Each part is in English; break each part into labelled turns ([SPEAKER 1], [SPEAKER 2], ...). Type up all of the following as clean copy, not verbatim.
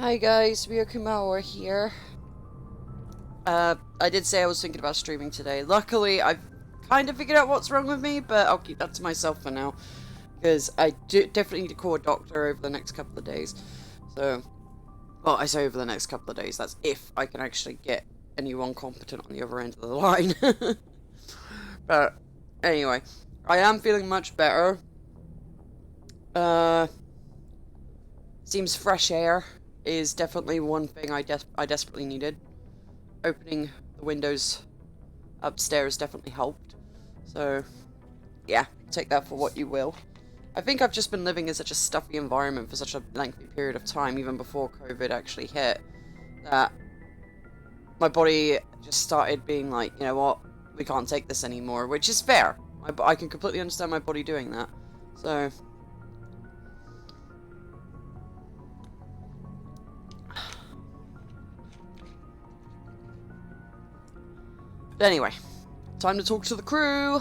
[SPEAKER 1] Hi guys, Ryokumawa here. I did say I was thinking about streaming today. Luckily, I've kind of figured out what's wrong with me, but I'll keep that to myself for now. Because I definitely need to call a doctor over the next couple of days. So, well, I say over the next couple of days. That's if I can actually get anyone competent on the other end of the line. But, anyway. I am feeling much better. Seems fresh air is definitely one thing I desperately needed. Opening the windows upstairs definitely helped. So, yeah, take that for what you will. I think I've just been living in such a stuffy environment for such a lengthy period of time, even before COVID actually hit, that my body just started being like, you know what, we can't take this anymore, which is fair. I can completely understand my body doing that. So... But anyway, time to talk to the crew.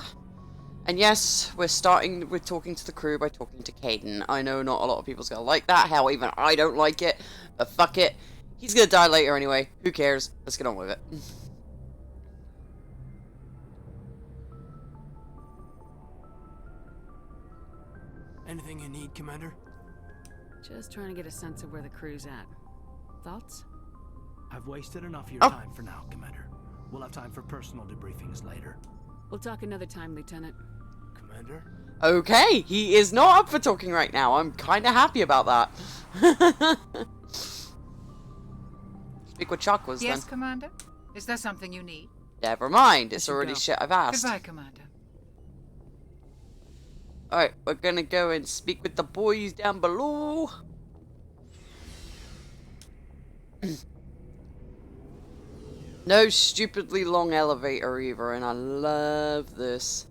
[SPEAKER 1] And yes, we're starting with talking to the crew by talking to Caden. I know not a lot of people's gonna like that, hell, even I don't like it, but fuck it. He's gonna die later anyway, who cares? Let's get on with it.
[SPEAKER 2] Anything you need, Commander?
[SPEAKER 3] Just trying to get a sense of where the crew's at. Thoughts?
[SPEAKER 2] I've wasted enough of your time for now, Commander. We'll have time for personal debriefings later.
[SPEAKER 3] We'll talk another time, Lieutenant.
[SPEAKER 2] Commander?
[SPEAKER 1] Okay, he is not up for talking right now. I'm kind of happy about that. Speak with Chakwas then.
[SPEAKER 4] Yes, Commander? Is there something you need?
[SPEAKER 1] Never mind, it's already shit I've asked.
[SPEAKER 4] Goodbye, Commander.
[SPEAKER 1] Alright, we're gonna go and speak with the boys down below. No stupidly long elevator either, and I love this.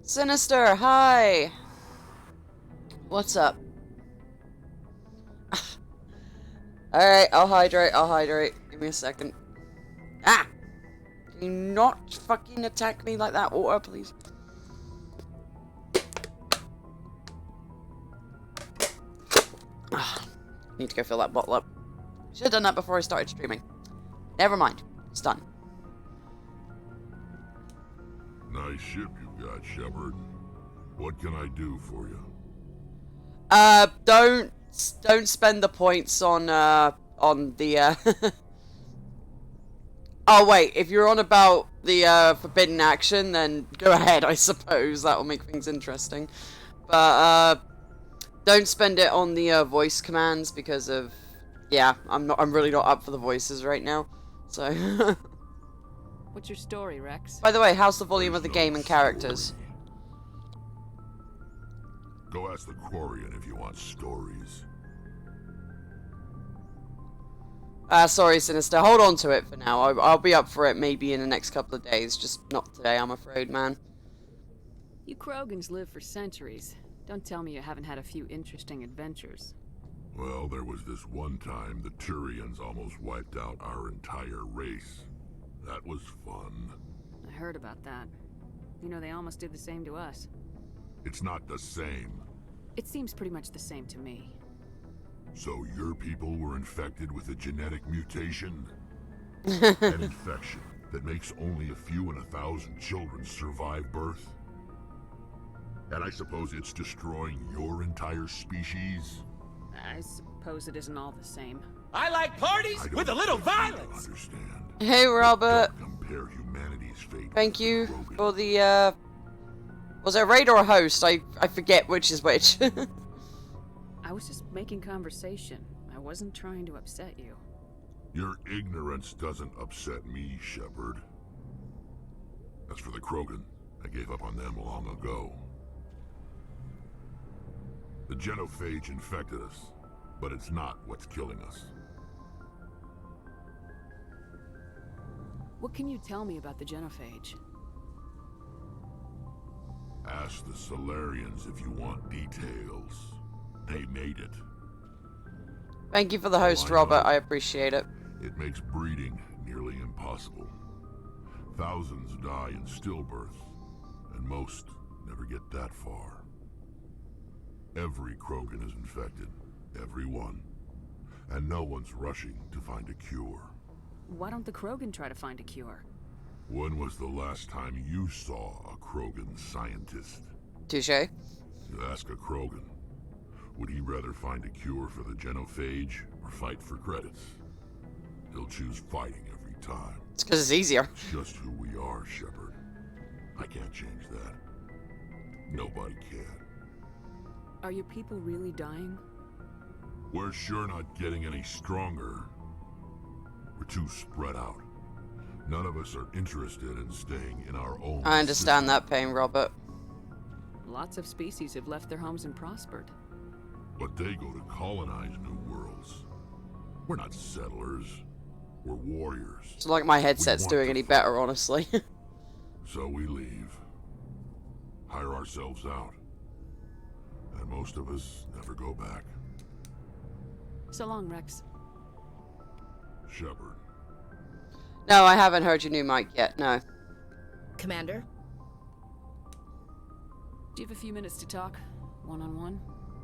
[SPEAKER 1] Sinister, hi! What's up? Alright, I'll hydrate. Give me a second. Ah! Can you not fucking attack me like that, water, please? Need to go fill that bottle up. Should have done that before I started streaming. Never mind. It's done.
[SPEAKER 5] Nice ship you've got, Shepard. What can I do for you?
[SPEAKER 1] Don't spend the points on the Oh wait, if you're on about the forbidden action, then go ahead, I suppose. That'll make things interesting. But don't spend it on the voice commands because of, yeah, I'm really not up for the voices right now. So
[SPEAKER 3] What's your story, Rex?
[SPEAKER 1] by the way, how's the volume of the game and characters?
[SPEAKER 5] Go ask the Quarian if you want stories.
[SPEAKER 1] Sorry, Sinister. Hold on to it for now. I'll be up for it maybe in the next couple of days. Just not today, I'm afraid, man.
[SPEAKER 3] You Krogans live for centuries. Don't tell me you haven't had a few interesting adventures.
[SPEAKER 5] Well, there was this one time the Turians almost wiped out our entire race. That was fun.
[SPEAKER 3] I heard about that. You know, they almost did the same to us.
[SPEAKER 5] It's not the same.
[SPEAKER 3] It seems pretty much the same to me.
[SPEAKER 5] So your people were infected with a genetic mutation? An infection that makes only a few in 1,000 children survive birth? And I suppose it's destroying your entire species?
[SPEAKER 3] I suppose it isn't all the same.
[SPEAKER 6] I like parties with a little violence.
[SPEAKER 5] Understand.
[SPEAKER 1] Hey, Robert.
[SPEAKER 5] Don't compare humanity's fate.
[SPEAKER 1] Thank you
[SPEAKER 5] to Krogan.
[SPEAKER 1] for the, was it raid or host? I forget which is which.
[SPEAKER 3] I was just making conversation. I wasn't trying to upset you.
[SPEAKER 5] Your ignorance doesn't upset me, Shepard. As for the Krogan, I gave up on them long ago. The genophage infected us, but it's not what's killing us.
[SPEAKER 3] What can you tell me about the genophage?
[SPEAKER 5] Ask the Solarians if you want details. They made it.
[SPEAKER 1] Thank you for the host,
[SPEAKER 5] I
[SPEAKER 1] Robert.
[SPEAKER 5] know.
[SPEAKER 1] I appreciate it.
[SPEAKER 5] It makes breeding nearly impossible. Thousands die in stillbirth, and most never get that far. Every Krogan is infected. Every one. And no one's rushing to find a cure.
[SPEAKER 3] Why don't the Krogan try to find a cure?
[SPEAKER 5] When was the last time you saw a Krogan scientist?
[SPEAKER 1] Touche.
[SPEAKER 5] You ask a Krogan, would he rather find a cure for the genophage or fight for credits? He'll choose fighting every time.
[SPEAKER 1] It's because it's easier.
[SPEAKER 5] It's just who we are, Shepard. I can't change that. Nobody can.
[SPEAKER 3] Are your people really dying?
[SPEAKER 5] We're sure not getting any stronger. We're too spread out. None of us are interested in staying in our own
[SPEAKER 1] I understand
[SPEAKER 5] system.
[SPEAKER 1] that pain, Robert.
[SPEAKER 3] Lots of species have left their homes and prospered.
[SPEAKER 5] But they go to colonize new worlds. We're not settlers. We're warriors.
[SPEAKER 1] It's not like my headset's
[SPEAKER 5] want
[SPEAKER 1] doing
[SPEAKER 5] to
[SPEAKER 1] any
[SPEAKER 5] fight.
[SPEAKER 1] better, honestly.
[SPEAKER 5] So we leave. Hire ourselves out. And most of us never go back.
[SPEAKER 3] So long, Rex.
[SPEAKER 5] Shepard.
[SPEAKER 1] No, I haven't heard your new mic yet, no.
[SPEAKER 7] Commander?
[SPEAKER 3] Do you have a few minutes to talk? One-on-one?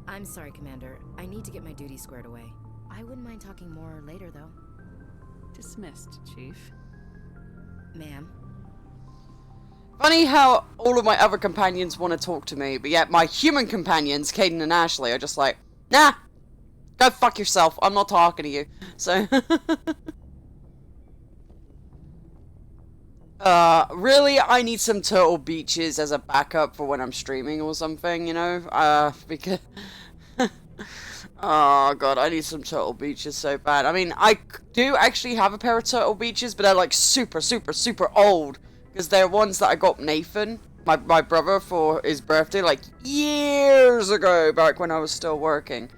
[SPEAKER 7] I'm sorry, Commander. I need to get my duties squared away. I wouldn't mind talking more later, though.
[SPEAKER 3] Dismissed, Chief.
[SPEAKER 7] Ma'am?
[SPEAKER 1] Funny how all of my other companions want to talk to me, but yet my human companions, Caden and Ashley, are just like, nah, go fuck yourself, I'm not talking to you. So, really, I need some Turtle Beaches as a backup for when I'm streaming or something, you know, because, oh god, I need some Turtle Beaches so bad. I mean, I do actually have a pair of Turtle Beaches, but they're like super, super, super old. Because they're ones that I got Nathan, my brother, for his birthday, like, years ago, back when I was still working.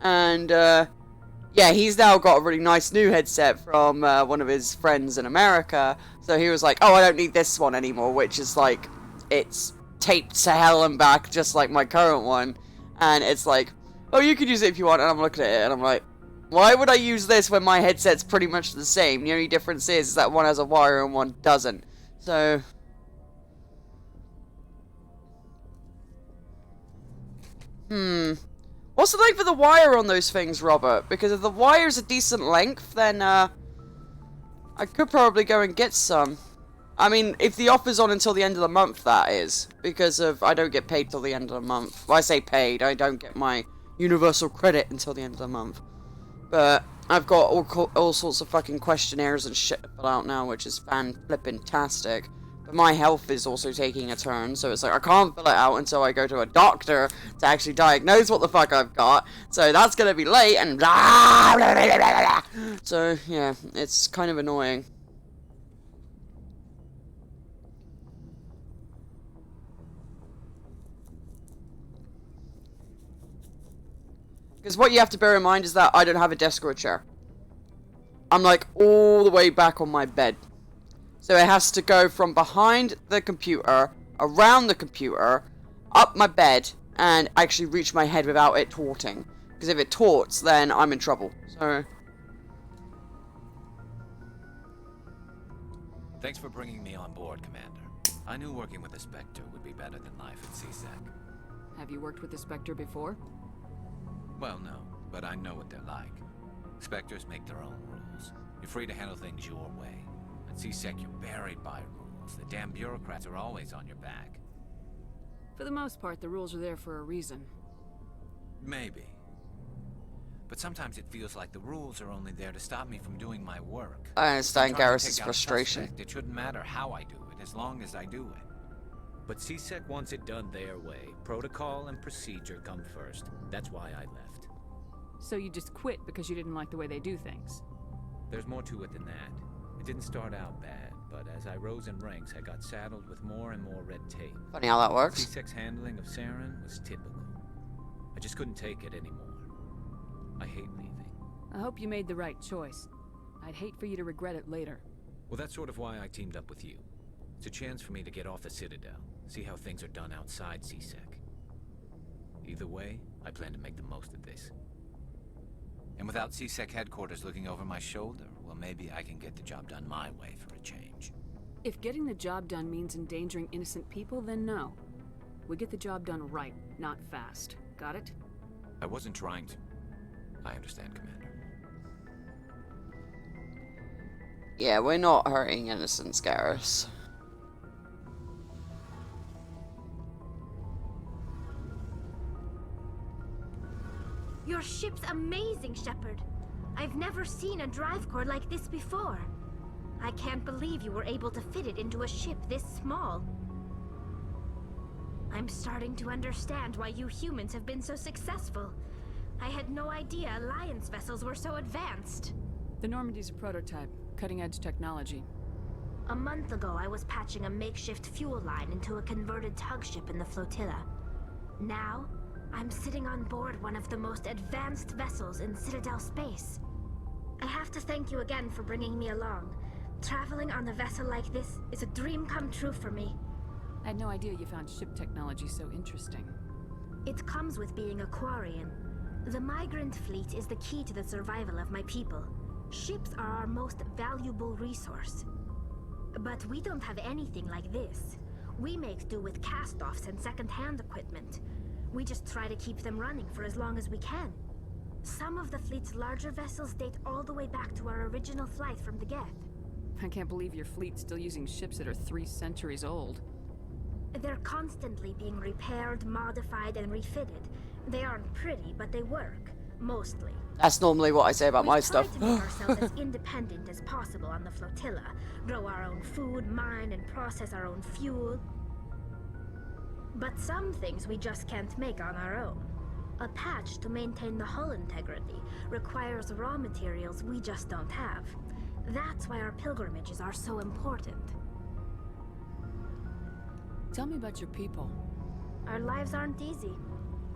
[SPEAKER 1] And, yeah, he's now got a really nice new headset from one of his friends in America. So he was like, oh, I don't need this one anymore, which is like, it's taped to hell and back, just like my current one. And it's like, oh, you can use it if you want. And I'm looking at it, and I'm like, why would I use this when my headset's pretty much the same? The only difference is that one has a wire and one doesn't. So, what's the length of the wire on those things, Robert? Because if the wire's a decent length, then, I could probably go and get some. I mean, if the offer's on until the end of the month, that is. Because of, I don't get paid till the end of the month. Well, I say paid, I don't get my universal credit until the end of the month. But I've got all sorts of fucking questionnaires and shit to fill out now, which is fan-flippin-tastic. But my health is also taking a turn, so it's like I can't fill it out until I go to a doctor to actually diagnose what the fuck I've got. So that's gonna be late and blah, blah, blah, blah, blah. So yeah, it's kind of annoying. Because what you have to bear in mind is that I don't have a desk or a chair. I'm like all the way back on my bed. So it has to go from behind the computer, around the computer, up my bed, and actually reach my head without it torting. Because if it torts, then I'm in trouble. So,
[SPEAKER 6] Thanks for bringing me on board, Commander. I knew working with a Spectre would be better than life at CSEC.
[SPEAKER 3] Have you worked with the Spectre before?
[SPEAKER 6] Well, no, but I know what they're like. Spectres make their own rules. You're free to handle things your way. At CSEC, you're buried by rules. The damn bureaucrats are always on your back.
[SPEAKER 3] For the most part, the rules are there for a reason.
[SPEAKER 6] Maybe. But sometimes it feels like the rules are only there to stop me from doing my work.
[SPEAKER 1] I understand
[SPEAKER 6] If I'm trying to
[SPEAKER 1] Garrus's
[SPEAKER 6] take out a
[SPEAKER 1] frustration.
[SPEAKER 6] suspect, it shouldn't matter how I do it, as long as I do it.
[SPEAKER 8] But CSEC wants it done their way. Protocol and procedure come first. That's why I left.
[SPEAKER 3] So you just quit because you didn't like the way they do things?
[SPEAKER 8] There's more to it than that. It didn't start out bad, but as I rose in ranks, I got saddled with more and more red tape.
[SPEAKER 1] Funny how that works.
[SPEAKER 8] CSEC's handling of Saren was typical. I just couldn't take it anymore. I hate leaving.
[SPEAKER 3] I hope you made the right choice. I'd hate for you to regret it later.
[SPEAKER 8] Well, that's sort of why I teamed up with you. It's a chance for me to get off the Citadel, see how things are done outside CSEC. Either way, I plan to make the most of this.
[SPEAKER 6] And without CSEC headquarters looking over my shoulder, well, maybe I can get the job done my way for a change.
[SPEAKER 3] If getting the job done means endangering innocent people, then no. We get the job done right, not fast. Got it?
[SPEAKER 8] I wasn't trying to... I understand, Commander.
[SPEAKER 1] Yeah, we're not hurting innocents, Garrus.
[SPEAKER 9] Your ship's amazing, Shepard. I've never seen a drive core like this before. I can't believe you were able to fit it into a ship this small. I'm starting to understand why you humans have been so successful. I had no idea Alliance vessels were so advanced.
[SPEAKER 3] The Normandy's a prototype, cutting-edge technology.
[SPEAKER 9] A month ago, I was patching a makeshift fuel line into a converted tug ship in the flotilla. Now, I'm sitting on board one of the most advanced vessels in Citadel space. I have to thank you again for bringing me along. Traveling on a vessel like this is a dream come true for me.
[SPEAKER 3] I had no idea you found ship technology so interesting.
[SPEAKER 9] It comes with being a Quarian. The migrant fleet is the key to the survival of my people. Ships are our most valuable resource. But we don't have anything like this. We make do with cast-offs and second-hand equipment. We just try to keep them running for as long as we can. Some of the fleet's larger vessels date all the way back to our original flight from the Geth.
[SPEAKER 3] I can't believe your fleet's still using ships that are 3 centuries old.
[SPEAKER 9] They're constantly being repaired, modified, and refitted. They aren't pretty, but they work. Mostly.
[SPEAKER 1] That's normally what I say about my stuff.
[SPEAKER 9] We try to make ourselves as independent as possible on the flotilla. Grow our own food, mine, and process our own fuel. But some things we just can't make on our own. A patch to maintain the hull integrity requires raw materials we just don't have. That's why our pilgrimages are so important.
[SPEAKER 3] Tell me about your people.
[SPEAKER 9] Our lives aren't easy.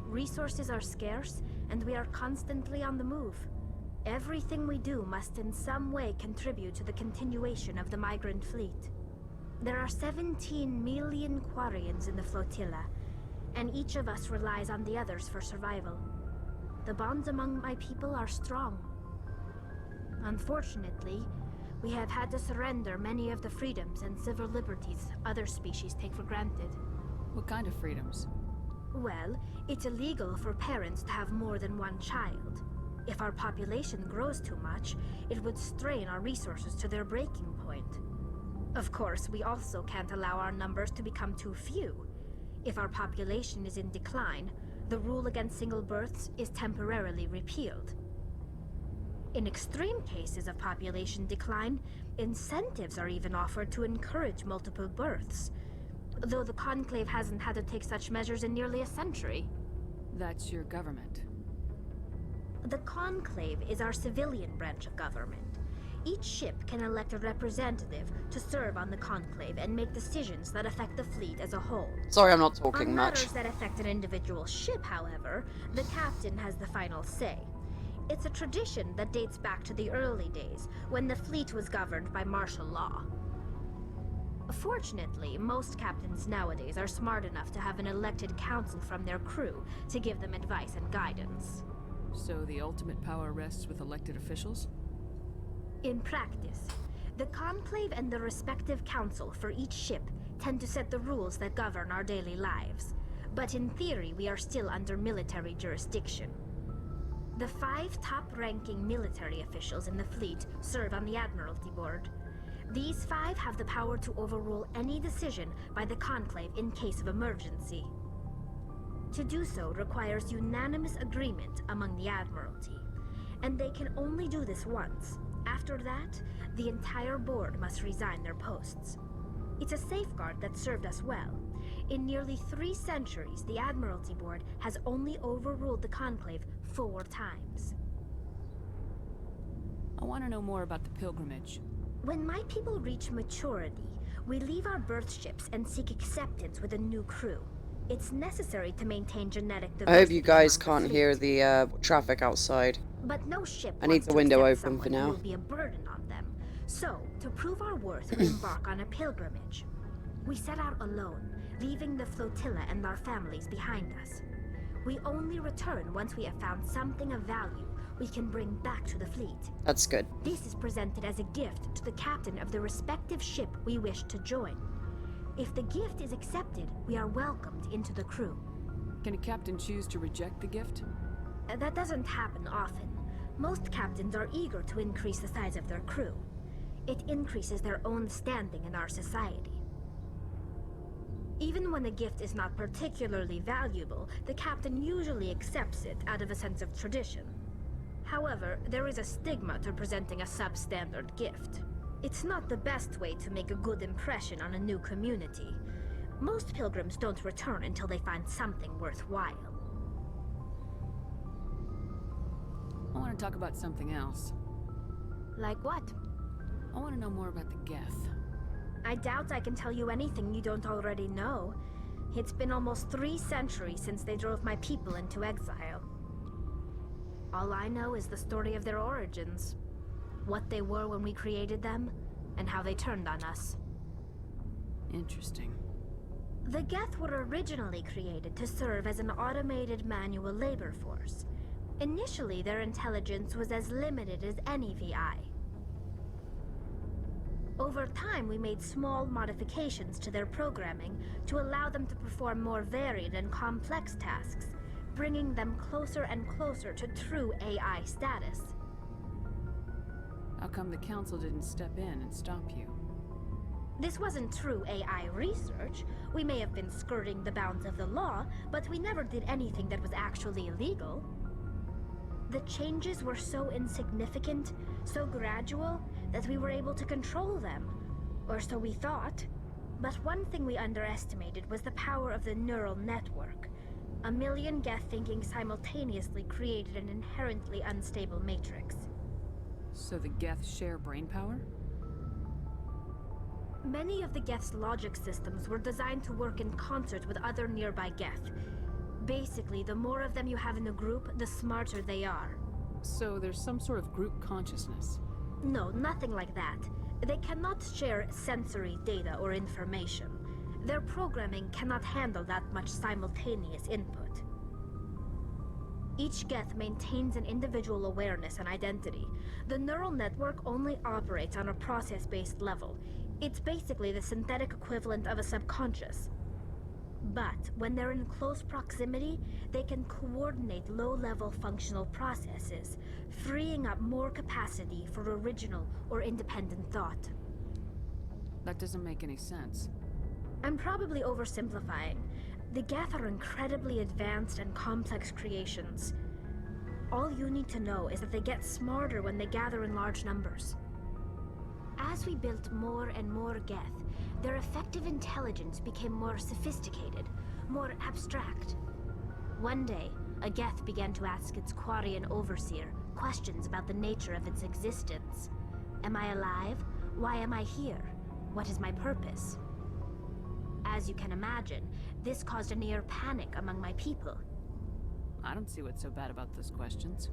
[SPEAKER 9] Resources are scarce, and we are constantly on the move. Everything we do must in some way contribute to the continuation of the migrant fleet. There are 17 million Quarians in the flotilla, and each of us relies on the others for survival. The bonds among my people are strong. Unfortunately, we have had to surrender many of the freedoms and civil liberties other species take for granted.
[SPEAKER 3] What kind of freedoms?
[SPEAKER 9] Well, it's illegal for parents to have more than one child. If our population grows too much, it would strain our resources to their breaking point. Of course, we also can't allow our numbers to become too few. If our population is in decline, the rule against single births is temporarily repealed. In extreme cases of population decline, incentives are even offered to encourage multiple births, though the Conclave hasn't had to take such measures in nearly a century.
[SPEAKER 3] That's your government.
[SPEAKER 9] The Conclave is our civilian branch of government. Each ship can elect a representative to serve on the Conclave and make decisions that affect the fleet as a whole.
[SPEAKER 1] Sorry, I'm not talking
[SPEAKER 9] On
[SPEAKER 1] much.
[SPEAKER 9] matters that affect an individual ship, however, the captain has the final say. It's a tradition that dates back to the early days, when the fleet was governed by martial law. Fortunately, most captains nowadays are smart enough to have an elected council from their crew to give them advice and guidance.
[SPEAKER 3] So the ultimate power rests with elected officials?
[SPEAKER 9] In practice, the Conclave and the respective council for each ship tend to set the rules that govern our daily lives. But in theory, we are still under military jurisdiction. The 5 top-ranking military officials in the fleet serve on the Admiralty Board. These 5 have the power to overrule any decision by the Conclave in case of emergency. To do so requires unanimous agreement among the Admiralty, and they can only do this once. After that, the entire board must resign their posts. It's a safeguard that served us well. In nearly 3 centuries, the Admiralty Board has only overruled the Conclave 4 times.
[SPEAKER 3] I want to know more about the pilgrimage.
[SPEAKER 9] When my people reach maturity, we leave our birth ships and seek acceptance with a new crew. It's necessary to maintain genetic diversity.
[SPEAKER 1] I hope you guys
[SPEAKER 9] among the
[SPEAKER 1] can't
[SPEAKER 9] fleet.
[SPEAKER 1] hear the traffic outside.
[SPEAKER 9] But no ship
[SPEAKER 1] I need
[SPEAKER 9] wants
[SPEAKER 1] the
[SPEAKER 9] to
[SPEAKER 1] window
[SPEAKER 9] accept
[SPEAKER 1] open for
[SPEAKER 9] someone who
[SPEAKER 1] now.
[SPEAKER 9] will be a burden on them. So, to prove our worth, we embark on a pilgrimage. We set out alone, leaving the flotilla and our families behind us. We only return once we have found something of value we can bring back to the fleet.
[SPEAKER 1] That's good.
[SPEAKER 9] This is presented as a gift to the captain of the respective ship we wish to join. If the gift is accepted, we are welcomed into the crew.
[SPEAKER 3] Can a captain choose to reject the gift?
[SPEAKER 9] That doesn't happen often. Most captains are eager to increase the size of their crew. It increases their own standing in our society. Even when a gift is not particularly valuable, the captain usually accepts it out of a sense of tradition. However, there is a stigma to presenting a substandard gift. It's not the best way to make a good impression on a new community. Most pilgrims don't return until they find something worthwhile.
[SPEAKER 3] I want to talk about something else.
[SPEAKER 9] Like what?
[SPEAKER 3] I want to know more about the Geth.
[SPEAKER 9] I doubt I can tell you anything you don't already know. It's been almost 3 centuries since they drove my people into exile. All I know is the story of their origins. What they were when we created them, and how they turned on us.
[SPEAKER 3] Interesting.
[SPEAKER 9] The Geth were originally created to serve as an automated manual labor force. Initially, their intelligence was as limited as any VI. Over time, we made small modifications to their programming to allow them to perform more varied and complex tasks, bringing them closer and closer to true AI status.
[SPEAKER 3] How come the Council didn't step in and stop you?
[SPEAKER 9] This wasn't true AI research. We may have been skirting the bounds of the law, but we never did anything that was actually illegal. The changes were so insignificant, so gradual, that we were able to control them. Or so we thought. But one thing we underestimated was the power of the neural network. A million Geth thinking simultaneously created an inherently unstable matrix.
[SPEAKER 3] So the Geth share brainpower?
[SPEAKER 9] Many of the Geth's logic systems were designed to work in concert with other nearby Geth. Basically, the more of them you have in a group, the smarter they are.
[SPEAKER 3] So there's some sort of group consciousness?
[SPEAKER 9] No, nothing like that. They cannot share sensory data or information. Their programming cannot handle that much simultaneous input. Each Geth maintains an individual awareness and identity. The neural network only operates on a process-based level. It's basically the synthetic equivalent of a subconscious. But when they're in close proximity, they can coordinate low-level functional processes, freeing up more capacity for original or independent thought.
[SPEAKER 3] That doesn't make any sense.
[SPEAKER 9] I'm probably oversimplifying. The Geth are incredibly advanced and complex creations. All you need to know is that they get smarter when they gather in large numbers. As we built more and more Geth, their effective intelligence became more sophisticated, more abstract. One day, a Geth began to ask its Quarian overseer questions about the nature of its existence. Am I alive? Why am I here? What is my purpose? As you can imagine, this caused a near panic among my people.
[SPEAKER 3] I don't see what's so bad about those questions.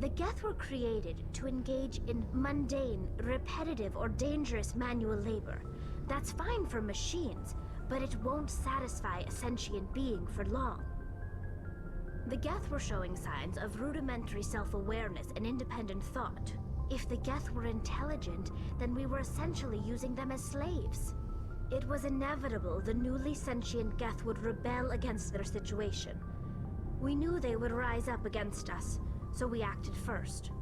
[SPEAKER 9] The Geth were created to engage in mundane, repetitive, or dangerous manual labor. That's fine for machines, but it won't satisfy a sentient being for long. The Geth were showing signs of rudimentary self-awareness and independent thought. If the Geth were intelligent, then we were essentially using them as slaves. It was inevitable the newly sentient Geth would rebel against their situation. We knew they would rise up against us, so we acted first.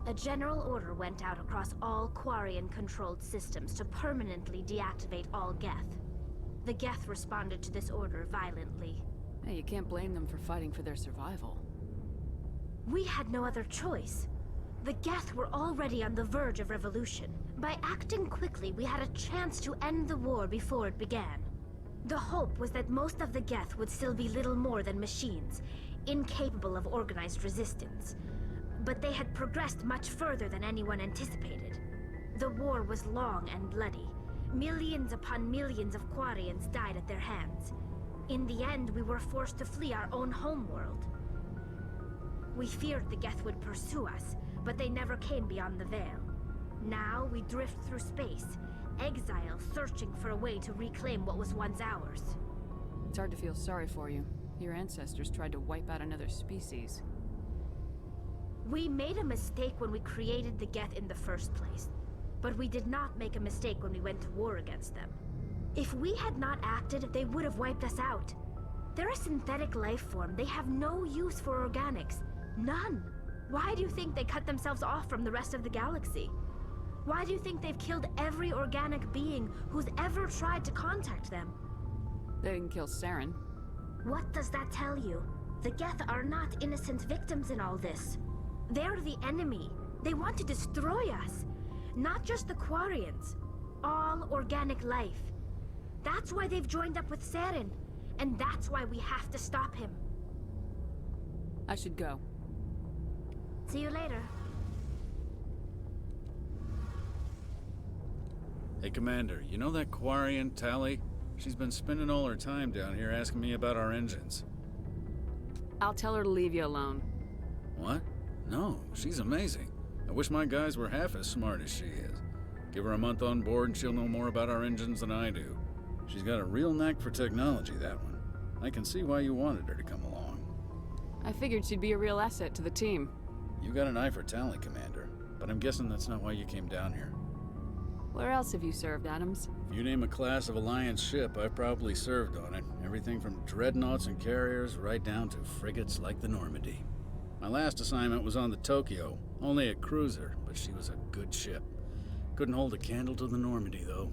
[SPEAKER 9] A general order went out across all Quarian-controlled systems to permanently deactivate all Geth. The Geth responded to this order violently.
[SPEAKER 3] Hey, you can't blame them for fighting for their survival.
[SPEAKER 9] We had no other choice. The Geth were already on the verge of revolution. By acting quickly, we had a chance to end the war before it began. The hope was that most of the Geth would still be little more than machines, incapable of organized resistance. But they had progressed much further than anyone anticipated. The war was long and bloody. Millions upon millions of Quarians died at their hands. In the end, we were forced to flee our own homeworld. We feared the Geth would pursue us, but they never came beyond the Veil. Now we drift through space, exile, searching for a way to reclaim what was once ours.
[SPEAKER 3] It's hard to feel sorry for you. Your ancestors tried to wipe out another species.
[SPEAKER 9] We made a mistake when we created the Geth in the first place, but we did not make a mistake when we went to war against them. If we had not acted, they would have wiped us out. They're a synthetic life form. They have no use for organics. None. Why do you think they cut themselves off from the rest of the galaxy? Why do you think they've killed every organic being who's ever tried to contact them?
[SPEAKER 3] They didn't kill Saren.
[SPEAKER 9] What does that tell you? The Geth are not innocent victims in all this. They're the enemy. They want to destroy us. Not just the Quarians. All organic life. That's why they've joined up with Saren. And that's why we have to stop him.
[SPEAKER 3] I should go.
[SPEAKER 9] See you later.
[SPEAKER 10] Hey, Commander, you know that Quarian, Tally? She's been spending all her time down here asking me about our engines.
[SPEAKER 3] I'll tell her to leave you alone.
[SPEAKER 10] What? No, she's amazing. I wish my guys were half as smart as she is. Give her a month on board and she'll know more about our engines than I do. She's got a real knack for technology, that one. I can see why you wanted her to come along.
[SPEAKER 3] I figured she'd be a real asset to the team.
[SPEAKER 10] You got an eye for Tally, Commander, but I'm guessing that's not why you came down here.
[SPEAKER 3] Where else have you served, Adams?
[SPEAKER 10] If you name a class of Alliance ship, I've probably served on it. Everything from dreadnoughts and carriers right down to frigates like the Normandy. My last assignment was on the Tokyo, only a cruiser, but she was a good ship. Couldn't hold a candle to the Normandy, though.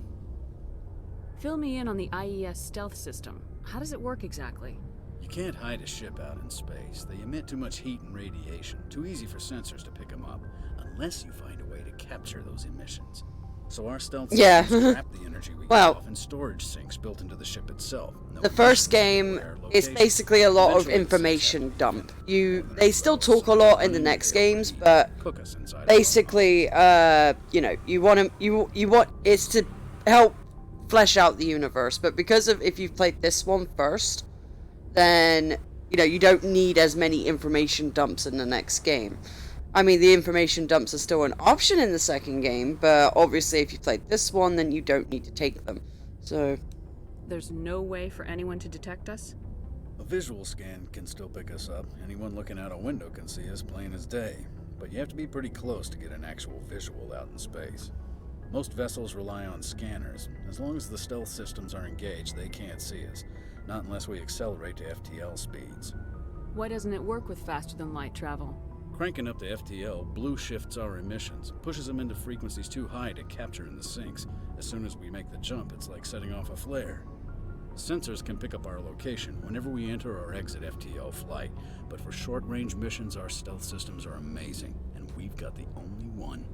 [SPEAKER 3] Fill me in on the IES stealth system. How does it work exactly?
[SPEAKER 10] You can't hide a ship out in space. They emit too much heat and radiation. Too easy for sensors to pick them up, unless you find a way to capture those emissions. So our stealth systems trap the energy we get off in storage sinks built into the ship itself.
[SPEAKER 1] The first game is basically a lot of information dump. They still talk a lot in the next games, but basically, you know, you want it's to help flesh out the universe. But because of if you've played this one first, then you know you don't need as many information dumps in the next game. I mean, the information dumps are still an option in the second game, but obviously if you played this one, then you don't need to take them. So...
[SPEAKER 3] There's no way for anyone to detect us?
[SPEAKER 10] A visual scan can still pick us up. Anyone looking out a window can see us plain as day. But you have to be pretty close to get an actual visual out in space. Most vessels rely on scanners. As long as the stealth systems are engaged, they can't see us. Not unless we accelerate to FTL speeds.
[SPEAKER 3] Why doesn't it work with faster-than-light travel?
[SPEAKER 10] Cranking up the FTL blue shifts our emissions, pushes them into frequencies too high to capture in the sinks. As soon as we make the jump, it's like setting off a flare. Sensors can pick up our location whenever we enter or exit FTL flight, but for short-range missions, our stealth systems are amazing, and we've got the only one.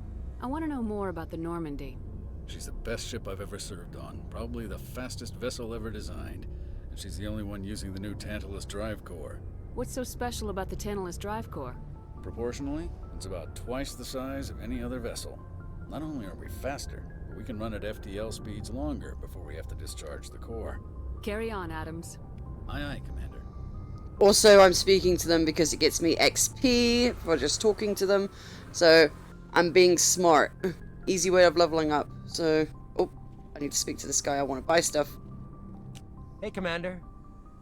[SPEAKER 3] I want to know more about the Normandy.
[SPEAKER 10] She's the best ship I've ever served on, probably the fastest vessel ever designed, and she's the only one using the new Tantalus drive core.
[SPEAKER 3] What's so special about the Tantalus drive core?
[SPEAKER 10] Proportionally, it's about twice the size of any other vessel. Not only are we faster, but we can run at FTL speeds longer before we have to discharge the core.
[SPEAKER 3] Carry on, Adams.
[SPEAKER 10] Aye, aye, Commander.
[SPEAKER 1] Also, I'm speaking to them because it gets me XP for just talking to them. So, I'm being smart. Easy way of leveling up. So, oh, I need to speak to this guy. I want to buy stuff.
[SPEAKER 11] Hey, Commander.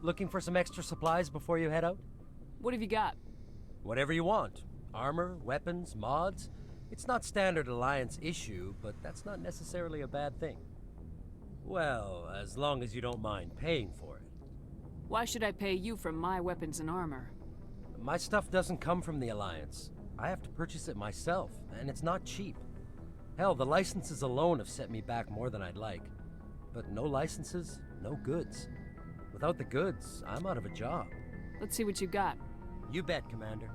[SPEAKER 11] Looking for some extra supplies before you head out?
[SPEAKER 3] What have you got?
[SPEAKER 11] Whatever you want. Armor, weapons, mods. It's not standard Alliance issue, but that's not necessarily a bad thing. Well, as long as you don't mind paying for it.
[SPEAKER 3] Why should I pay you for my weapons and armor?
[SPEAKER 11] My stuff doesn't come from the Alliance. I have to purchase it myself, and it's not cheap. Hell, the licenses alone have set me back more than I'd like. But no licenses, no goods. Without the goods, I'm out of a job.
[SPEAKER 3] Let's see what you got.
[SPEAKER 11] You bet, Commander.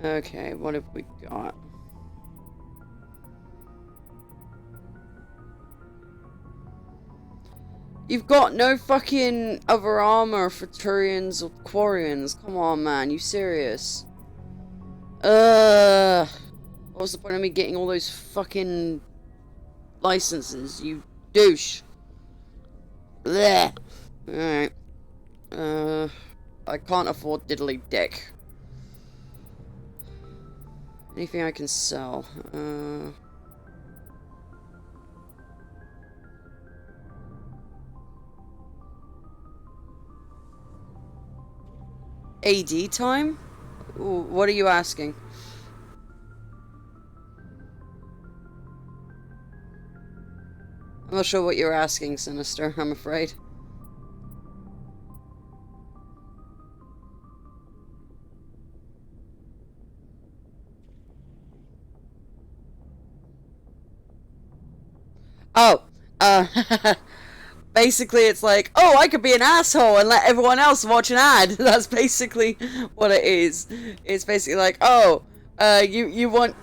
[SPEAKER 1] Okay, what have we got? You've got no fucking other armor for Turians or Quarians. Come on, man. You serious? What was the point of me getting all those fucking licenses, you douche? Blech. Alright. I can't afford diddly dick. Anything I can sell? AD time? Ooh, what are you asking? I'm not sure what you're asking, Sinister, I'm afraid. Oh, basically it's like, oh, I could be an asshole and let everyone else watch an ad. That's basically what it is. It's basically like, oh, you want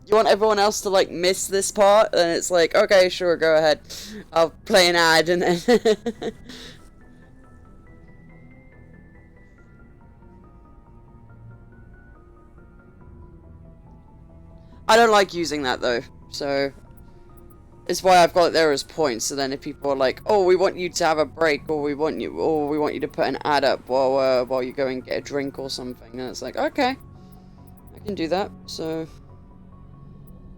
[SPEAKER 1] everyone else to like miss this part, and it's like, okay, sure, go ahead. I'll play an ad and then I don't like using that though, so it's why I've got it there as points. So then if people are like, oh, we want you to have a break, or we want you to put an ad up while you go and get a drink or something, and it's like, okay, I can do that. So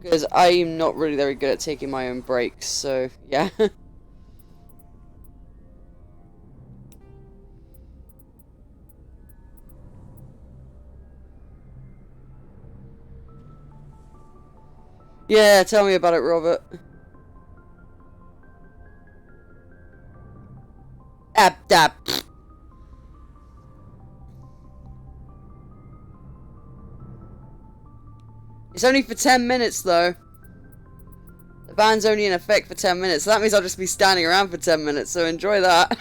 [SPEAKER 1] because I'm not really very good at taking my own breaks, so yeah. Yeah, tell me about it, Robert. Dap. It's only for 10 minutes, though. The ban's only in effect for 10 minutes, so that means I'll just be standing around for 10 minutes, so enjoy that.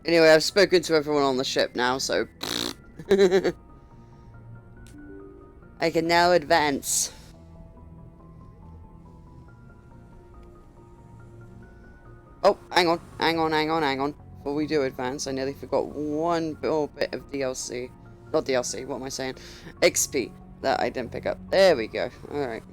[SPEAKER 1] Anyway, I've spoken to everyone on the ship now, so I can now advance. Oh, hang on. Before we do advance, I nearly forgot one little bit of DLC. Not DLC, what am I saying? XP that I didn't pick up. There we go. Alright.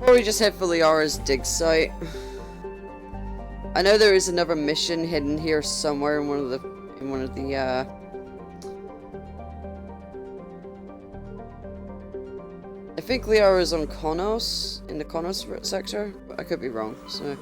[SPEAKER 1] Probably just head for Liara's dig site. I know there is another mission hidden here somewhere in one of the I think Liara's on Konos, in the Konos sector, but I could be wrong, so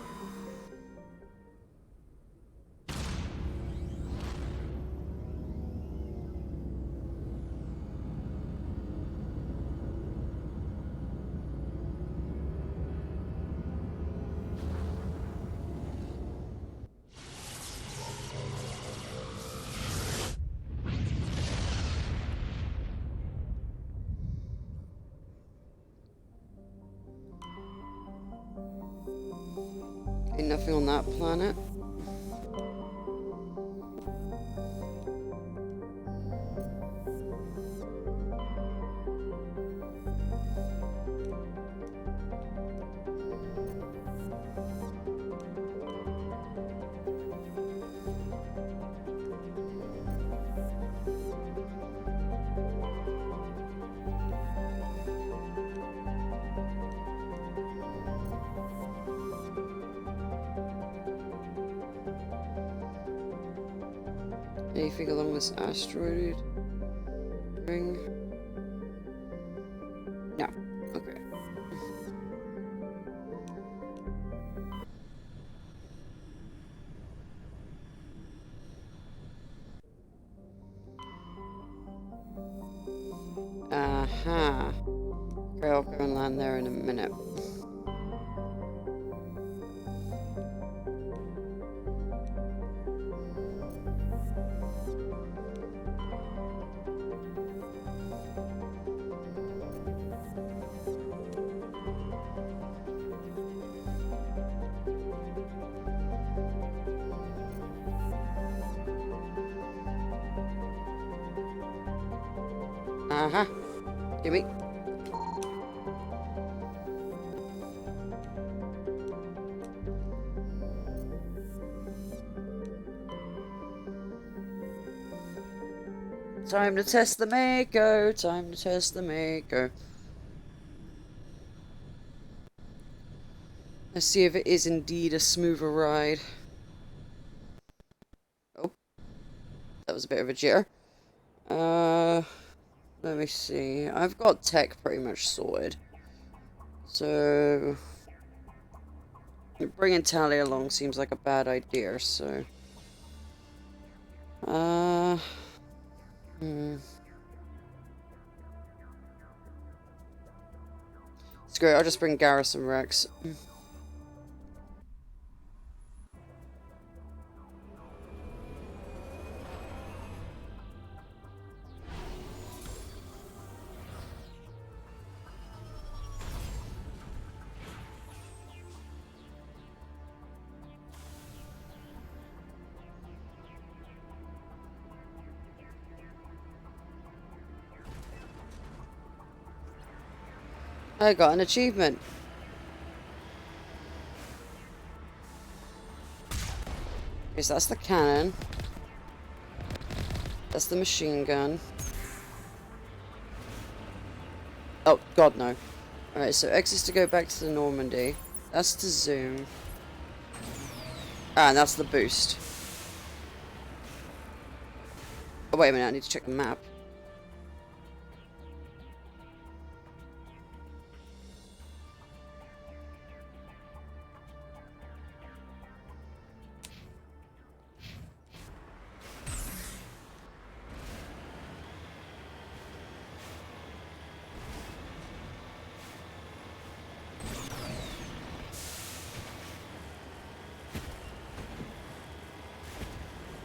[SPEAKER 1] nothing on that planet. Anything along this asteroid ring? No. Okay. Aha. Okay, I'll go and land there in a minute. Uh-huh. Gimme. Time to test the Mako. Time to test the Mako. Let's see if it is indeed a smoother ride. Oh. That was a bit of a jitter. Let me see. I've got tech pretty much sorted. So... bringing Tally along seems like a bad idea, so... Screw it, I'll just bring Garrison Rex. I got an achievement. Okay, so that's the cannon. That's the machine gun. Oh, God, no. Alright, so X is to go back to the Normandy. That's to zoom. Ah, and that's the boost. Oh, wait a minute, I need to check the map.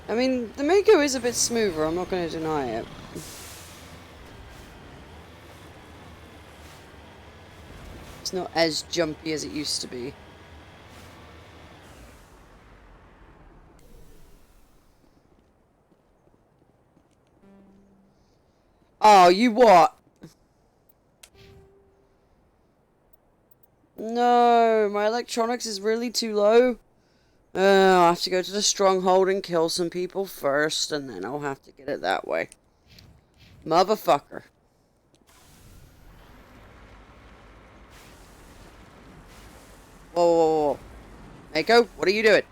[SPEAKER 1] I mean, the Mako is a bit smoother, I'm not going to deny it. It's not as jumpy as it used to be. Oh, you what? No, my electronics is really too low. I'll have to go to the stronghold and kill some people first, and then I'll have to get it that way. Motherfucker. Whoa, whoa, whoa, whoa. Mako, what are you doing?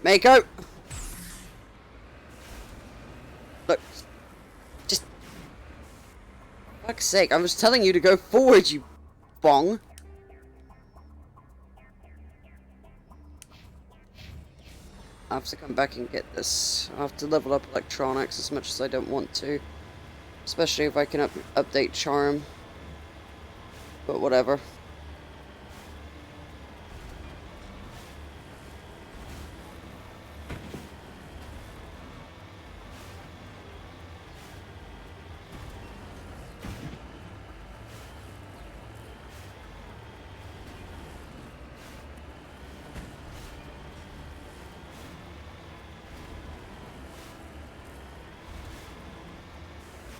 [SPEAKER 1] Mako! Look. Just... For fuck's sake, I was telling you to go forward, you bong. I have to come back and get this. I have to level up electronics as much as I don't want to. Especially if I can update Charm. But whatever.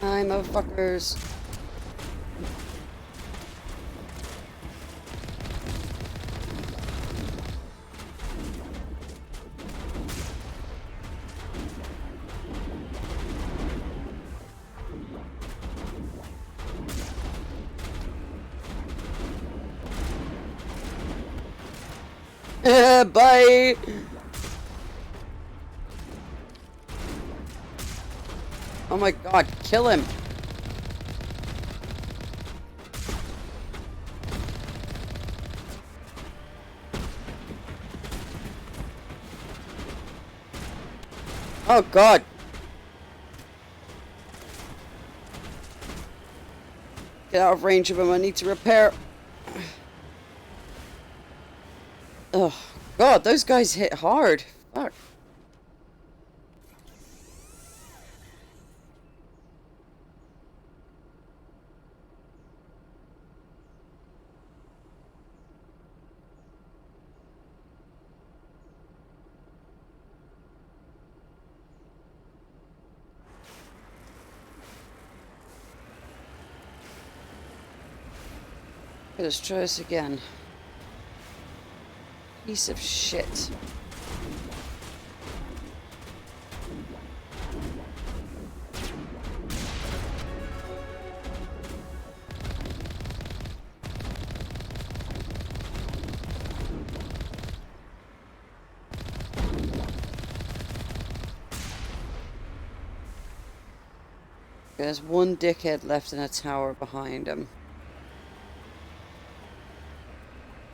[SPEAKER 1] Hi, motherfuckers. Bye! Oh my god, kill him! Oh god! Get out of range of him, I need to repair. Oh god, those guys hit hard. Fuck. Let's try this again. Piece of shit. There's one dickhead left in a tower behind him.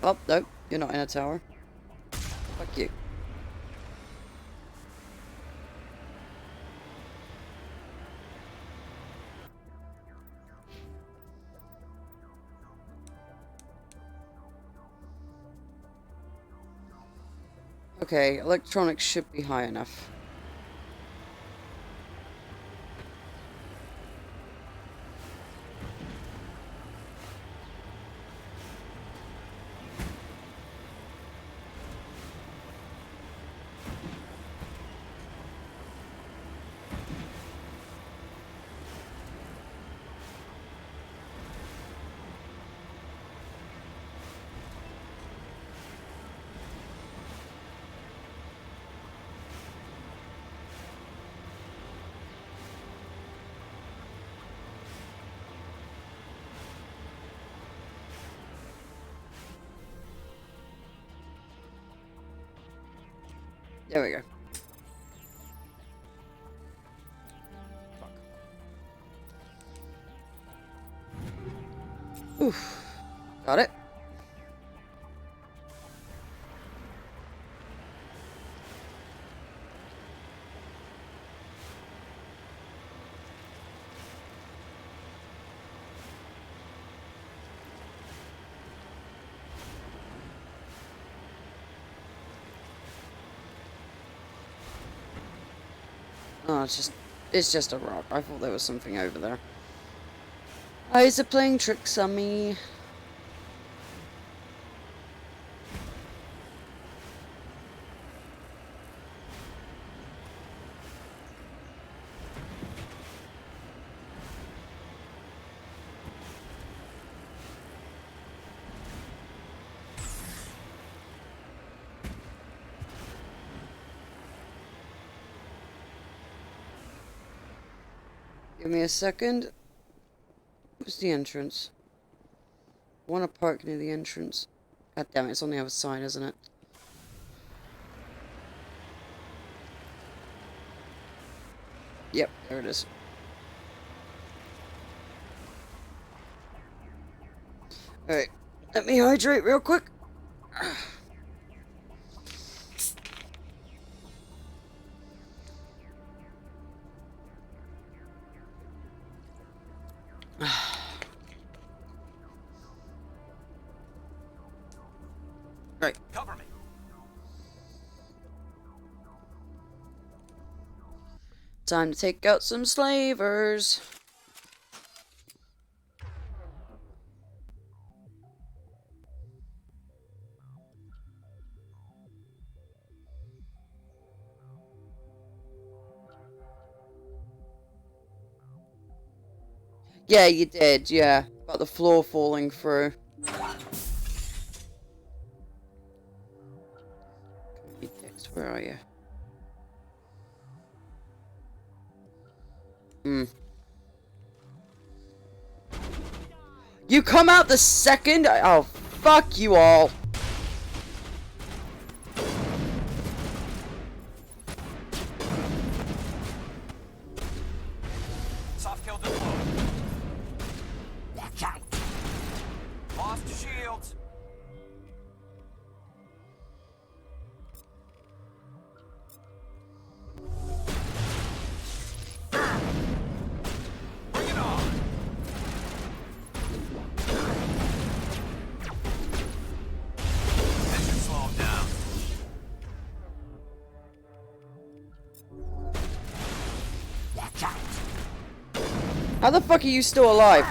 [SPEAKER 1] Oh, no, you're not in a tower. Fuck you. Okay, electronics should be high enough. There we go. Fuck. Oof. Got it. Oh, it's just a rock. I thought there was something over there. Eyes are playing tricks on me. Give me a second. Where's the entrance? I want to park near the entrance. God damn it, it's on the other side, isn't it? Yep, there it is. Alright, let me hydrate real quick. Right.
[SPEAKER 6] Cover me.
[SPEAKER 1] Time to take out some slavers. Yeah, you did, yeah. About the floor falling through. You dicks, where are you? You come out the second? Oh, fuck you all.
[SPEAKER 6] Soft kill deployed. Watch out. Lost shields. Bring it on. That should slow him down. Watch out.
[SPEAKER 1] How the fuck are you still alive?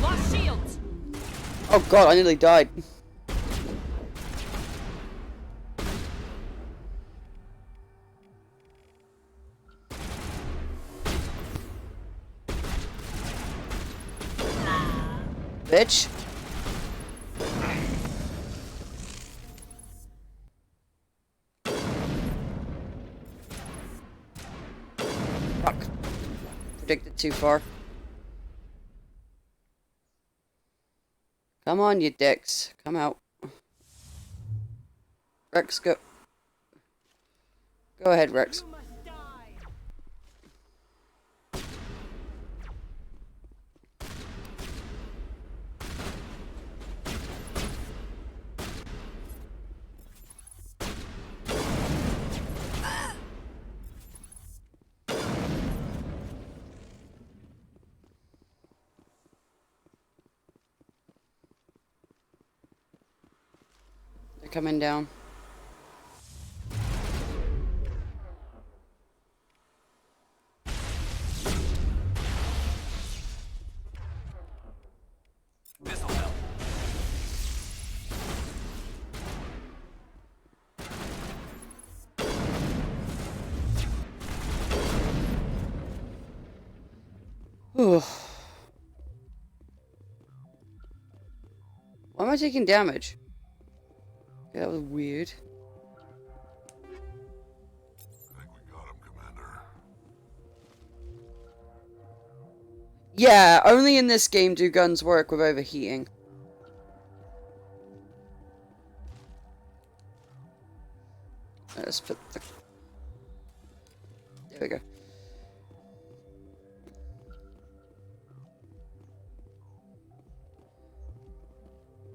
[SPEAKER 3] Lost shields.
[SPEAKER 1] Oh god, I nearly died. bitch. Fuck. Predicted too far. Come on, you dicks. Come out. Rex, go. Go ahead, Rex. They're coming down.
[SPEAKER 6] This'll help.
[SPEAKER 1] Why am I taking damage? Okay, that was weird.
[SPEAKER 5] I think we got him, Commander.
[SPEAKER 1] Yeah, only in this game do guns work with overheating. Let's put the... There we go.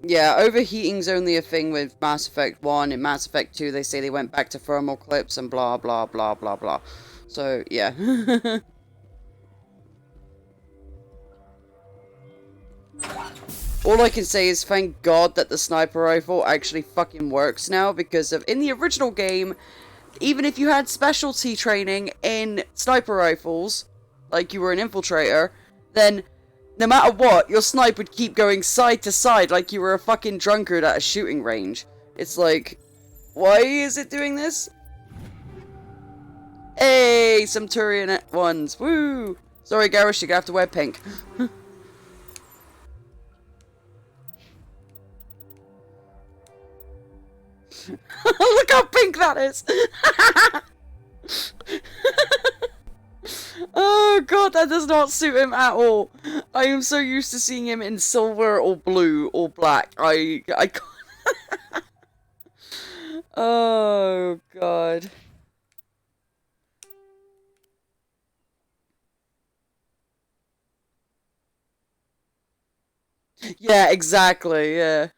[SPEAKER 1] Yeah, overheating's only a thing with Mass Effect 1. In Mass Effect 2, they say they went back to thermal clips and blah, blah, blah, blah, blah. So, yeah. All I can say is thank God that the sniper rifle actually fucking works now, because in the original game, even if you had specialty training in sniper rifles, like you were an infiltrator, then no matter what, your snipe would keep going side to side like you were a fucking drunkard at a shooting range. It's like, why is it doing this? Hey, some Turian ones. Woo! Sorry, Garrus, you're gonna have to wear pink. Look how pink that is! Oh god, that does not suit him at all. I am so used to seeing him in silver or blue or black. I can't. Oh god. Yeah, exactly, yeah.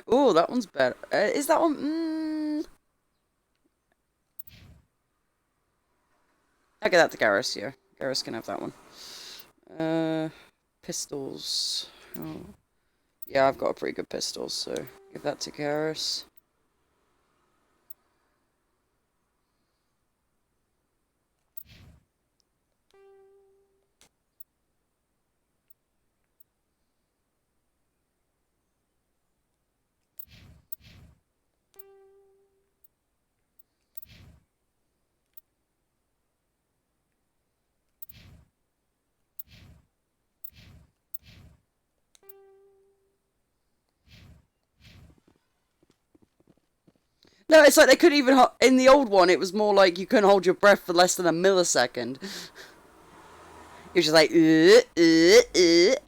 [SPEAKER 1] Oh, that one's better. Is that one? I'll get that to Garrus, yeah. Garrus can have that one. Pistols. Oh. Yeah, I've got a pretty good pistol, so give that to Garrus. No, it's like they couldn't even... In the old one, it was more like you couldn't hold your breath for less than a millisecond. You're just like...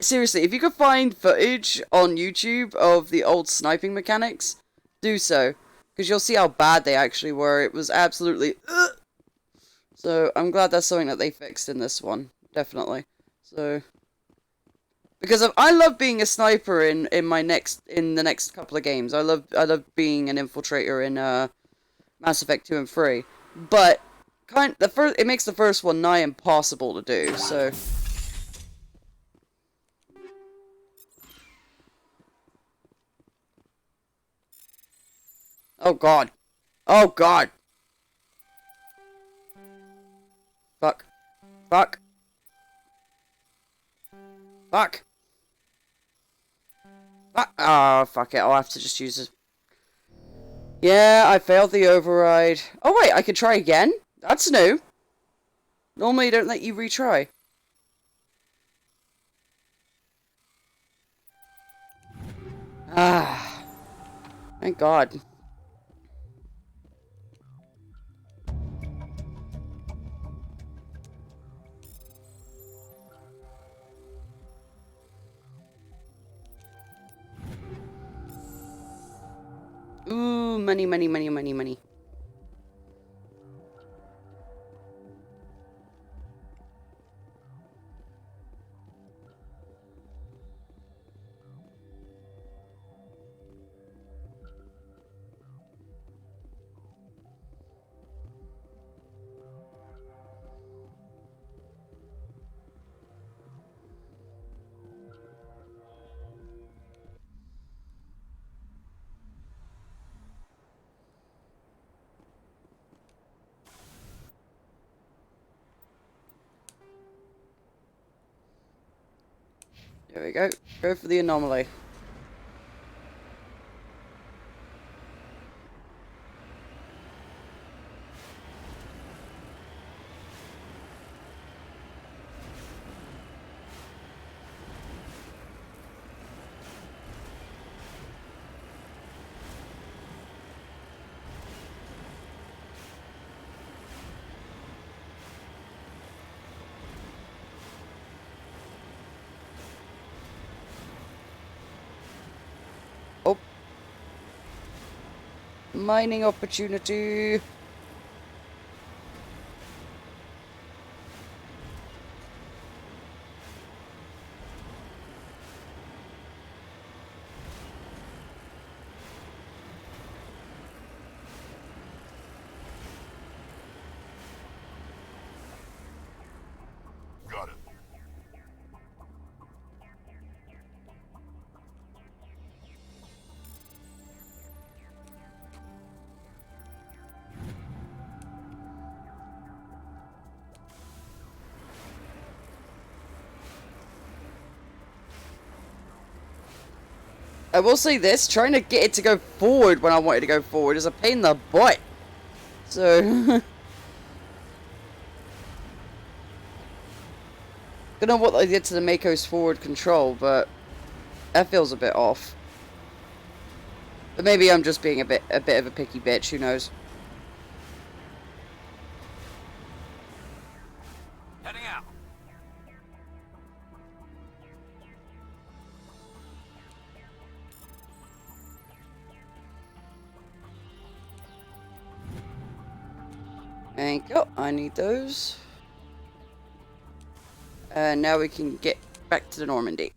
[SPEAKER 1] Seriously, if you could find footage on YouTube of the old sniping mechanics, do so. Because you'll see how bad they actually were. It was absolutely... So, I'm glad that's something that they fixed in this one. Definitely. So... Because I love being a sniper in the next couple of games. I love being an infiltrator in Mass Effect 2 and 3. But it makes the first one nigh impossible to do. So oh god. Oh god. Fuck. Fuck. Fuck. Oh, fuck it. I'll have to just use this. Yeah, I failed the override. Oh, wait. I could try again? That's new. Normally, they don't let you retry. Ah. Thank God. Ooh, money, money, money, money, money. There we go. Go for the anomaly. Oh. Mining opportunity.
[SPEAKER 5] Got it.
[SPEAKER 1] I will say this, trying to get it to go forward when I want it to go forward is a pain in the butt. So... don't know what they did to the Mako's forward control, but that feels a bit off. But maybe I'm just being a bit of a picky bitch, who knows.
[SPEAKER 6] Heading out.
[SPEAKER 1] Thank you. I need those. And now we can get back to the Normandy.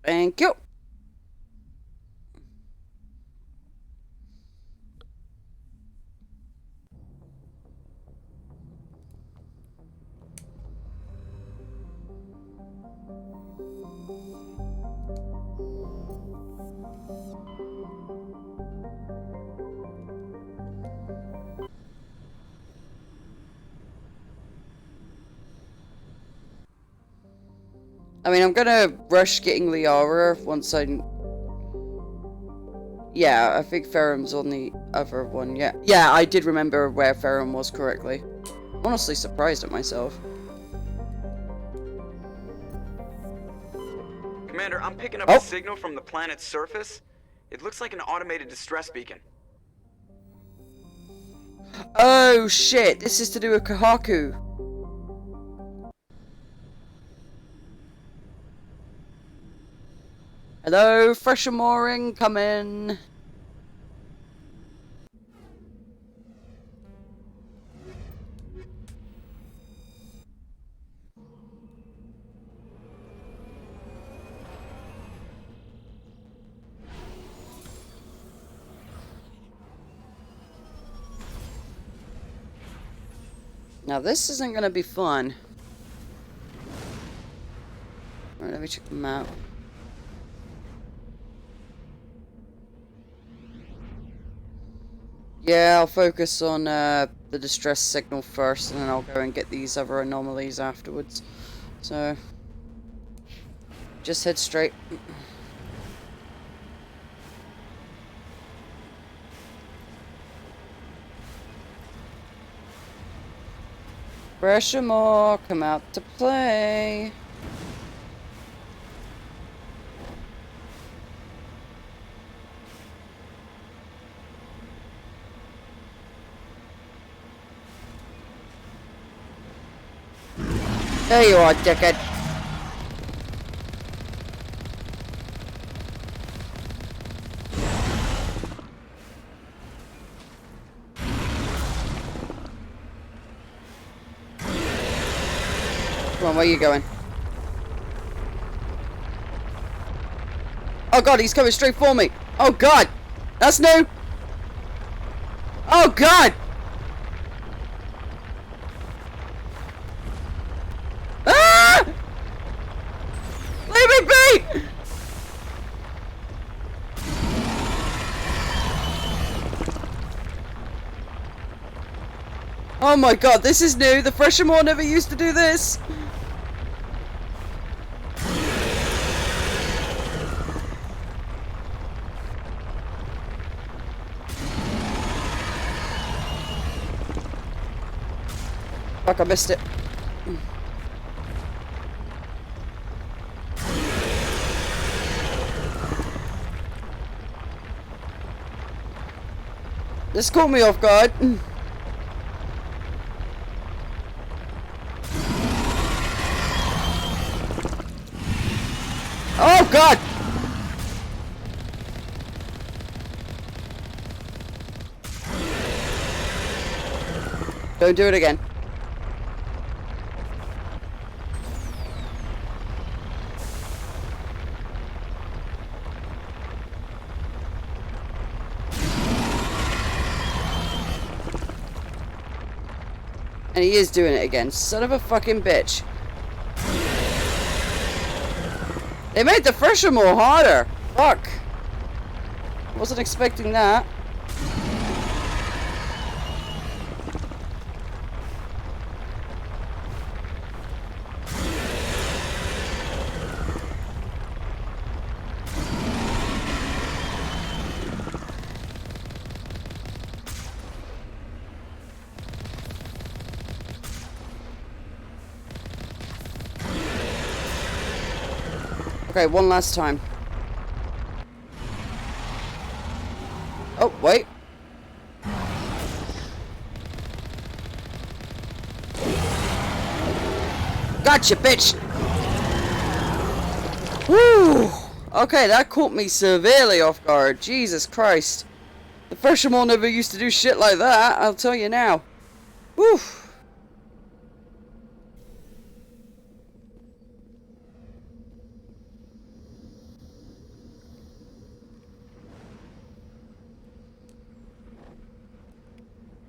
[SPEAKER 1] Thank you. I mean, I'm gonna rush getting Liara once I... Yeah, I think Ferrum's on the other one, yeah. Yeah, I did remember where Ferrum was correctly. I'm honestly surprised at myself.
[SPEAKER 12] Commander, I'm picking up a signal from the planet's surface. It looks like an automated distress beacon.
[SPEAKER 1] Oh shit, this is to do with Kahaku. Hello, fresher mooring, come in. Now this isn't gonna be fun. Alright, let me check the map. Yeah, I'll focus on the distress signal first, and then I'll go and get these other anomalies afterwards. So, just head straight. Pressure more, come out to play. – There you are, dickhead. Come on, where are you going? Oh god, he's coming straight for me. Oh god, that's new. Oh god. Ah! Leave me be! Oh my god, this is new. The Freshmore never used to do this. Fuck, I missed it. This caught me off guard. Oh god! Don't do it again. And he is doing it again. Son of a fucking bitch. They made the Freshmore harder. Fuck. Wasn't expecting that. Okay, one last time. Oh, wait. Gotcha, bitch! Woo! Okay, that caught me severely off guard. Jesus Christ. The Freshmore never used to do shit like that, I'll tell you now. Woo!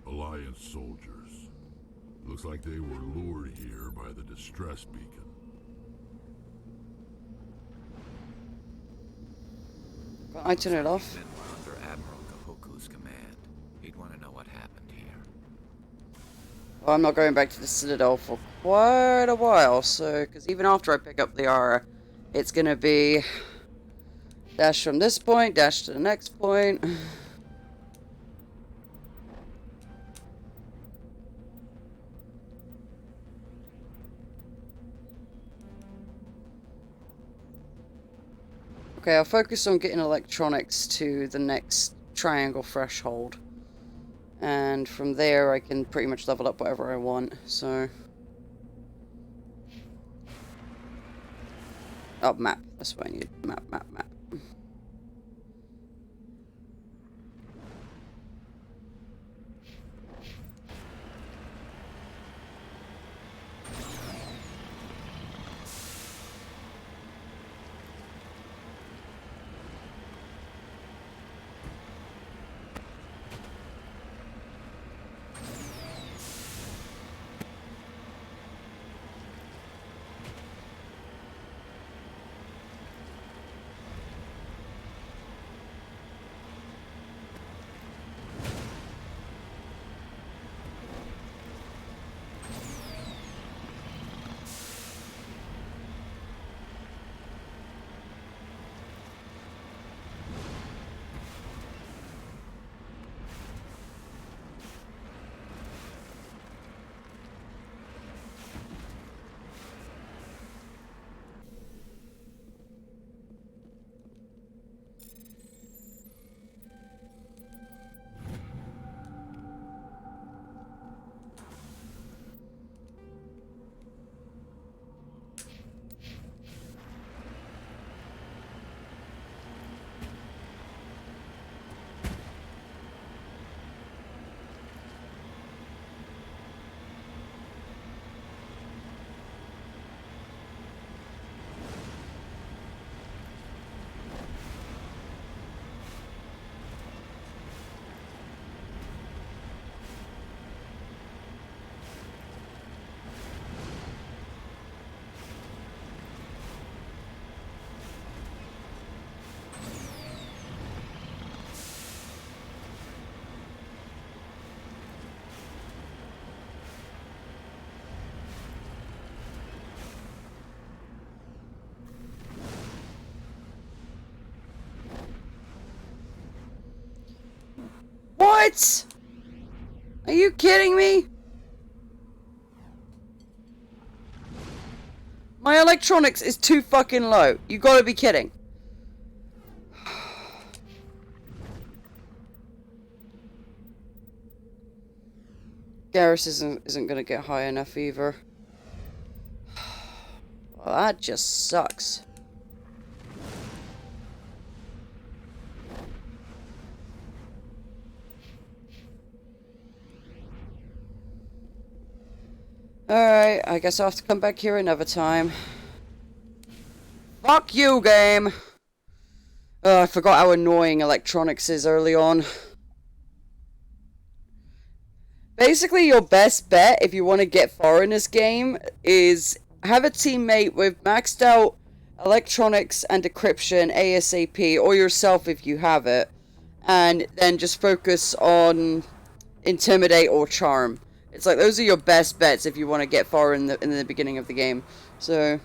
[SPEAKER 5] Alliance soldiers. Looks like they were lured here by the distress beacon.
[SPEAKER 1] Can I turn it off?
[SPEAKER 8] Men were under Admiral Kahoku's command. He'd want to know what happened here.
[SPEAKER 1] Well, I'm not going back to the Citadel for quite a while, so... Because even after I pick up the Aura, it's gonna be... dash from this point, dash to the next point... Okay, I'll focus on getting electronics to the next triangle threshold. And from there I can pretty much level up whatever I want, so... Oh, map. That's what I need. Map, map, map. What? Are you kidding me? My electronics is too fucking low. You gotta be kidding. Garrus isn't gonna get high enough either. Well, that just sucks. Alright, I guess I'll have to come back here another time. Fuck you, game! Oh, I forgot how annoying electronics is early on. Basically, your best bet if you want to get far in this game is have a teammate with maxed out electronics and decryption ASAP, or yourself if you have it, and then just focus on intimidate or charm. It's like those are your best bets if you want to get far in the beginning of the game. So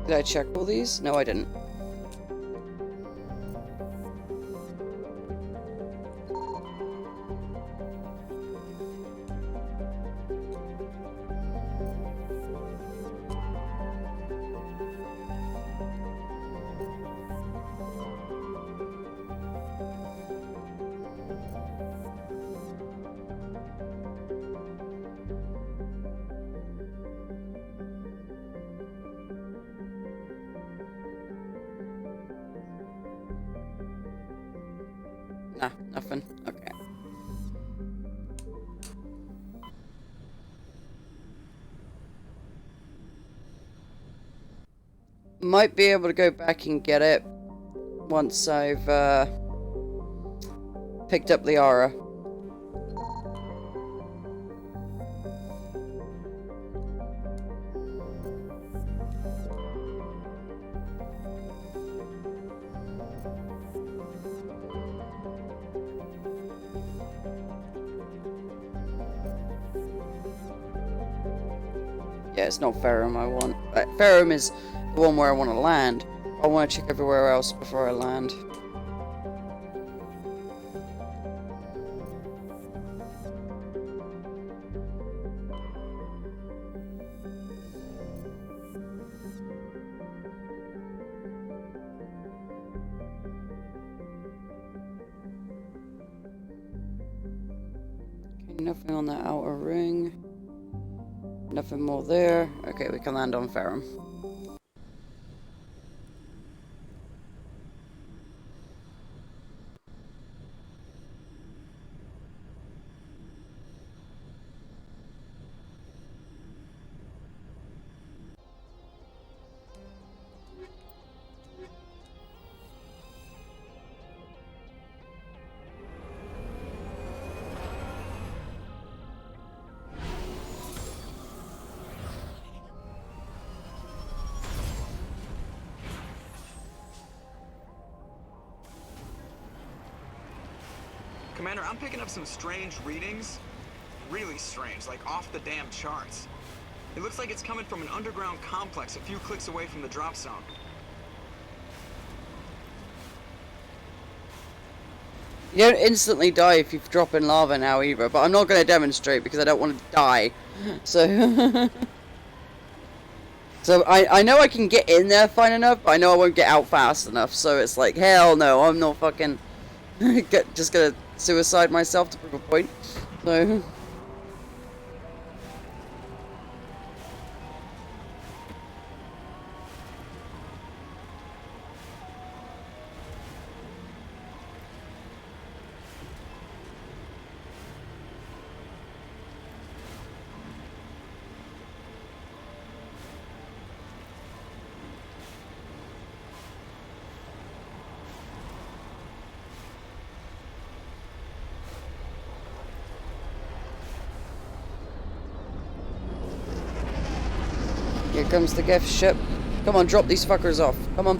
[SPEAKER 1] did I check all these? No, I didn't. Nah, nothing. Okay. Might be able to go back and get it once I've picked up the aura. Yeah, it's not Ferrum I want. Ferrum is the one where I want to land. I want to check everywhere else before I land. Okay, nothing on that outer ring. Nothing more there. Okay, we can land on Ferrum.
[SPEAKER 12] Commander, I'm picking up some strange readings. Really strange, like off the damn charts. It looks like it's coming from an underground complex a few clicks away from the drop zone.
[SPEAKER 1] You don't instantly die if you drop in lava now either, but I'm not going to demonstrate because I don't want to die. So so I know I can get in there fine enough, but I know I won't get out fast enough, so it's like, hell no, I'm not fucking just gonna suicide myself to prove a point. So here comes the gift ship. Come on, drop these fuckers off. Come on.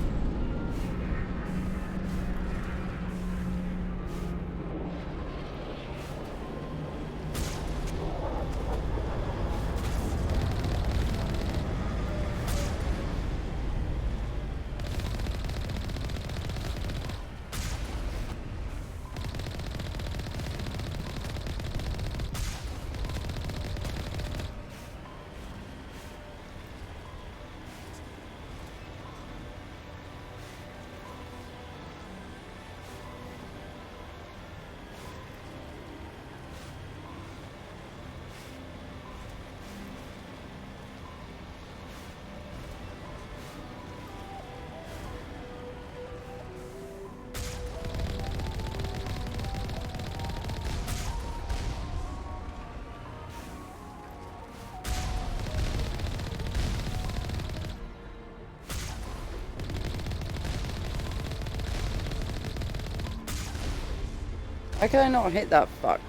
[SPEAKER 1] How can I not hit that fuck?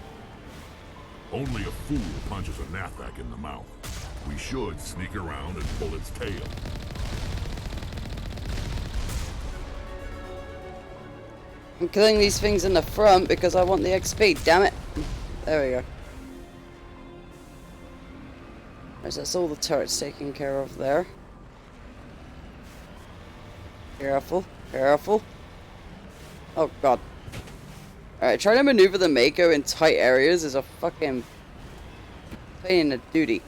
[SPEAKER 5] Only a fool punches a Nathak in the mouth. We should sneak around and pull its tail.
[SPEAKER 1] I'm killing these things in the front because I want the XP, damn it. There we go. Right, so that's all the turrets taken care of there. Careful, careful. Oh god. Alright, trying to maneuver the Mako in tight areas is a fucking pain in the duty.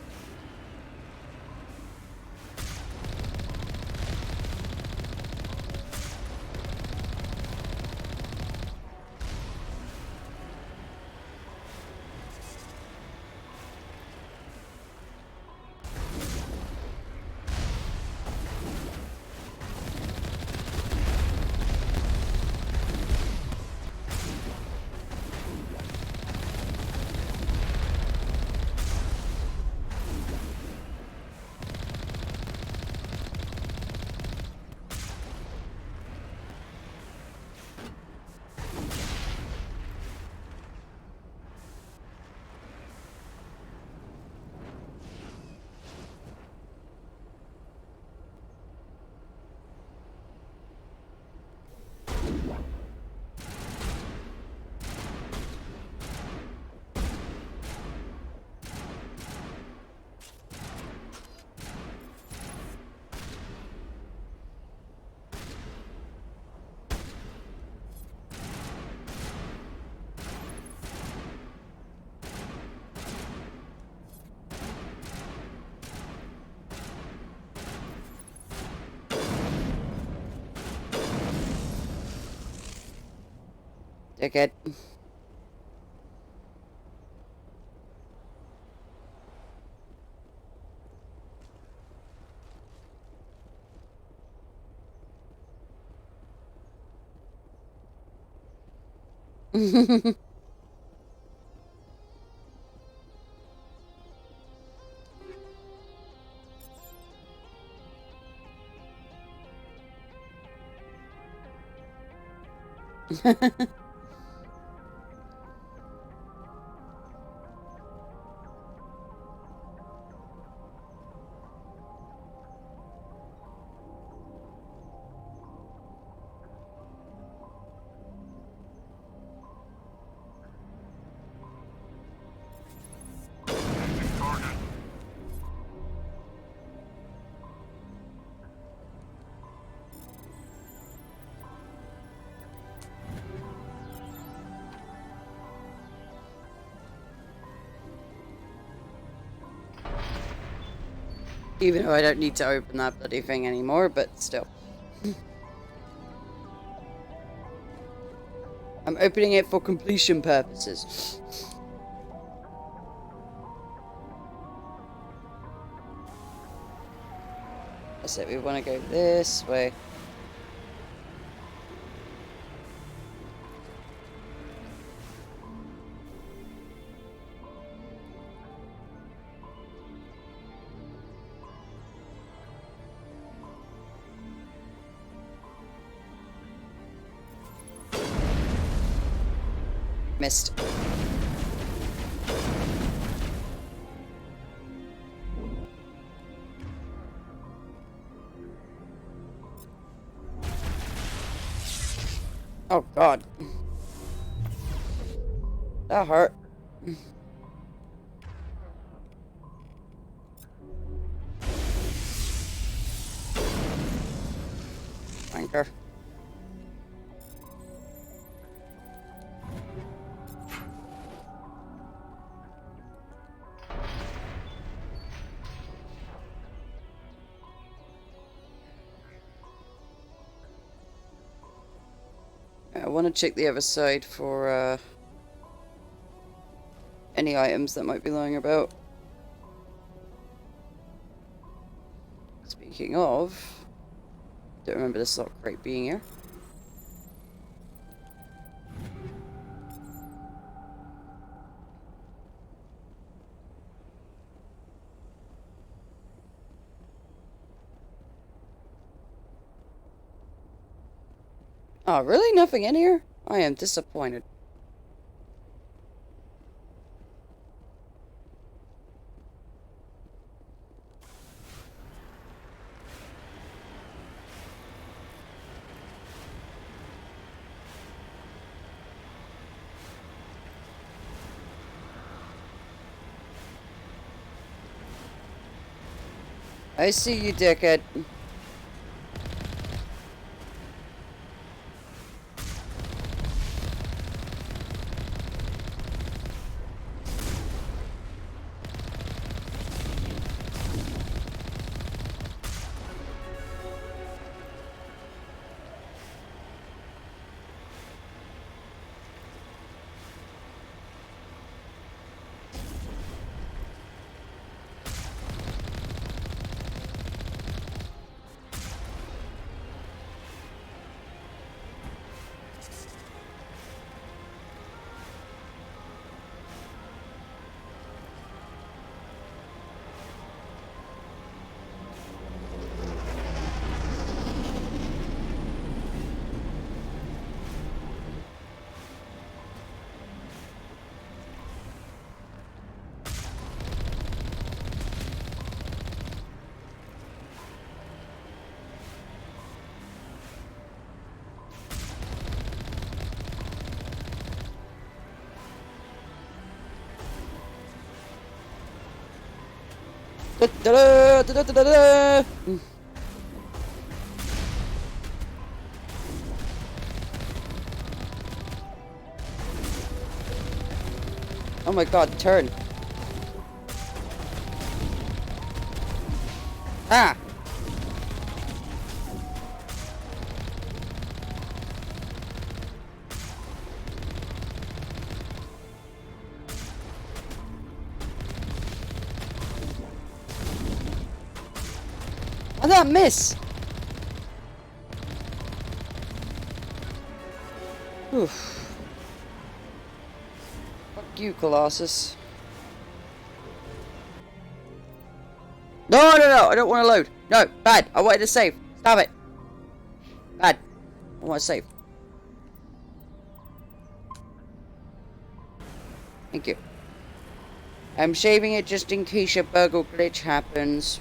[SPEAKER 1] Dickhead. Even though I don't need to open that bloody thing anymore, but still. I'm opening it for completion purposes. I said we want to go this way. Missed. Oh god. That hurt. Wanker. I want to check the other side for any items that might be lying about. Speaking of, don't remember the slot crate being here. Oh, really? Nothing in here? I am disappointed. I see you, dickhead. Oh my god, turn. Ah! How'd that miss? Oof. Fuck you, Colossus. No, I don't want to load. No, bad. I wanted to save. Stop it. Bad. I want to save. Thank you. I'm saving it just in case a bug or glitch happens.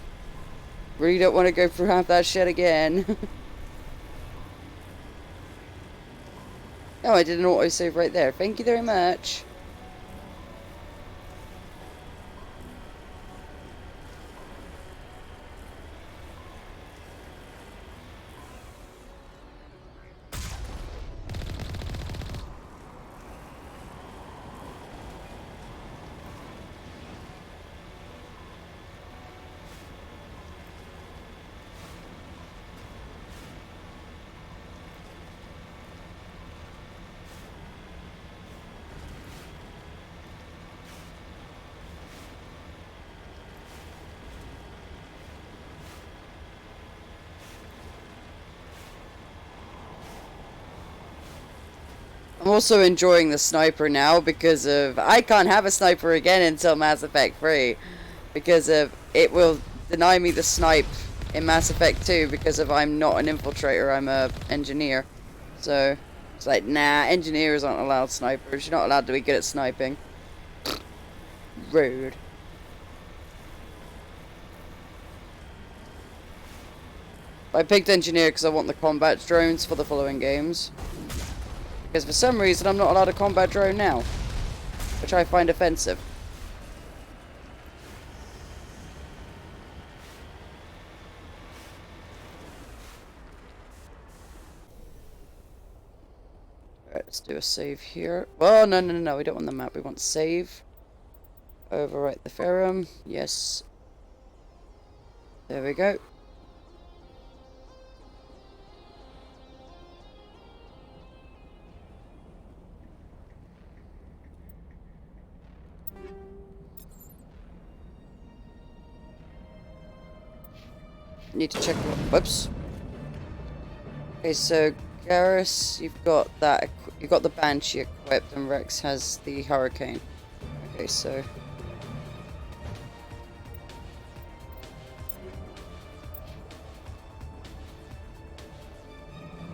[SPEAKER 1] Really don't want to go through half that shit again. Oh, I did an autosave right there. Thank you very much. I'm also enjoying the sniper now because of I can't have a sniper again until Mass Effect 3 because of it will deny me the snipe in Mass Effect 2 because of I'm not an infiltrator, I'm a engineer. So it's like, nah, engineers aren't allowed snipers. You're not allowed to be good at sniping. Rude. I picked engineer because I want the combat drones for the following games. Because for some reason I'm not allowed a combat drone now, which I find offensive. Alright, let's do a save here. Oh, no, we don't want the map, we want save. Overwrite the Ferrum, yes. There we go. Need to check what. Whoops. Okay, so Garrus, you've got that. You've got the Banshee equipped, and Rex has the Hurricane. Okay, so.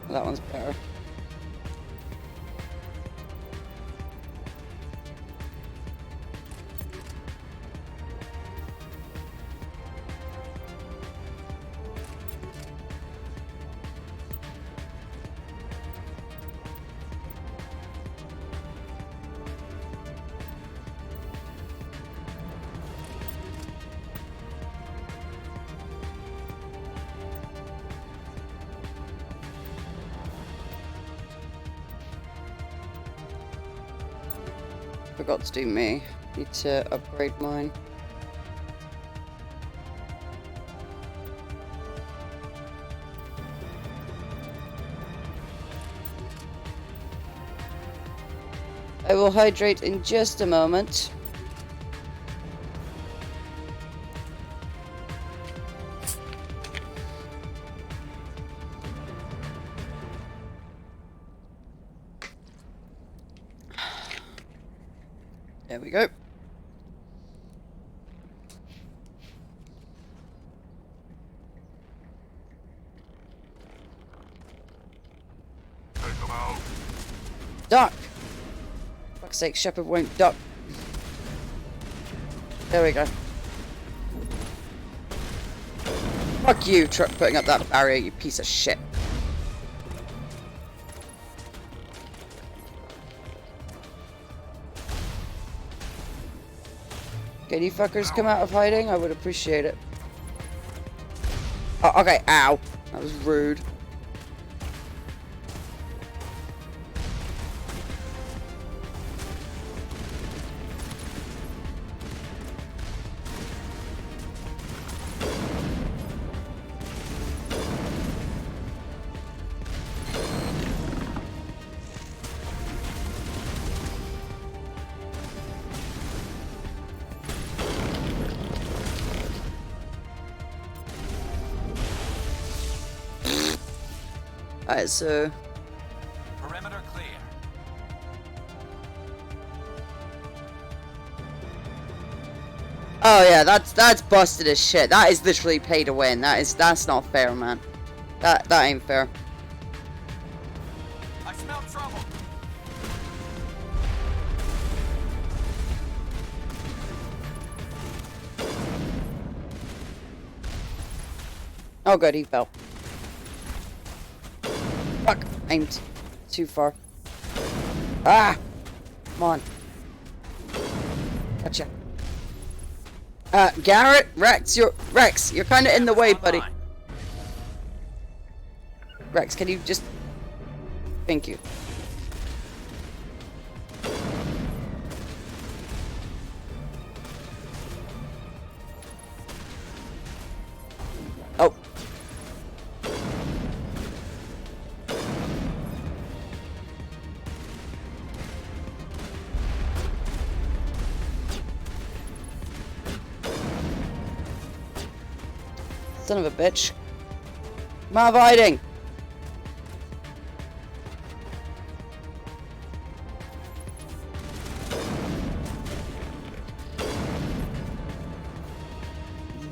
[SPEAKER 1] That one's better. Forgot to do me. Need to upgrade mine. I will hydrate in just a moment. There we go.
[SPEAKER 5] Take them out.
[SPEAKER 1] Duck! Fuck's sake, Shepherd won't duck. There we go. Fuck you, truck putting up that barrier, you piece of shit. Can you fuckers come out of hiding? I would appreciate it. Oh, okay, ow. That was rude. Alright, so...
[SPEAKER 6] Perimeter clear.
[SPEAKER 1] Oh yeah, that's busted as shit. That is literally pay to win. That's not fair, man. That ain't fair.
[SPEAKER 6] I smell trouble.
[SPEAKER 1] Oh good, he fell. Fuck, aimed too far. Ah! Come on. Gotcha. Garrett, Rex, you're kind of in the way, buddy. Rex, can you just... Thank you. Oh. Son of a bitch. Come out of hiding!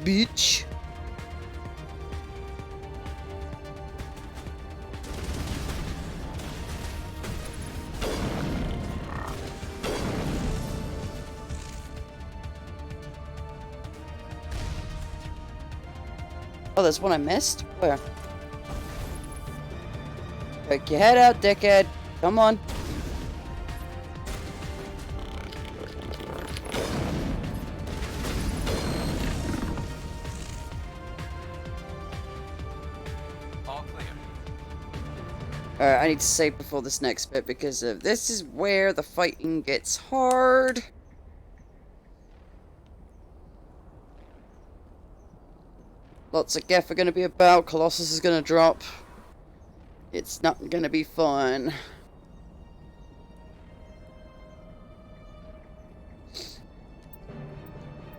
[SPEAKER 1] Bitch. Oh, there's one I missed? Where? Poke your head out, dickhead. Come on.
[SPEAKER 6] All clear.
[SPEAKER 1] Alright, I need to save before this next bit because this is where the fighting gets hard. Lots of Geth are going to be about. Colossus is going to drop. It's not going to be fun.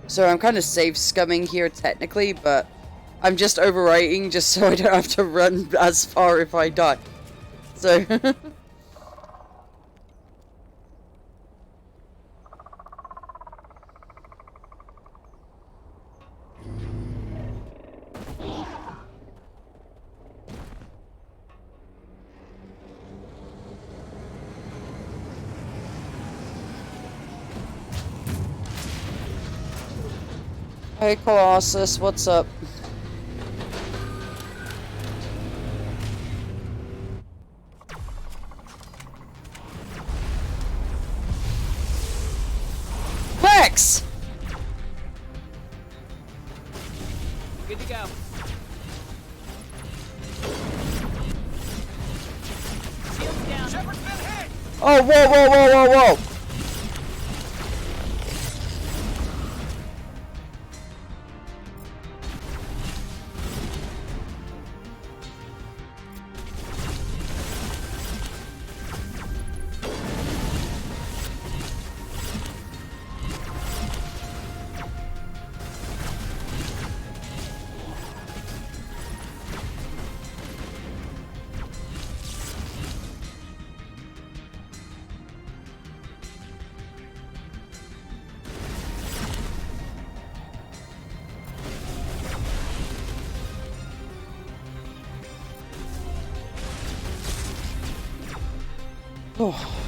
[SPEAKER 1] So I'm kind of save scumming here technically, but I'm just overwriting just so I don't have to run as far if I die. So... Hey Colossus, what's up? Rex!
[SPEAKER 3] Good to go. Shields down.
[SPEAKER 6] Shepard's been hit.
[SPEAKER 1] Oh, whoa, whoa, whoa, whoa, whoa! Oh.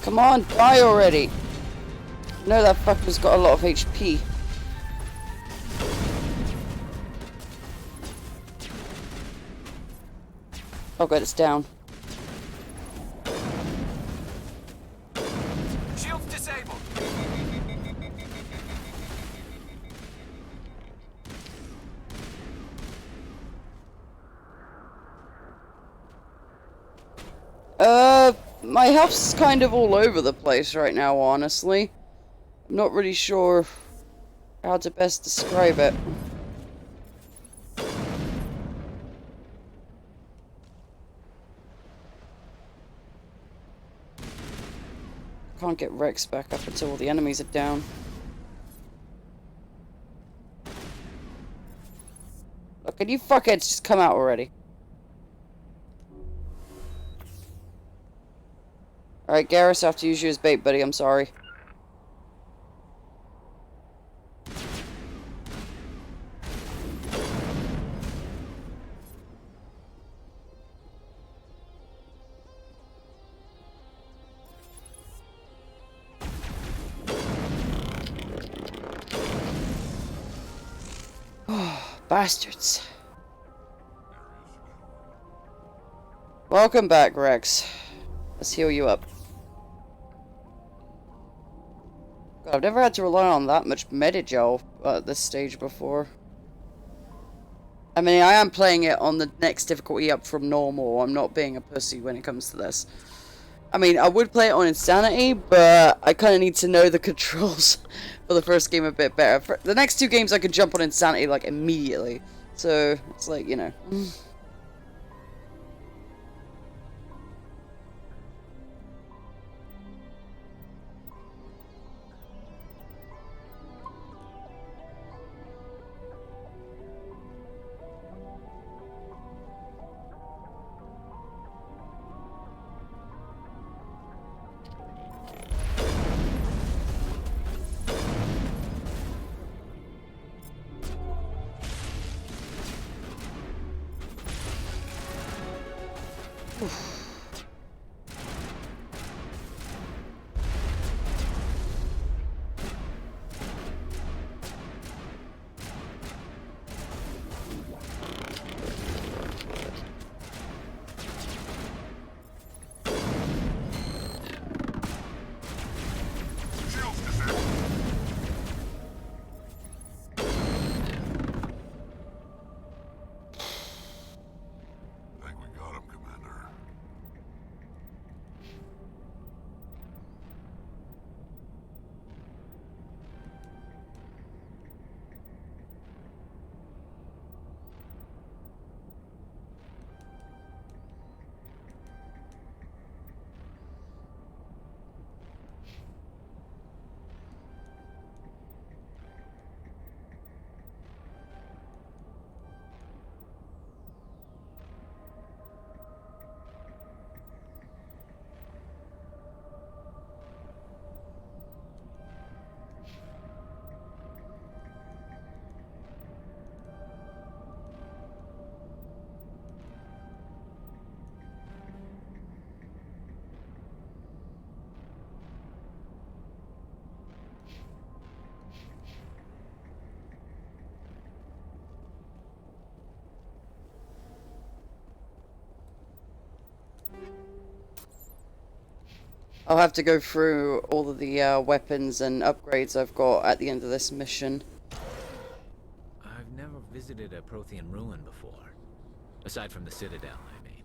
[SPEAKER 1] Come on, die already! No, that fucker's got a lot of HP. Oh god, it's down.
[SPEAKER 12] Shields disabled.
[SPEAKER 1] My health's kind of all over the place right now, honestly. I'm not really sure how to best describe it. Can't get Rex back up until all the enemies are down. Look, can you fuckheads just come out already? Alright, Garrus, I have to use you as bait, buddy. I'm sorry. Oh, bastards. Welcome back, Rex. Let's heal you up. God, I've never had to rely on that much Medigel at this stage before. I mean, I am playing it on the next difficulty up from normal. I'm not being a pussy when it comes to this. I mean, I would play it on Insanity, but I kind of need to know the controls for the first game a bit better. For the next two games, I could jump on Insanity, like, immediately. So, it's like, you know. I'll have to go through all of the weapons and upgrades I've got at the end of this mission.
[SPEAKER 8] I've never visited a Prothean ruin before. Aside from the Citadel, I mean.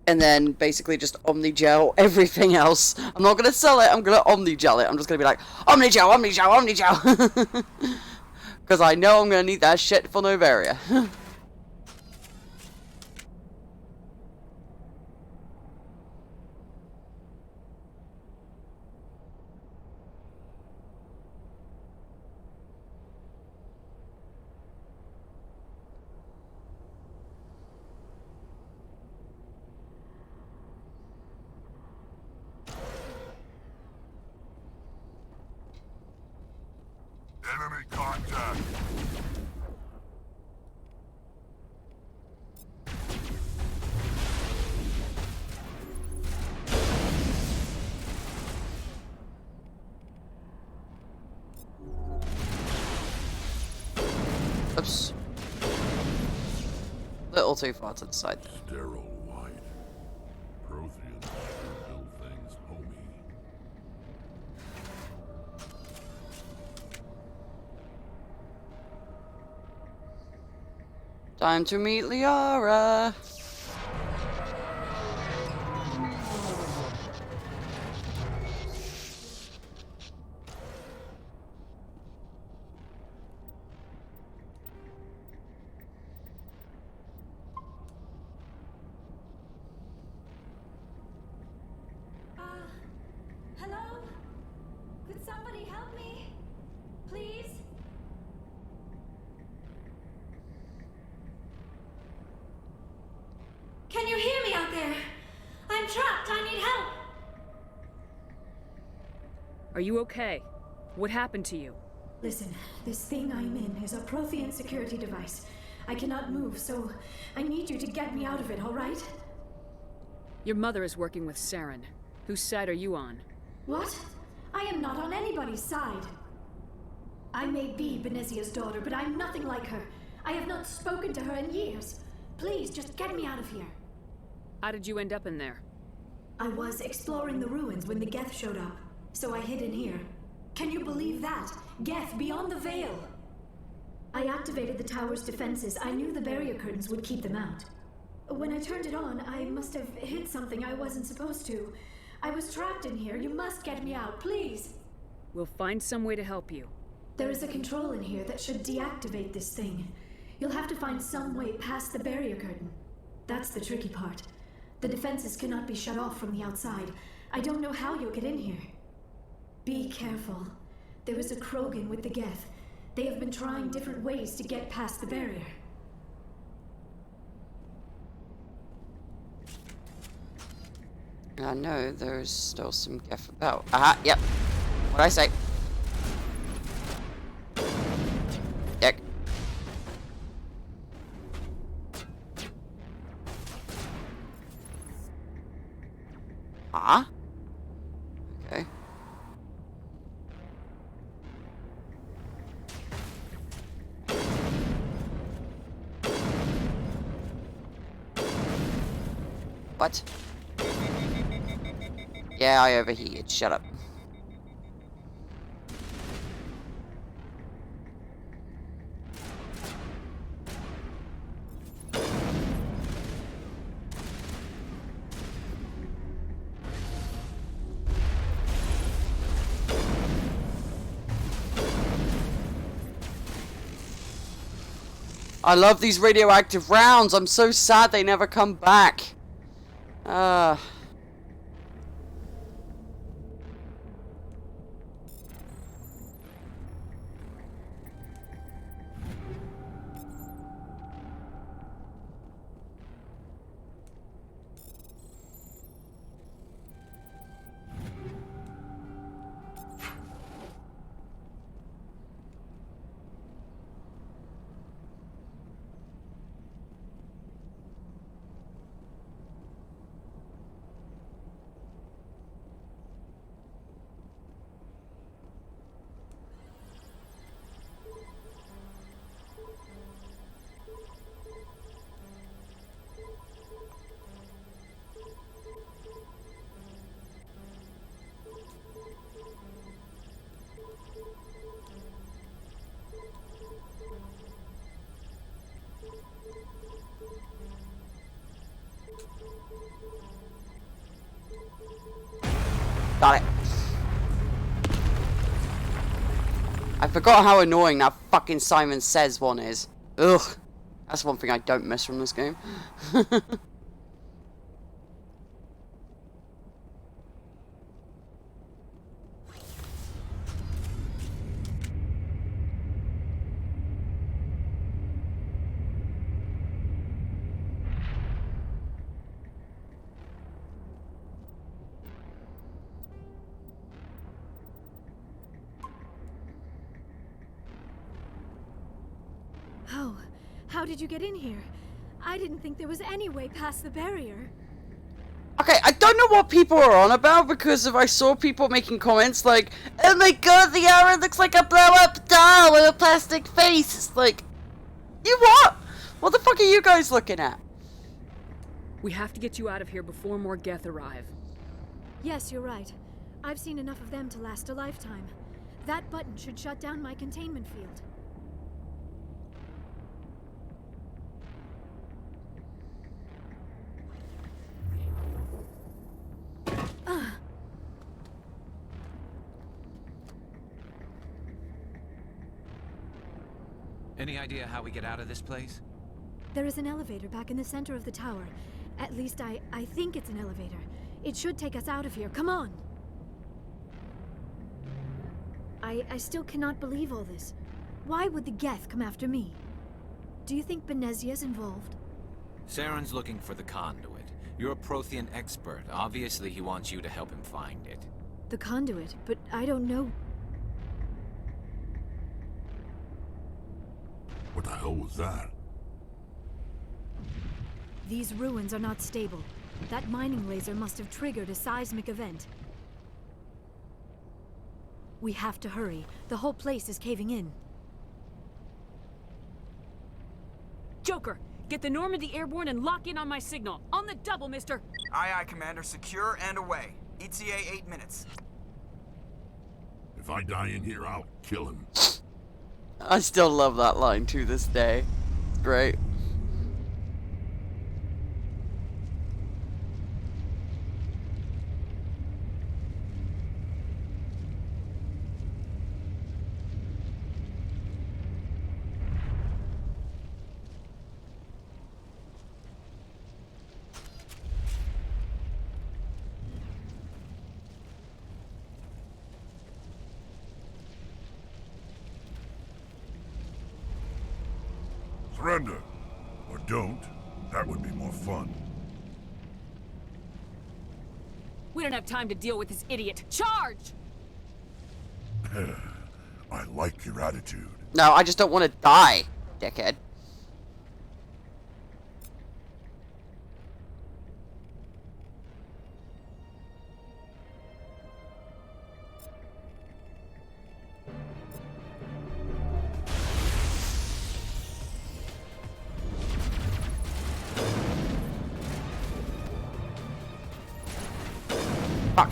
[SPEAKER 1] And then basically just Omnigel everything else. I'm not going to sell it, I'm going to Omnigel it. I'm just going to be like, Omnigel, Omnigel, Omnigel! Because I know I'm going to need that shit for Novaria.
[SPEAKER 5] Enemy contact!
[SPEAKER 1] Oops. Little too far to the side there.
[SPEAKER 5] Sterile white. Protheans sure build things homey.
[SPEAKER 1] Time to meet Liara.
[SPEAKER 9] Hello? Could somebody help me? Please? Can you hear me out there? I'm trapped. I need help.
[SPEAKER 3] Are you okay? What happened to you?
[SPEAKER 13] Listen, this thing I'm in is a Prothean security device. I cannot move, so I need you to get me out of it, all right?
[SPEAKER 3] Your mother is working with Saren. Whose side are you on?
[SPEAKER 13] What? I am not on anybody's side. I may be Benezia's daughter, but I'm nothing like her. I have not spoken to her in years. Please, just get me out of here.
[SPEAKER 3] How did you end up in there?
[SPEAKER 13] I was exploring the ruins when the Geth showed up, so I hid in here. Can you believe that? Geth, beyond the veil! I activated the tower's defenses. I knew the barrier curtains would keep them out. When I turned it on, I must have hit something I wasn't supposed to. I was trapped in here. You must get me out, please!
[SPEAKER 3] We'll find some way to help you.
[SPEAKER 13] There is a control in here that should deactivate this thing. You'll have to find some way past the barrier curtain. That's the tricky part. The defenses cannot be shut off from the outside. I don't know how you'll get in here. Be careful. There is a Krogan with the Geth. They have been trying different ways to get past the barrier.
[SPEAKER 1] I know there's still some Geth about. Aha, yep. What'd I say? Dick. Huh? Okay. What? Yeah, I overheated. Shut up. I love these radioactive rounds. I'm so sad they never come back. Got it. I forgot how annoying that fucking Simon Says one is. Ugh. That's one thing I don't miss from this game.
[SPEAKER 13] Oh, how did you get in here? I didn't think there was any way past the barrier.
[SPEAKER 1] Okay, I don't know what people are on about because if I saw people making comments like, oh my god, the arrow looks like a blow-up doll with a plastic face. It's like, you what? What the fuck are you guys looking at?
[SPEAKER 3] We have to get you out of here before more Geth arrive.
[SPEAKER 13] Yes, you're right. I've seen enough of them to last a lifetime. That button should shut down my containment field.
[SPEAKER 6] Any idea how we get out of this place?
[SPEAKER 13] There is an elevator back in the center of the tower. At least I think it's an elevator. It should take us out of here. Come on! I still cannot believe all this. Why would the Geth come after me? Do you think Benezia's involved?
[SPEAKER 6] Saren's looking for the conduit. You're a Prothean expert. Obviously, he wants you to help him find it.
[SPEAKER 13] The conduit, but I don't know.
[SPEAKER 5] What the hell was that?
[SPEAKER 13] These ruins are not stable. That mining laser must have triggered a seismic event. We have to hurry. The whole place is caving in.
[SPEAKER 3] Joker, get the Normandy airborne and lock in on my signal. On the double, mister!
[SPEAKER 12] Aye, aye, Commander. Secure and away. ETA 8 minutes.
[SPEAKER 5] If I die in here, I'll kill him.
[SPEAKER 1] I still love that line to this day. It's great.
[SPEAKER 5] Surrender. Or don't. That would be more fun.
[SPEAKER 3] We don't have time to deal with this idiot. Charge!
[SPEAKER 5] I like your attitude.
[SPEAKER 1] No, I just don't want to die, dickhead. Fuck.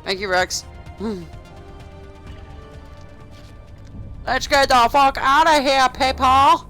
[SPEAKER 1] Thank you, Rex. Let's get the fuck out of here, people!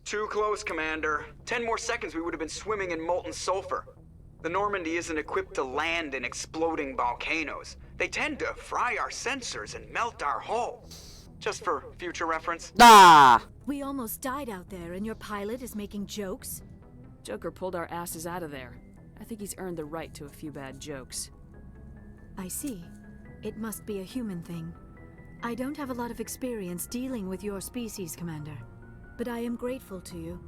[SPEAKER 12] Too close, Commander. 10 more seconds we would have been swimming in molten sulfur. The Normandy isn't equipped to land in exploding volcanoes. They tend to fry our sensors and melt our hull. Just for future reference.
[SPEAKER 1] Ah!
[SPEAKER 13] We almost died out there, and your pilot is making jokes?
[SPEAKER 3] Joker pulled our asses out of there. I think he's earned the right to a few bad jokes.
[SPEAKER 13] I see. It must be a human thing. I don't have a lot of experience dealing with your species, Commander. But I am grateful to you.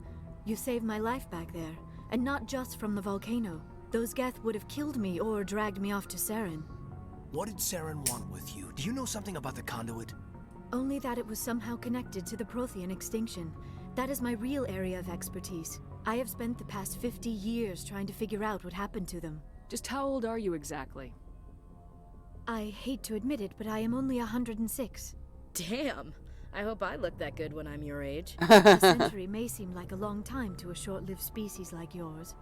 [SPEAKER 13] You saved my life back there, and not just from the volcano. Those Geth would have killed me or dragged me off to Saren.
[SPEAKER 2] What did Saren want with you? Do you know something about the conduit?
[SPEAKER 13] Only that it was somehow connected to the Prothean extinction. That is my real area of expertise. I have spent the past 50 years trying to figure out what happened to them.
[SPEAKER 3] Just how old are you exactly?
[SPEAKER 13] I hate to admit it, but I am only 106.
[SPEAKER 7] Damn! I hope I look that good when I'm your age.
[SPEAKER 13] A century may seem like a long time to a short-lived species like yours,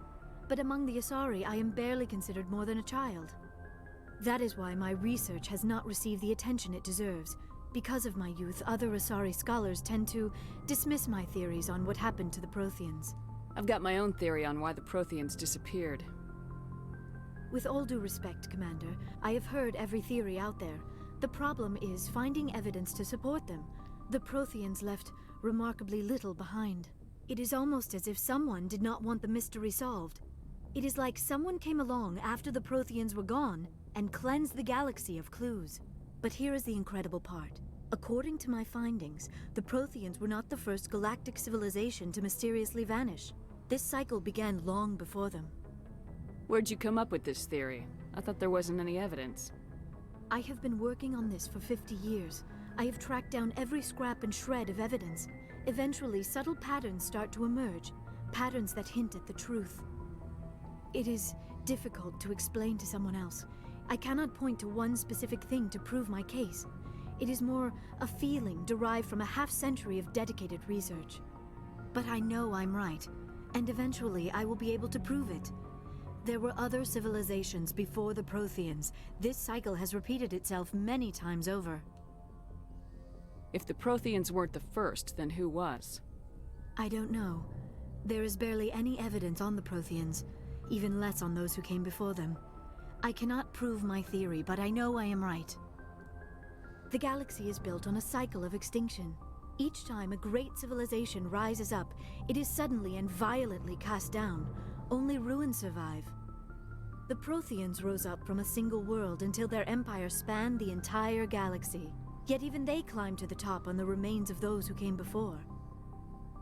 [SPEAKER 13] but among the Asari, I am barely considered more than a child. That is why my research has not received the attention it deserves. Because of my youth, other Asari scholars tend to dismiss my theories on what happened to the Protheans.
[SPEAKER 3] I've got my own theory on why the Protheans disappeared.
[SPEAKER 13] With all due respect, Commander, I have heard every theory out there. The problem is finding evidence to support them. The Protheans left remarkably little behind. It is almost as if someone did not want the mystery solved. It is like someone came along after the Protheans were gone and cleansed the galaxy of clues. But here is the incredible part. According to my findings, the Protheans were not the first galactic civilization to mysteriously vanish. This cycle began long before them.
[SPEAKER 3] Where'd you come up with this theory? I thought there wasn't any evidence.
[SPEAKER 13] I have been working on this for 50 years. I have tracked down every scrap and shred of evidence. Eventually, subtle patterns start to emerge, patterns that hint at the truth. It is difficult to explain to someone else. I cannot point to one specific thing to prove my case. It is more a feeling derived from a half-century of dedicated research. But I know I'm right, and eventually I will be able to prove it. There were other civilizations before the Protheans. This cycle has repeated itself many times over.
[SPEAKER 3] If the Protheans weren't the first, then who was?
[SPEAKER 13] I don't know. There is barely any evidence on the Protheans, even less on those who came before them. I cannot prove my theory, but I know I am right. The galaxy is built on a cycle of extinction. Each time a great civilization rises up, it is suddenly and violently cast down. Only ruins survive. The Protheans rose up from a single world until their empire spanned the entire galaxy. Yet even they climbed to the top on the remains of those who came before.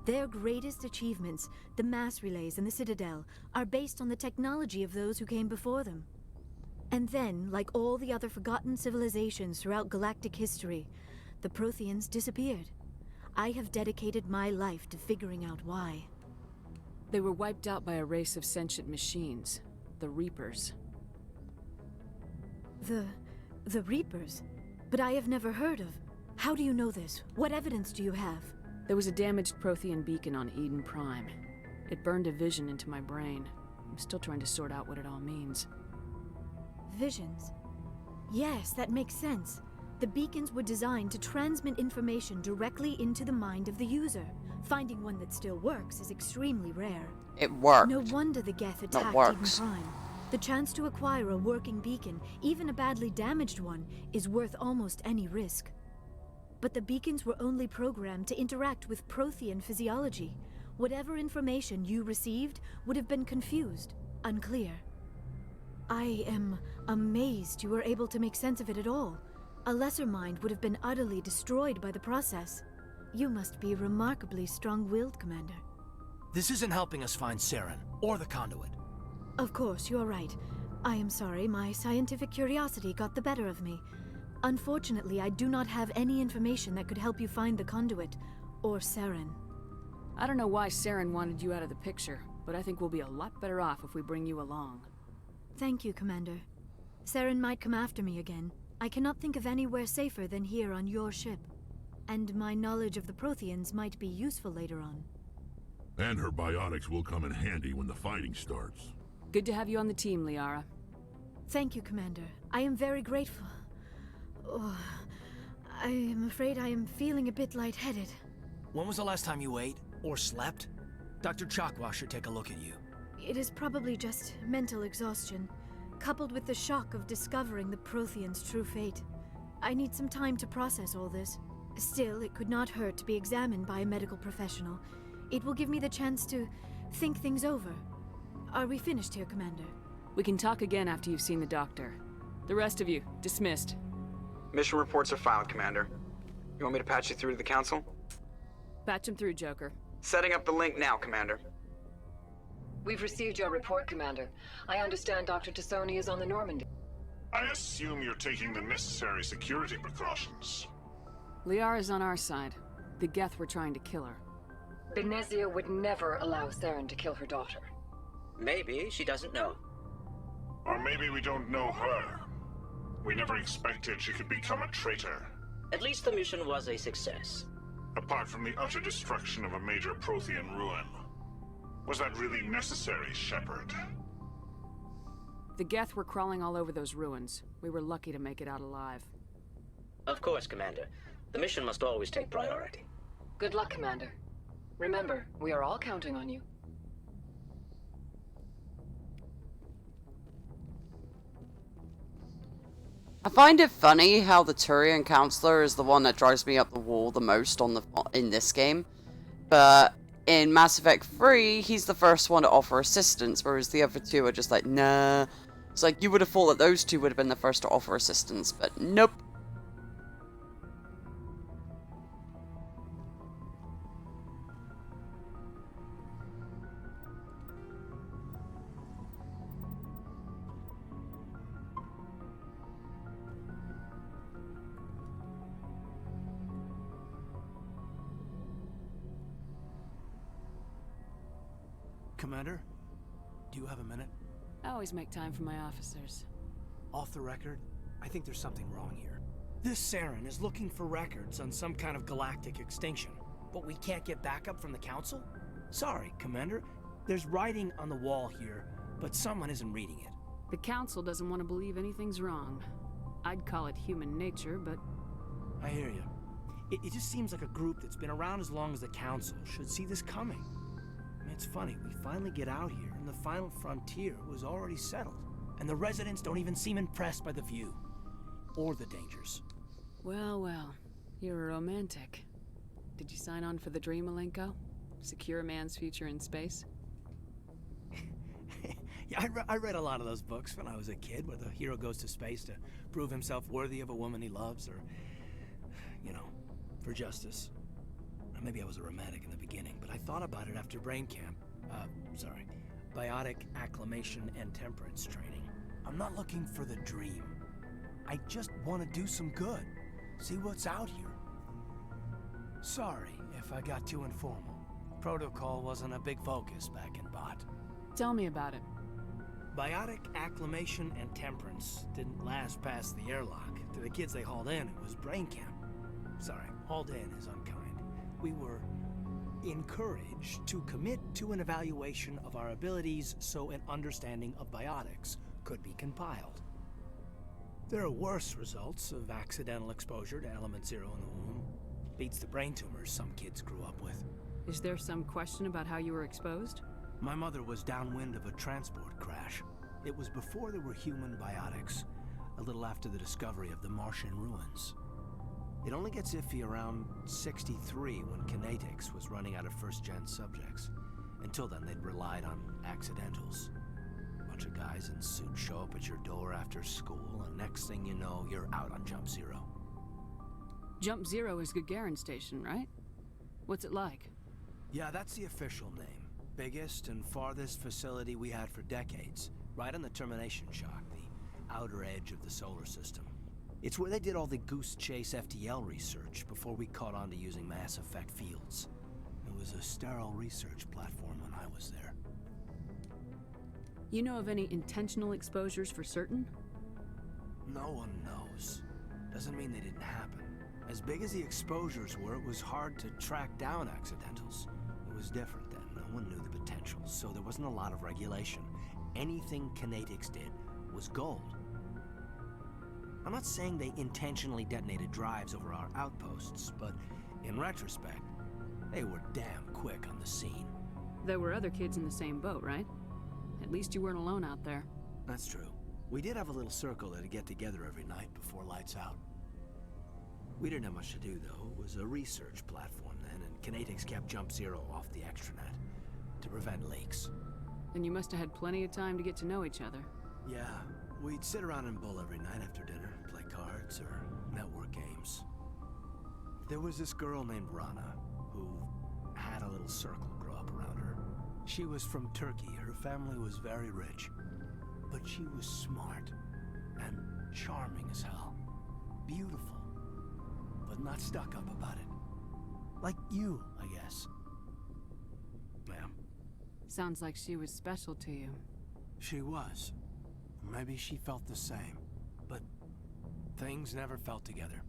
[SPEAKER 13] Their greatest achievements, the mass relays and the Citadel, are based on the technology of those who came before them. And then, like all the other forgotten civilizations throughout galactic history, the Protheans disappeared. I have dedicated my life to figuring out why.
[SPEAKER 3] They were wiped out by a race of sentient machines, the Reapers.
[SPEAKER 13] The Reapers? But I have never heard of. How do you know this? What evidence do you have?
[SPEAKER 3] There was a damaged Prothean beacon on Eden Prime. It burned a vision into my brain. I'm still trying to sort out what it all means.
[SPEAKER 13] Visions? Yes, that makes sense. The beacons were designed to transmit information directly into the mind of the user. Finding one that still works is extremely rare.
[SPEAKER 1] It worked.
[SPEAKER 13] No wonder the Geth attacked Eden Prime. The chance to acquire a working beacon, even a badly damaged one, is worth almost any risk. But the beacons were only programmed to interact with Prothean physiology. Whatever information you received would have been confused, unclear. I am amazed you were able to make sense of it at all. A lesser mind would have been utterly destroyed by the process. You must be remarkably strong-willed, Commander.
[SPEAKER 2] This isn't helping us find Saren, or the conduit.
[SPEAKER 13] Of course, you're right. I am sorry, my scientific curiosity got the better of me. Unfortunately, I do not have any information that could help you find the conduit, or Saren.
[SPEAKER 3] I don't know why Saren wanted you out of the picture, but I think we'll be a lot better off if we bring you along.
[SPEAKER 13] Thank you, Commander. Saren might come after me again. I cannot think of anywhere safer than here on your ship. And my knowledge of the Protheans might be useful later on.
[SPEAKER 5] And her biotics will come in handy when the fighting starts.
[SPEAKER 3] Good to have you on the team, Liara.
[SPEAKER 13] Thank you, Commander. I am very grateful. Oh, I am afraid I am feeling a bit lightheaded.
[SPEAKER 2] When was the last time you ate? Or slept? Dr. Chakwa should take a look at you.
[SPEAKER 13] It is probably just mental exhaustion, coupled with the shock of discovering the Prothean's true fate. I need some time to process all this. Still, it could not hurt to be examined by a medical professional. It will give me the chance to think things over. Are we finished here, Commander?
[SPEAKER 3] We can talk again after you've seen the doctor. The rest of you, dismissed.
[SPEAKER 12] Mission reports are filed, Commander. You want me to patch you through to the Council?
[SPEAKER 3] Patch him through, Joker.
[SPEAKER 12] Setting up the link now, Commander.
[SPEAKER 14] We've received your report, Commander. I understand Dr. Tassoni is on the Normandy.
[SPEAKER 15] I assume you're taking the necessary security precautions.
[SPEAKER 3] Liara's on our side. The Geth were trying to kill her.
[SPEAKER 14] Benezia would never allow Theron to kill her daughter.
[SPEAKER 16] Maybe she doesn't know.
[SPEAKER 15] Or maybe we don't know her. We never expected she could become a traitor.
[SPEAKER 16] At least the mission was a success.
[SPEAKER 15] Apart from the utter destruction of a major Prothean ruin. Was that really necessary, Shepard?
[SPEAKER 3] The Geth were crawling all over those ruins. We were lucky to make it out alive.
[SPEAKER 16] Of course, Commander. The mission must always take priority.
[SPEAKER 14] Good luck, Commander. Remember, we are all counting on you.
[SPEAKER 1] I find it funny how the Turian counselor is the one that drives me up the wall the most in this game, but in Mass Effect 3, he's the first one to offer assistance, whereas the other two are just like, nah. It's like, you would have thought that those two would have been the first to offer assistance, but nope.
[SPEAKER 2] Commander, do you have a minute?
[SPEAKER 3] I always make time for my officers.
[SPEAKER 2] Off the record, I think there's something wrong here. This Saren is looking for records on some kind of galactic extinction, but we can't get backup from the Council? Sorry, Commander. There's writing on the wall here, but someone isn't reading it.
[SPEAKER 3] The Council doesn't want to believe anything's wrong. I'd call it human nature, but...
[SPEAKER 2] I hear you. It just seems like a group that's been around as long as the Council should see this coming. It's funny, we finally get out here, and the final frontier was already settled. And the residents don't even seem impressed by the view. Or the dangers.
[SPEAKER 3] Well, well. You're a romantic. Did you sign on for the dream, Malenko? Secure a man's future in space?
[SPEAKER 2] Yeah, I read a lot of those books when I was a kid, where the hero goes to space to prove himself worthy of a woman he loves, or, you know, for justice. Or maybe I was a romantic in the beginning, but I thought about it after brain camp. Biotic acclimation and temperance training. I'm not looking for the dream. I just want to do some good. See what's out here. Sorry if I got too informal. Protocol wasn't a big focus back in Bot.
[SPEAKER 3] Tell me about it.
[SPEAKER 2] Biotic acclimation and temperance didn't last past the airlock. To the kids they hauled in, it was brain camp. Sorry, hauled in is unkind. We were encouraged to commit to an evaluation of our abilities so an understanding of biotics could be compiled. There are worse results of accidental exposure to element 0 in the womb. Beats the brain tumors some kids grew up with.
[SPEAKER 3] Is there some question about how you were exposed?
[SPEAKER 2] My mother was downwind of a transport crash. It was before there were human biotics, a little after the discovery of the Martian ruins. It only gets iffy around 63 when kinetics was running out of first-gen subjects. Until then, they'd relied on accidentals. Bunch of guys in suits show up at your door after school, and next thing you know, you're out on Jump Zero.
[SPEAKER 3] Jump Zero is Gagarin Station, right? What's it like?
[SPEAKER 2] Yeah, that's the official name. Biggest and farthest facility we had for decades. Right on the termination shock, the outer edge of the solar system. It's where they did all the Goose Chase FTL research before we caught on to using mass effect fields. It was a sterile research platform when I was there.
[SPEAKER 3] You know of any intentional exposures for certain?
[SPEAKER 2] No one knows. Doesn't mean they didn't happen. As big as the exposures were, it was hard to track down accidentals. It was different then. No one knew the potential, so there wasn't a lot of regulation. Anything kinetics did was gold. I'm not saying they intentionally detonated drives over our outposts, but in retrospect, They were damn quick on the scene.
[SPEAKER 3] There were other kids in the same boat, right? At least you weren't alone out there.
[SPEAKER 2] That's true. We did have a little circle that'd get together every night before lights out. We didn't have much to do, though. It was a research platform then, and Kinetics kept Jump Zero off the extranet to prevent leaks.
[SPEAKER 3] Then you must have had plenty of time to get to know each other.
[SPEAKER 2] Yeah, we'd sit around and bull every night after dinner, play cards or network games. There was this girl named Rana, who had a little circle grow up around her. She was from Turkey. Her family was very rich. But she was smart and charming as hell. Beautiful, but not stuck up about it. Like you, I guess. Ma'am.
[SPEAKER 3] Sounds like she was special to you.
[SPEAKER 2] She was. Maybe she felt the same. But things never felt together.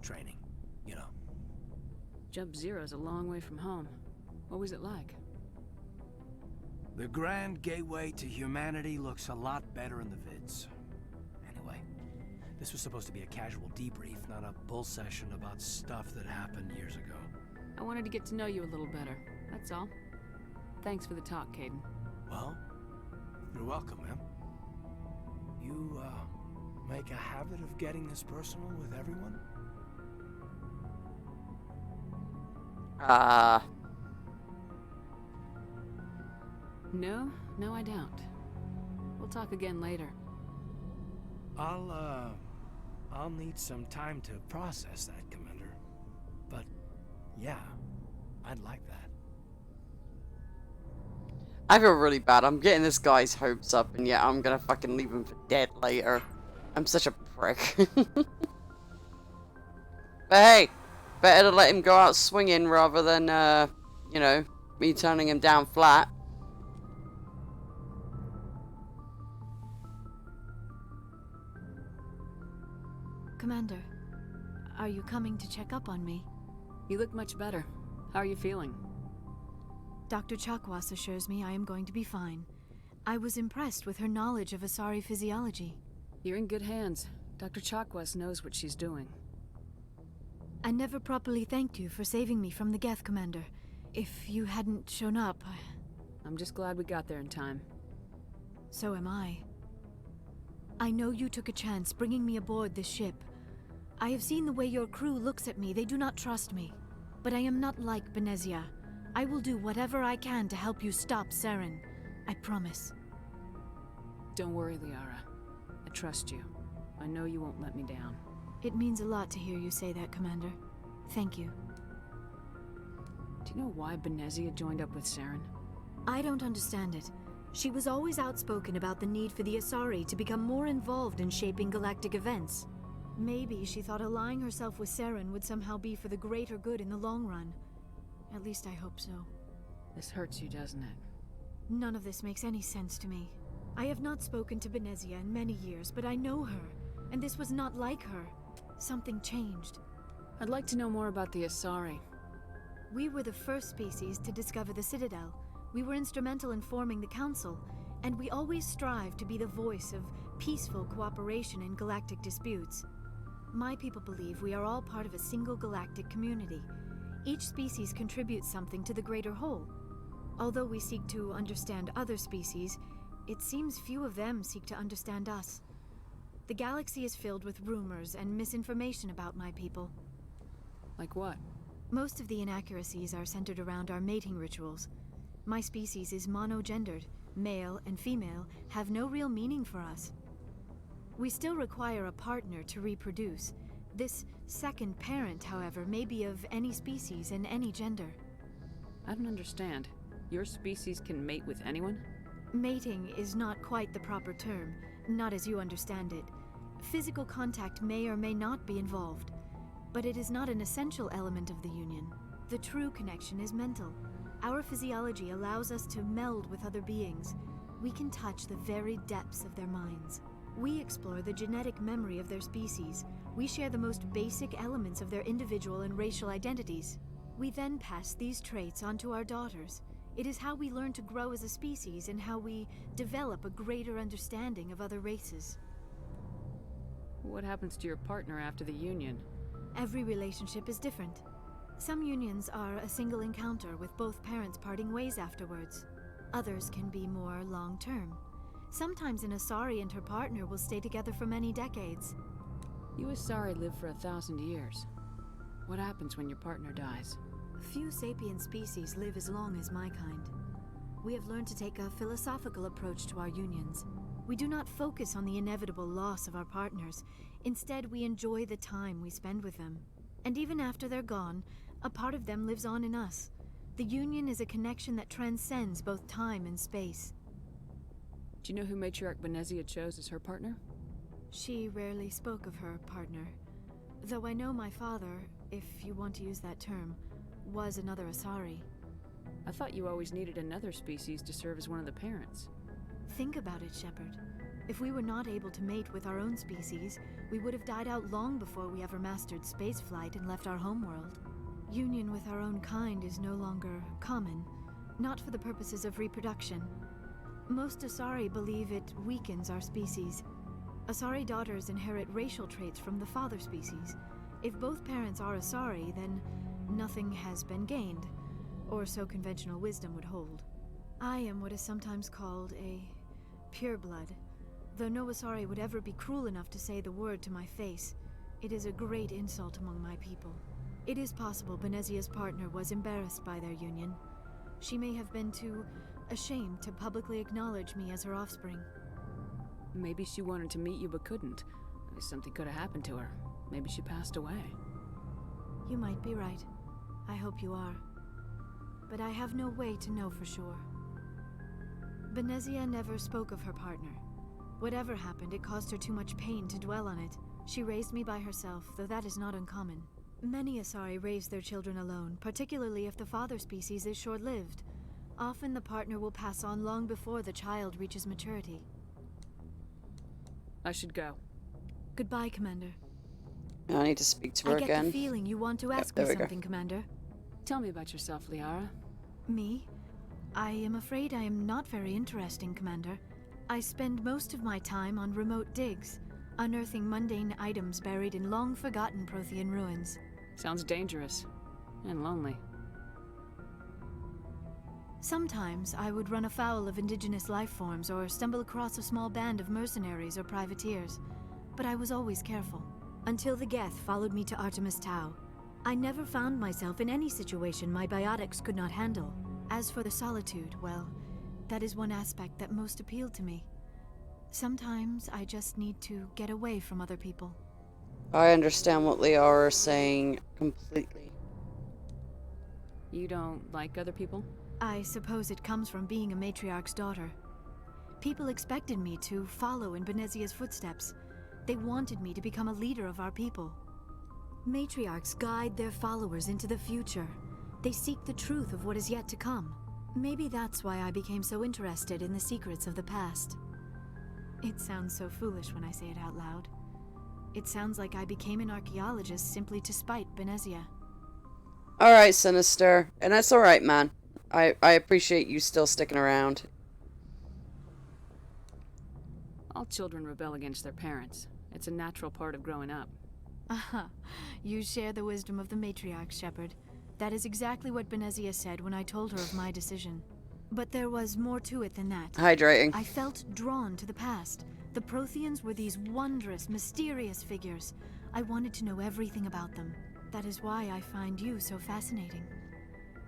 [SPEAKER 2] Training, you know.
[SPEAKER 3] Jump Zero's a long way from home. What was it like?
[SPEAKER 2] The grand gateway to humanity looks a lot better in the vids. Anyway, this was supposed to be a casual debrief, not a bull session about stuff that happened years ago.
[SPEAKER 3] I wanted to get to know you a little better, that's all. Thanks for the talk, Caden.
[SPEAKER 2] Well, you're welcome, ma'am. You, make a habit of getting this personal with everyone?
[SPEAKER 3] No, I don't. We'll talk again later.
[SPEAKER 2] I'll need some time to process that, Commander. But, yeah, I'd like that.
[SPEAKER 1] I feel really bad. I'm getting this guy's hopes up, and yet I'm gonna fucking leave him for dead later. I'm such a prick. But hey, better to let him go out swinging rather than, you know, me turning him down flat.
[SPEAKER 13] Commander, are you coming to check up on me?
[SPEAKER 3] You look much better. How are you feeling?
[SPEAKER 13] Dr. Chakwas assures me I am going to be fine. I was impressed with her knowledge of Asari physiology.
[SPEAKER 3] You're in good hands. Dr. Chakwas knows what she's doing.
[SPEAKER 13] I never properly thanked you for saving me from the Geth, Commander. If you hadn't shown up,
[SPEAKER 3] I'm just glad we got there in time.
[SPEAKER 13] So am I. I know you took a chance bringing me aboard this ship. I have seen the way your crew looks at me. They do not trust me. But I am not like Benezia. I will do whatever I can to help you stop Saren. I promise.
[SPEAKER 3] Don't worry, Liara. I trust you. I know you won't let me down.
[SPEAKER 13] It means a lot to hear you say that, Commander. Thank you.
[SPEAKER 3] Do you know why Benezia joined up with Saren?
[SPEAKER 13] I don't understand it. She was always outspoken about the need for the Asari to become more involved in shaping galactic events. Maybe she thought allying herself with Saren would somehow be for the greater good in the long run. At least I hope so.
[SPEAKER 3] This hurts you, doesn't it?
[SPEAKER 13] None of this makes any sense to me. I have not spoken to Benezia in many years, but I know her, and this was not like her. Something changed.
[SPEAKER 3] I'd like to know more about the Asari.
[SPEAKER 13] We were the first species to discover the Citadel. We were instrumental in forming the Council, and we always strive to be the voice of peaceful cooperation in galactic disputes. My people believe we are all part of a single galactic community. Each species contributes something to the greater whole. Although we seek to understand other species, it seems few of them seek to understand us. The galaxy is filled with rumors and misinformation about my people.
[SPEAKER 3] Like what?
[SPEAKER 13] Most of the inaccuracies are centered around our mating rituals. My species is monogendered. Male and female have no real meaning for us. We still require a partner to reproduce. This second parent, however, may be of any species and any gender.
[SPEAKER 3] I don't understand. Your species can mate with anyone?
[SPEAKER 13] Mating is not quite the proper term, not as you understand it. Physical contact may or may not be involved, but it is not an essential element of the union. The true connection is mental. Our physiology allows us to meld with other beings. We can touch the very depths of their minds. We explore the genetic memory of their species. We share the most basic elements of their individual and racial identities. We then pass these traits on to our daughters. It is how we learn to grow as a species and how we develop a greater understanding of other races.
[SPEAKER 3] What happens to your partner after the union?
[SPEAKER 13] Every relationship is different. Some unions are a single encounter with both parents parting ways afterwards. Others can be more long-term. Sometimes an Asari and her partner will stay together for many decades.
[SPEAKER 3] You Asari live for 1,000 years. What happens when your partner dies?
[SPEAKER 13] Few sapient species live as long as my kind. We have learned to take a philosophical approach to our unions. We do not focus on the inevitable loss of our partners. Instead, we enjoy the time we spend with them. And even after they're gone, a part of them lives on in us. The union is a connection that transcends both time and space.
[SPEAKER 3] Do you know who Matriarch Benezia chose as her partner?
[SPEAKER 13] She rarely spoke of her partner. Though I know my father, if you want to use that term, was another Asari.
[SPEAKER 3] I thought you always needed another species to serve as one of the parents.
[SPEAKER 13] Think about it, Shepard. If we were not able to mate with our own species, we would have died out long before we ever mastered spaceflight and left our homeworld. Union with our own kind is no longer common, not for the purposes of reproduction. Most Asari believe it weakens our species. Asari daughters inherit racial traits from the father species. If both parents are Asari, then nothing has been gained, or so conventional wisdom would hold. I am what is sometimes called a pureblood. Though no Asari would ever be cruel enough to say the word to my face, it is a great insult among my people. It is possible Benezia's partner was embarrassed by their union. She may have been too ashamed to publicly acknowledge me as her offspring.
[SPEAKER 3] Maybe she wanted to meet you but couldn't. Something could have happened to her. Maybe she passed away.
[SPEAKER 13] You might be right. I hope you are. But I have no way to know for sure. Benezia never spoke of her partner. Whatever happened, it caused her too much pain to dwell on it. She raised me by herself, though that is not uncommon. Many Asari raise their children alone, particularly if the father species is short-lived. Often the partner will pass on long before the child reaches maturity.
[SPEAKER 3] I should go.
[SPEAKER 13] Goodbye, Commander.
[SPEAKER 1] I need to speak to her
[SPEAKER 13] I get
[SPEAKER 1] again.
[SPEAKER 13] the feeling you want to ask me something, Commander.
[SPEAKER 3] Tell me about yourself, Liara.
[SPEAKER 13] Me? I am afraid I am not very interesting, Commander. I spend most of my time on remote digs, unearthing mundane items buried in long-forgotten Prothean ruins.
[SPEAKER 3] Sounds dangerous. And lonely.
[SPEAKER 13] Sometimes I would run afoul of indigenous life forms or stumble across a small band of mercenaries or privateers. But I was always careful. Until the Geth followed me to Artemis Tau. I never found myself in any situation my biotics could not handle. As for the solitude, well, that is one aspect that most appealed to me. Sometimes I just need to get away from other people.
[SPEAKER 1] I understand what Liara is saying completely.
[SPEAKER 3] You don't like other people?
[SPEAKER 13] I suppose it comes from being a matriarch's daughter. People expected me to follow in Benezia's footsteps. They wanted me to become a leader of our people. Matriarchs guide their followers into the future. They seek the truth of what is yet to come. Maybe that's why I became so interested in the secrets of the past. It sounds so foolish when I say it out loud. It sounds like I became an archaeologist simply to spite Benezia.
[SPEAKER 1] Alright, Sinister. And that's alright, man. I appreciate you still sticking around.
[SPEAKER 3] All children rebel against their parents. It's a natural part of growing up.
[SPEAKER 13] Aha. You share the wisdom of the matriarch, Shepard. That is exactly what Benezia said when I told her of my decision. But there was more to it than that.
[SPEAKER 1] Hydrating.
[SPEAKER 13] I felt drawn to the past. The Protheans were these wondrous, mysterious figures. I wanted to know everything about them. That is why I find you so fascinating.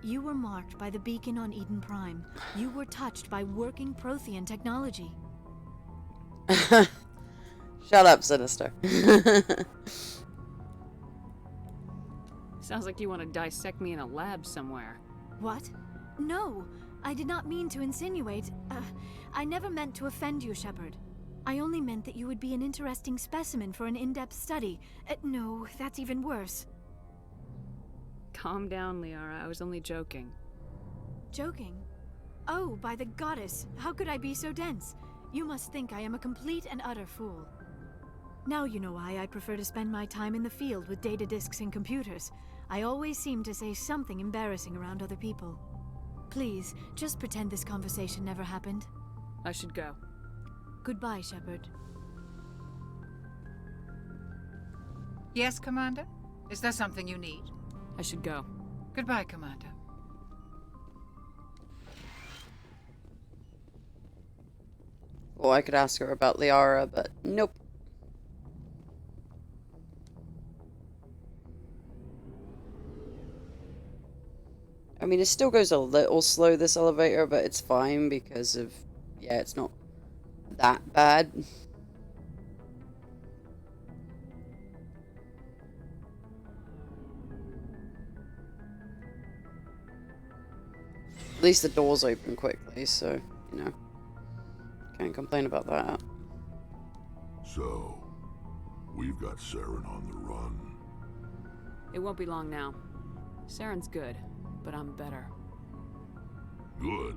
[SPEAKER 13] You were marked by the beacon on Eden Prime. You were touched by working Prothean technology.
[SPEAKER 1] Shut up, Sinister.
[SPEAKER 3] Sounds like you want to dissect me in a lab somewhere.
[SPEAKER 13] What? No, I did not mean to insinuate. I never meant to offend you, Shepard. I only meant that you would be an interesting specimen for an in-depth study. No, that's even worse.
[SPEAKER 3] Calm down, Liara. I was only joking.
[SPEAKER 13] Joking? Oh, by the goddess, how could I be so dense? You must think I am a complete and utter fool. Now you know why I prefer to spend my time in the field with data disks and computers. I always seem to say something embarrassing around other people. Please, just pretend this conversation never happened.
[SPEAKER 3] I should go.
[SPEAKER 13] Goodbye, Shepard.
[SPEAKER 4] Yes, Commander? Is there something you need?
[SPEAKER 3] I should go.
[SPEAKER 4] Goodbye, Commander.
[SPEAKER 1] Well, I could ask her about Liara, but nope. I mean, it still goes a little slow, this elevator, but it's fine because of, yeah, it's not that bad. At least the doors open quickly, so, you know, can't complain about that.
[SPEAKER 5] So, we've got Saren on the run.
[SPEAKER 3] It won't be long now. Saren's good, but I'm better.
[SPEAKER 5] Good?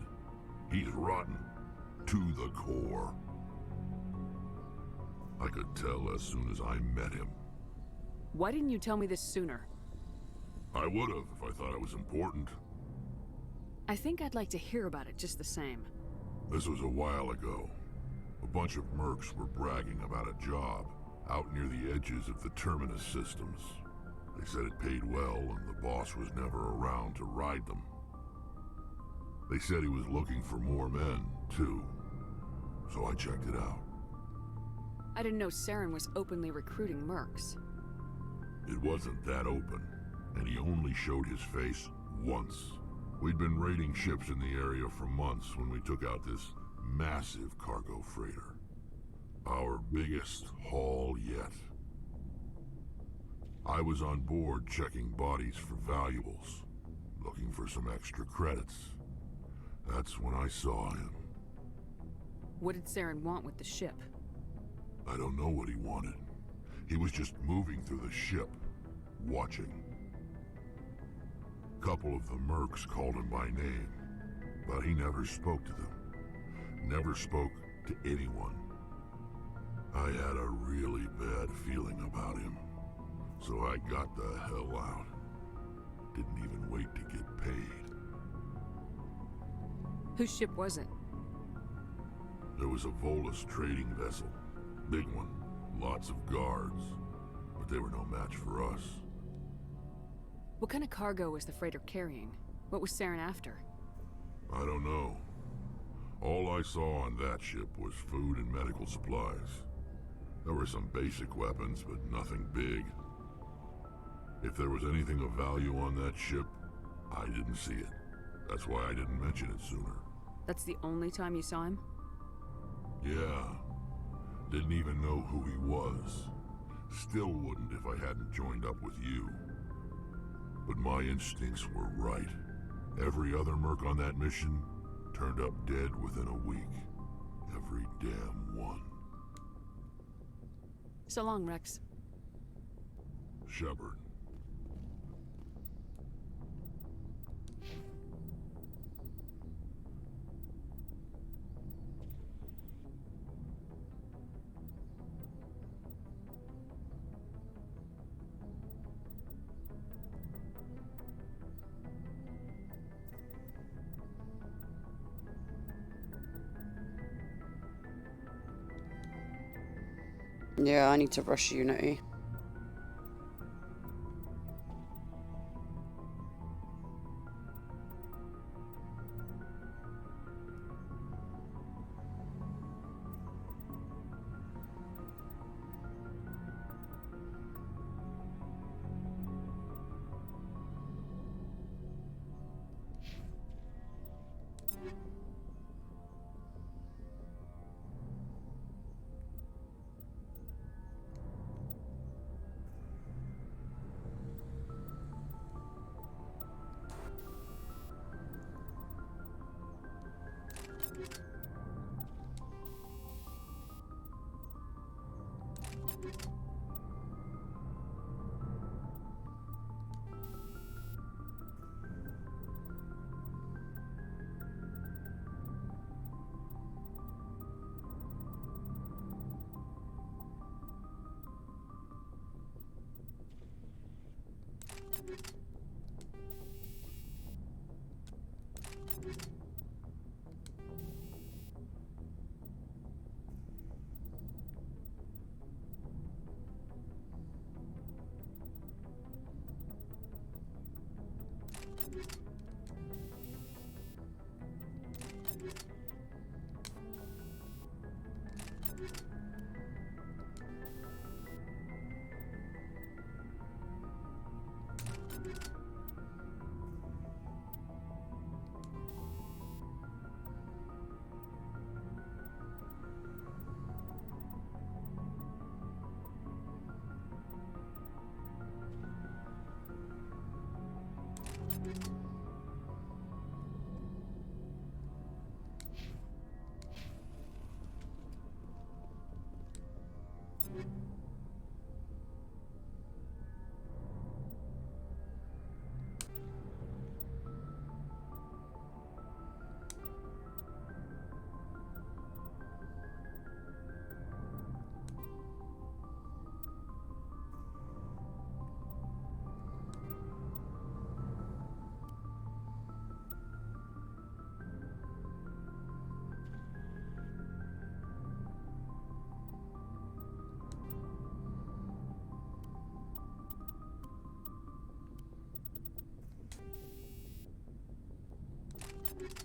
[SPEAKER 5] He's rotten. To the core. I could tell as soon as I met him.
[SPEAKER 3] Why didn't you tell me this sooner?
[SPEAKER 5] I would've if I thought it was important.
[SPEAKER 3] I think I'd like to hear about it just the same.
[SPEAKER 5] This was a while ago. A bunch of mercs were bragging about a job out near the edges of the Terminus systems. They said it paid well and the boss was never around to ride them. They said he was looking for more men, too. So I checked it out.
[SPEAKER 3] I didn't know Saren was openly recruiting mercs.
[SPEAKER 5] It wasn't that open, and he only showed his face once. We'd been raiding ships in the area for months when we took out this massive cargo freighter. Our biggest haul yet. I was on board checking bodies for valuables, looking for some extra credits. That's when I saw him.
[SPEAKER 3] What did Saren want with the ship?
[SPEAKER 5] I don't know what he wanted. He was just moving through the ship, watching. A couple of the mercs called him by name, but he never spoke to them. Never spoke to anyone. I had a really bad feeling about him, so I got the hell out. Didn't even wait to get paid.
[SPEAKER 3] Whose ship was it?
[SPEAKER 5] There was a Volus trading vessel. Big one. Lots of guards. But they were no match for us.
[SPEAKER 3] What kind of cargo was the freighter carrying? What was Saren after?
[SPEAKER 5] I don't know. All I saw on that ship was food and medical supplies. There were some basic weapons, but nothing big. If there was anything of value on that ship, I didn't see it. That's why I didn't mention it sooner.
[SPEAKER 3] That's the only time you saw him?
[SPEAKER 5] Yeah. Didn't even know who he was. Still wouldn't if I hadn't joined up with you. But my instincts were right. Every other merc on that mission turned up dead within a week. Every damn one.
[SPEAKER 3] So long, Rex.
[SPEAKER 5] Shepard.
[SPEAKER 1] Yeah, I need to rush Unity. Nope.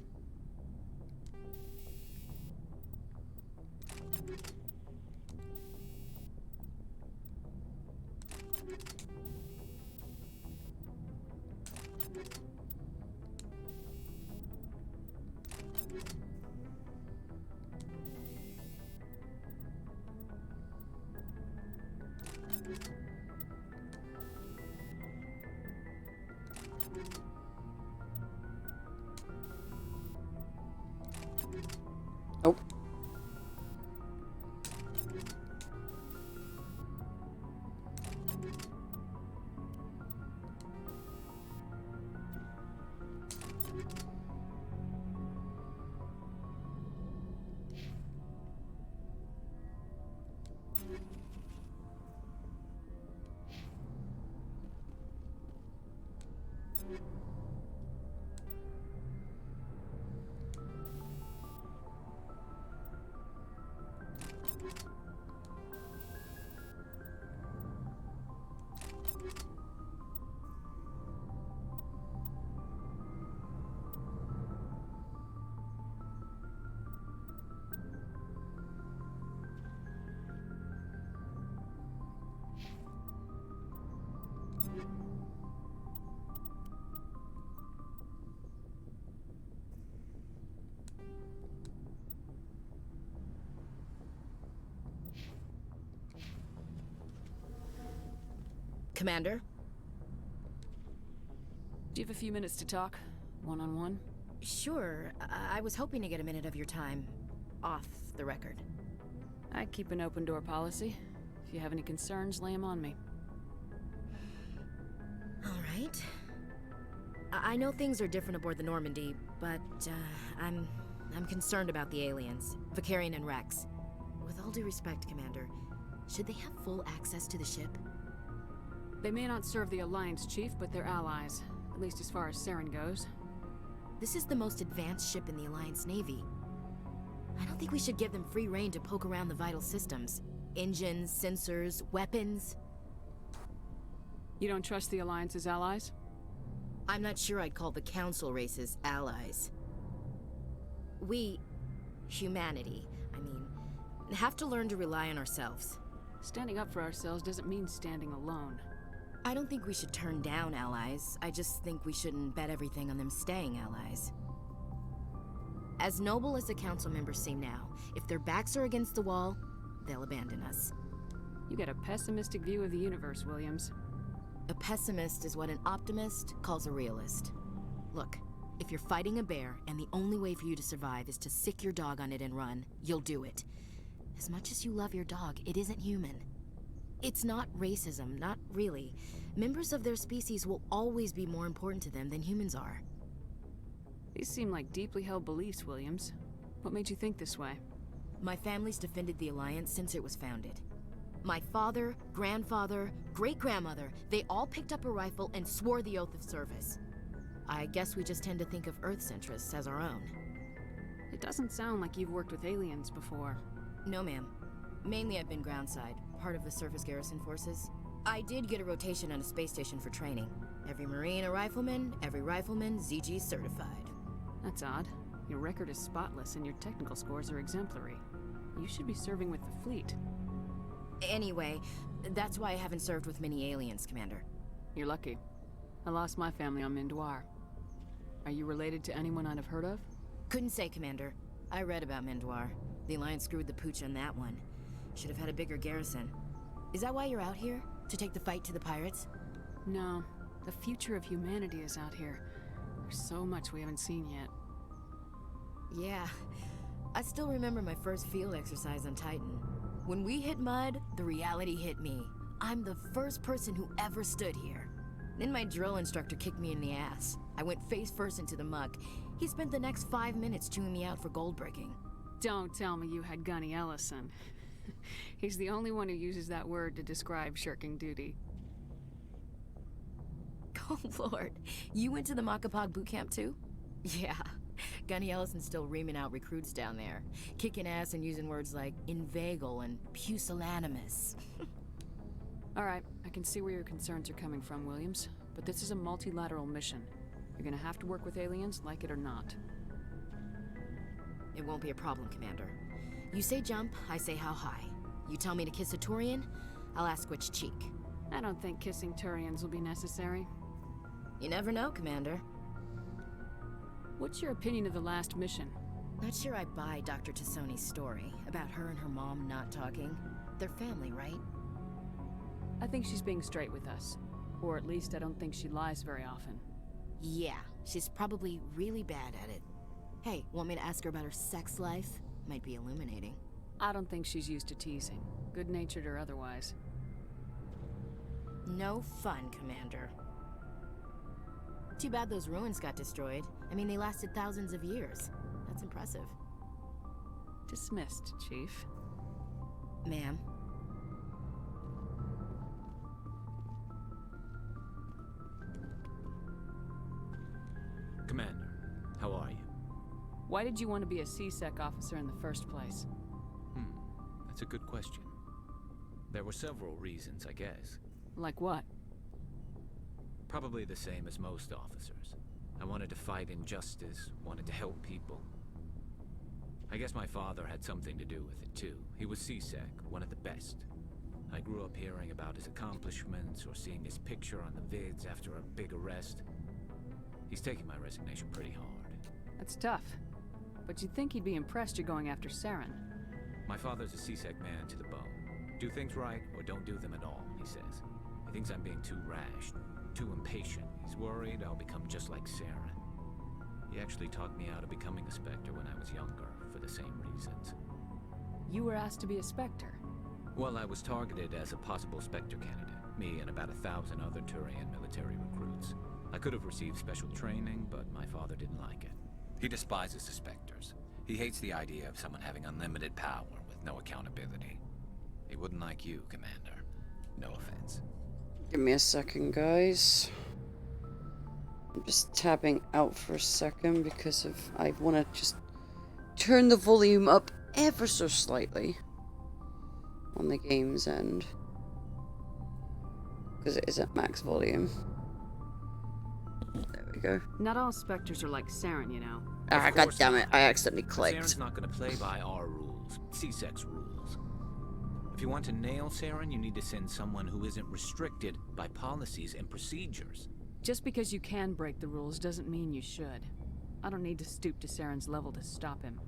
[SPEAKER 7] Commander?
[SPEAKER 3] Do you have a few minutes to talk? One-on-one?
[SPEAKER 7] Sure. I was hoping to get a minute of your time off the record.
[SPEAKER 3] I keep an open door policy. If you have any concerns, lay them on me.
[SPEAKER 7] All right. I know things are different aboard the Normandy, but I'm concerned about the aliens, Vicarian and Rex. With all due respect, Commander, should they have full access to the ship?
[SPEAKER 3] They may not serve the Alliance, Chief, but they're allies. At least as far as Saren goes.
[SPEAKER 7] This is the most advanced ship in the Alliance Navy. I don't think we should give them free rein to poke around the vital systems. Engines, sensors, weapons.
[SPEAKER 3] You don't trust the Alliance's allies?
[SPEAKER 7] I'm not sure I'd call the Council races allies. We, humanity, have to learn to rely on ourselves.
[SPEAKER 3] Standing up for ourselves doesn't mean standing alone.
[SPEAKER 7] I don't think we should turn down allies. I just think we shouldn't bet everything on them staying allies. As noble as the Council members seem now, if their backs are against the wall, they'll abandon us.
[SPEAKER 3] You get a pessimistic view of the universe, Williams.
[SPEAKER 7] A pessimist is what an optimist calls a realist. Look, if you're fighting a bear and the only way for you to survive is to sick your dog on it and run, you'll do it. As much as you love your dog, it isn't human. It's not racism, not really. Members of their species will always be more important to them than humans are.
[SPEAKER 3] These seem like deeply held beliefs, Williams. What made you think this way?
[SPEAKER 7] My family's defended the Alliance since it was founded. My father, grandfather, great-grandmother, they all picked up a rifle and swore the oath of service. I guess we just tend to think of Earth's interests as our own.
[SPEAKER 3] It doesn't sound like you've worked with aliens before.
[SPEAKER 7] No, ma'am. Mainly I've been groundside, part of the surface garrison forces. I did get a rotation on a space station for training. Every Marine a rifleman, every rifleman ZG certified.
[SPEAKER 3] That's odd. Your record is spotless and your technical scores are exemplary. You should be serving with the fleet.
[SPEAKER 7] Anyway, that's why I haven't served with many aliens, Commander.
[SPEAKER 3] You're lucky. I lost my family on Mindoir. Are you related to anyone I'd have heard of?
[SPEAKER 7] Couldn't say, Commander. I read about Mindoir. The Alliance screwed the pooch on that one. Should have had a bigger garrison. Is that why you're out here? To take the fight to the pirates?
[SPEAKER 3] No. The future of humanity is out here. There's so much we haven't seen yet.
[SPEAKER 7] Yeah. I still remember my first field exercise on Titan. When we hit mud, the reality hit me. I'm the first person who ever stood here. Then my drill instructor kicked me in the ass. I went face first into the muck. He spent the next 5 minutes chewing me out for gold bricking.
[SPEAKER 3] Don't tell me you had Gunny Ellison. He's the only one who uses that word to describe shirking duty.
[SPEAKER 7] Oh, Lord. You went to the Macapog boot camp, too? Yeah. Gunny Ellison's still reaming out recruits down there. Kicking ass and using words like inveigle and pusillanimous.
[SPEAKER 3] All right, I can see where your concerns are coming from, Williams. But this is a multilateral mission. You're gonna have to work with aliens, like it or not.
[SPEAKER 7] It won't be a problem, Commander. You say jump, I say how high. You tell me to kiss a Turian, I'll ask which cheek.
[SPEAKER 3] I don't think kissing Turians will be necessary.
[SPEAKER 7] You never know, Commander.
[SPEAKER 3] What's your opinion of the last mission?
[SPEAKER 7] Not sure I buy Dr. Tassoni's story about her and her mom not talking. They're family, right?
[SPEAKER 3] I think she's being straight with us. Or at least I don't think she lies very often.
[SPEAKER 7] Yeah, she's probably really bad at it. Hey, want me to ask her about her sex life? Might be illuminating.
[SPEAKER 3] I don't think she's used to teasing, good-natured or otherwise.
[SPEAKER 7] No fun, Commander. Too bad those ruins got destroyed. I mean, they lasted thousands of years. That's impressive.
[SPEAKER 3] Dismissed, Chief.
[SPEAKER 7] Ma'am.
[SPEAKER 8] Commander, how are you?
[SPEAKER 3] Why did you want to be a C-Sec officer in the first place?
[SPEAKER 8] That's a good question. There were several reasons, I guess.
[SPEAKER 3] Like what?
[SPEAKER 8] Probably the same as most officers. I wanted to fight injustice, wanted to help people. I guess my father had something to do with it too. He was C-Sec, one of the best. I grew up hearing about his accomplishments or seeing his picture on the vids after a big arrest. He's taking my resignation pretty hard.
[SPEAKER 3] That's tough. But you'd think he'd be impressed you're going after Saren.
[SPEAKER 8] My father's a C-Sec man to the bone. Do things right or don't do them at all, he says. He thinks I'm being too rash, too impatient. He's worried I'll become just like Saren. He actually talked me out of becoming a Spectre when I was younger, for the same reasons.
[SPEAKER 3] You were asked to be a Spectre?
[SPEAKER 8] Well, I was targeted as a possible Spectre candidate. Me and about 1,000 other Turian military recruits. I could have received special training, but my father didn't like it. He despises the Spectres. He hates the idea of someone having unlimited power with no accountability. He wouldn't like you, Commander. No offense.
[SPEAKER 1] Give me a second, guys. I'm just tapping out for a second because I want to just turn the volume up ever so slightly on the game's end. Because it is at max volume. There we go.
[SPEAKER 3] Not all Spectres are like Saren, you know.
[SPEAKER 1] Ah, goddammit, I accidentally clicked.
[SPEAKER 8] Saren's not going to play by our rules. C-Sec's rules. If you want to nail Saren, you need to send someone who isn't restricted by policies and procedures.
[SPEAKER 3] Just because you can break the rules doesn't mean you should. I don't need to stoop to Saren's level to stop him.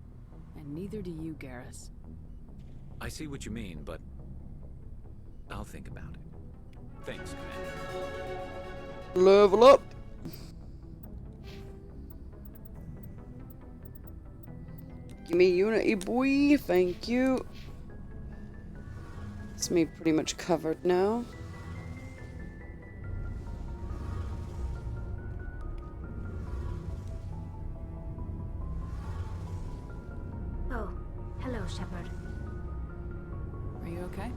[SPEAKER 3] And neither do you, Garrus.
[SPEAKER 8] I see what you mean, but I'll think about it. Thanks, Commander.
[SPEAKER 1] Level up! Give me Unity, boy. Thank you. It's me pretty much covered now.
[SPEAKER 9] Oh, hello, Shepard.
[SPEAKER 3] Are you okay?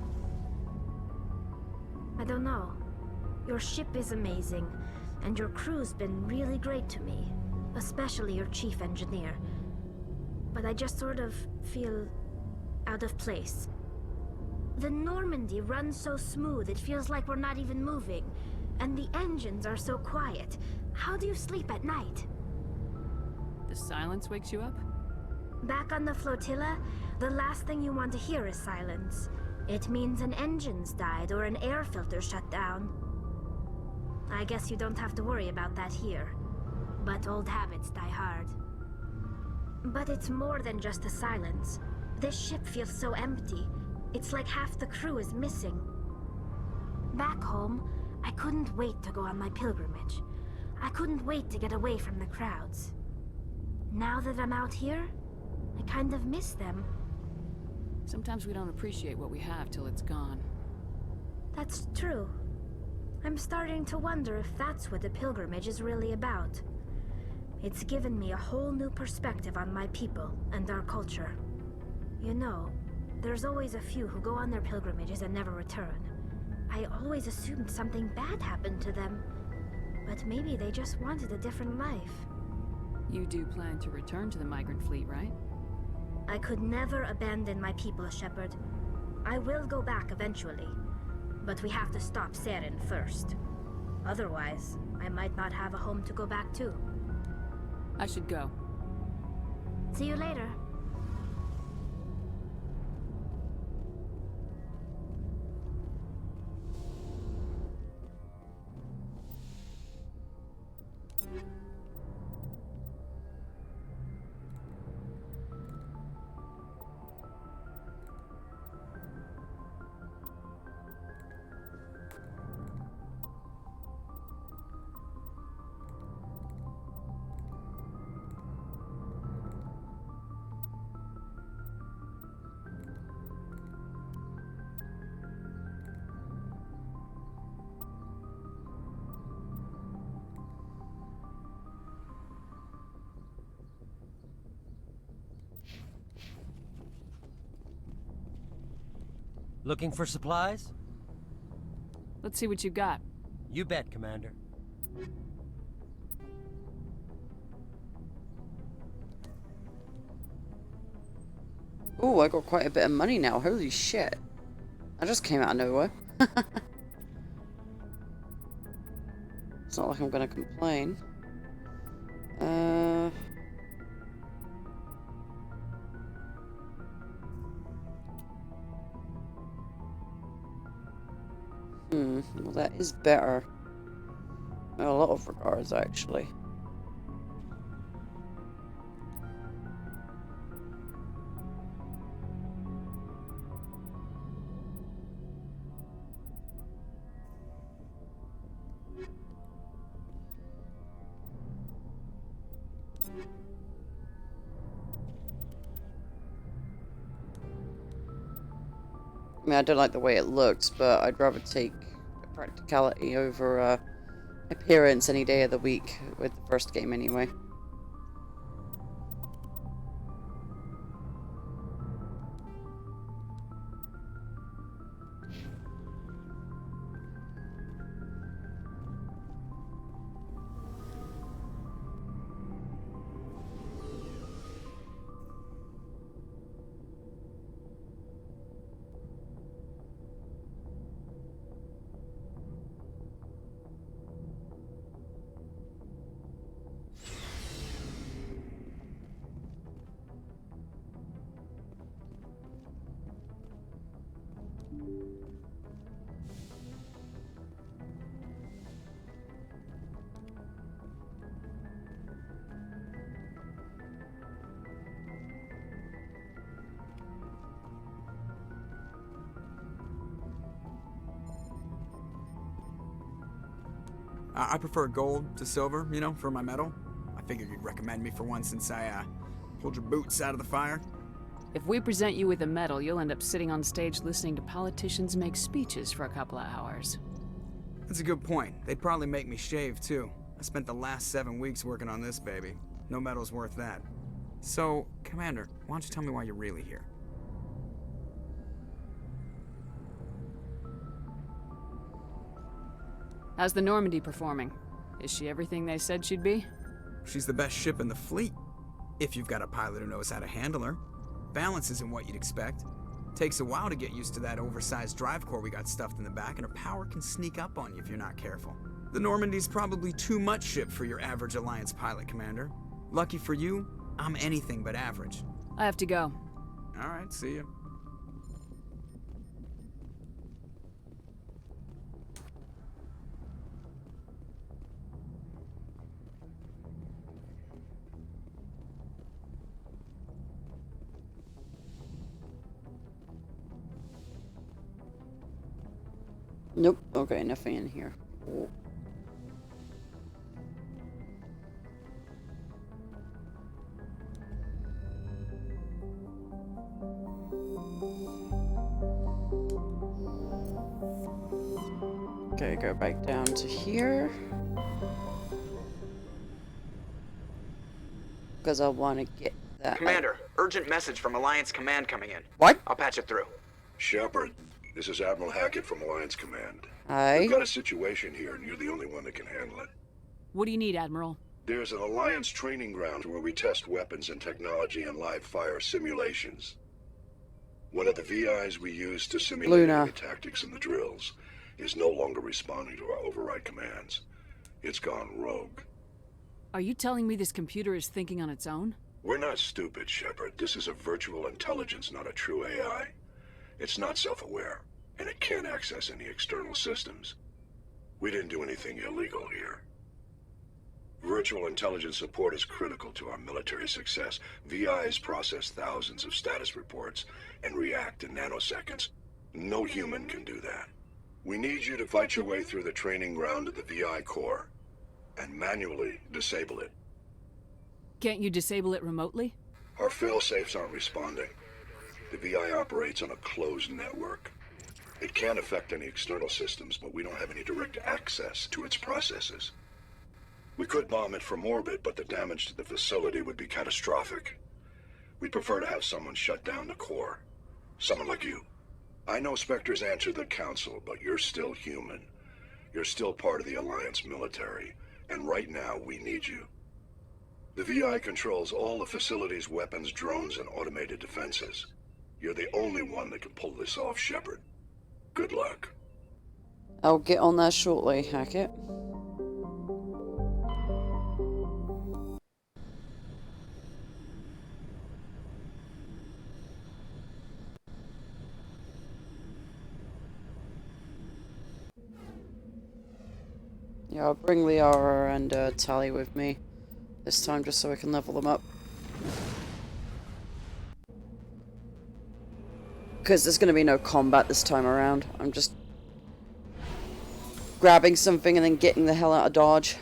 [SPEAKER 9] I don't know. Your ship is amazing, and your crew's been really great to me, especially your chief engineer. But I just sort of feel out of place. The Normandy runs so smooth it feels like we're not even moving, and the engines are so quiet. How do you sleep at night?
[SPEAKER 3] The silence wakes you up?
[SPEAKER 9] Back on the flotilla, the last thing you want to hear is silence. It means an engine's died or an air filter shut down. I guess you don't have to worry about that here. But old habits die hard. But it's more than just the silence. This ship feels so empty. It's like half the crew is missing. Back home, I couldn't wait to go on my pilgrimage. I couldn't wait to get away from the crowds. Now that I'm out here, I kind of miss them.
[SPEAKER 3] Sometimes we don't appreciate what we have till it's gone.
[SPEAKER 9] That's true. I'm starting to wonder if that's what the pilgrimage is really about. It's given me a whole new perspective on my people and our culture. You know, there's always a few who go on their pilgrimages and never return. I always assumed something bad happened to them, but maybe they just wanted a different life.
[SPEAKER 3] You do plan to return to the migrant fleet, right?
[SPEAKER 9] I could never abandon my people, Shepard. I will go back eventually, but we have to stop Saren first. Otherwise, I might not have a home to go back to.
[SPEAKER 3] I should go.
[SPEAKER 9] See you later.
[SPEAKER 11] Looking for supplies?
[SPEAKER 3] Let's see what you got.
[SPEAKER 11] You bet, Commander.
[SPEAKER 1] Oh, I got quite a bit of money now. Holy shit. That just came out of nowhere. It's not like I'm gonna complain. Well, that is better. In a lot of regards, actually. I mean, I don't like the way it looks, but I'd rather take practicality over appearance any day of the week with the first game anyway.
[SPEAKER 12] I prefer gold to silver, you know, for my medal. I figured you'd recommend me for one since I, pulled your boots out of the fire.
[SPEAKER 3] If we present you with a medal, you'll end up sitting on stage listening to politicians make speeches for a couple of hours.
[SPEAKER 12] That's a good point. They'd probably make me shave, too. I spent the last 7 weeks working on this baby. No medal's worth that. So, Commander, why don't you tell me why you're really here?
[SPEAKER 3] How's the Normandy performing? Is she everything they said she'd be?
[SPEAKER 12] She's the best ship in the fleet. If you've got a pilot who knows how to handle her. Balance isn't what you'd expect. Takes a while to get used to that oversized drive core we got stuffed in the back, and her power can sneak up on you if you're not careful. The Normandy's probably too much ship for your average Alliance pilot, Commander. Lucky for you, I'm anything but average.
[SPEAKER 3] I have to go.
[SPEAKER 12] Alright, see ya.
[SPEAKER 1] Nope. Okay, nothing in here. Oh. Okay, go back down to here. Because I want to get that.
[SPEAKER 12] Commander, urgent message from Alliance Command coming in.
[SPEAKER 1] What?
[SPEAKER 12] I'll patch it through.
[SPEAKER 17] Shepard, this is Admiral Hackett from Alliance Command.
[SPEAKER 1] Hi.
[SPEAKER 17] We've got a situation here, and you're the only one that can handle it.
[SPEAKER 3] What do you need, Admiral?
[SPEAKER 17] There's an Alliance training ground where we test weapons and technology in live fire simulations. One of the VIs we use to simulate enemy tactics in the drills is no longer responding to our override commands. It's gone rogue.
[SPEAKER 3] Are you telling me this computer is thinking on its own?
[SPEAKER 17] We're not stupid, Shepard. This is a virtual intelligence, not a true AI. It's not self-aware, and it can't access any external systems. We didn't do anything illegal here. Virtual intelligence support is critical to our military success. VIs process thousands of status reports and react in nanoseconds. No human can do that. We need you to fight your way through the training ground of the VI core and manually disable it.
[SPEAKER 3] Can't you disable it remotely?
[SPEAKER 17] Our fail-safes aren't responding. The VI operates on a closed network. It can't affect any external systems, but we don't have any direct access to its processes. We could bomb it from orbit, but the damage to the facility would be catastrophic. We'd prefer to have someone shut down the core. Someone like you. I know Spectres answer the Council, but you're still human. You're still part of the Alliance military, and right now we need you. The VI controls all the facility's weapons, drones, and automated defenses. You're the only one that can pull this off, Shepard. Good luck.
[SPEAKER 1] I'll get on that shortly, Hackett. Yeah, I'll bring Liara and Tally with me this time just so I can level them up. Because there's going to be no combat this time around. I'm just grabbing something and then getting the hell out of Dodge.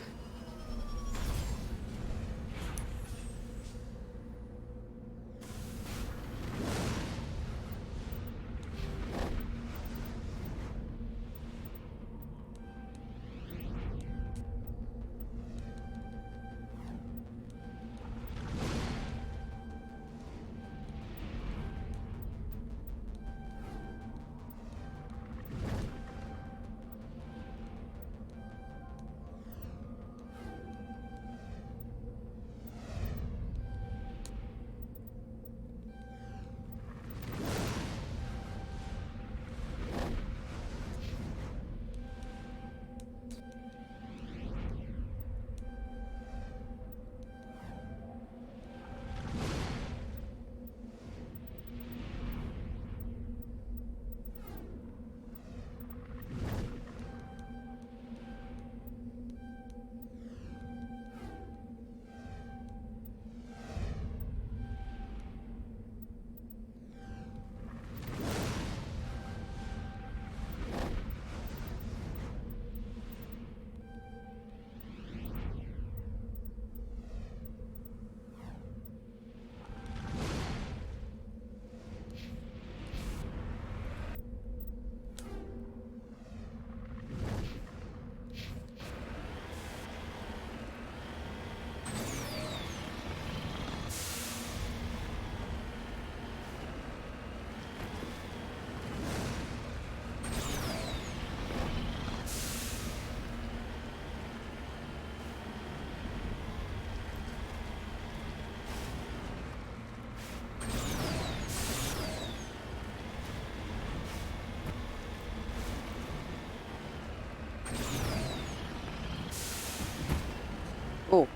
[SPEAKER 1] Oh,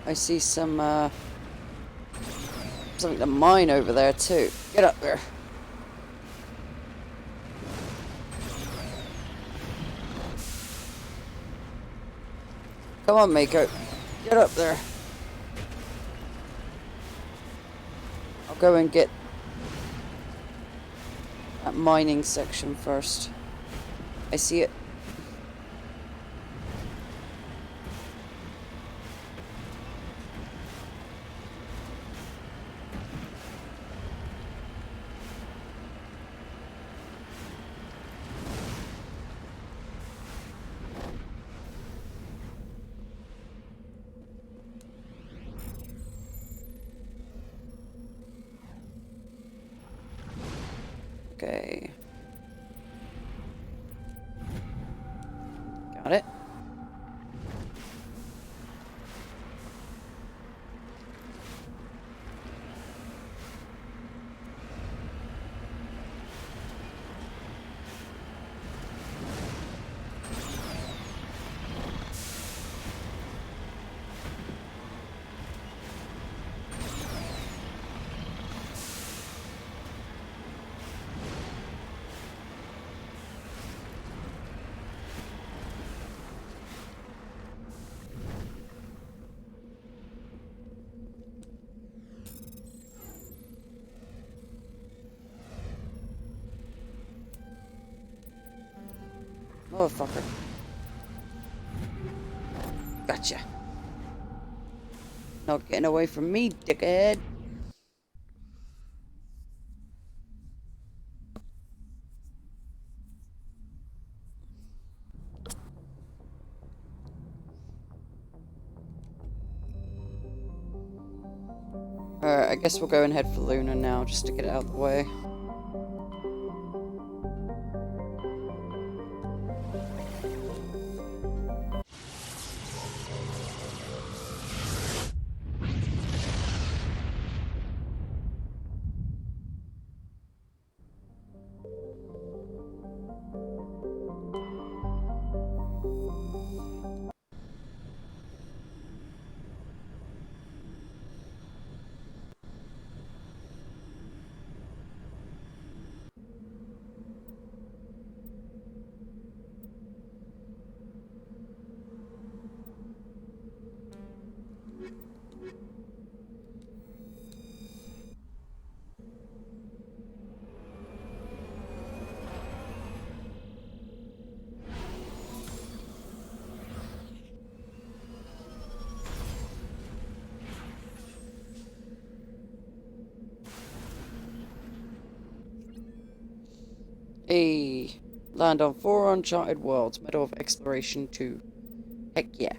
[SPEAKER 1] I see some, something to mine over there too. Get up there. Come on, Mako. Get up there. I'll go and get that mining section first. I see it. Okay. Got it. Motherfucker. Gotcha. Not getting away from me, dickhead. Alright, I guess we'll go and head for Luna now, just to get it out of the way. A land on 4 uncharted worlds. Medal of Exploration 2. Heck yeah.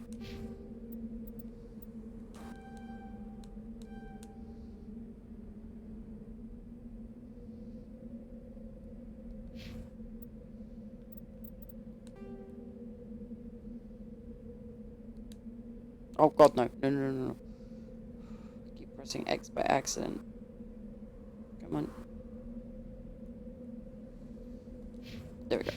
[SPEAKER 1] Oh god, no. No, no, no, no. I keep pressing X by accident. Come on. There we go.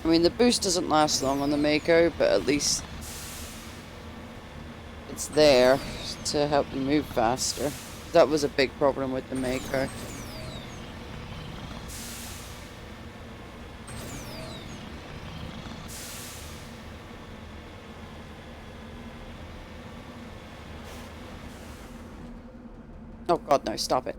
[SPEAKER 1] I mean, the boost doesn't last long on the Mako, but at least it's there to help them move faster. That was a big problem with the Mako. Oh god, no, stop it.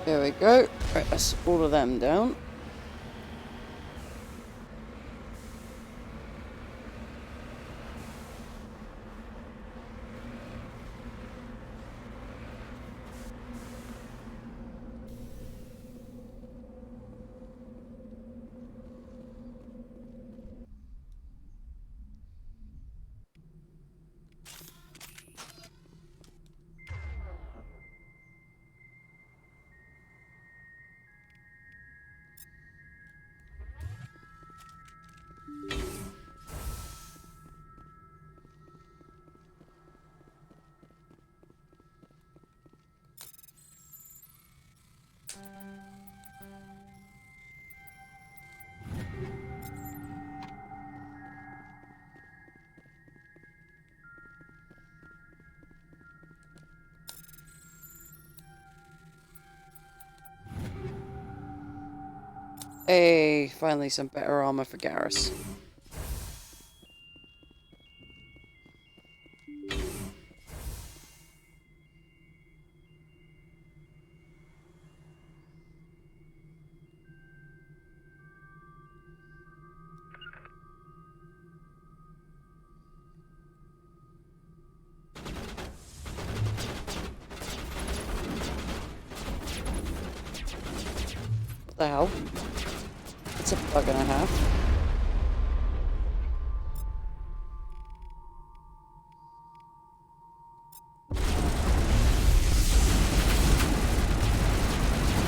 [SPEAKER 1] There we go. Right, that's all of them down. Hey, finally some better armor for Garrus. What the hell? It's a bug and a half.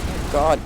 [SPEAKER 1] Oh god.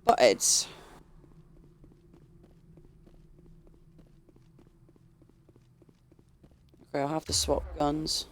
[SPEAKER 1] spotted. Okay, I'll have to swap guns.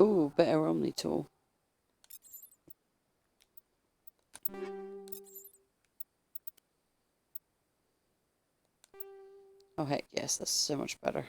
[SPEAKER 1] Ooh, better Omni tool. Oh heck yes, that's so much better.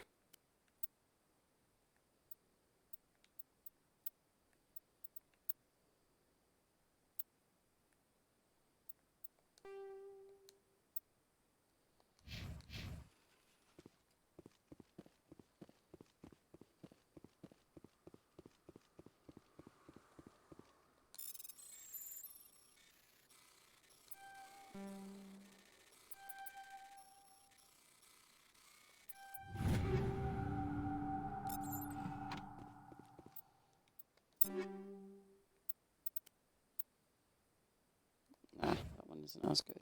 [SPEAKER 1] Ah, that one isn't as good.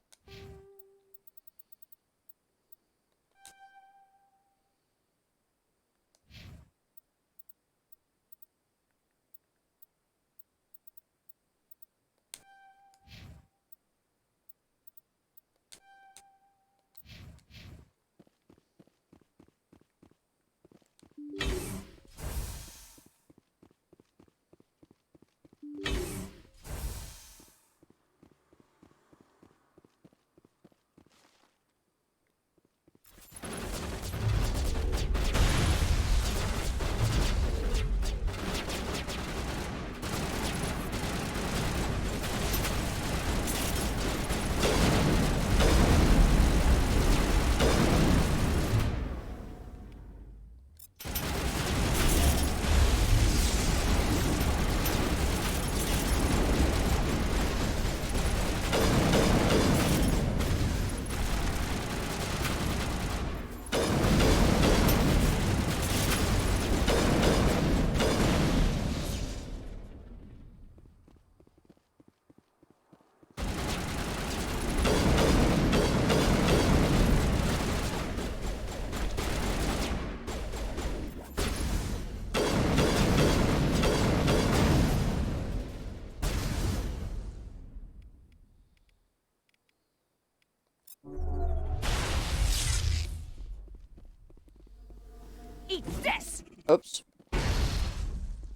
[SPEAKER 1] Oops.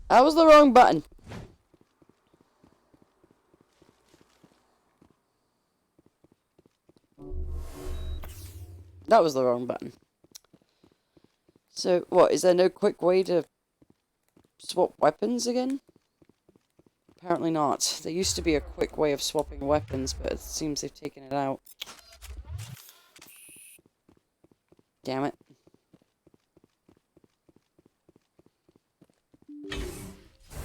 [SPEAKER 1] That was the wrong button. That was the wrong button. So, what, is there no quick way to swap weapons again? Apparently not. There used to be a quick way of swapping weapons, but it seems they've taken it out. Damn it.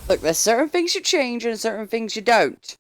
[SPEAKER 1] Look, there's certain things you change and certain things you don't.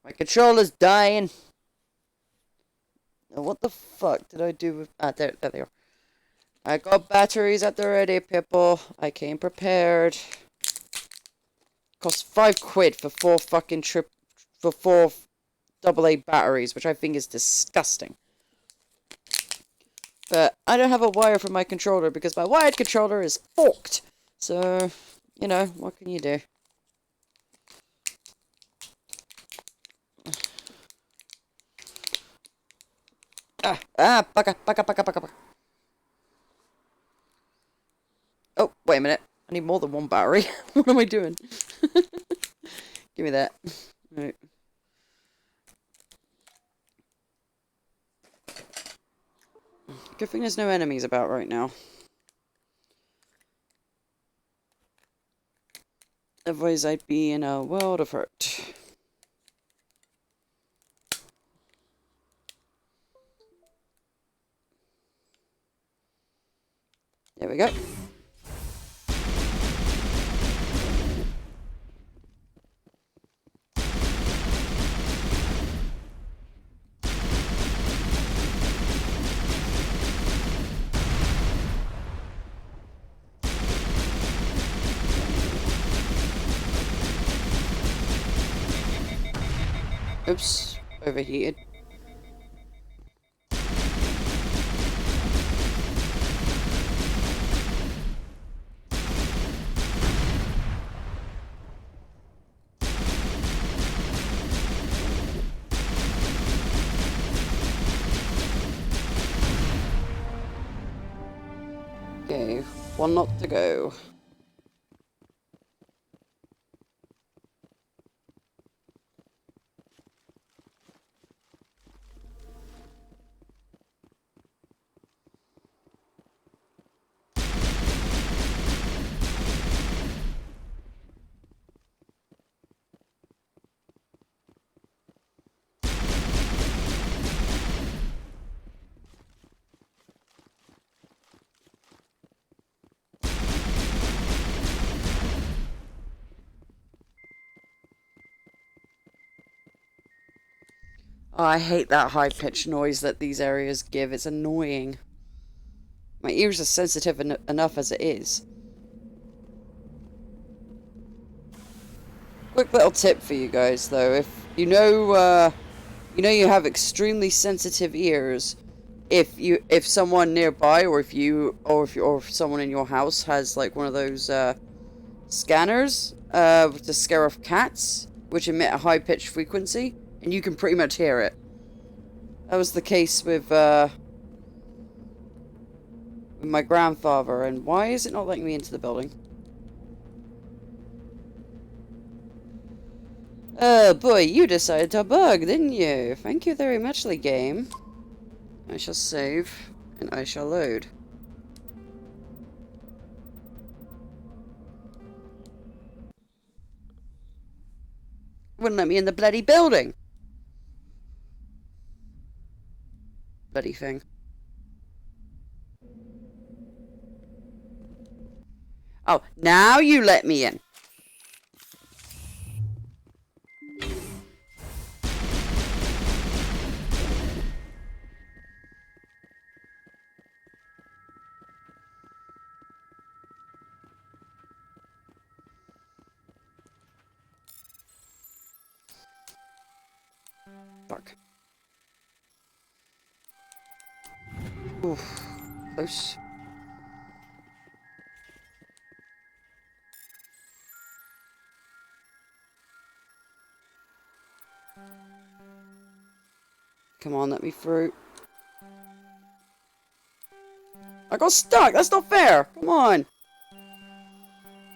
[SPEAKER 1] My controller's dying. Now, what the fuck did I do with... there they are. I got batteries at the ready, people. I came prepared. Cost £5 for 4 fucking for 4 AA batteries, which I think is disgusting. But I don't have a wire for my controller because my wired controller is forked. So, you know, what can you do? Bugger. Oh, wait a minute. I need more than one battery. What am I doing? Give me that. Right. Good thing there's no enemies about right now. Otherwise, I'd be in a world of hurt. There we go. Oops, overheated. Okay, one knot to go. Oh, I hate that high-pitched noise that these areas give. It's annoying. My ears are sensitive enough as it is. Quick little tip for you guys, though. If you know you have extremely sensitive ears, if someone nearby, or if someone in your house has like one of those scanners to scare off cats, which emit a high-pitched frequency, and you can pretty much hear it. That was the case with my grandfather. And why is it not letting me into the building? Oh boy, you decided to bug, didn't you? Thank you very much, the game. I shall save, and I shall load. Wouldn't let me in the bloody building. Bloody thing. Oh, now you let me in. Fuck. Oof. Close. Come on, let me through. I got stuck! That's not fair! Come on!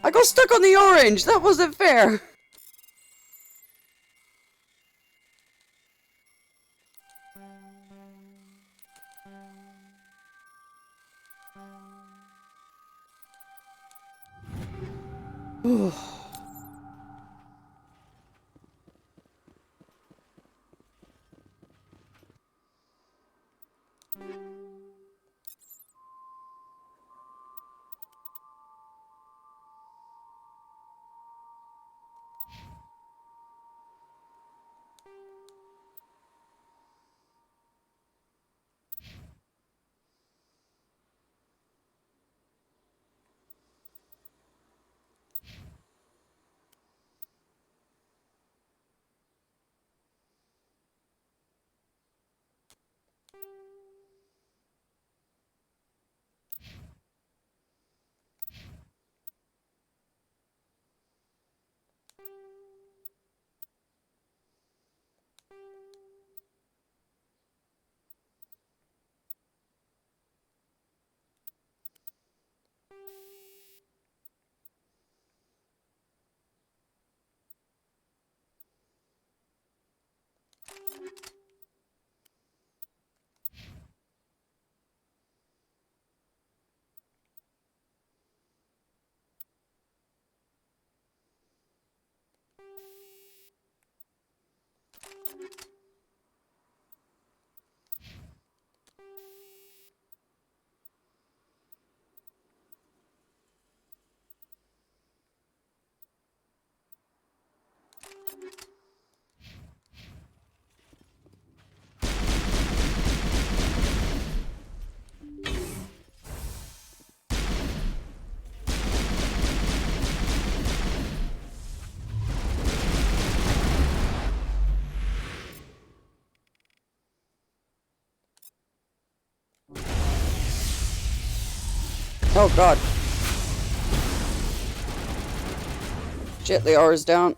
[SPEAKER 1] I got stuck on the orange! That wasn't fair! Oh god. Shit, the R is down.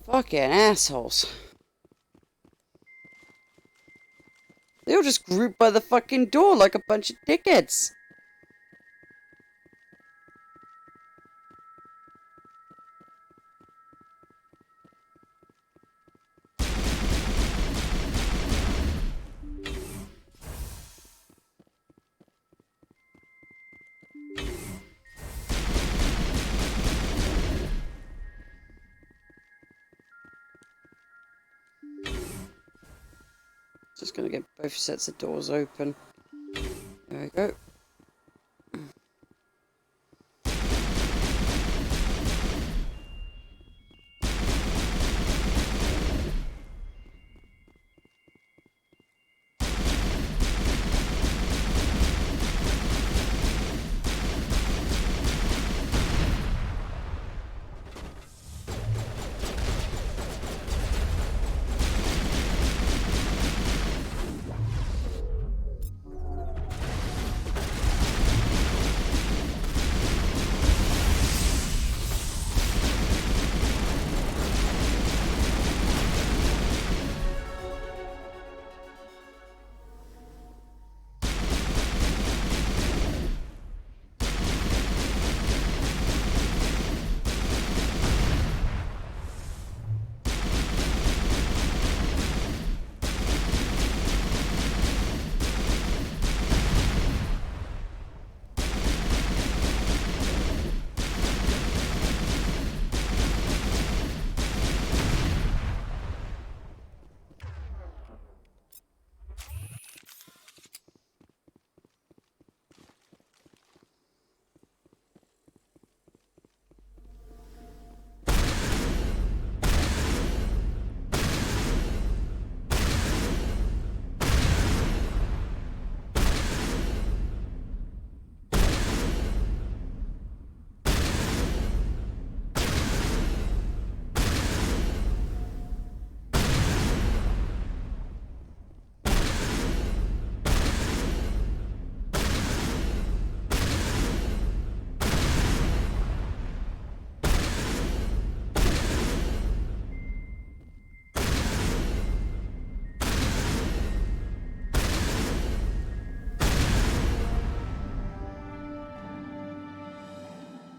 [SPEAKER 1] Fucking assholes. They all just grouped by the fucking door like a bunch of dickheads. Just gonna get both sets of doors open. There we go.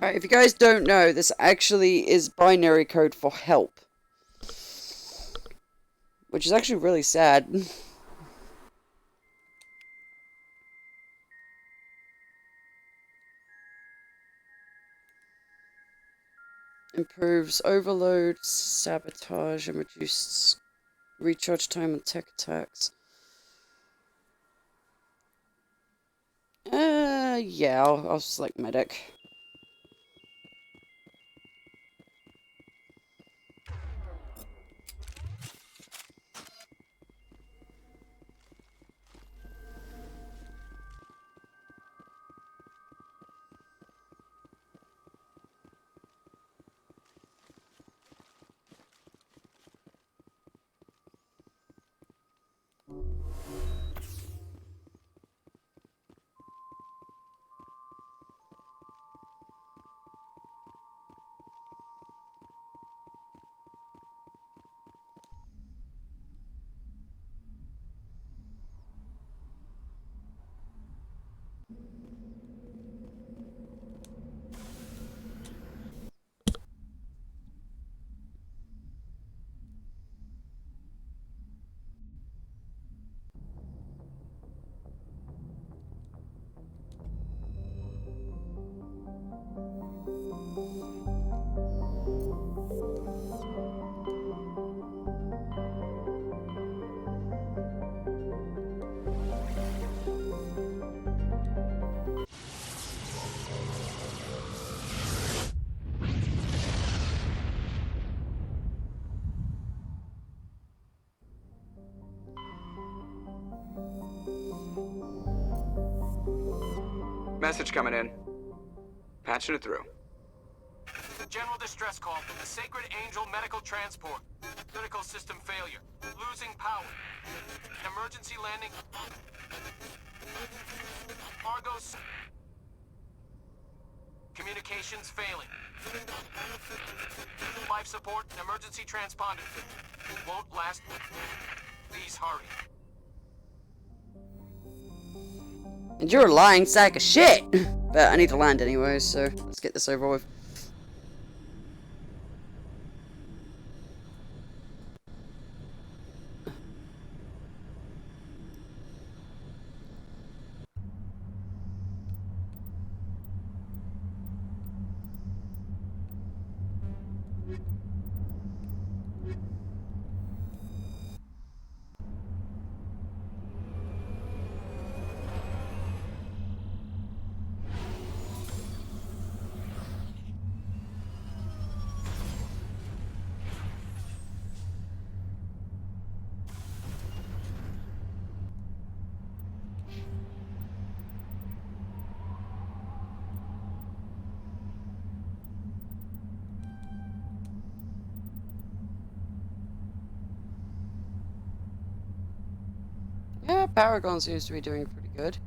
[SPEAKER 1] Alright, if you guys don't know, this actually is binary code for help. Which is actually really sad. Improves overload, sabotage, and reduces recharge time on tech attacks. Yeah, I'll select medic.
[SPEAKER 12] Message coming in. Patching it through.
[SPEAKER 18] General distress call from the Sacred Angel Medical Transport. Critical system failure. Losing power. Emergency landing. Argos. Communications failing. Life support and emergency transponder. Won't last. Please hurry.
[SPEAKER 1] And you're a lying sack of shit! But I need to land anyway, so let's get this over with. Yeah, Paragon seems to be doing pretty good.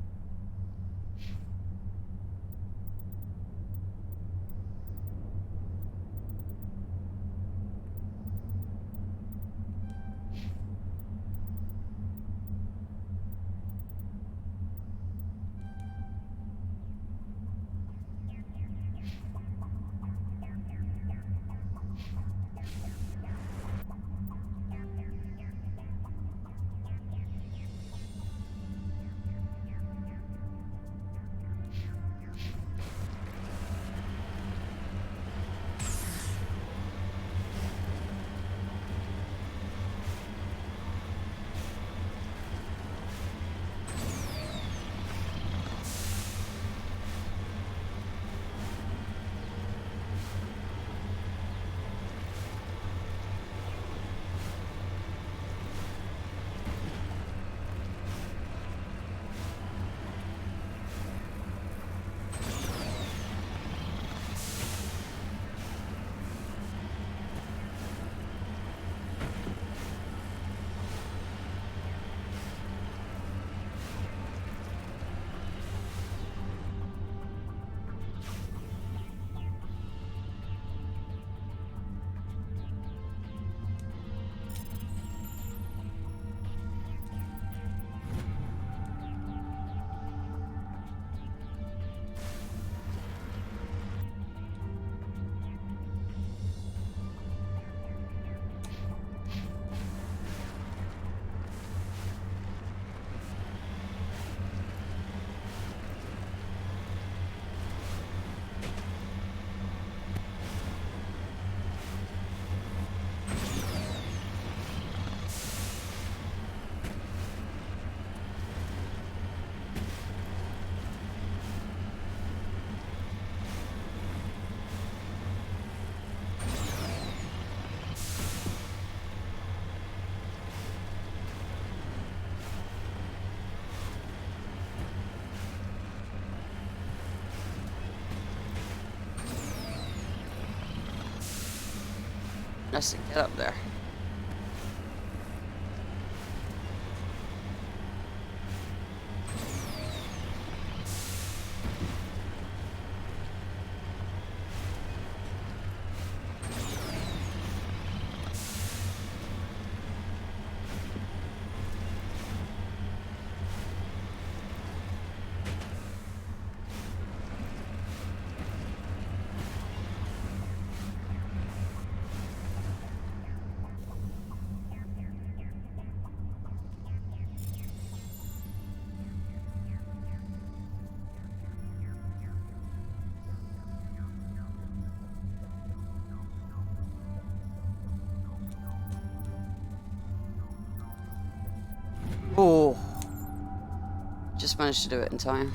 [SPEAKER 1] Let's get up there. Oh, just managed to do it in time.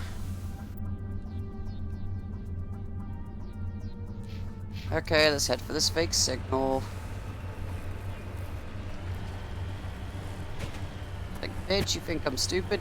[SPEAKER 1] Okay, let's head for this fake signal. Like, bitch, you think I'm stupid?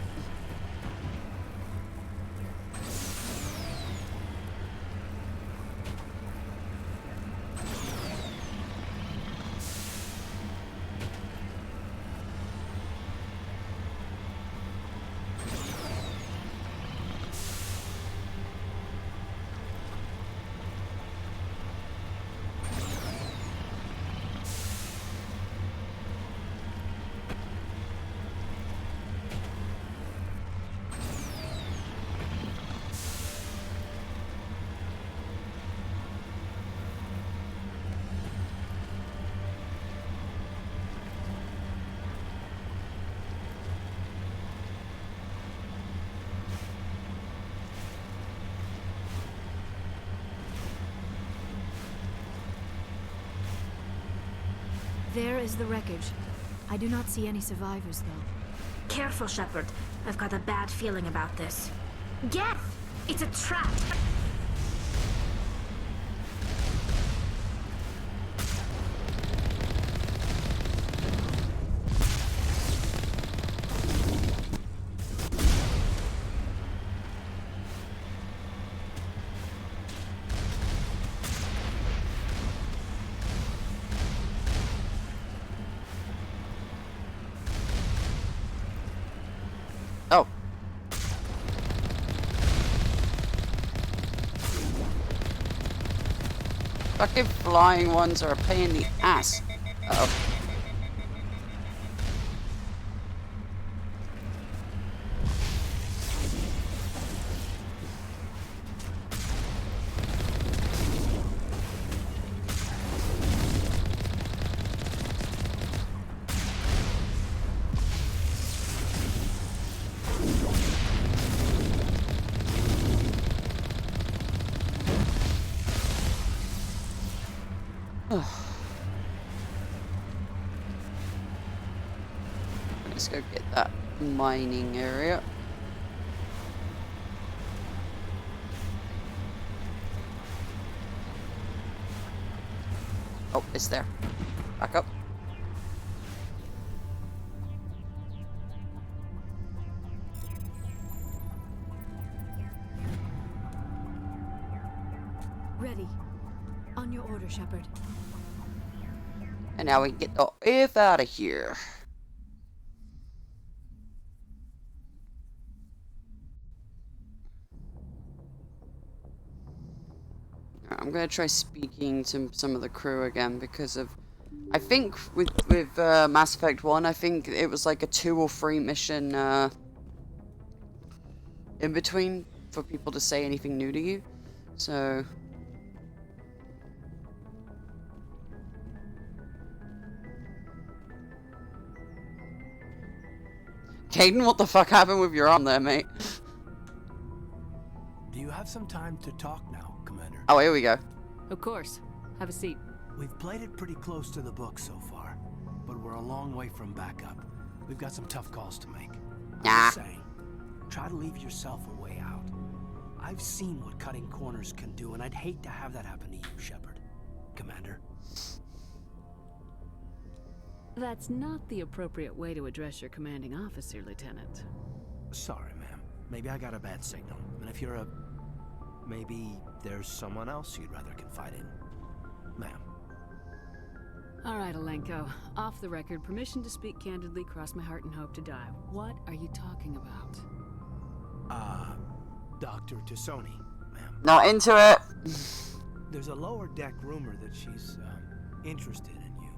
[SPEAKER 13] There is the wreckage. I do not see any survivors, though.
[SPEAKER 9] Careful, Shepard. I've got a bad feeling about this. Geth! It's a trap!
[SPEAKER 1] Oh. Fucking flying ones are a pain in the ass. Uh-oh. Let's go get that mining area. Oh, it's there. Back up.
[SPEAKER 13] Ready. On your order, Shepard.
[SPEAKER 1] And now we can get the F out of here. I'm gonna try speaking to some of the crew again because of, I think with Mass Effect 1, I think it was like a 2 or 3 mission in between for people to say anything new to you. So Caden, what the fuck happened with your arm there, mate?
[SPEAKER 2] Do you have some time to talk now, Commander?
[SPEAKER 1] Oh, here we go.
[SPEAKER 3] Of course. Have a seat.
[SPEAKER 2] We've played it pretty close to the book so far, but we're a long way from backup. We've got some tough calls to make. I'm just saying, try to leave yourself a way out. I've seen what cutting corners can do, and I'd hate to have that happen to you, Shepard. Commander.
[SPEAKER 3] That's not the appropriate way to address your commanding officer, Lieutenant.
[SPEAKER 2] Sorry, ma'am. Maybe I got a bad signal. And if you're a... maybe there's someone else you'd rather confide in. Ma'am.
[SPEAKER 3] All right, Alenko. Off the record, permission to speak candidly, cross my heart and hope to die. What are you talking about?
[SPEAKER 2] Dr. Tassoni, ma'am.
[SPEAKER 1] Not into it.
[SPEAKER 2] There's a lower deck rumor that she's, interested in you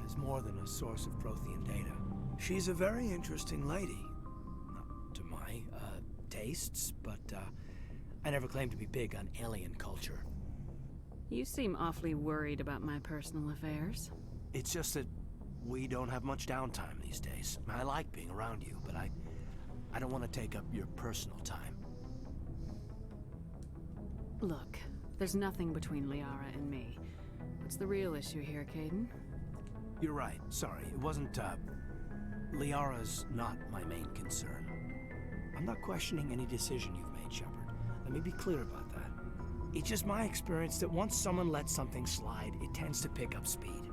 [SPEAKER 2] as more than a source of Prothean data. She's a very interesting lady. Not to my, tastes, but, I never claimed to be big on alien culture.
[SPEAKER 3] You seem awfully worried about my personal affairs.
[SPEAKER 2] It's just that we don't have much downtime these days. I like being around you, but I don't want to take up your personal time.
[SPEAKER 3] Look, there's nothing between Liara and me. What's the real issue here, Caden?
[SPEAKER 2] You're right. Sorry. It wasn't, Liara's not my main concern. I'm not questioning any decision you've made, Shepard. Let me be clear about that. It's just my experience that once someone lets something slide, it tends to pick up speed.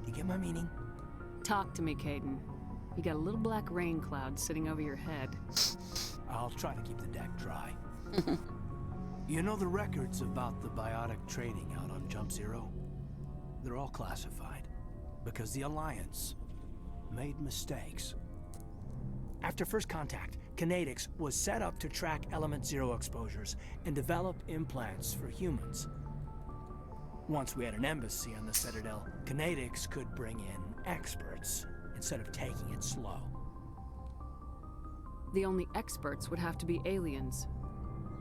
[SPEAKER 2] You get my meaning?
[SPEAKER 3] Talk to me, Caden. You got a little black rain cloud sitting over your head.
[SPEAKER 2] I'll try to keep the deck dry. You know the records about the biotic trading out on Jump Zero? They're all classified, because the Alliance made mistakes. After first contact, Kinetics was set up to track Element Zero exposures and develop implants for humans. Once we had an embassy on the Citadel, Kinetics could bring in experts instead of taking it slow.
[SPEAKER 3] The only experts would have to be aliens.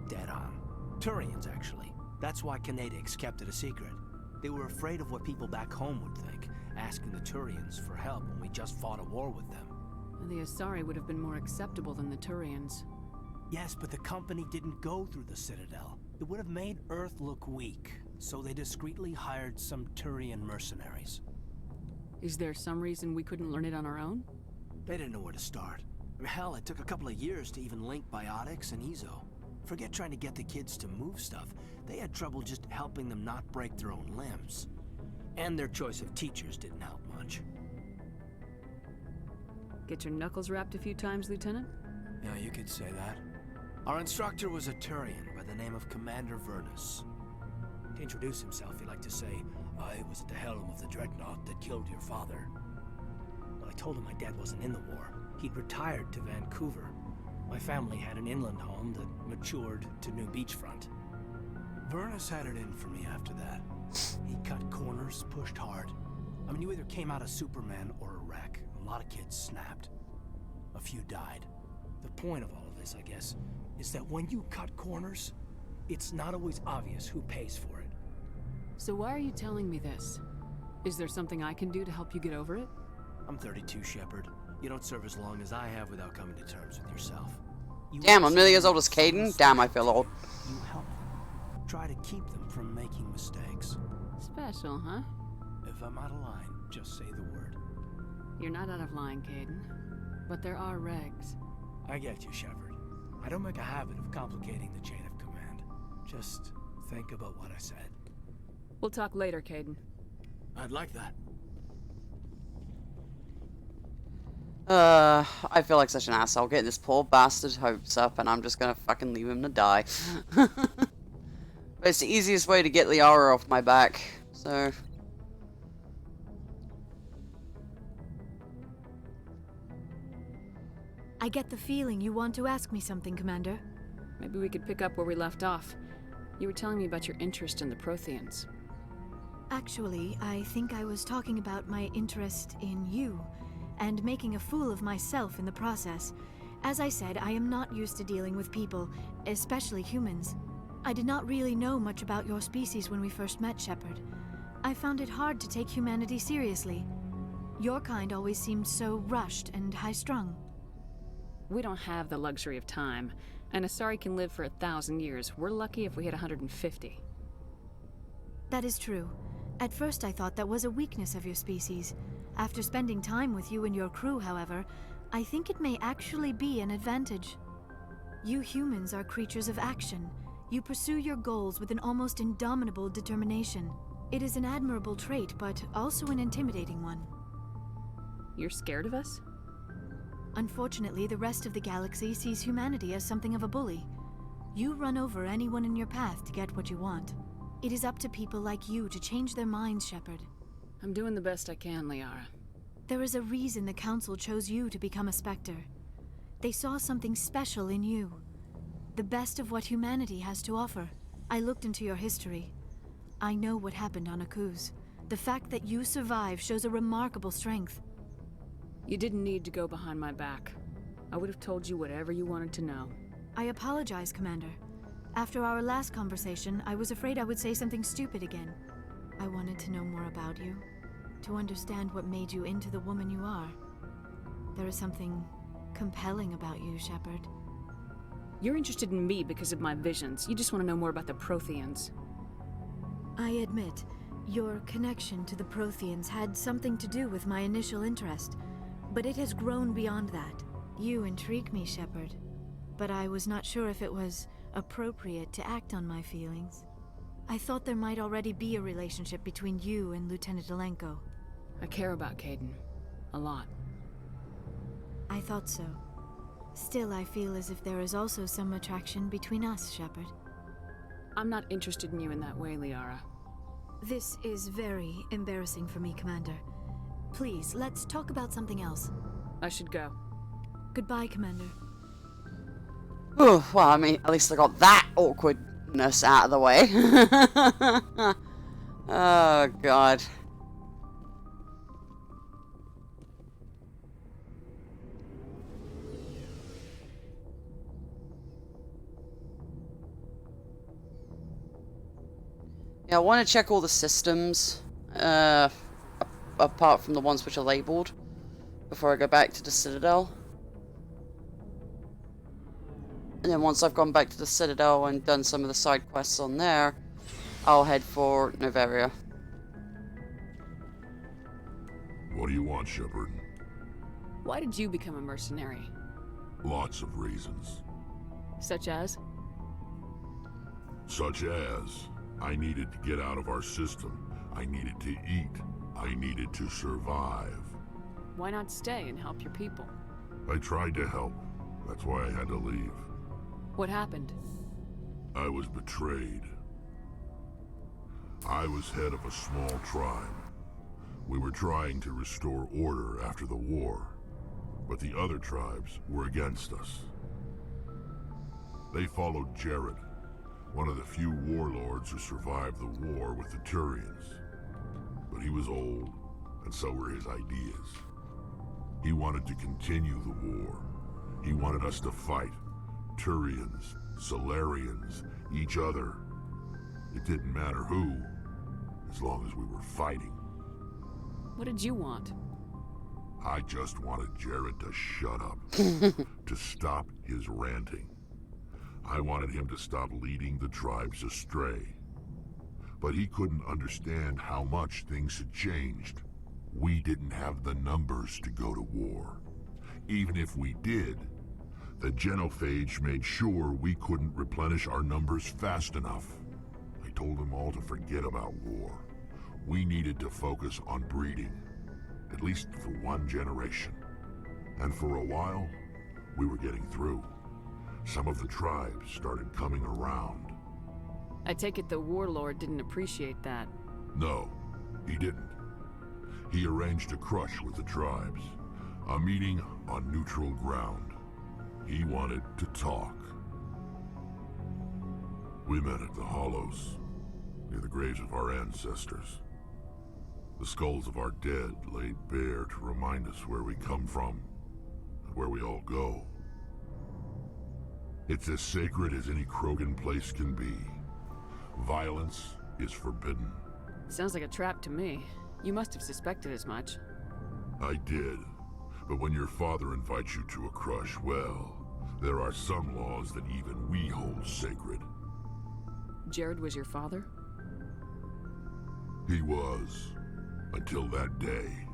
[SPEAKER 2] Dead on. Turians, actually. That's why Kinetics kept it a secret. They were afraid of what people back home would think, asking the Turians for help when we just fought a war with them.
[SPEAKER 3] The Asari would have been more acceptable than the Turians.
[SPEAKER 2] Yes, but the company didn't go through the Citadel. It would have made Earth look weak, so they discreetly hired some Turian mercenaries.
[SPEAKER 3] Is there some reason we couldn't learn it on our own?
[SPEAKER 2] They didn't know where to start. Hell, it took a couple of years to even link biotics and Ezo. Forget trying to get the kids to move stuff. They had trouble just helping them not break their own limbs. And their choice of teachers didn't help much.
[SPEAKER 3] Get your knuckles rapped a few times, Lieutenant?
[SPEAKER 2] Yeah, you could say that. Our instructor was a Turian by the name of Commander Vernus. To introduce himself, he liked to say, I was at the helm of the dreadnought that killed your father. Well, I told him my dad wasn't in the war. He'd retired to Vancouver. My family had an inland home that matured to new beachfront. Vernus had it in for me after that. He cut corners, pushed hard. I mean, you either came out a Superman or a wreck. A lot of kids snapped. A few died. The point of all of this, I guess, is that when you cut corners, it's not always obvious who pays for it.
[SPEAKER 3] So why are you telling me this? Is there something I can do to help you get over it?
[SPEAKER 2] I'm 32, Shepard. You don't serve as long as I have without coming to terms with yourself.
[SPEAKER 1] Damn, I'm nearly as old as Caden. Damn, I feel old.
[SPEAKER 2] You help them. Try to keep them from making mistakes.
[SPEAKER 3] Special, huh?
[SPEAKER 2] If I'm out of line, just say the word.
[SPEAKER 3] You're not out of line, Caden. But there are regs.
[SPEAKER 2] I get you, Shepard. I don't make a habit of complicating the chain of command. Just think about what I said.
[SPEAKER 3] We'll talk later, Caden.
[SPEAKER 2] I'd like that.
[SPEAKER 1] I feel like such an asshole getting this poor bastard's hopes up, and I'm just gonna fucking leave him to die. But it's the easiest way to get Liara off my back, so...
[SPEAKER 13] I get the feeling you want to ask me something, Commander.
[SPEAKER 3] Maybe we could pick up where we left off. You were telling me about your interest in the Protheans.
[SPEAKER 13] Actually, I think I was talking about my interest in you, and making a fool of myself in the process. As I said, I am not used to dealing with people, especially humans. I did not really know much about your species when we first met, Shepard. I found it hard to take humanity seriously. Your kind always seemed so rushed and high-strung.
[SPEAKER 3] We don't have the luxury of time. An Asari can live for 1,000 years. We're lucky if we hit 150.
[SPEAKER 13] That is true. At first I thought that was a weakness of your species. After spending time with you and your crew, however, I think it may actually be an advantage. You humans are creatures of action. You pursue your goals with an almost indomitable determination. It is an admirable trait, but also an intimidating one.
[SPEAKER 3] You're scared of us?
[SPEAKER 13] Unfortunately, the rest of the galaxy sees humanity as something of a bully. You run over anyone in your path to get what you want. It is up to people like you to change their minds, Shepard.
[SPEAKER 3] I'm doing the best I can, Liara.
[SPEAKER 13] There is a reason the Council chose you to become a Spectre. They saw something special in you. The best of what humanity has to offer. I looked into your history. I know what happened on Akuz. The fact that you survived shows a remarkable strength.
[SPEAKER 3] You didn't need to go behind my back. I would have told you whatever you wanted to know.
[SPEAKER 13] I apologize, Commander. After our last conversation, I was afraid I would say something stupid again. I wanted to know more about you, to understand what made you into the woman you are. There is something compelling about you, Shepard.
[SPEAKER 3] You're interested in me because of my visions. You just want to know more about the Protheans.
[SPEAKER 13] I admit, your connection to the Protheans had something to do with my initial interest, but it has grown beyond that. You intrigue me, Shepard, but I was not sure if it was appropriate to act on my feelings. I thought there might already be a relationship between you and Lieutenant Alenko.
[SPEAKER 3] I care about Kaidan. A lot.
[SPEAKER 13] I thought so. Still, I feel as if there is also some attraction between us, Shepard.
[SPEAKER 3] I'm not interested in you in that way, Liara.
[SPEAKER 13] This is very embarrassing for me, Commander. Please, let's talk about something else.
[SPEAKER 3] I should go.
[SPEAKER 13] Goodbye, Commander.
[SPEAKER 1] Well, I mean, at least I got that awkwardness out of the way. Oh, God. Yeah, I want to check all the systems, apart from the ones which are labeled, before I go back to the Citadel. And then once I've gone back to the Citadel and done some of the side quests on there, I'll head for Noveria.
[SPEAKER 5] What do you want, Shepard?
[SPEAKER 3] Why did you become a mercenary?
[SPEAKER 5] Lots of reasons.
[SPEAKER 3] Such as?
[SPEAKER 5] Such as, I needed to get out of our system. I needed to eat. I needed to survive.
[SPEAKER 3] Why not stay and help your people?
[SPEAKER 5] I tried to help. That's why I had to leave.
[SPEAKER 3] What happened?
[SPEAKER 5] I was betrayed. I was head of a small tribe. We were trying to restore order after the war, but the other tribes were against us. They followed Jared, one of the few warlords who survived the war with the Turians. But he was old, and so were his ideas. He wanted to continue the war. He wanted us to fight. Turians, Solarians, each other. It didn't matter who, as long as we were fighting.
[SPEAKER 3] What did you want?
[SPEAKER 5] I just wanted Jared to shut up, to stop his ranting. I wanted him to stop leading the tribes astray. But he couldn't understand how much things had changed. We didn't have the numbers to go to war. Even if we did, the genophage made sure we couldn't replenish our numbers fast enough. I told them all to forget about war. We needed to focus on breeding, at least for one generation. And for a while, we were getting through. Some of the tribes started coming around.
[SPEAKER 3] I take it the warlord didn't appreciate that.
[SPEAKER 5] No, he didn't. He arranged a crush with the tribes, a meeting on neutral ground. He wanted to talk. We met at the Hollows, near the graves of our ancestors. The skulls of our dead laid bare to remind us where we come from, and where we all go. It's as sacred as any Krogan place can be. Violence is forbidden.
[SPEAKER 3] Sounds like a trap to me. You must have suspected as much.
[SPEAKER 5] I did. But when your father invites you to a crush, well, there are some laws that even we hold sacred.
[SPEAKER 3] Jared was your father?
[SPEAKER 5] He was, until that day.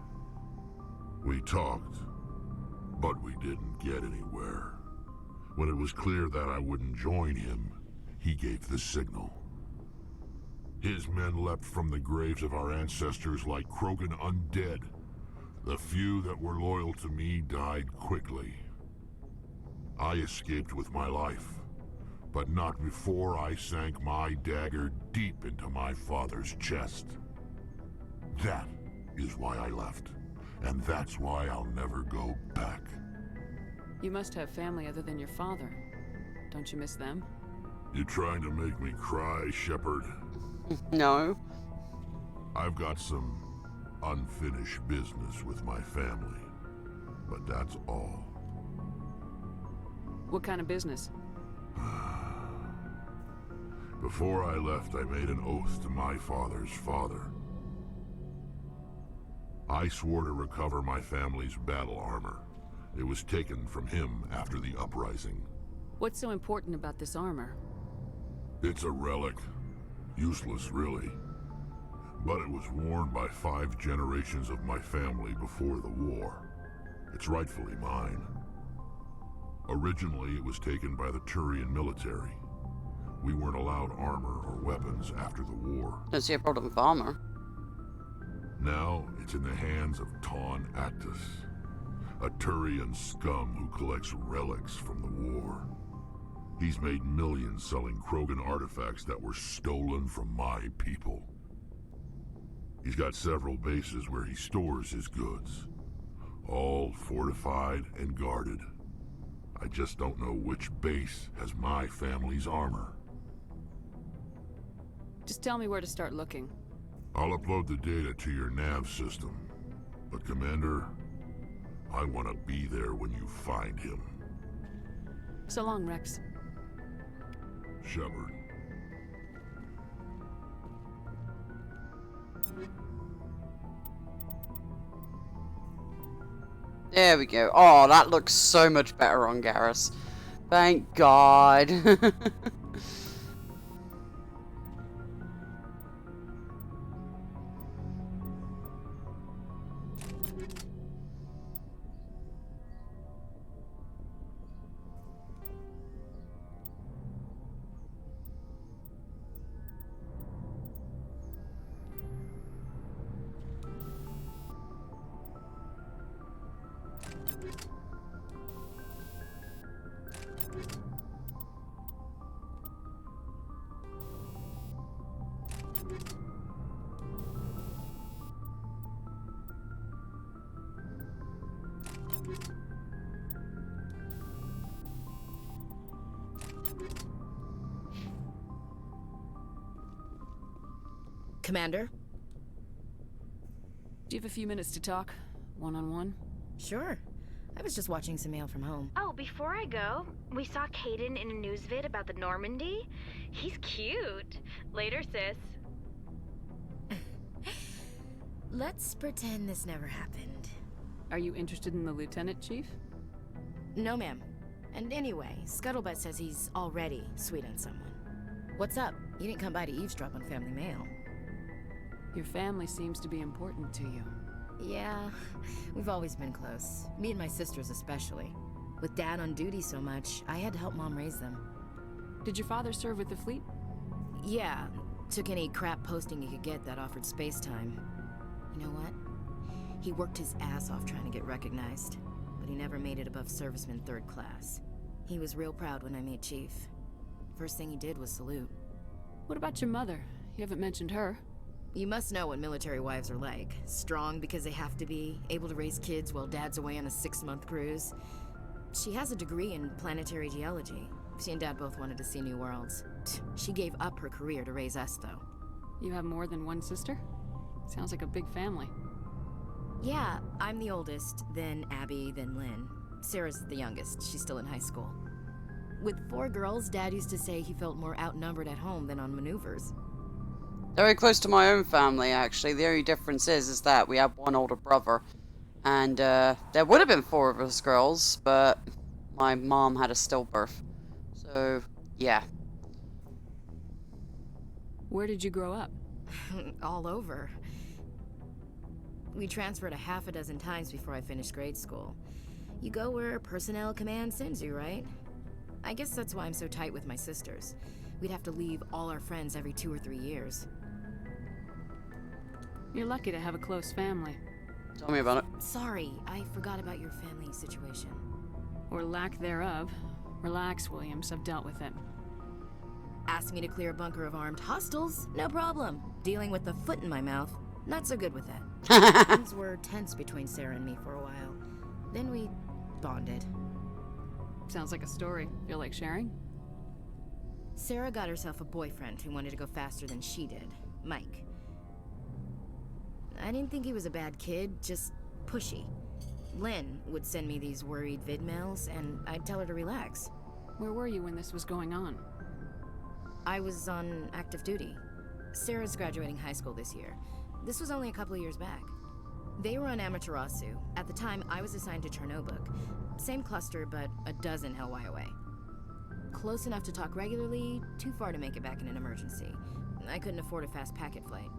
[SPEAKER 5] We talked, but we didn't get anywhere. When it was clear that I wouldn't join him, he gave the signal. His men leapt from the graves of our ancestors like Krogan undead. The few that were loyal to me died quickly. I escaped with my life, but not before I sank my dagger deep into my father's chest. That is why I left. And that's why I'll never go back.
[SPEAKER 3] You must have family other than your father. Don't you miss them?
[SPEAKER 5] You trying to make me cry, Shepard?
[SPEAKER 1] No.
[SPEAKER 5] I've got some unfinished business with my family, but that's all.
[SPEAKER 3] What kind of business?
[SPEAKER 5] Before I left, I made an oath to my father's father. I swore to recover my family's battle armor. It was taken from him after the uprising.
[SPEAKER 3] What's so important about this armor?
[SPEAKER 5] It's a relic. Useless, really. But it was worn by 5 generations of my family before the war. It's rightfully mine. Originally, it was taken by the Turian military. We weren't allowed armor or weapons after the war.
[SPEAKER 1] Don't see a problem with armor.
[SPEAKER 5] Now, it's in the hands of Ton Actus, a Turian scum who collects relics from the war. He's made millions selling Krogan artifacts that were stolen from my people. He's got several bases where he stores his goods, all fortified and guarded. I just don't know which base has my family's armor.
[SPEAKER 3] Just tell me where to start looking.
[SPEAKER 5] I'll upload the data to your nav system. But Commander, I want to be there when you find him.
[SPEAKER 3] So long, Rex.
[SPEAKER 5] Shepard.
[SPEAKER 1] There we go. Oh, that looks so much better on Garrus. Thank God.
[SPEAKER 7] Commander?
[SPEAKER 3] Do you have a few minutes to talk? One-on-one?
[SPEAKER 7] Sure. I was just watching some mail from home.
[SPEAKER 9] Oh, before I go, we saw Caden in a news vid about the Normandy. He's cute. Later, sis.
[SPEAKER 7] Let's pretend this never happened.
[SPEAKER 3] Are you interested in the Lieutenant, Chief?
[SPEAKER 7] No, ma'am. And anyway, Scuttlebutt says he's already sweet on someone. What's up? You didn't come by to eavesdrop on family mail.
[SPEAKER 3] Your family seems to be important to you.
[SPEAKER 7] Yeah, we've always been close. Me and my sisters especially. With Dad on duty so much, I had to help Mom raise them.
[SPEAKER 3] Did your father serve with the fleet?
[SPEAKER 7] Yeah, took any crap posting he could get that offered space time. You know what? He worked his ass off trying to get recognized, but he never made it above serviceman 3rd class. He was real proud when I made Chief. First thing he did was salute.
[SPEAKER 3] What about your mother? You haven't mentioned her.
[SPEAKER 7] You must know what military wives are like. Strong because they have to be, able to raise kids while Dad's away on a 6-month cruise. She has a degree in planetary geology. She and Dad both wanted to see new worlds. She gave up her career to raise us, though.
[SPEAKER 3] You have more than one sister? Sounds like a big family.
[SPEAKER 7] Yeah, I'm the oldest, then Abby, then Lynn. Sarah's the youngest. She's still in high school. With 4 girls, Dad used to say he felt more outnumbered at home than on maneuvers.
[SPEAKER 1] Very close to my own family, actually. The only difference is that we have one older brother. And there would have been 4 of us girls, but my mom had a stillbirth. So, yeah.
[SPEAKER 3] Where did you grow up?
[SPEAKER 7] All over. We transferred a half a dozen times before I finished grade school. You go where personnel command sends you, right? I guess that's why I'm so tight with my sisters. We'd have to leave all our friends every 2 or 3 years.
[SPEAKER 3] You're lucky to have a close family.
[SPEAKER 1] Tell me about it.
[SPEAKER 7] Sorry, I forgot about your family situation.
[SPEAKER 3] Or lack thereof. Relax, Williams. I've dealt with it.
[SPEAKER 7] Ask me to clear a bunker of armed hostiles? No problem. Dealing with the foot in my mouth? Not so good with that. Things were tense between Sarah and me for a while. Then we bonded.
[SPEAKER 3] Sounds like a story. Feel like sharing?
[SPEAKER 7] Sarah got herself a boyfriend who wanted to go faster than she did, Mike. I didn't think he was a bad kid, just pushy. Lynn would send me these worried vid mails, and I'd tell her to relax.
[SPEAKER 3] Where were you when this was going on?
[SPEAKER 7] I was on active duty. Sarah's graduating high school this year. This was only a couple of years back. They were on Amaterasu. At the time, I was assigned to Chernobog. Same cluster, but a dozen LY away. Close enough to talk regularly, too far to make it back in an emergency. I couldn't afford a fast packet flight.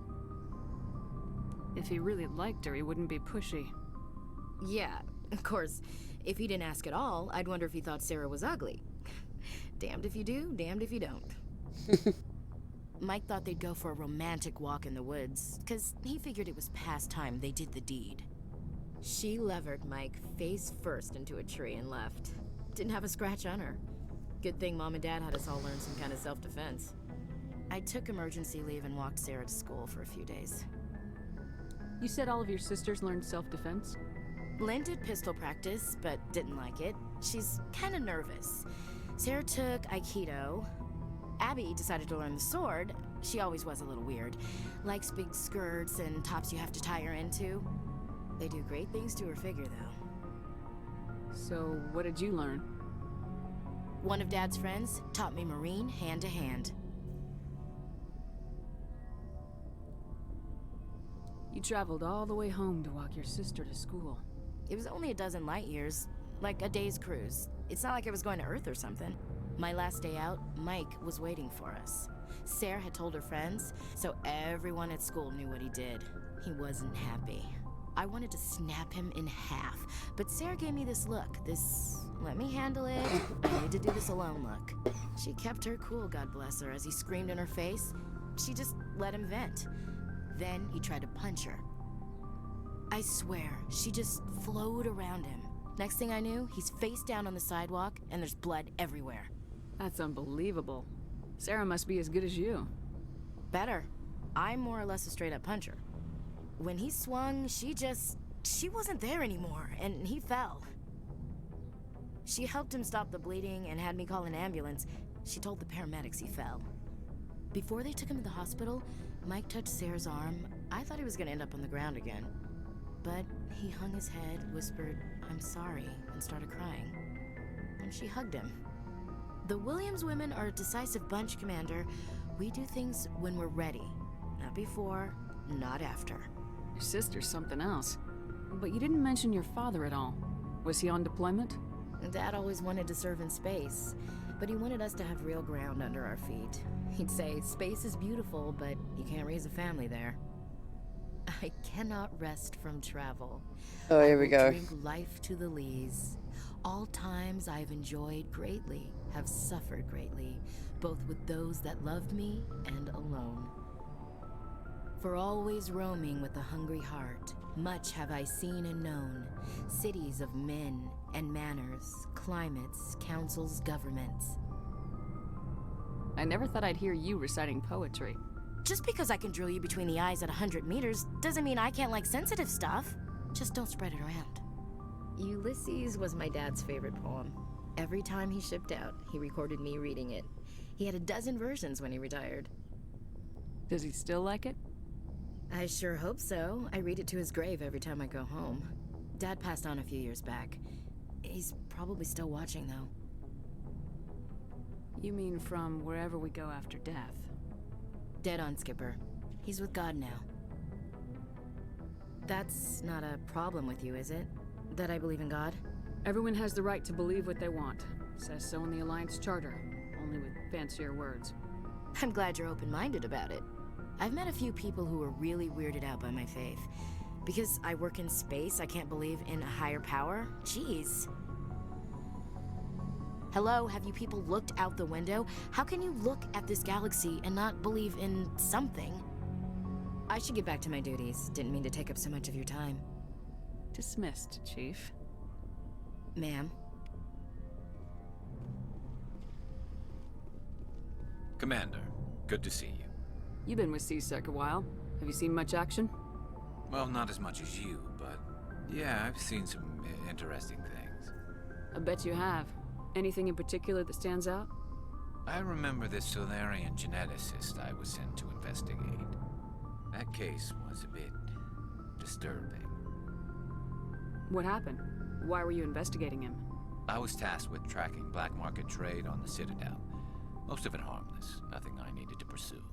[SPEAKER 3] If he really liked her, he wouldn't be pushy.
[SPEAKER 7] Yeah, of course. If he didn't ask at all, I'd wonder if he thought Sarah was ugly. Damned if you do, damned if you don't. Mike thought they'd go for a romantic walk in the woods, because he figured it was past time they did the deed. She levered Mike face first into a tree and left. Didn't have a scratch on her. Good thing Mom and Dad had us all learn some kind of self-defense. I took emergency leave and walked Sarah to school for a few days.
[SPEAKER 3] You said all of your sisters learned self-defense?
[SPEAKER 7] Lynn did pistol practice, but didn't like it. She's kind of nervous. Sarah took Aikido. Abby decided to learn the sword. She always was a little weird. Likes big skirts and tops you have to tie her into. They do great things to her figure, though.
[SPEAKER 3] So, what did you learn?
[SPEAKER 7] One of Dad's friends taught me Marine hand-to-hand.
[SPEAKER 3] You traveled all the way home to walk your sister to school.
[SPEAKER 7] It was only a dozen light years, like a day's cruise. It's not like I was going to Earth or something. My last day out, Mike was waiting for us. Sarah had told her friends, so everyone at school knew what he did. He wasn't happy. I wanted to snap him in half, but Sarah gave me this look, this let me handle it, I need to do this alone look. She kept her cool, God bless her, as he screamed in her face. She just let him vent. Then he tried to punch her. I swear, she just flowed around him. Next thing I knew, he's face down on the sidewalk, and there's blood everywhere.
[SPEAKER 3] That's unbelievable. Sarah must be as good as you.
[SPEAKER 7] Better. I'm more or less a straight-up puncher. When he swung, she wasn't there anymore, and he fell. She helped him stop the bleeding and had me call an ambulance. She told the paramedics he fell. Before they took him to the hospital, Mike touched Sarah's arm. I thought he was gonna end up on the ground again. But he hung his head, whispered, "I'm sorry," and started crying. And she hugged him. The Williams women are a decisive bunch, Commander. We do things when we're ready. Not before, not after.
[SPEAKER 3] Your sister's something else. But you didn't mention your father at all. Was he on deployment?
[SPEAKER 7] Dad always wanted to serve in space, but he wanted us to have real ground under our feet. He'd say, space is beautiful, but you can't raise a family there. I cannot rest from travel.
[SPEAKER 1] Oh, here we go.
[SPEAKER 7] Drink life to the lees. All times I've enjoyed greatly, have suffered greatly, both with those that loved me and alone. For always roaming with a hungry heart, much have I seen and known, cities of men and manners, climates, councils, governments.
[SPEAKER 3] I never thought I'd hear you reciting poetry.
[SPEAKER 7] Just because I can drill you between the eyes at 100 meters doesn't mean I can't like sensitive stuff. Just don't spread it around. Ulysses was my dad's favorite poem. Every time he shipped out, he recorded me reading it. He had a dozen versions when he retired.
[SPEAKER 3] Does he still like it?
[SPEAKER 7] I sure hope so. I read it to his grave every time I go home. Dad passed on a few years back. He's probably still watching, though.
[SPEAKER 3] You mean from wherever we go after death?
[SPEAKER 7] Dead on, Skipper. He's with God now. That's not a problem with you, is it? That I believe in God?
[SPEAKER 3] Everyone has the right to believe what they want. Says so in the Alliance Charter, only with fancier words.
[SPEAKER 7] I'm glad you're open-minded about it. I've met a few people who are really weirded out by my faith. Because I work in space, I can't believe in a higher power? Jeez. Hello, have you people looked out the window? How can you look at this galaxy and not believe in something? I should get back to my duties. Didn't mean to take up so much of your time.
[SPEAKER 3] Dismissed, Chief.
[SPEAKER 7] Ma'am.
[SPEAKER 6] Commander, good to see you.
[SPEAKER 3] You've been with C-Sec a while. Have you seen much action?
[SPEAKER 6] Well, not as much as you, but yeah, I've seen some interesting things.
[SPEAKER 3] I bet you have. Anything in particular that stands out?
[SPEAKER 6] I remember this Solarian geneticist I was sent to investigate. That case was a bit disturbing.
[SPEAKER 3] What happened? Why were you investigating him?
[SPEAKER 6] I was tasked with tracking black market trade on the Citadel. Most of it harmless, nothing I needed to pursue.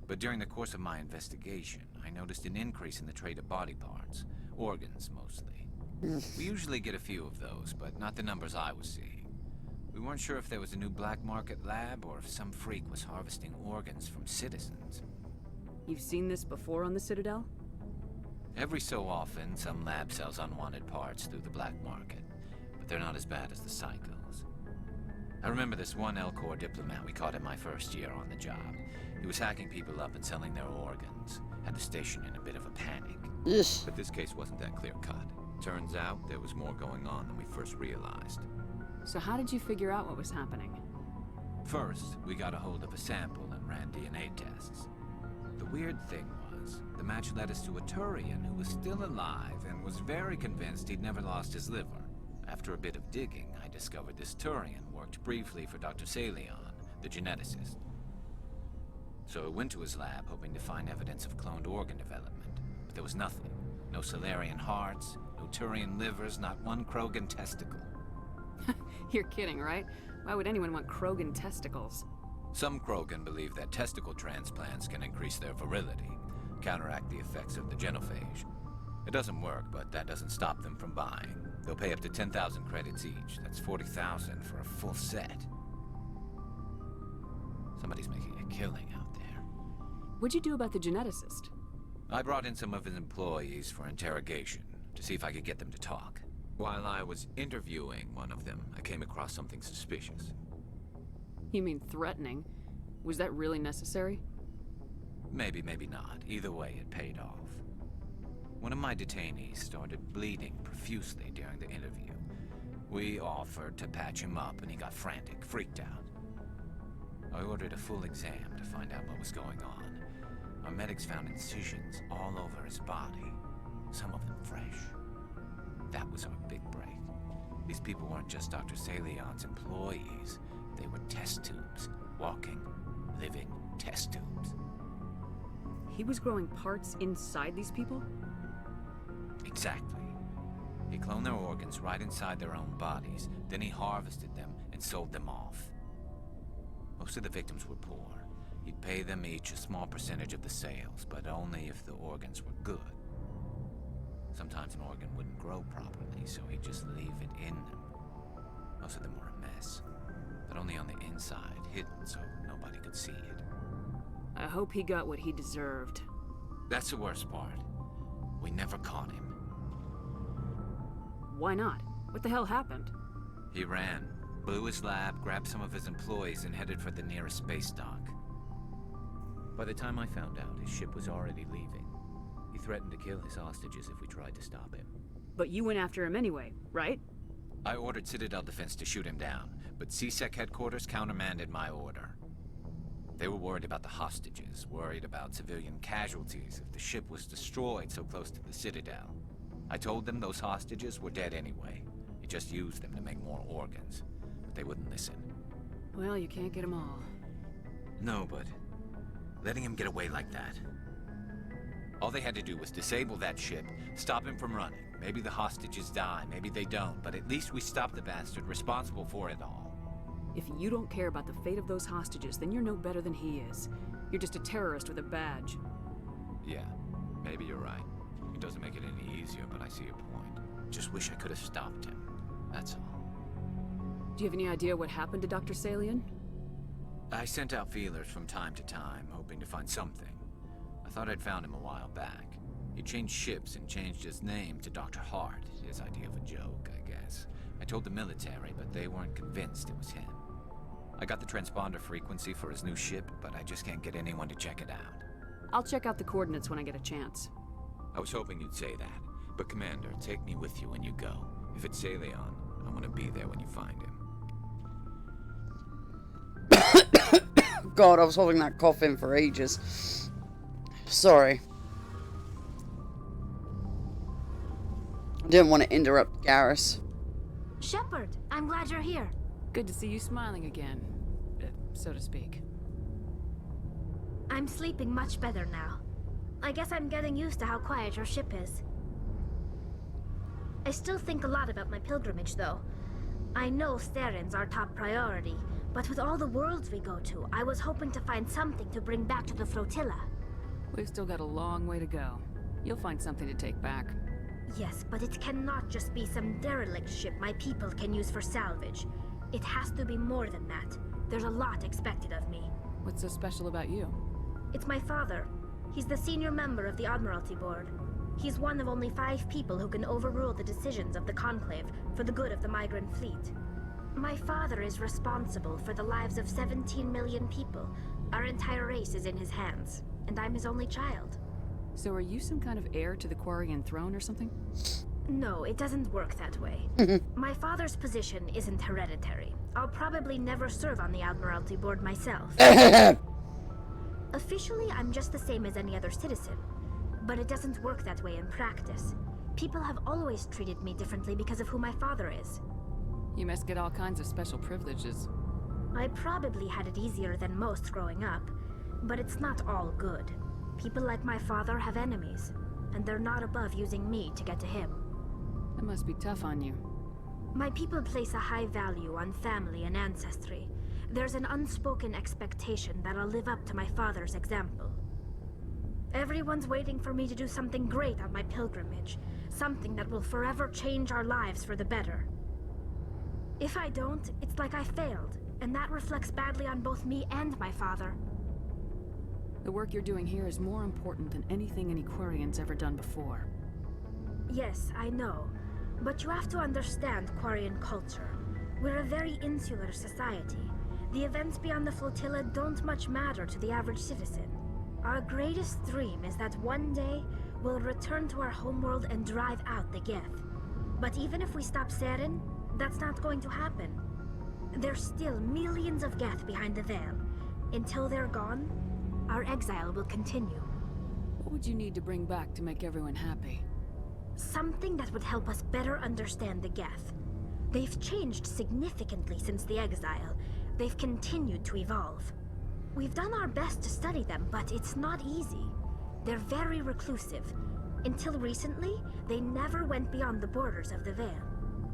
[SPEAKER 6] But during the course of my investigation, I noticed an increase in the trade of body parts, organs mostly. We usually get a few of those, but not the numbers I was seeing. We weren't sure if there was a new black market lab or if some freak was harvesting organs from citizens.
[SPEAKER 3] You've seen this before on the Citadel?
[SPEAKER 6] Every so often, some lab sells unwanted parts through the black market, but they're not as bad as the cycles. I remember this one Elcor diplomat we caught in my first year on the job. He was hacking people up and selling their organs. Had the station in a bit of a panic. But this case wasn't that clear-cut. Turns out there was more going on than we first realized.
[SPEAKER 3] So how did you figure out what was happening?
[SPEAKER 6] First, we got a hold of a sample and ran DNA tests. The weird thing was, the match led us to a Turian who was still alive and was very convinced he'd never lost his liver. After a bit of digging, I discovered this Turian worked briefly for Dr. Salion, the geneticist. So I went to his lab hoping to find evidence of cloned organ development, but there was nothing. No Solarian hearts, no Turian livers, not one Krogan testicle.
[SPEAKER 3] You're kidding, right? Why would anyone want Krogan testicles?
[SPEAKER 6] Some Krogan believe that testicle transplants can increase their virility, counteract the effects of the genophage. It doesn't work, but that doesn't stop them from buying. They'll pay up to 10,000 credits each. That's 40,000 for a full set. Somebody's making a killing out there.
[SPEAKER 3] What'd you do about the geneticist?
[SPEAKER 6] I brought in some of his employees for interrogation, to see if I could get them to talk. While I was interviewing one of them, I came across something suspicious.
[SPEAKER 3] You mean threatening? Was that really necessary?
[SPEAKER 6] Maybe, maybe not. Either way, it paid off. One of my detainees started bleeding profusely during the interview. We offered to patch him up, and he got frantic, freaked out. I ordered a full exam to find out what was going on. Our medics found incisions all over his body, some of them fresh. That was our big break. These people weren't just Dr. Salion's employees. They were test tubes. Walking, living test tubes.
[SPEAKER 3] He was growing parts inside these people?
[SPEAKER 6] Exactly. He cloned their organs right inside their own bodies. Then he harvested them and sold them off. Most of the victims were poor. He'd pay them each a small percentage of the sales, but only if the organs were good. Sometimes an organ wouldn't grow properly, so he'd just leave it in them. Most of them were a mess, but only on the inside, hidden so nobody could see it.
[SPEAKER 3] I hope he got what he deserved.
[SPEAKER 6] That's the worst part. We never caught him.
[SPEAKER 3] Why not? What the hell happened?
[SPEAKER 6] He ran, blew his lab, grabbed some of his employees, and headed for the nearest space dock. By the time I found out, his ship was already leaving. He threatened to kill his hostages if we tried to stop him.
[SPEAKER 3] But you went after him anyway, right?
[SPEAKER 6] I ordered Citadel Defense to shoot him down, but CSEC headquarters countermanded my order. They were worried about the hostages, worried about civilian casualties if the ship was destroyed so close to the Citadel. I told them those hostages were dead anyway. He just used them to make more organs, but they wouldn't listen.
[SPEAKER 3] Well, you can't get them all.
[SPEAKER 6] No, but letting him get away like that. All they had to do was disable that ship, stop him from running. Maybe the hostages die, maybe they don't, but at least we stopped the bastard responsible for it all.
[SPEAKER 3] If you don't care about the fate of those hostages, then you're no better than he is. You're just a terrorist with a badge.
[SPEAKER 6] Yeah, maybe you're right. It doesn't make it any easier, but I see your point. Just wish I could have stopped him. That's all.
[SPEAKER 3] Do you have any idea what happened to Dr. Salion?
[SPEAKER 6] I sent out feelers from time to time, hoping to find something. I thought I'd found him a while back. He changed ships and changed his name to Dr. Hart, his idea of a joke, I guess. I told the military, but they weren't convinced it was him. I got the transponder frequency for his new ship, but I just can't get anyone to check it out.
[SPEAKER 3] I'll check out the coordinates when I get a chance.
[SPEAKER 6] I was hoping you'd say that. But Commander, take me with you when you go. If it's Salion, I want to be there when you find him.
[SPEAKER 1] God, I was holding that cough in for ages. Sorry. I didn't want to interrupt Garrus.
[SPEAKER 9] Shepard, I'm glad you're here.
[SPEAKER 3] Good to see you smiling again, so to speak.
[SPEAKER 9] I'm sleeping much better now. I guess I'm getting used to how quiet your ship is. I still think a lot about my pilgrimage, though. I know Steren's our top priority, but with all the worlds we go to, I was hoping to find something to bring back to the flotilla.
[SPEAKER 3] We've still got a long way to go. You'll find something to take back.
[SPEAKER 9] Yes, but it cannot just be some derelict ship my people can use for salvage. It has to be more than that. There's a lot expected of me.
[SPEAKER 3] What's so special about you?
[SPEAKER 9] It's my father. He's the senior member of the Admiralty Board. He's one of only 5 people who can overrule the decisions of the Conclave for the good of the migrant fleet. My father is responsible for the lives of 17 million people. Our entire race is in his hands, and I'm his only child.
[SPEAKER 3] So are you some kind of heir to the Quarian throne or something?
[SPEAKER 9] No, it doesn't work that way. My father's position isn't hereditary. I'll probably never serve on the Admiralty Board myself. Officially, I'm just the same as any other citizen. But it doesn't work that way in practice. People have always treated me differently because of who my father is.
[SPEAKER 3] You must get all kinds of special privileges.
[SPEAKER 9] I probably had it easier than most growing up, but it's not all good. People like my father have enemies, and they're not above using me to get to him.
[SPEAKER 3] That must be tough on you.
[SPEAKER 9] My people place a high value on family and ancestry. There's an unspoken expectation that I'll live up to my father's example. Everyone's waiting for me to do something great on my pilgrimage, something that will forever change our lives for the better. If I don't, it's like I failed, and that reflects badly on both me and my father.
[SPEAKER 3] The work you're doing here is more important than anything any Quarian's ever done before.
[SPEAKER 9] Yes, I know. But you have to understand Quarian culture. We're a very insular society. The events beyond the flotilla don't much matter to the average citizen. Our greatest dream is that one day we'll return to our homeworld and drive out the Geth. But even if we stop Seren, that's not going to happen. There's still millions of Geth behind the veil. Until they're gone, our exile will continue.
[SPEAKER 3] What would you need to bring back to make everyone happy?
[SPEAKER 9] Something that would help us better understand the Geth. They've changed significantly since the exile. They've continued to evolve. We've done our best to study them, but it's not easy. They're very reclusive. Until recently, they never went beyond the borders of the Veil.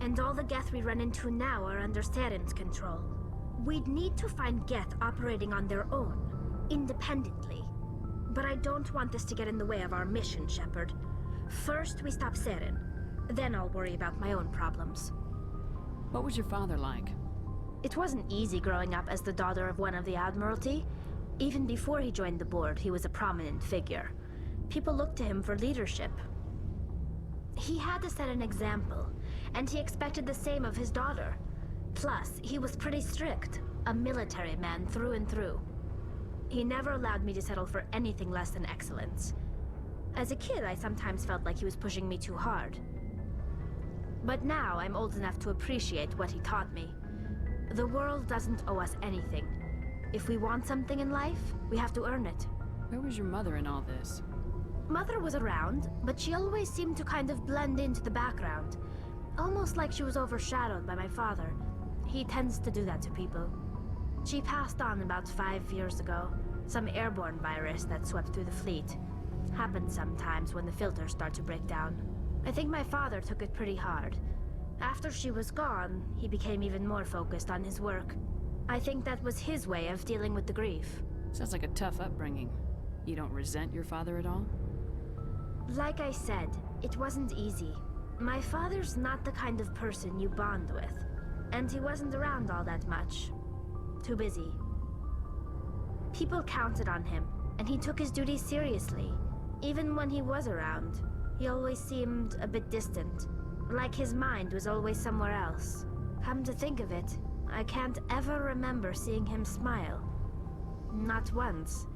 [SPEAKER 9] And all the Geth we run into now are under Seren's control. We'd need to find Geth operating on their own, independently. But I don't want this to get in the way of our mission, Shepard. First, we stop Seren. Then I'll worry about my own problems.
[SPEAKER 3] What was your father like?
[SPEAKER 9] It wasn't easy growing up as the daughter of one of the Admiralty. Even before he joined the board, he was a prominent figure. People looked to him for leadership. He had to set an example, and he expected the same of his daughter. Plus, he was pretty strict, a military man through and through. He never allowed me to settle for anything less than excellence. As a kid, I sometimes felt like he was pushing me too hard. But now, I'm old enough to appreciate what he taught me. The world doesn't owe us anything. If we want something in life, we have to earn it.
[SPEAKER 3] Where was your mother in all this?
[SPEAKER 9] Mother was around, but she always seemed to kind of blend into the background. Almost like she was overshadowed by my father. He tends to do that to people. She passed on about 5 years ago. Some airborne virus that swept through the fleet. Happens sometimes when the filters start to break down. I think my father took it pretty hard. After she was gone, he became even more focused on his work. I think that was his way of dealing with the grief.
[SPEAKER 3] Sounds like a tough upbringing. You don't resent your father at all?
[SPEAKER 9] Like I said, it wasn't easy. My father's not the kind of person you bond with. And he wasn't around all that much. Too busy. People counted on him, and he took his duties seriously. Even when he was around, he always seemed a bit distant. Like his mind was always somewhere else. Come to think of it, I can't ever remember seeing him smile. Not once.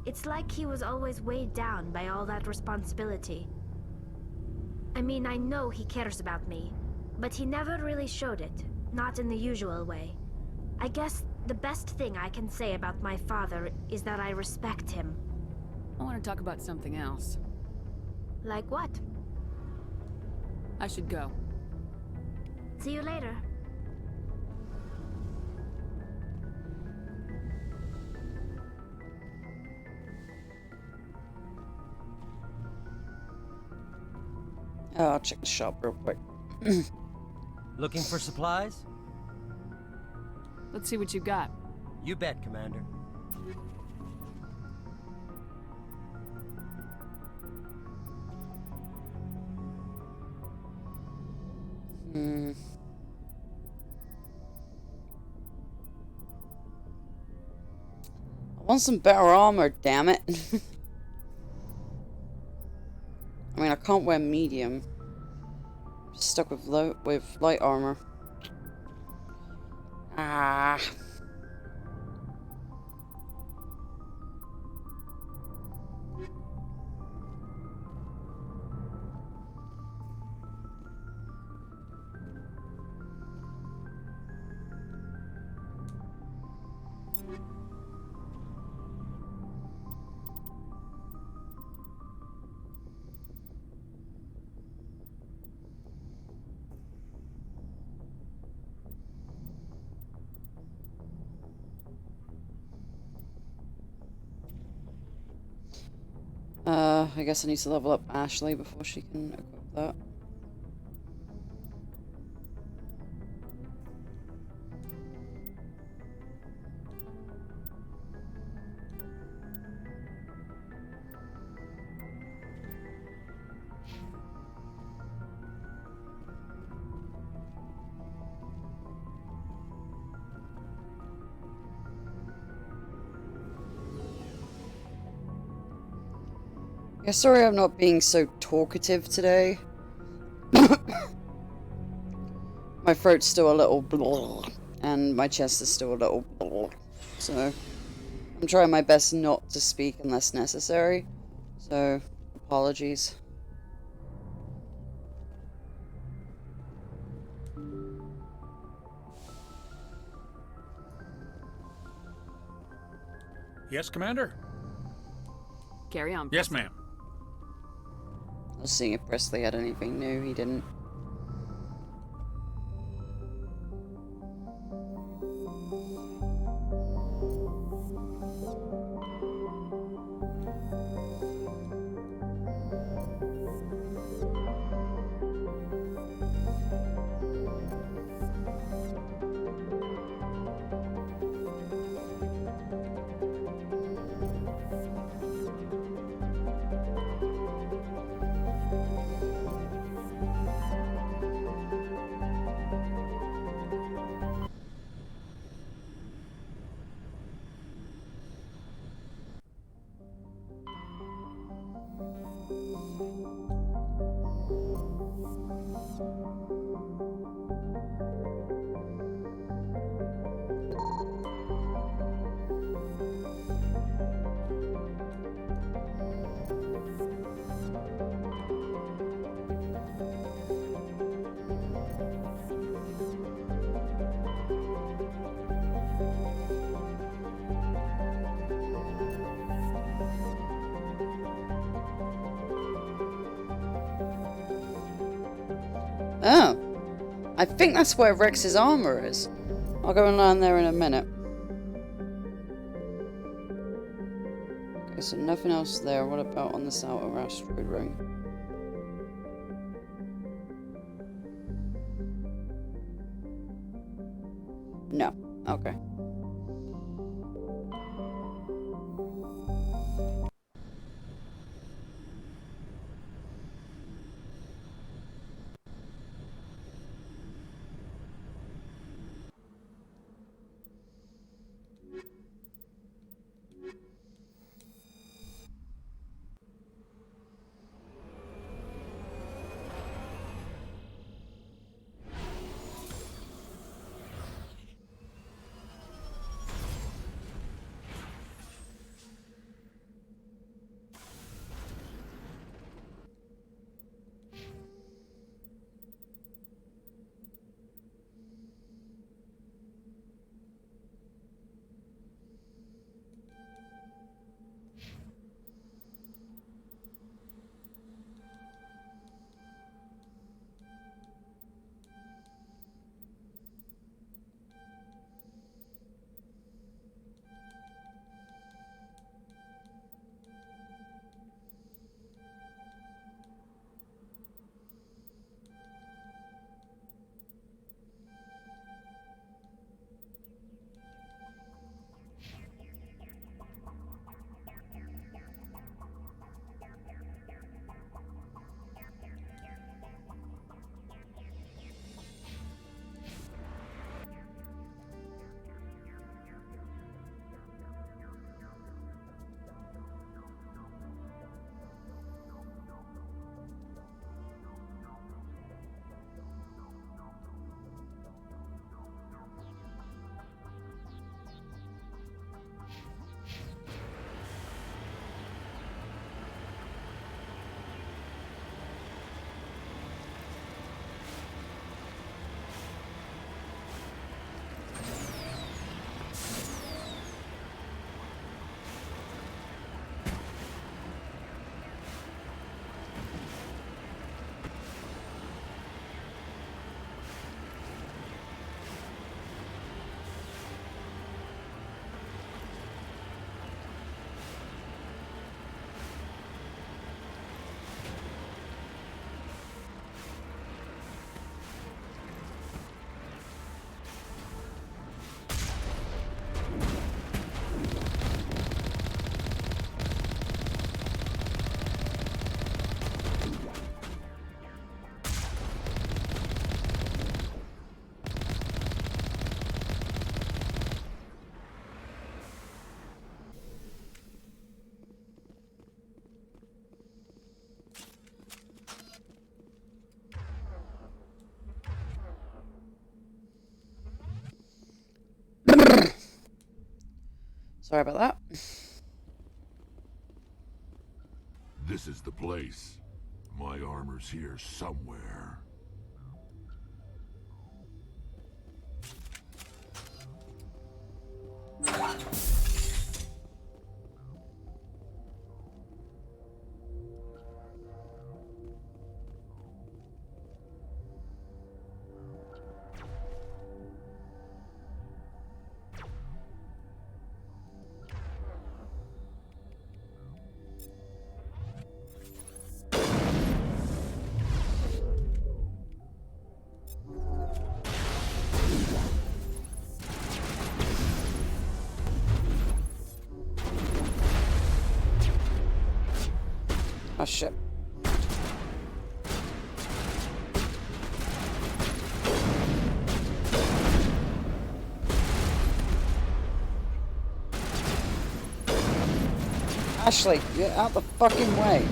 [SPEAKER 9] It's like he was always weighed down by all that responsibility. I mean, I know he cares about me, but he never really showed it, not in the usual way. I guess the best thing I can say about my father is that I respect him.
[SPEAKER 3] I want to talk about something else.
[SPEAKER 9] Like what?
[SPEAKER 3] I should go.
[SPEAKER 9] See you later.
[SPEAKER 1] Oh, I'll check the shop real quick.
[SPEAKER 11] Looking for supplies?
[SPEAKER 3] Let's see what you got.
[SPEAKER 11] You bet, Commander.
[SPEAKER 1] I want some better armor, damn it. I mean, I can't wear medium. I'm just stuck with light armor. Ah. I guess I need to level up Ashley before she can equip that. Yeah, sorry I'm not being so talkative today. My throat's still a little blah, and my chest is still a little blah. So, I'm trying my best not to speak unless necessary. So, apologies.
[SPEAKER 19] Yes, Commander?
[SPEAKER 3] Carry on.
[SPEAKER 19] Yes, ma'am.
[SPEAKER 1] I was seeing if Presley had anything new. He didn't. Oh. I think that's where Rex's armor is. I'll go and land there in a minute. Okay, so nothing else there. What about on this outer asteroid ring? No. Okay. Sorry about that.
[SPEAKER 5] This is the place. My armor's here somewhere.
[SPEAKER 1] Oh shit. Ashley, get out the fucking way.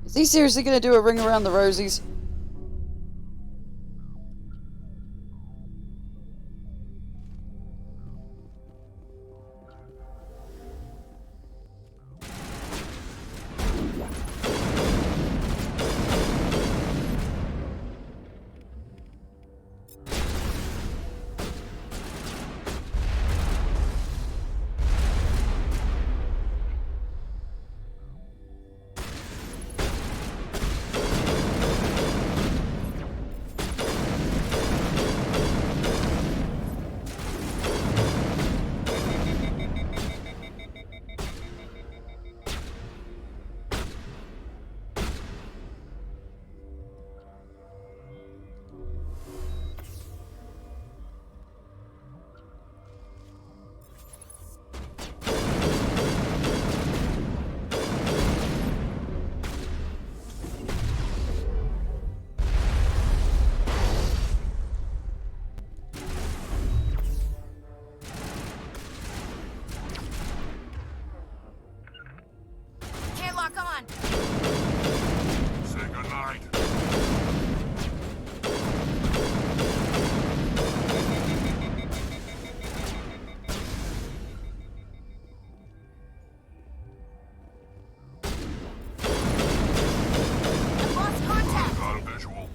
[SPEAKER 1] Is he seriously gonna do a ring around the rosies?
[SPEAKER 5] Say goodnight. Got a visual.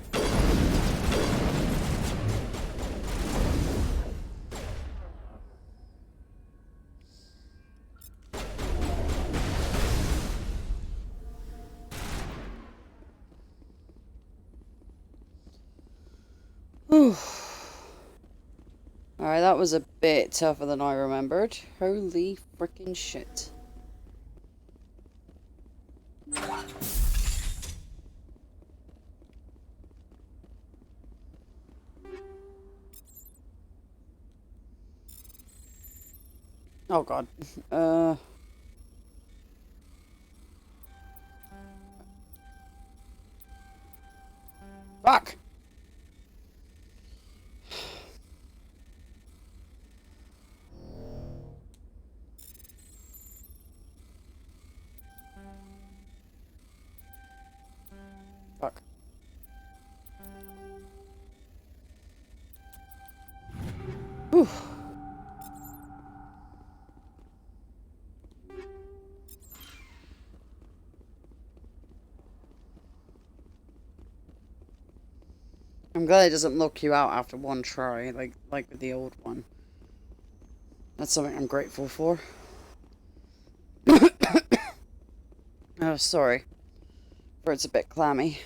[SPEAKER 1] Alright, that was a bit tougher than I remembered. Holy freaking shit. Oh god. Fuck! Fuck. Whew. I'm glad it doesn't lock you out after one try, like with the old one. That's something I'm grateful for. Oh, sorry. It's a bit clammy.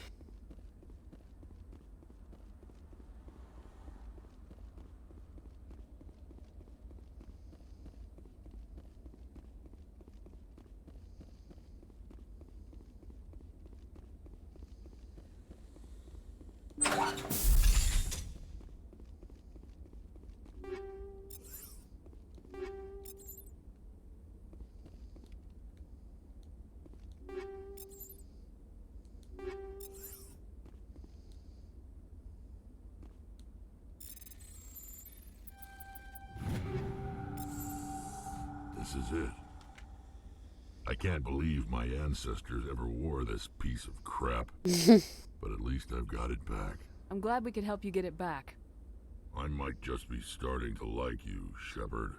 [SPEAKER 5] This is it. I can't believe my ancestors ever wore this piece of crap. But at least I've got it back.
[SPEAKER 3] I'm glad we could help you get it back.
[SPEAKER 5] I might just be starting to like you, Shepard.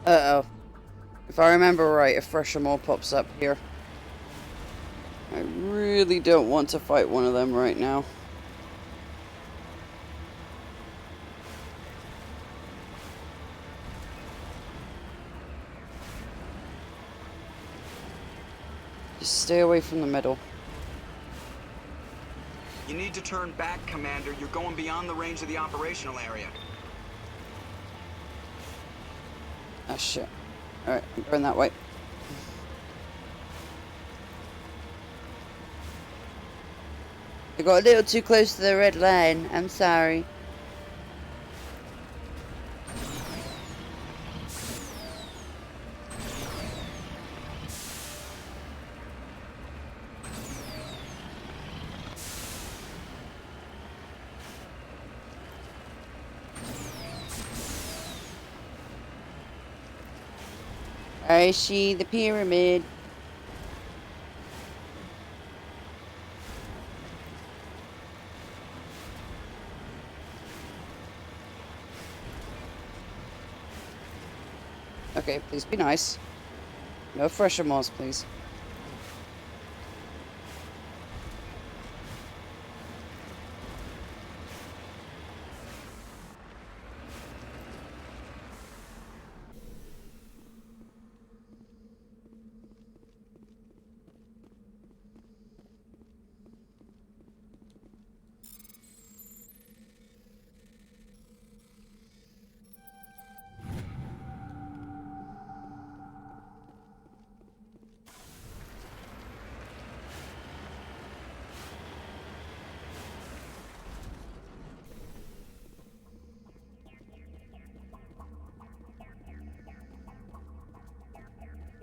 [SPEAKER 1] Uh-oh. If I remember right, a fresher more pops up here. I really don't want to fight one of them right now. Just stay away from the middle.
[SPEAKER 12] You need to turn back, Commander. You're going beyond the range of the operational area.
[SPEAKER 1] Ah, shit. Alright, I'm going that way. I got a little too close to the red line. I'm sorry. I see the pyramid. Okay, please be nice. No fresher moss, please.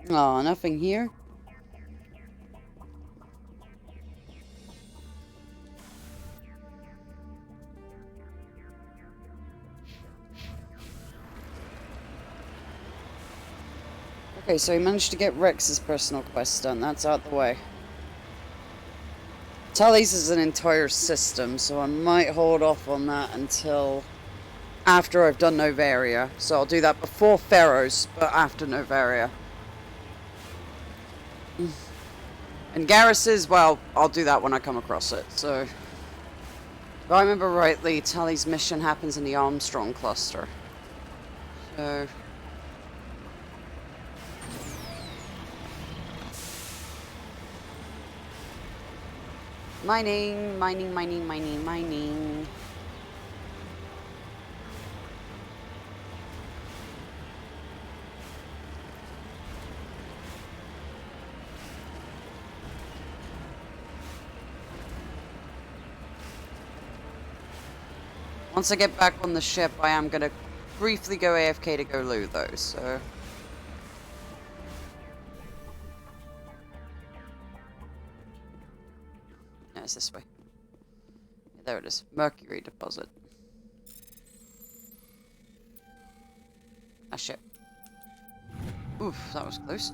[SPEAKER 1] Oh, nothing here. Okay, so he managed to get Rex's personal quest done. That's out the way. Tully's is an entire system, so I might hold off on that until after I've done Novaria. So I'll do that before Pharaoh's, but after Novaria. And Garrus's, well, I'll do that when I come across it. So, if I remember rightly, Tully's mission happens in the Armstrong cluster. So... Mining, mining, mining, mining, mining. Once I get back on the ship, I am gonna briefly go AFK to go loot those, so... No, it's this way. Yeah, there it is. Mercury deposit. Ah, shit. Oof, that was close.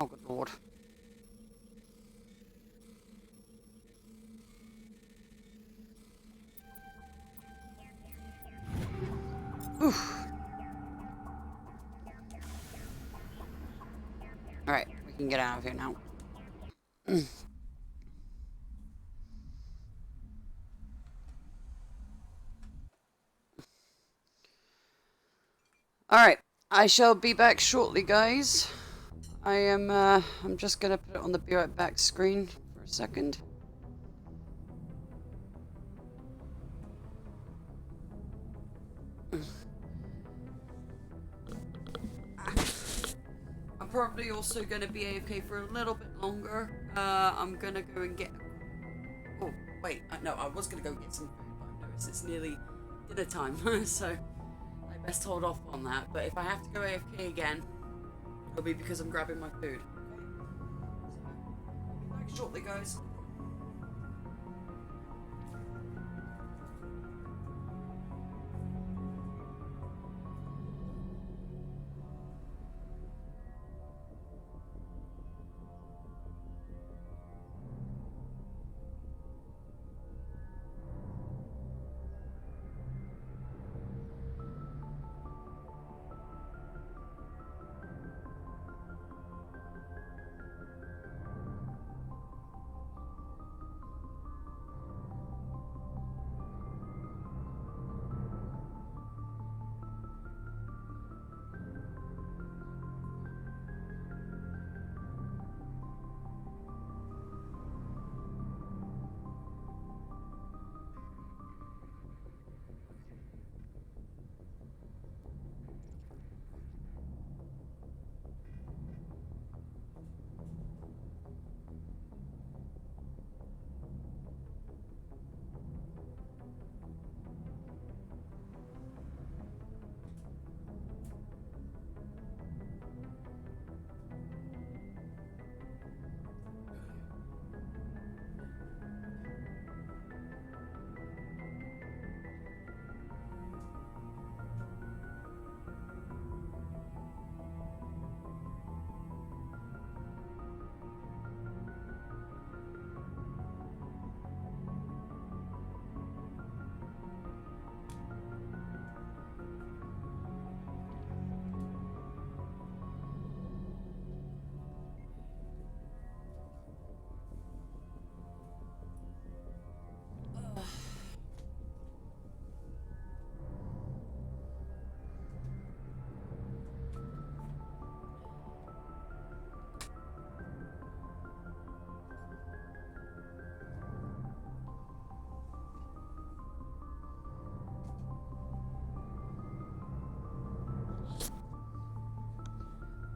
[SPEAKER 1] Oh, good lord. Oof. Alright, we can get out of here now. Alright, I shall be back shortly, guys. I'm just gonna put it on the be right back screen for a second. I'm probably also gonna be AFK for a little bit longer. I'm gonna go and get... Oh, wait, no, I was gonna go get some food, but I've noticed it's nearly dinner time, so I best hold off on that. But if I have to go AFK again, it'll be because I'm grabbing my food. I'll be back shortly, guys.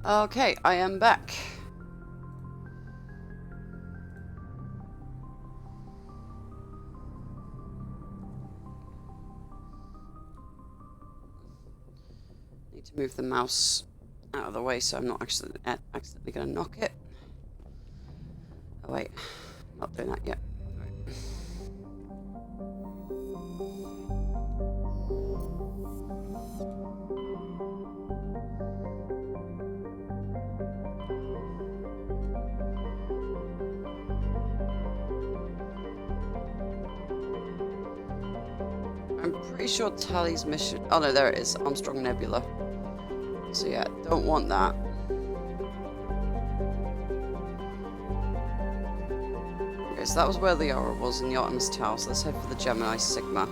[SPEAKER 1] Okay, I am back. Need to move the mouse out of the way so I'm not accidentally going to knock it. Oh wait, not doing that yet. Right. I'm pretty sure Tally's mission... Oh no, there it is. Armstrong Nebula. So yeah, don't want that. Okay, so that was where the Aura was in the Artemis Tower, so let's head for the Gemini Sigma.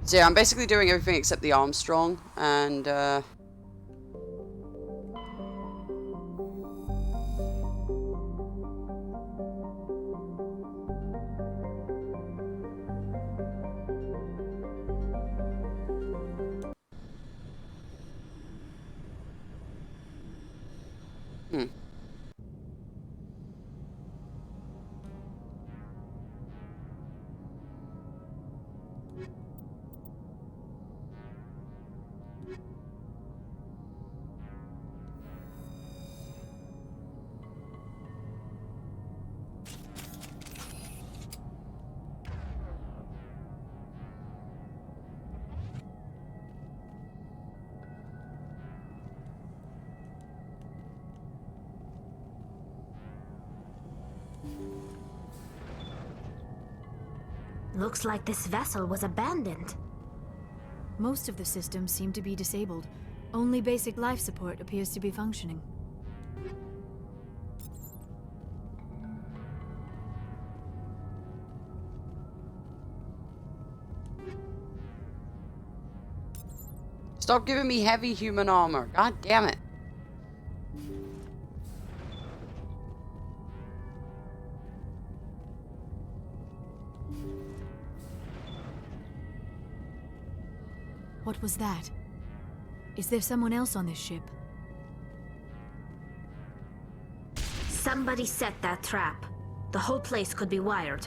[SPEAKER 1] So yeah, I'm basically doing everything except the Armstrong, and
[SPEAKER 9] Looks like this vessel was abandoned.
[SPEAKER 13] Most of the systems seem to be disabled. Only basic life support appears to be functioning.
[SPEAKER 1] stop giving me heavy human armor. God damn it.
[SPEAKER 13] What was that? Is there someone else on this ship?
[SPEAKER 9] Somebody set that trap. The whole place could be wired.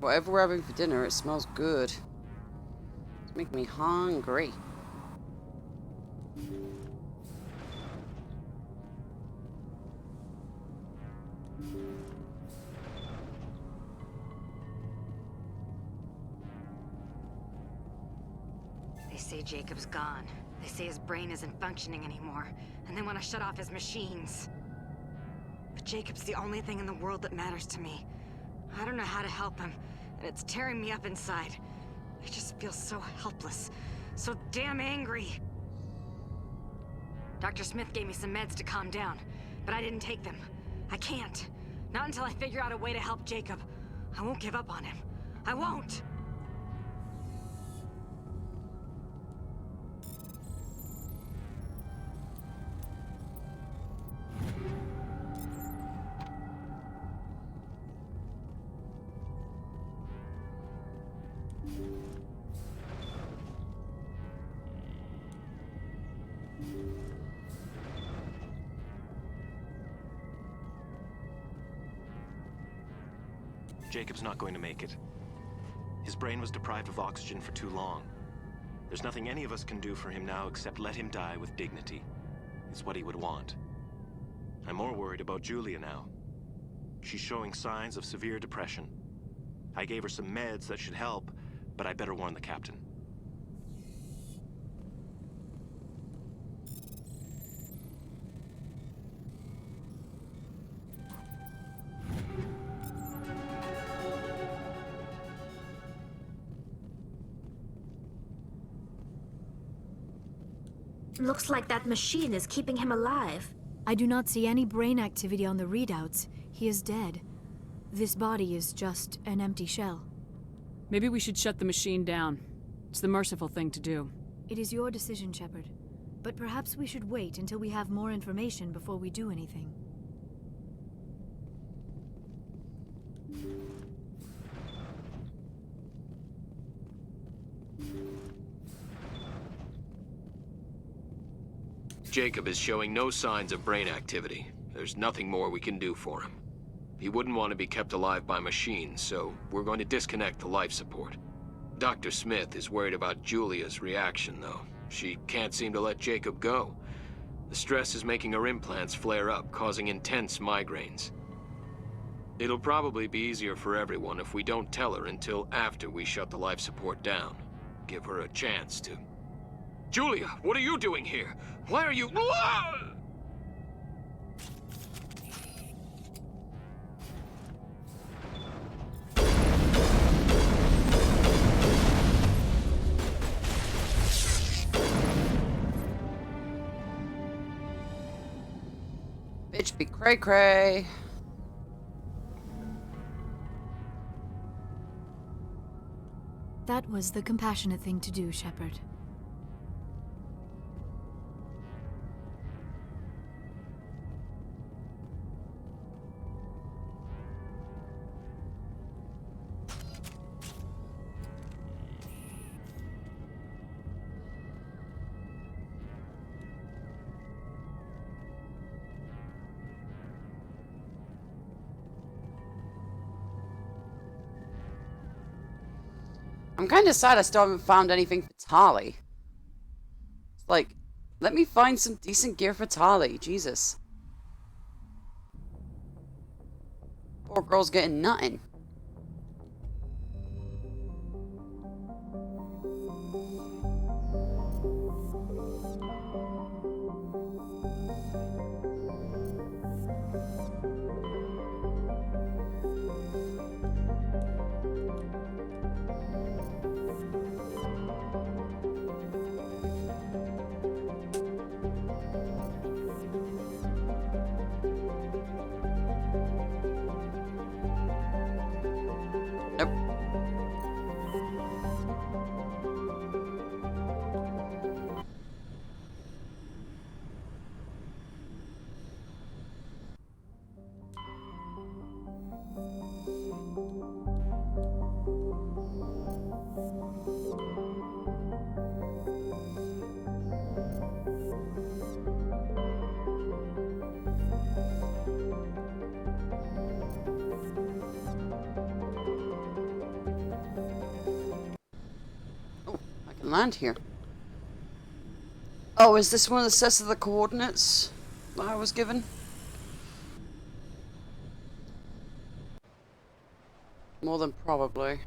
[SPEAKER 1] Whatever we're having for dinner, it smells good. It's making me hungry.
[SPEAKER 19] They say Jacob's gone. They say his brain isn't functioning anymore, and they want to shut off his machines. But Jacob's the only thing in the world that matters to me. I don't know how to help him, and it's tearing me up inside. I just feel so helpless, so damn angry. Dr. Smith gave me some meds to calm down, but I didn't take them. I can't. Not until I figure out a way to help Jacob. I won't give up on him. I won't!
[SPEAKER 20] Jacob's not going to make it. His brain was deprived of oxygen for too long. There's nothing any of us can do for him now except let him die with dignity. It's what he would want. I'm more worried about Julia now. She's showing signs of severe depression. I gave her some meds that should help, but I better warn the captain.
[SPEAKER 9] Looks like that machine is keeping him alive.
[SPEAKER 13] I do not see any brain activity on the readouts. He is dead. This body is just an empty shell.
[SPEAKER 3] Maybe we should shut the machine down. It's the merciful thing to do.
[SPEAKER 13] It is your decision, Shepard. But perhaps we should wait until we have more information before we do anything.
[SPEAKER 21] Jacob is showing no signs of brain activity. There's nothing more we can do for him. He wouldn't want to be kept alive by machines, so we're going to disconnect the life support. Dr. Smith is worried about Julia's reaction, though. She can't seem to let Jacob go. The stress is making her implants flare up, causing intense migraines. It'll probably be easier for everyone if we don't tell her until after we shut the life support down. Give her a chance to... Julia, what are you doing here? Why are you...
[SPEAKER 1] Bitch be cray cray.
[SPEAKER 13] That was the compassionate thing to do, Shepard.
[SPEAKER 1] I'm kind of sad I still haven't found anything for Tali. It's like, let me find some decent gear for Tali. Jesus. Poor girl's getting nothing. Land here. Oh, is this one of the sets of the coordinates that I was given? More than probably.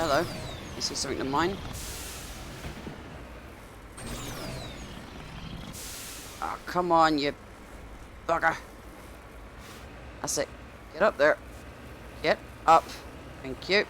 [SPEAKER 1] hello. This is something to mine. Oh, come on, you bugger. That's it. Get up there. Get up. Thank you.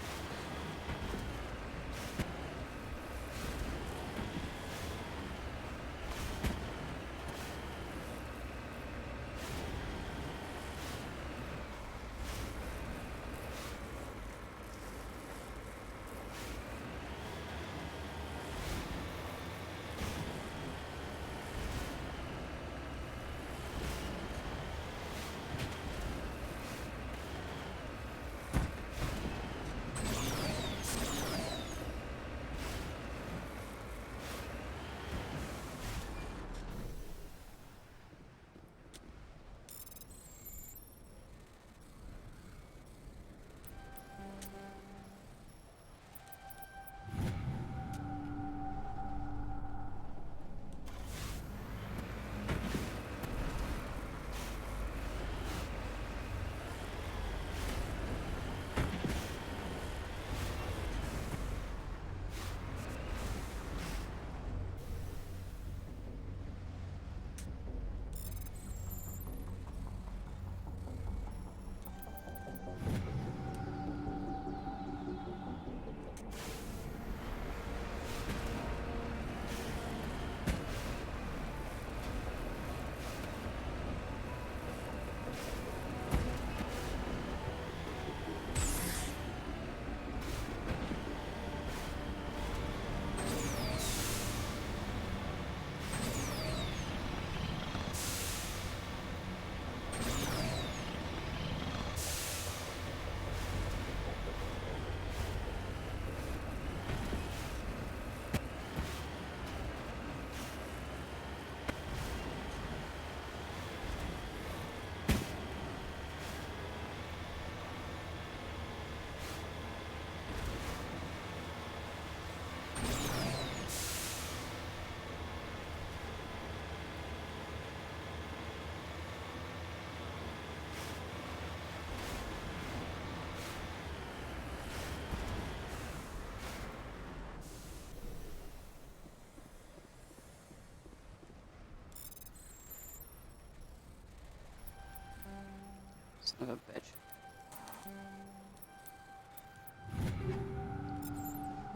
[SPEAKER 1] Son of a bitch.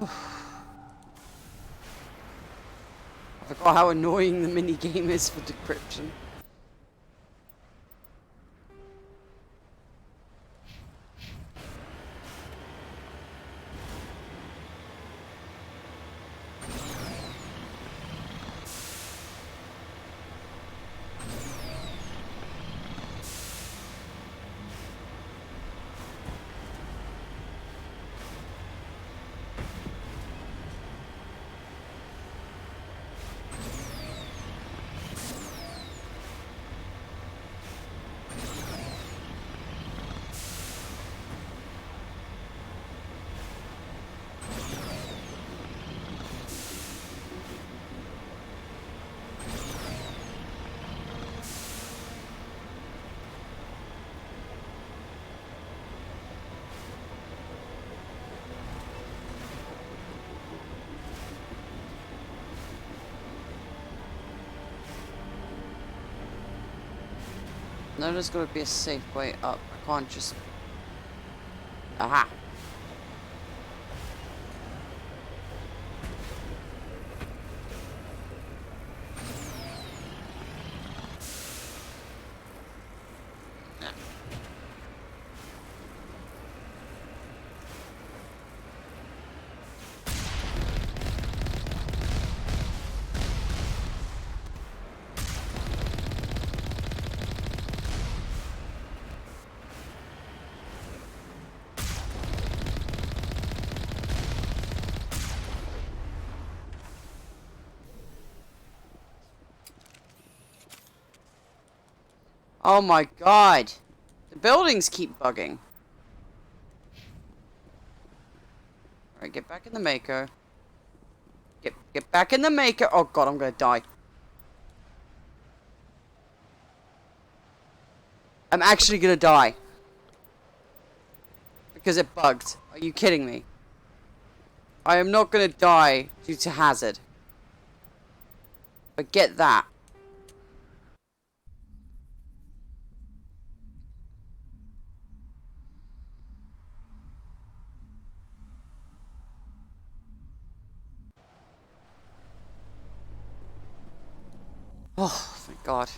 [SPEAKER 1] I forgot how annoying the mini game is for decryption. No, there's got to be a safe way up. I can't just... Aha! Oh my god! The buildings keep bugging. Alright, get back in the Mako. Get back in the Mako. Oh god, I'm gonna die. I'm actually gonna die. Because it bugged. Are you kidding me? I am not going to die due to hazard. But get that. Oh, thank God.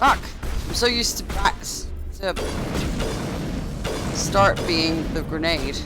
[SPEAKER 1] Fuck! I'm so used to bats to start being the grenade.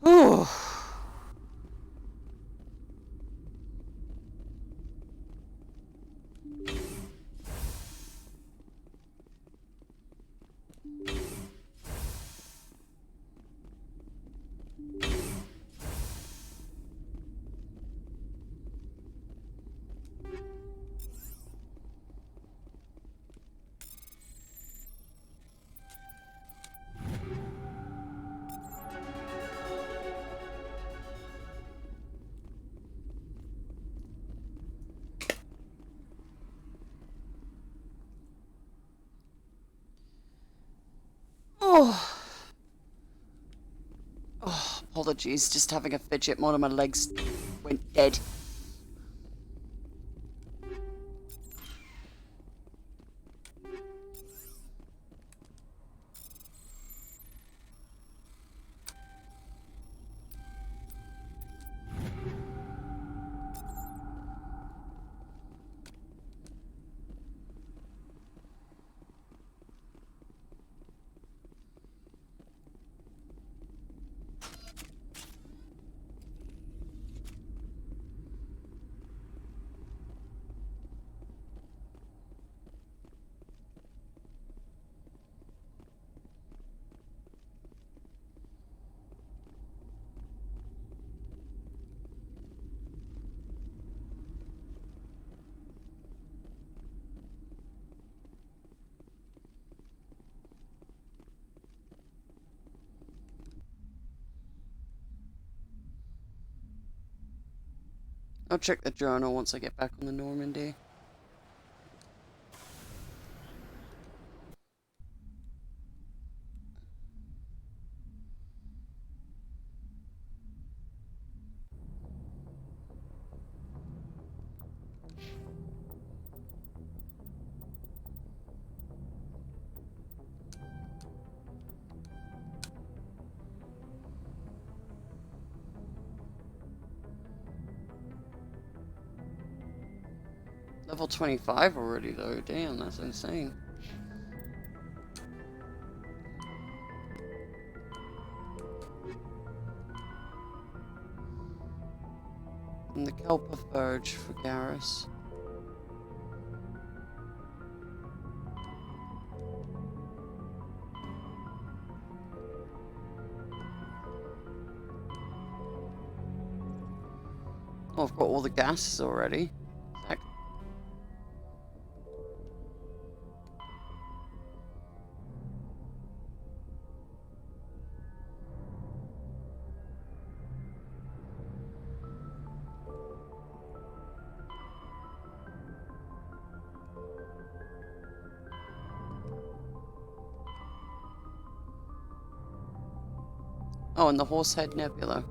[SPEAKER 1] Whew. Oh. Oh, apologies. Just having a fidget. One of my legs went dead. I'll check the journal once I get back on the Normandy. Level 25 already though, damn, that's insane. And the Kelper Verge for Garrus. Oh, I've got all the gases already. Heck. Oh, and the Horsehead Nebula.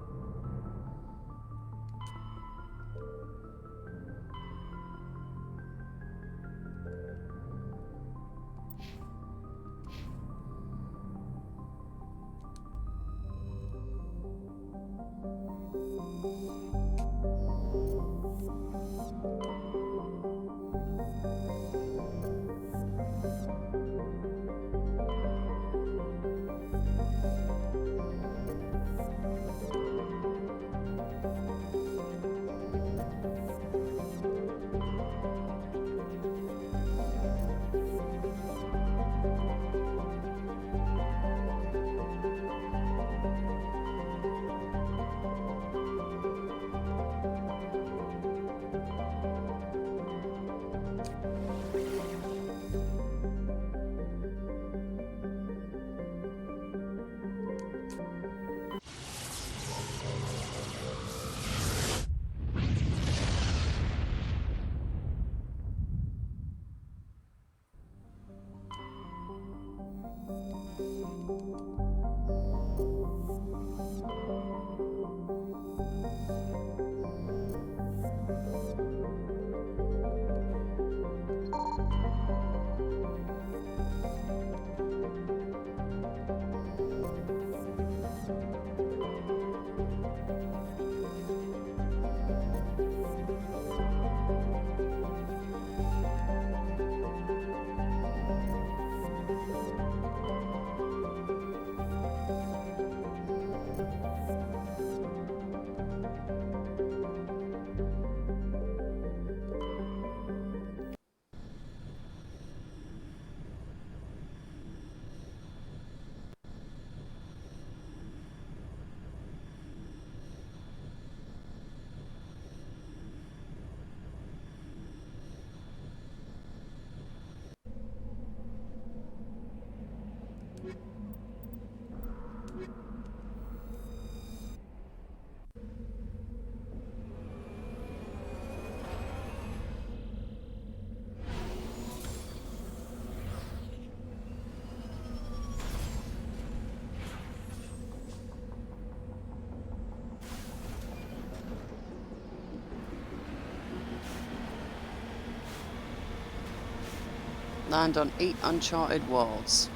[SPEAKER 1] Land on 8 uncharted worlds.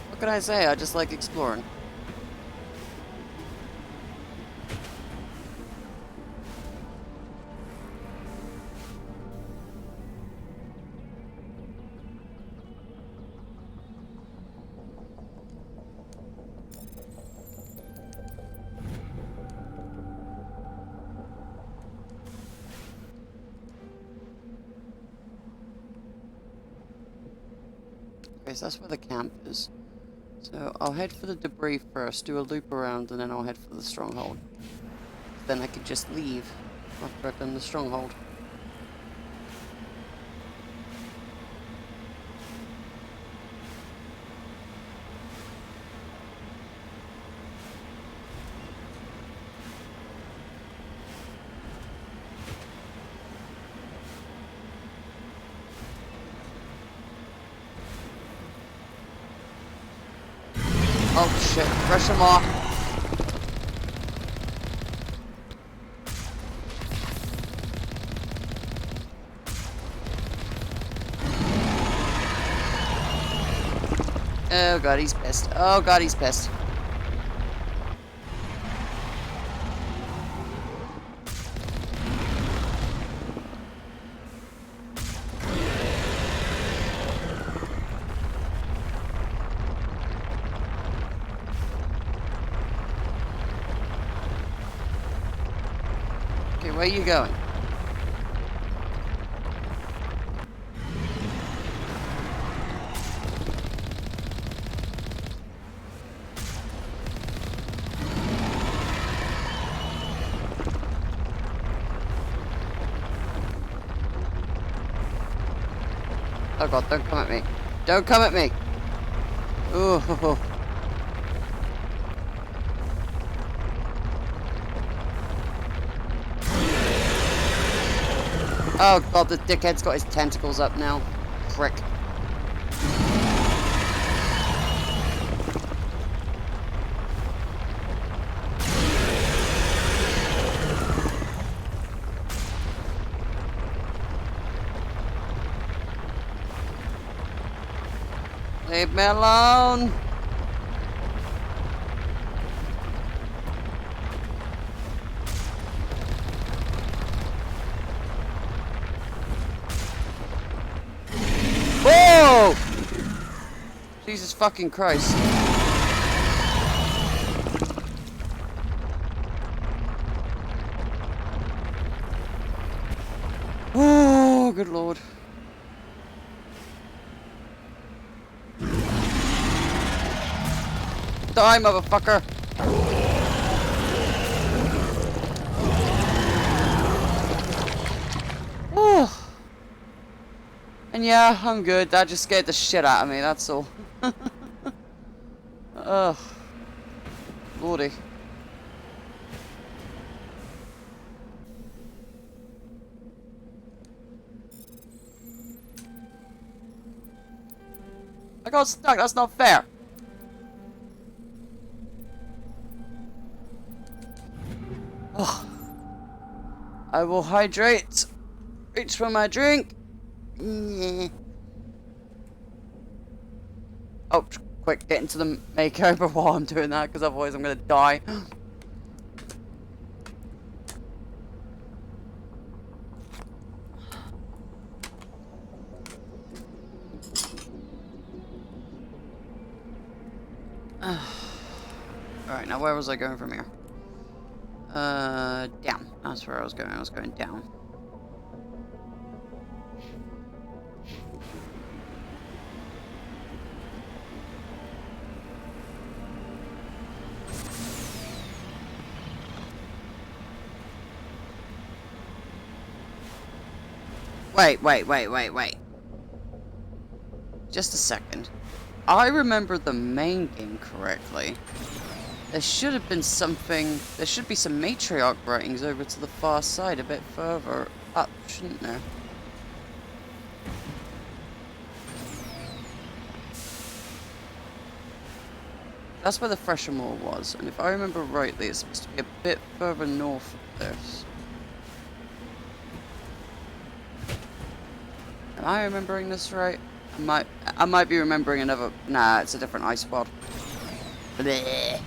[SPEAKER 1] What can I say? I just like exploring. Okay, so that's where the camp is. So I'll head for the debris first, do a loop around, and then I'll head for the stronghold. Then I could just leave after I've done the stronghold. Oh shit, rush them off. Oh god, he's pissed. Oh god, he's pissed. Okay, where are you going? Oh god, don't come at me. Don't come at me! Ooh. Oh god, the dickhead's got his tentacles up now. Frick. Leave me alone! Whoa! Jesus fucking Christ. Oh, good lord. Die, motherfucker! Oh. And yeah, I'm good. That just scared the shit out of me, that's all. Ugh. Lordy. I got stuck, that's not fair. Oh. I will hydrate. Reach for my drink. Yeah. Oh, quick, get into the makeover while I'm doing that, because otherwise I'm gonna die. Alright, now where was I going from here? Down. That's where I was going. I was going down. Wait. Just a second. I remember the main game correctly. There should have been something... There should be some matriarch writings over to the far side, a bit further up, shouldn't there? That's where the Fresher Moor was, and if I remember rightly, it's supposed to be a bit further north of this. Am I remembering this right? I might be remembering another... Nah, it's a different ice pod. Bleh.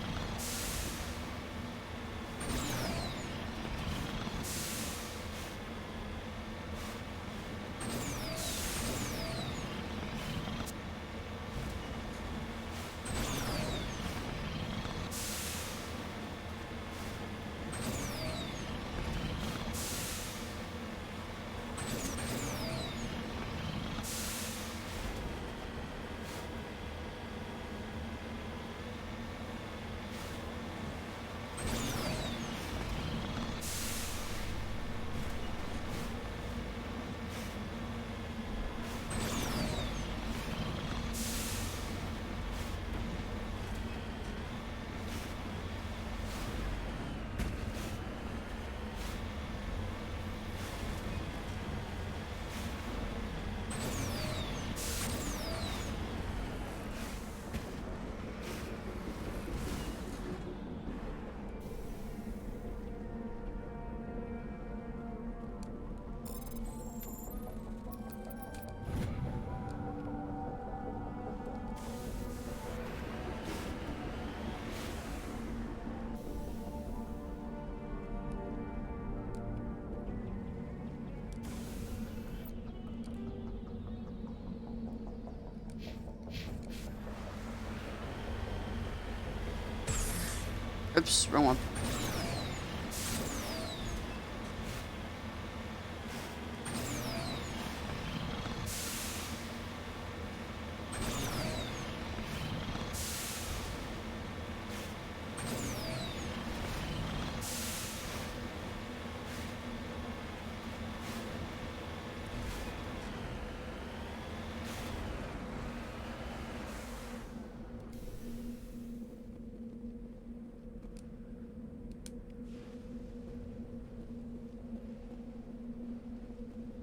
[SPEAKER 1] Oops, wrong one.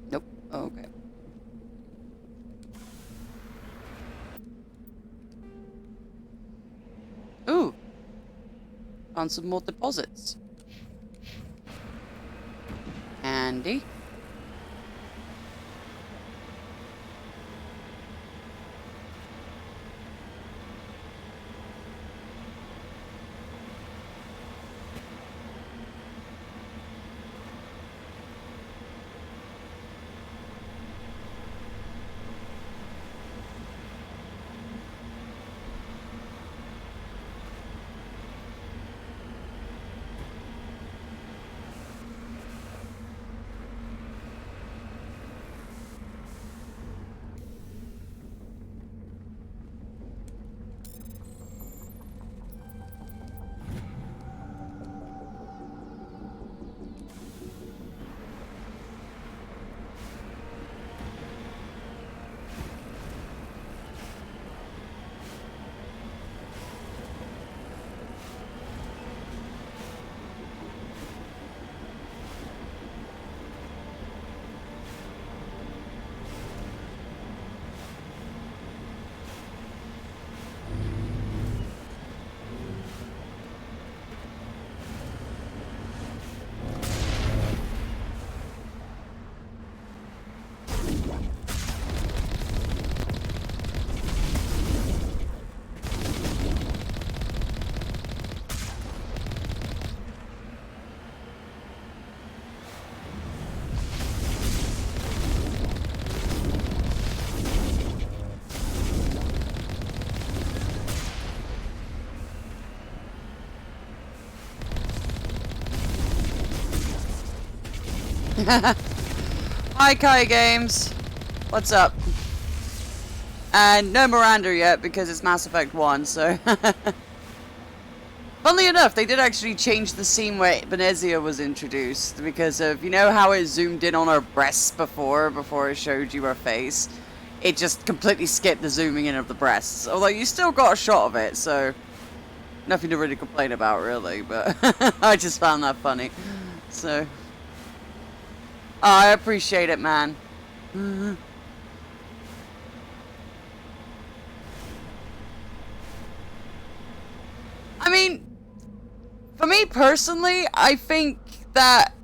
[SPEAKER 1] Nope. Okay. Ooh. Found some more deposits. Handy. Hi, Kai Games. What's up? And no Miranda yet because it's Mass Effect 1, so... Funnily enough, they did actually change the scene where Benezia was introduced because of, you know how it zoomed in on her breasts before it showed you her face? It just completely skipped the zooming in of the breasts. Although you still got a shot of it, so... Nothing to really complain about, really, but I just found that funny. So... Oh, I appreciate it, man. I mean, for me personally, I think that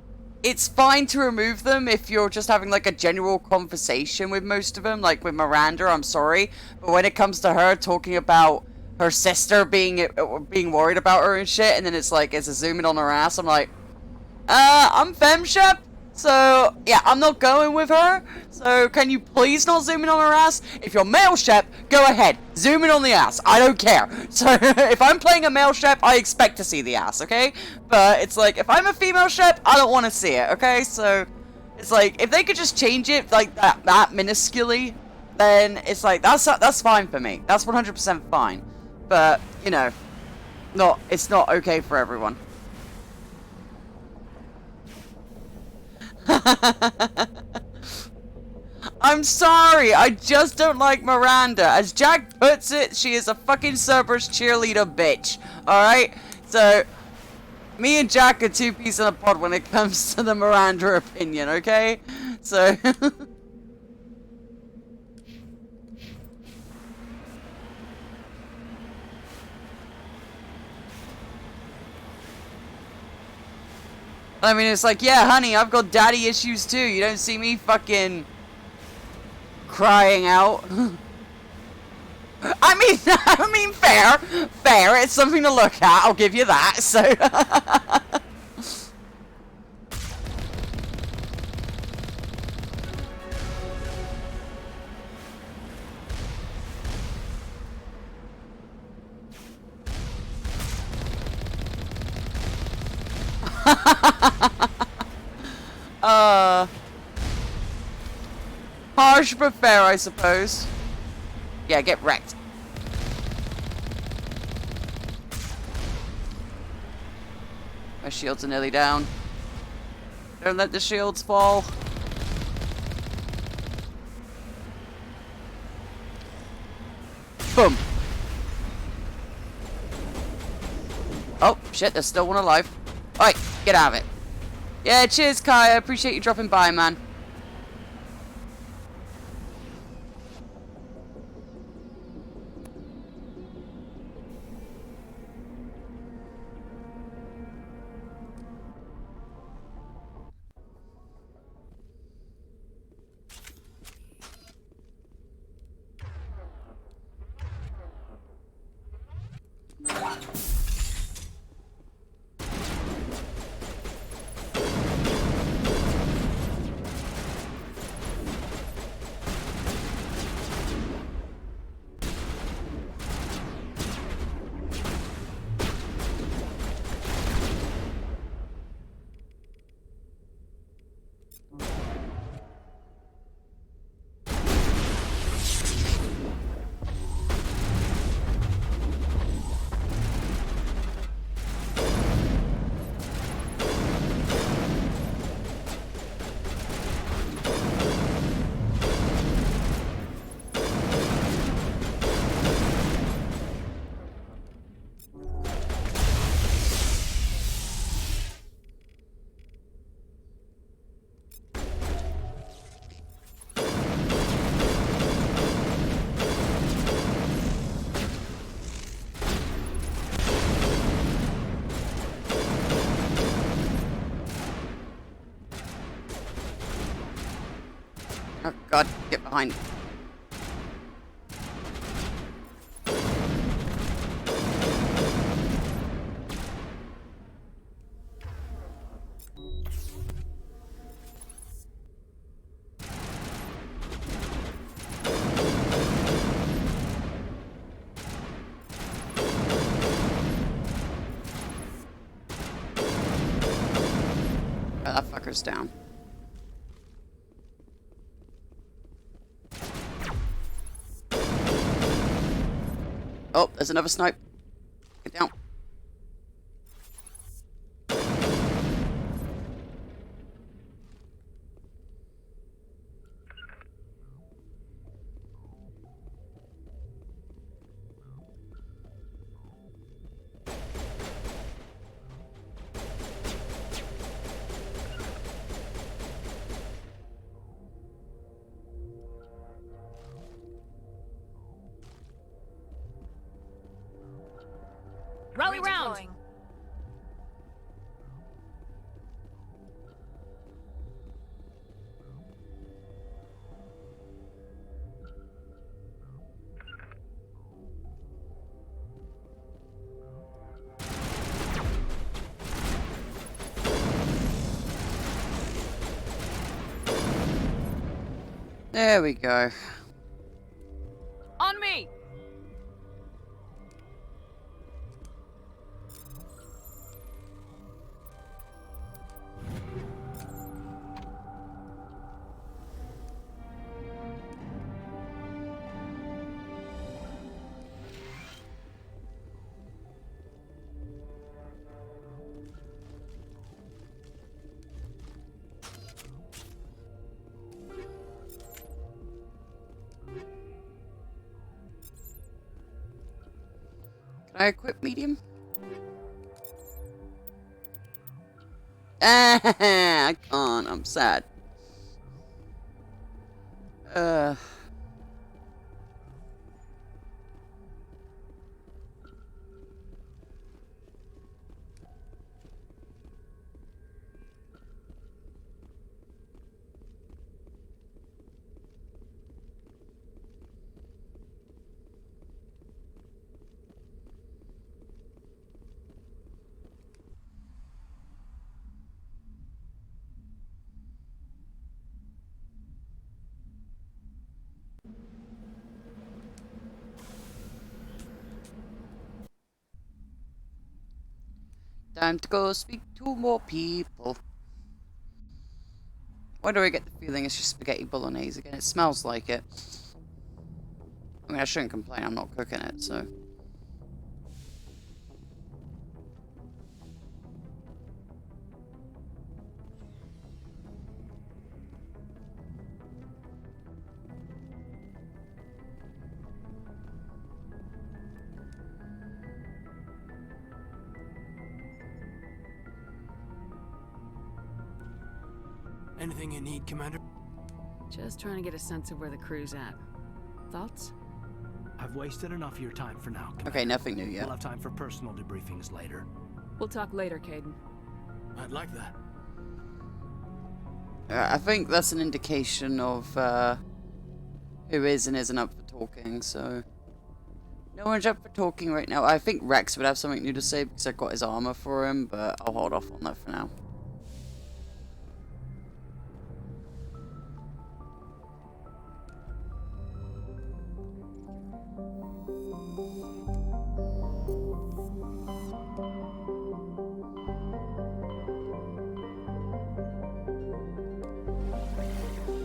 [SPEAKER 1] it's fine to remove them if you're just having like a general conversation with most of them, like with Miranda, I'm sorry. But when it comes to her talking about her sister being worried about her and shit, and then it's like, it's a zoom in on her ass, I'm like, I'm FemShep, so, yeah, I'm not going with her, so can you please not zoom in on her ass? If you're male Shep, go ahead, zoom in on the ass, I don't care. So, if I'm playing a male Shep, I expect to see the ass, okay? But it's like, if I'm a female Shep, I don't want to see it, okay? So, it's like, if they could just change it, like, that minusculely, then it's like, that's fine for me. That's 100% fine. But, you know, it's not okay for everyone. I'm sorry, I just don't like Miranda. As Jack puts it, she is a fucking Cerberus cheerleader bitch. Alright? So, me and Jack are two peas in a pod when it comes to the Miranda opinion, okay? So... I mean, it's like, yeah, honey, I've got daddy issues too. You don't see me fucking crying out. I mean, fair. It's something to look at. I'll give you that. So. Harsh but fair, I suppose. Yeah, get wrecked. My shields are nearly down. Don't let the shields fall. Boom. Oh, shit, there's still one alive. Alright, get out of it. Yeah, cheers, Kai. I appreciate you dropping by, man. Oh god, get behind. Oh, that fucker's down. Oh, there's another snipe. Get down.
[SPEAKER 3] Rally round!
[SPEAKER 1] There we go.
[SPEAKER 3] On me!
[SPEAKER 1] Can I equip medium? I can't. I'm sad. Time to go speak to more people. Why do I get the feeling it's just spaghetti bolognese again? It smells like it. I mean, I shouldn't complain, I'm not cooking it, so...
[SPEAKER 2] Anything you need, Commander?
[SPEAKER 3] Just trying to get a sense of where the crew's at. Thoughts?
[SPEAKER 2] I've wasted enough of your time for now, Commander.
[SPEAKER 1] Okay, nothing new yet.
[SPEAKER 2] We'll have time for personal debriefings later.
[SPEAKER 3] We'll talk later, Caden.
[SPEAKER 2] I'd like that.
[SPEAKER 1] I think that's an indication of who is and isn't up for talking, so... No one's up for talking right now. I think Rex would have something new to say because I got his armor for him, but I'll hold off on that for now.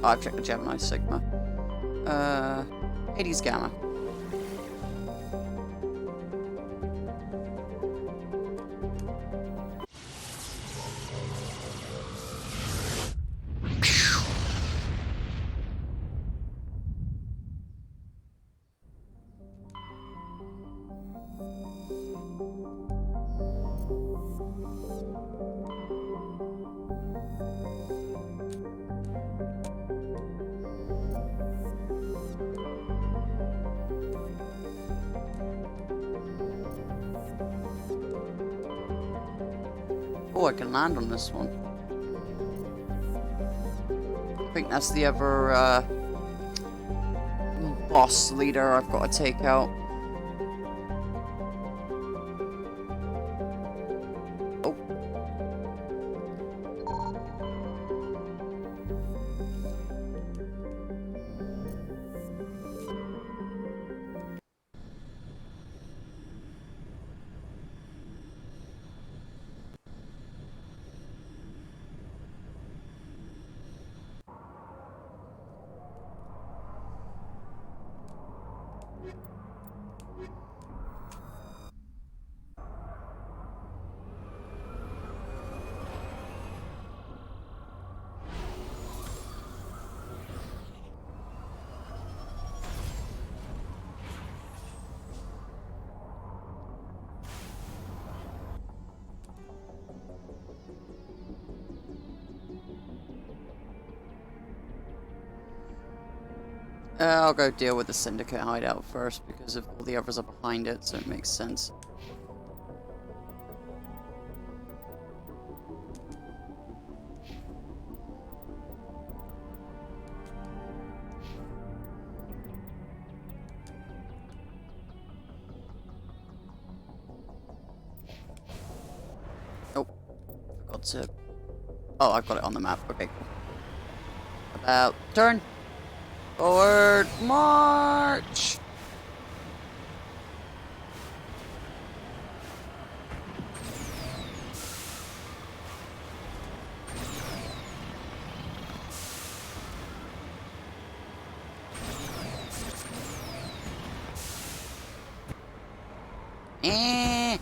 [SPEAKER 1] Oh, I've checked the Gemini Sigma. Hades Gamma. Oh, I can land on this one. I think that's the other boss leader I've got to take out. Oh. I'll go deal with the Syndicate hideout first because if all the others are behind it, so it makes sense. Oh, forgot to... Oh, I've got it on the map. Okay, cool. About turn. Forward march! Eh.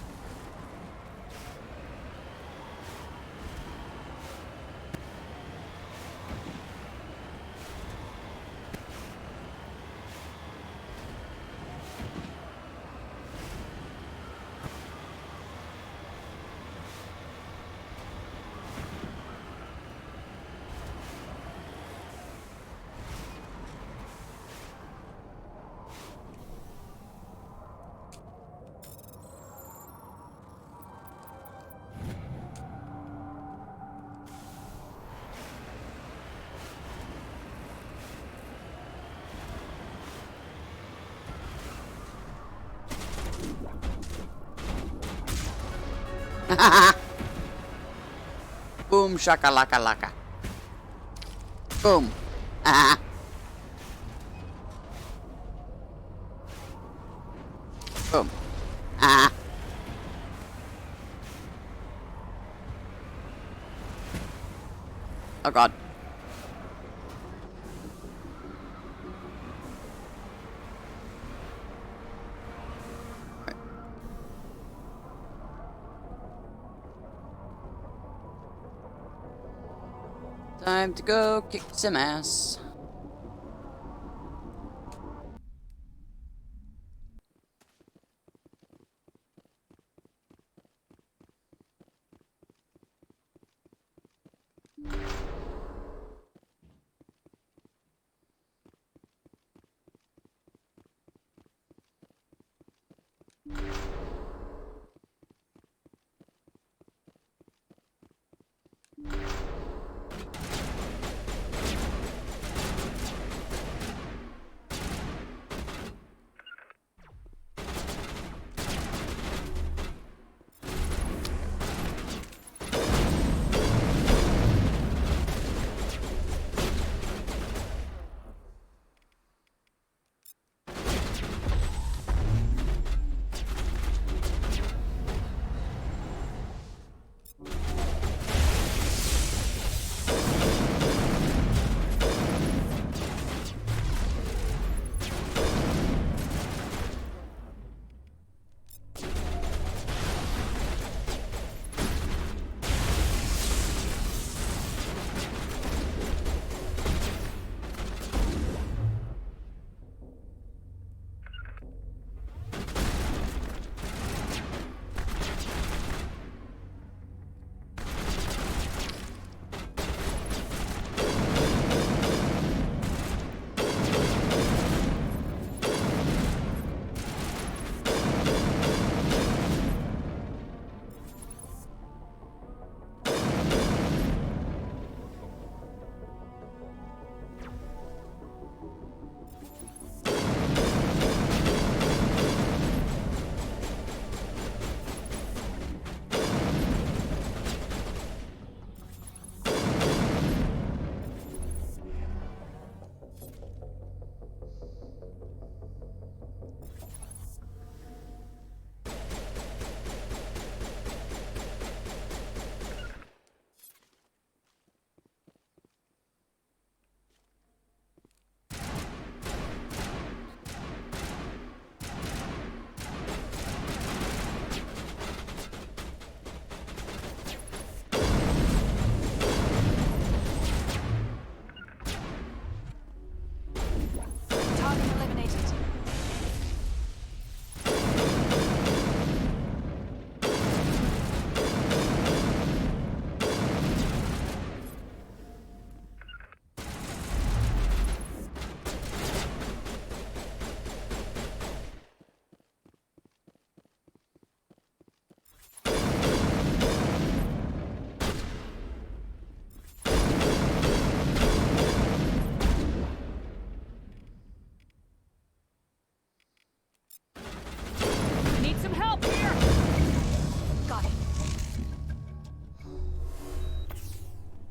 [SPEAKER 1] Boom shakalaka laka. Boom. Boom. Oh god. Time to go kick some ass.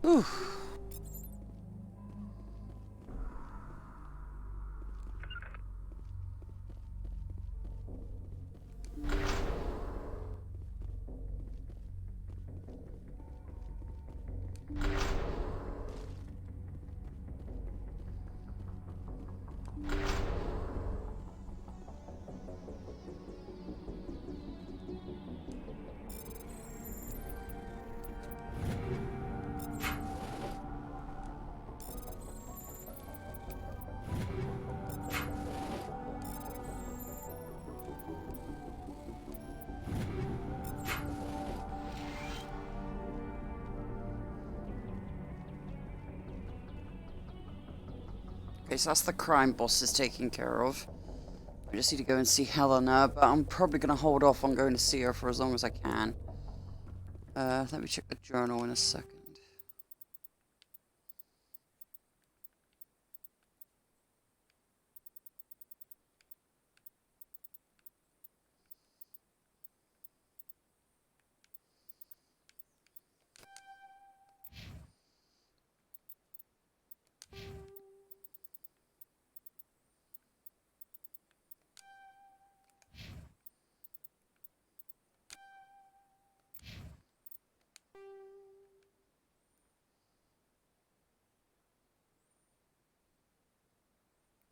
[SPEAKER 1] Whew. Okay, so that's the crime boss is taken care of. I just need to go and see Helena, but I'm probably going to hold off on going to see her for as long as I can. Let me check the journal in a second.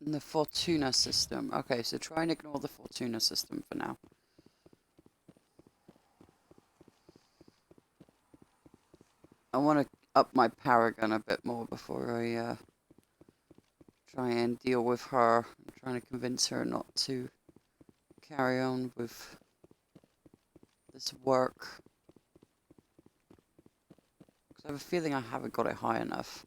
[SPEAKER 1] And the Fortuna system. Okay, so try and ignore the Fortuna system for now. I want to up my power gun a bit more before I try and deal with her. I'm trying to convince her not to carry on with this work. Because I have a feeling I haven't got it high enough.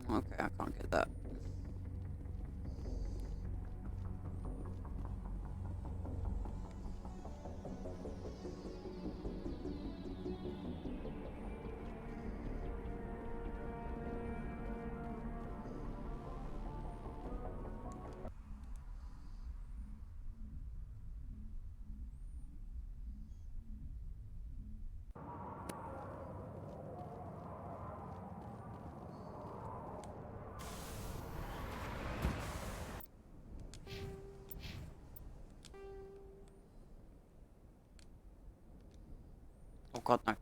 [SPEAKER 1] Okay, I can't get that. Oh god, no.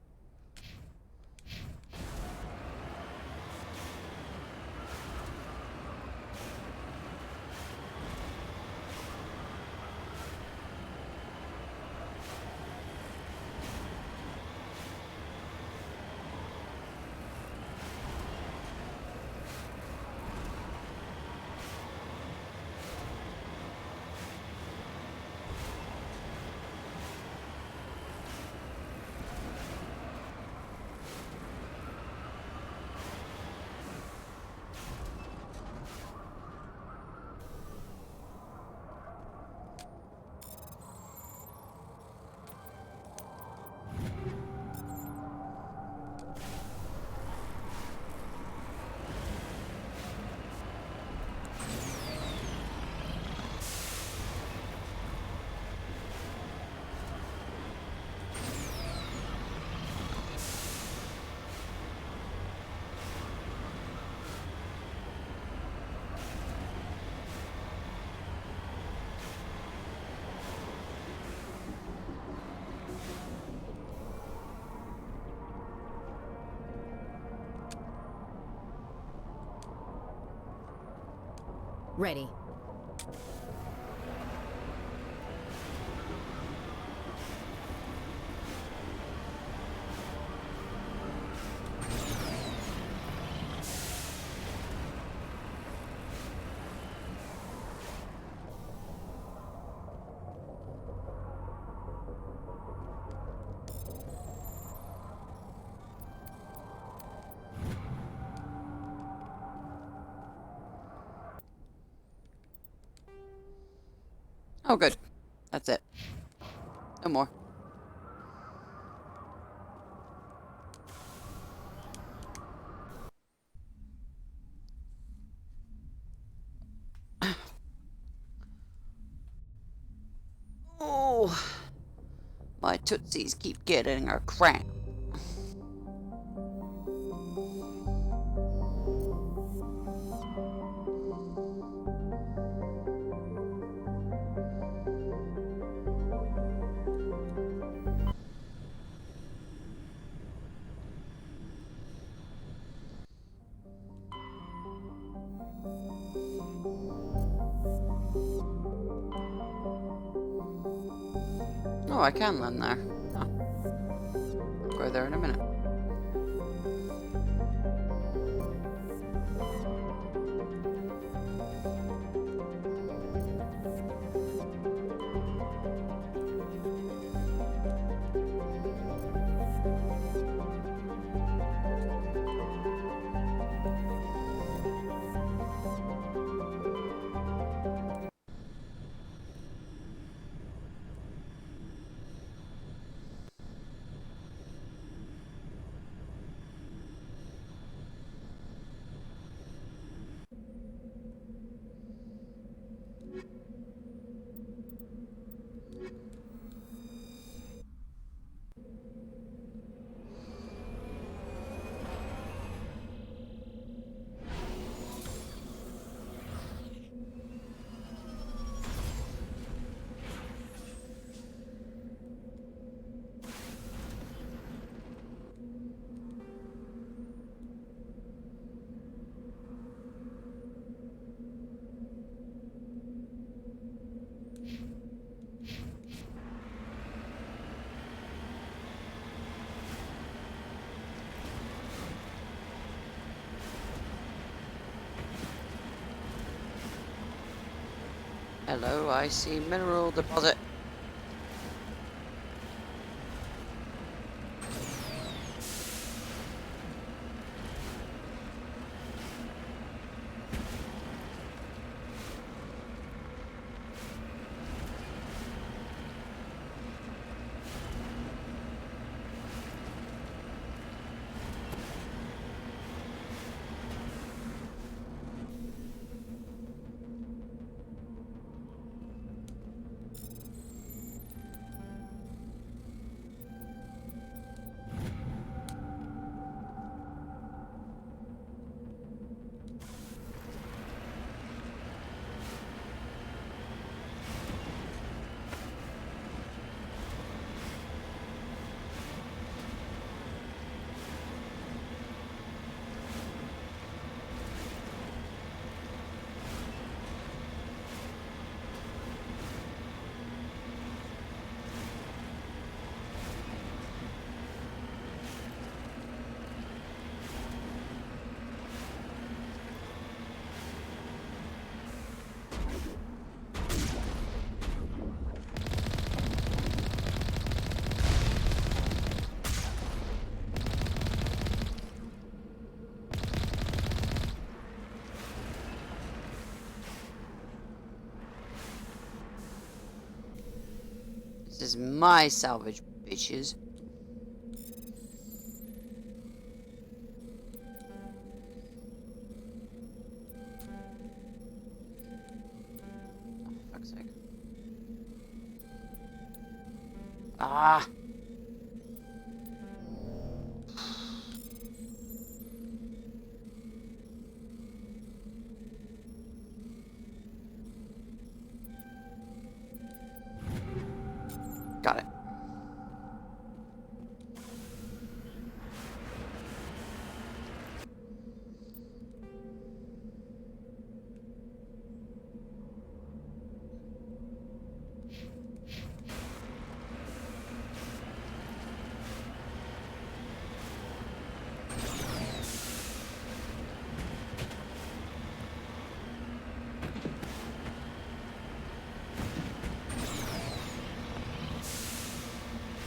[SPEAKER 7] Ready.
[SPEAKER 1] Oh good. That's it. No more. Oh, my tootsies keep getting a cramp. Oh, I can land there. Huh. I'll go there in a minute. Hello, I see mineral deposit. This is my salvage, bitches. Oh, fuck's sake. Ah! Got it.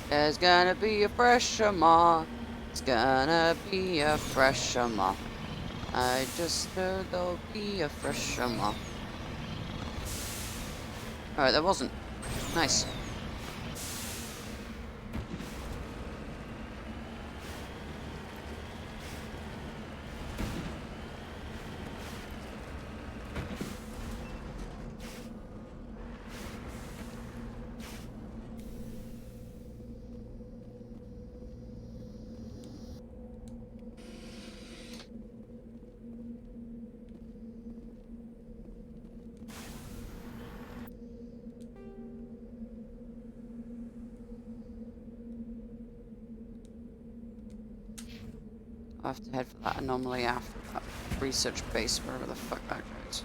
[SPEAKER 1] There's gonna be a fresh summer. It's gonna be a fresh summer. I just heard there'll be a fresh summer. Alright, there wasn't. Nice. I'll have to head for that anomaly after that research base, wherever the fuck that goes.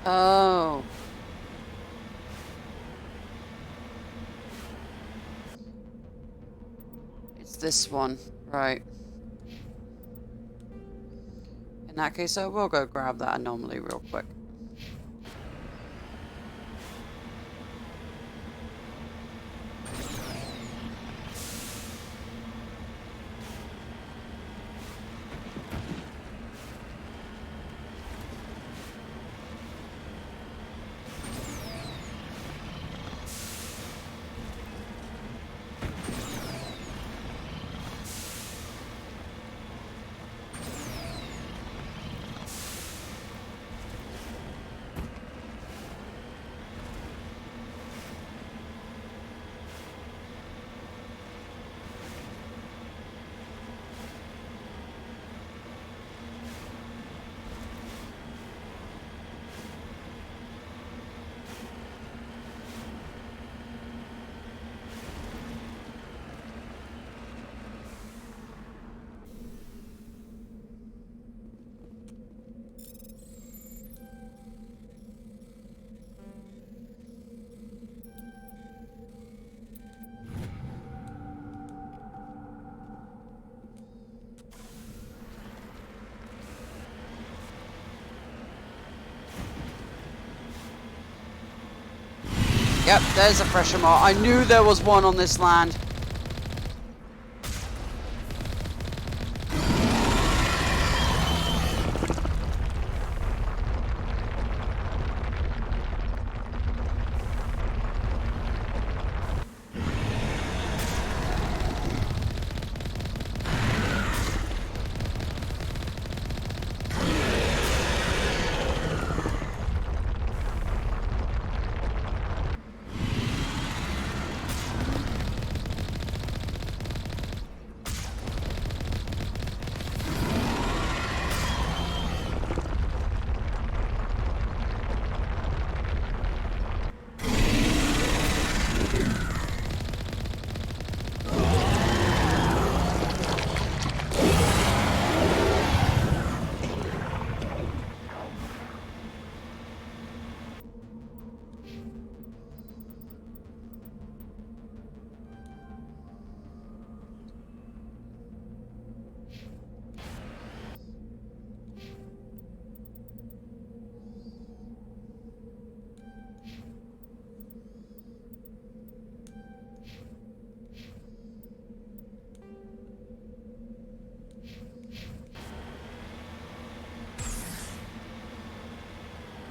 [SPEAKER 1] Oh. It's this one, right. In that case, I will go grab that anomaly real quick. Yep, there's a pressure mark. I knew there was one on this land.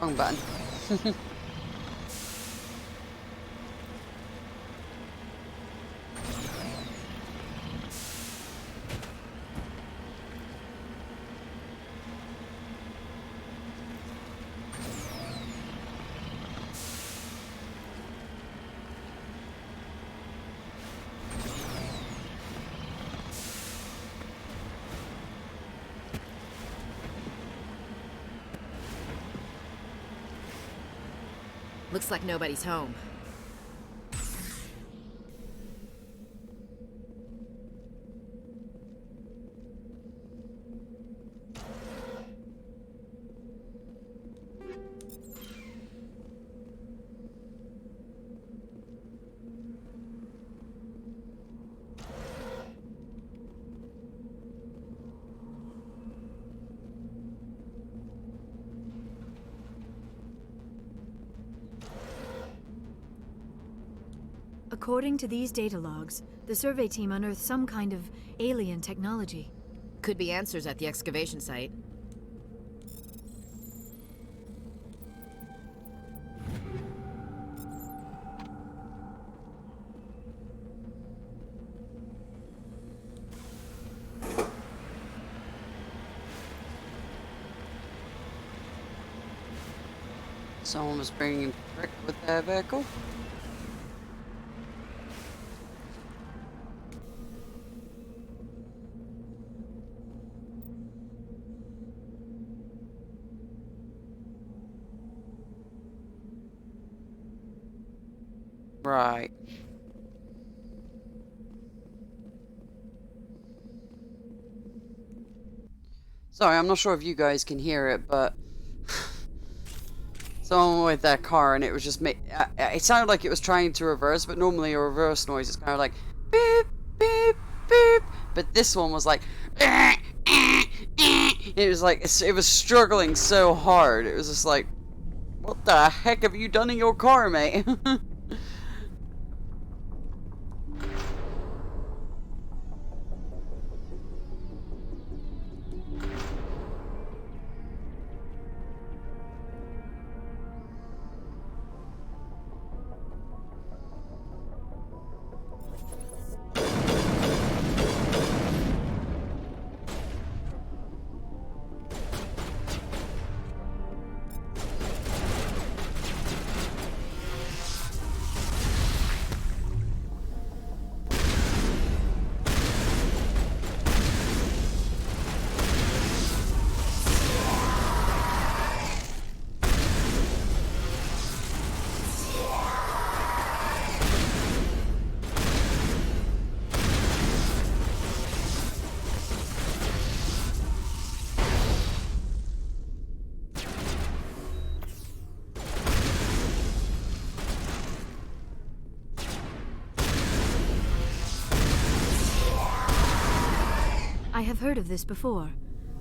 [SPEAKER 1] Wrong button.
[SPEAKER 7] Looks like nobody's home.
[SPEAKER 13] According to these data logs, the survey team unearthed some kind of alien technology.
[SPEAKER 7] Could be answers at the excavation site.
[SPEAKER 1] Someone was bringing brick with their vehicle. Right. Sorry, I'm not sure if you guys can hear it, but someone with that car, and it was just it sounded like it was trying to reverse, but normally a reverse noise is kind of like beep, beep, beep. But this one was like it was like it was struggling so hard. It was just like, what the heck have you done in your car, mate?
[SPEAKER 13] I have heard of this before.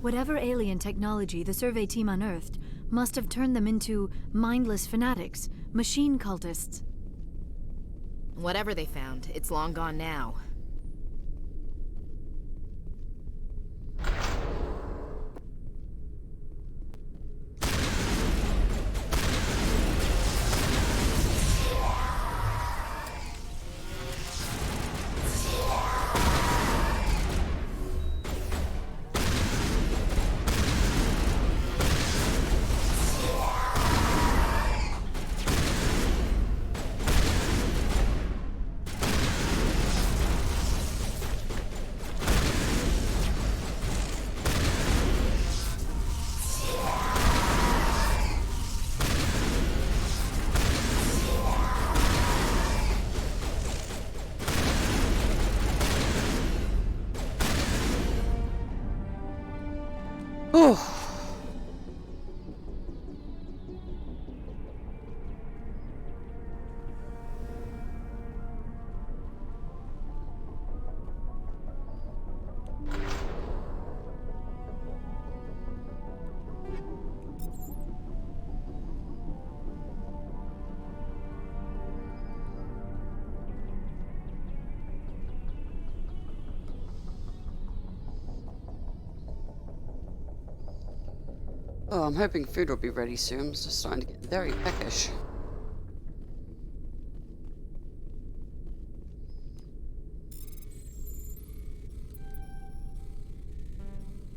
[SPEAKER 13] Whatever alien technology the survey team unearthed must have turned them into mindless fanatics, machine cultists.
[SPEAKER 7] Whatever they found, it's long gone now.
[SPEAKER 1] Oh, I'm hoping food will be ready soon. I'm just starting to get very peckish.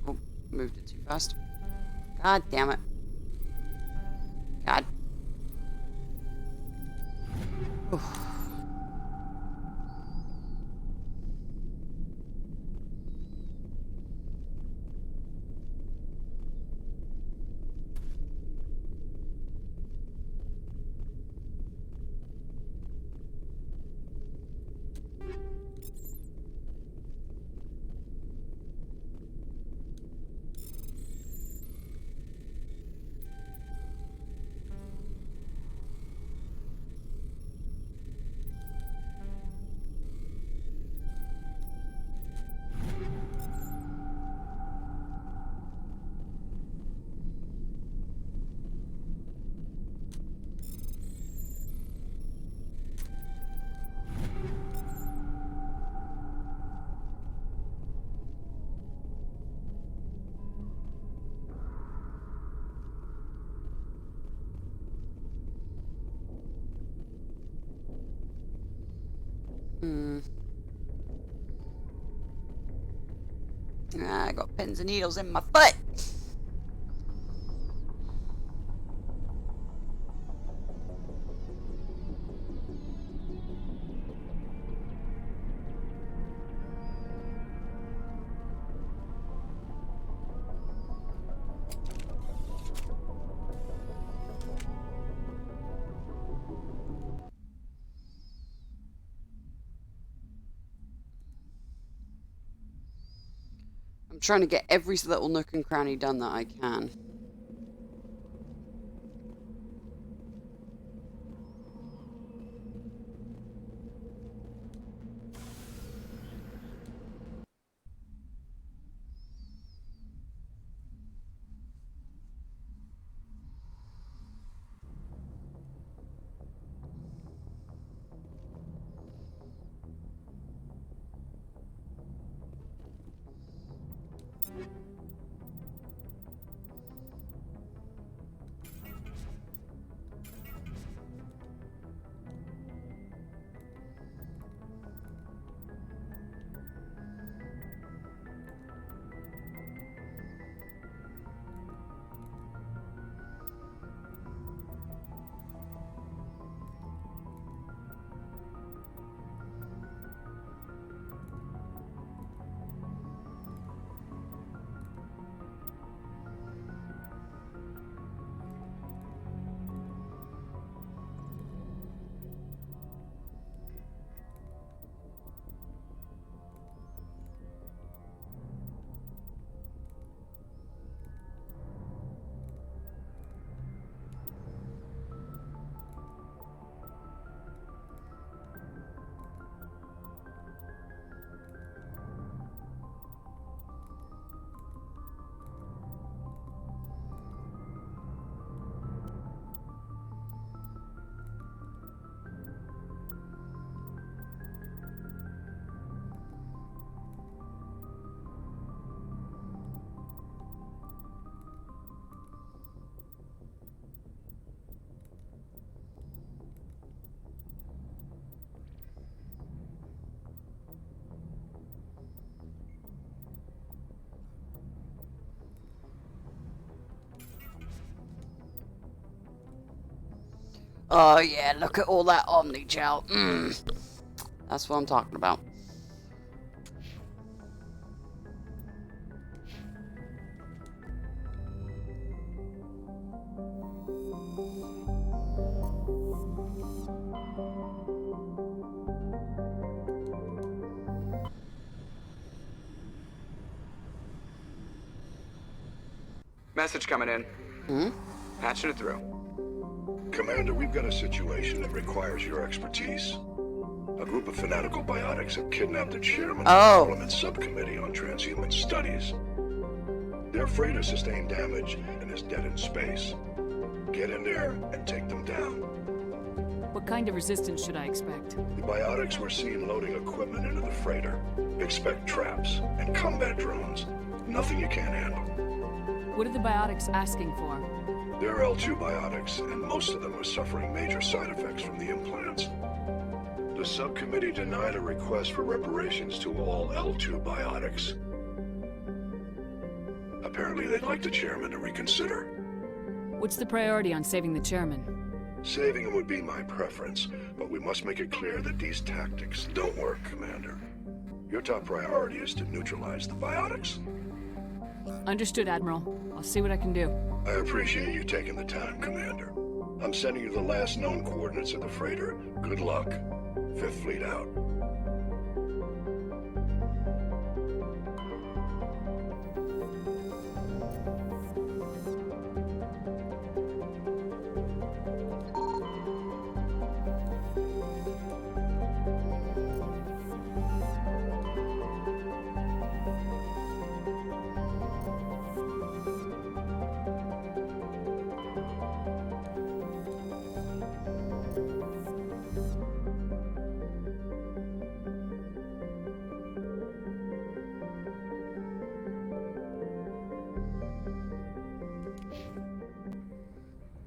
[SPEAKER 1] Oh, moved it too fast. God damn it. God. Oh. I got pins and needles in my foot. I'm trying to get every little nook and cranny done that I can. Oh yeah, look at all that Omni gel. That's what I'm talking about.
[SPEAKER 12] Message coming in. Patching it through.
[SPEAKER 17] Commander, we've got a situation that requires your expertise. A group of fanatical biotics have kidnapped the chairman of the Parliament Subcommittee on Transhuman Studies. Their freighter sustained damage and is dead in space. Get in there and take them down.
[SPEAKER 3] What kind of resistance should I expect?
[SPEAKER 17] The biotics were seen loading equipment into the freighter. Expect traps and combat drones. Nothing you can't handle.
[SPEAKER 3] What are the biotics asking for?
[SPEAKER 17] They're L2 biotics, and most of them are suffering major side effects from the implants. The subcommittee denied a request for reparations to all L2 biotics. Apparently they'd like the chairman to reconsider.
[SPEAKER 3] What's the priority on saving the chairman?
[SPEAKER 17] Saving him would be my preference, but we must make it clear that these tactics don't work, Commander. Your top priority is to neutralize the biotics.
[SPEAKER 3] Understood, Admiral. I'll see what I can do.
[SPEAKER 17] I appreciate you taking the time, Commander. I'm sending you the last known coordinates of the freighter. Good luck. 5th Fleet out.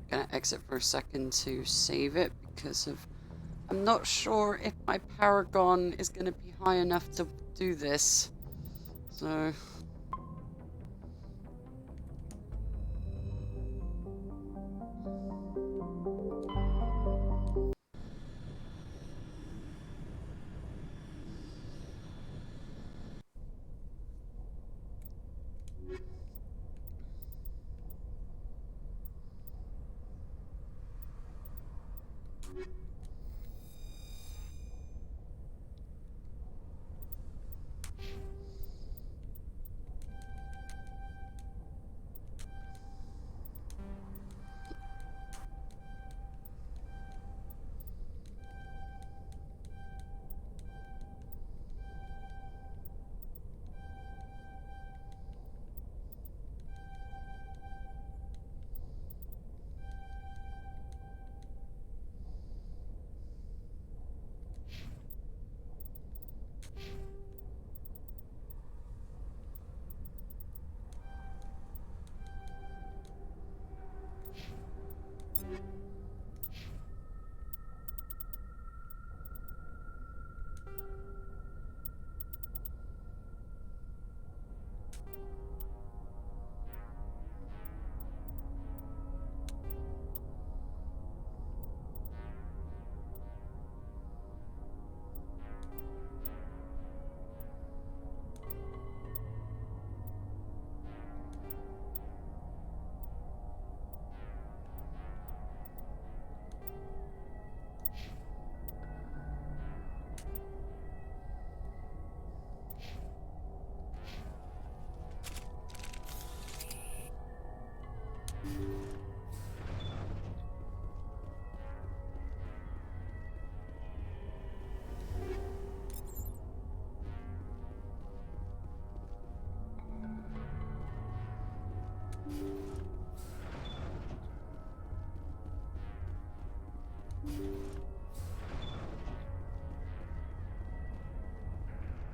[SPEAKER 1] Gonna exit for a second to save it because of I'm not sure if my Paragon is gonna be high enough to do this. So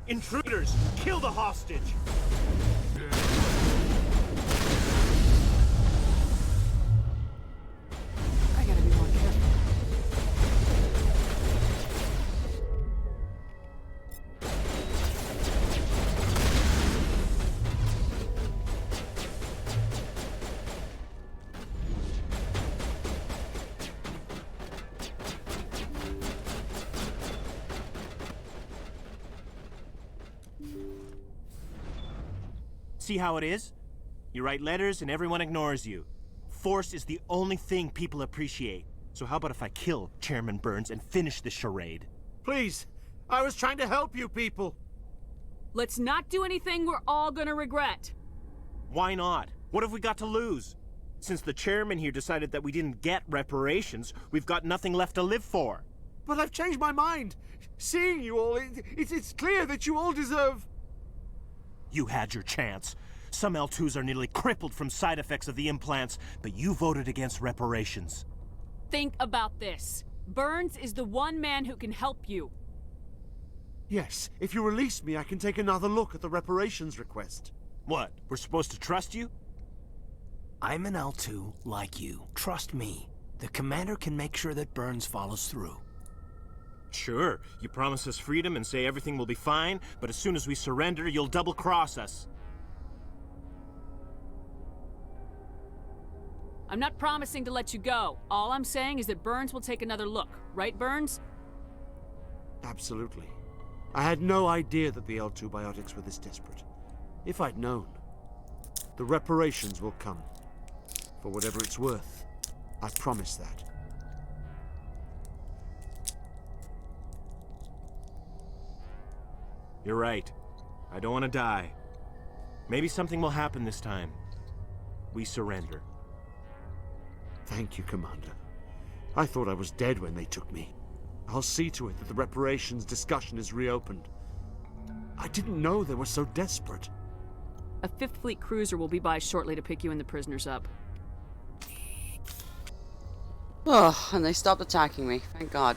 [SPEAKER 2] Intruders! Kill the hostage!
[SPEAKER 3] I gotta be more careful.
[SPEAKER 2] See how it is? You write letters and everyone ignores you. Force is the only thing people appreciate. So how about if I kill Chairman Burns and finish this charade?
[SPEAKER 10] Please, I was trying to help you people.
[SPEAKER 3] Let's not do anything we're all gonna regret.
[SPEAKER 2] Why not? What have we got to lose? Since the chairman here decided that we didn't get reparations, we've got nothing left to live for.
[SPEAKER 10] But I've changed my mind. Seeing you all, it's clear that you all deserve...
[SPEAKER 2] You had your chance. Some L2s are nearly crippled from side effects of the implants, but you voted against reparations.
[SPEAKER 3] Think about this. Burns is the one man who can help you.
[SPEAKER 10] Yes, if you release me, I can take another look at the reparations request.
[SPEAKER 2] What, we're supposed to trust you? I'm an L2 like you. Trust me. The commander can make sure that Burns follows through. Sure, you promise us freedom and say everything will be fine, but as soon as we surrender, you'll double-cross us.
[SPEAKER 3] I'm not promising to let you go. All I'm saying is that Burns will take another look. Right, Burns?
[SPEAKER 10] Absolutely. I had no idea that the L2 biotics were this desperate. If I'd known, the reparations will come. For whatever it's worth. I promise that.
[SPEAKER 2] You're right. I don't want to die. Maybe something will happen this time. We surrender.
[SPEAKER 10] Thank you, Commander. I thought I was dead when they took me. I'll see to it that the reparations discussion is reopened. I didn't know they were so desperate.
[SPEAKER 3] A 5th Fleet cruiser will be by shortly to pick you and the prisoners up.
[SPEAKER 1] Oh, and they stopped attacking me. Thank God.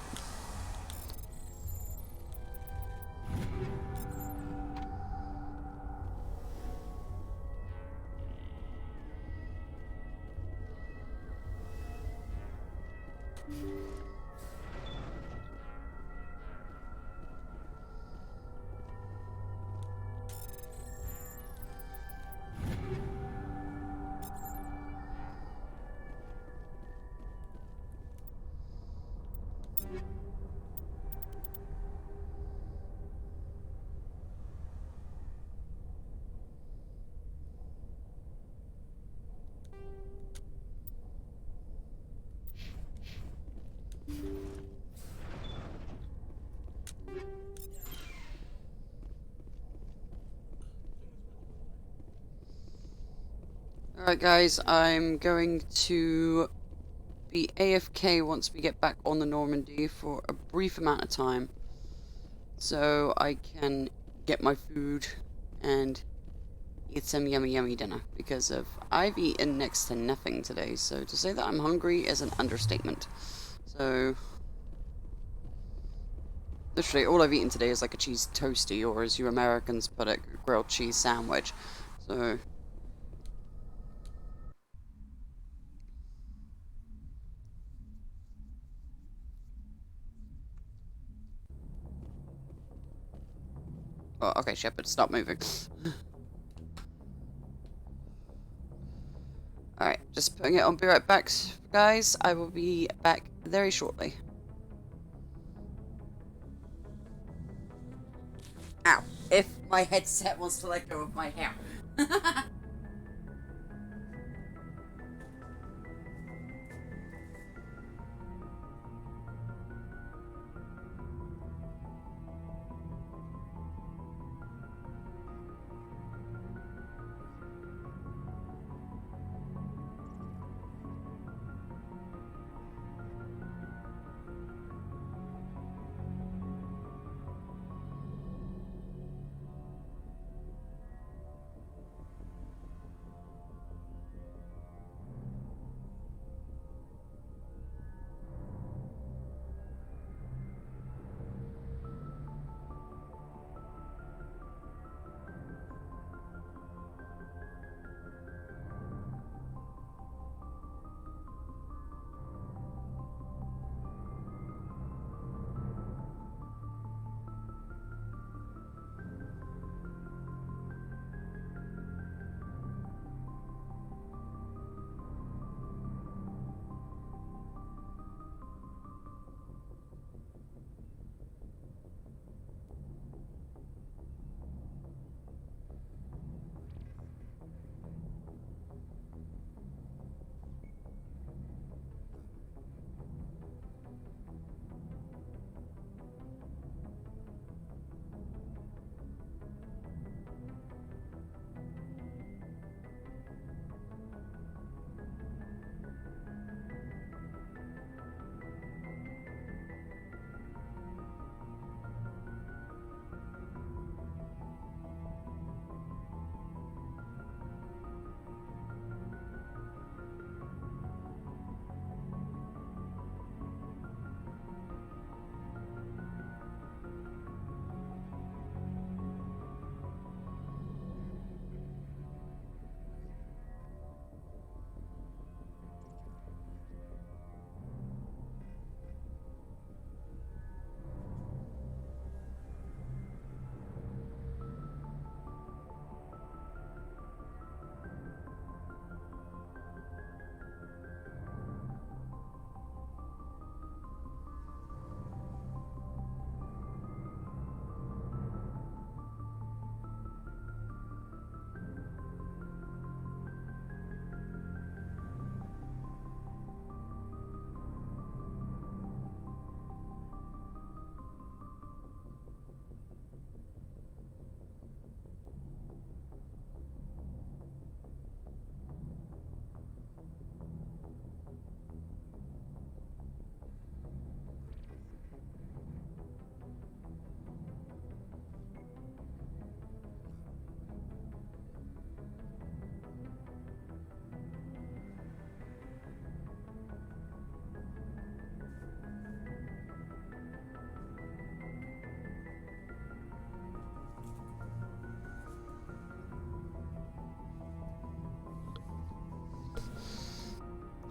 [SPEAKER 1] Alright guys, I'm going to be AFK once we get back on the Normandy for a brief amount of time. So I can get my food and eat some yummy dinner. Because I've eaten next to nothing today, so to say that I'm hungry is an understatement. So... literally all I've eaten today is like a cheese toasty, or as you Americans put it, grilled cheese sandwich. So... oh, okay, Shepard, stop moving. Alright, just putting it on. Be right back, guys. I will be back very shortly. Ow. If my headset wants to let go of my hair.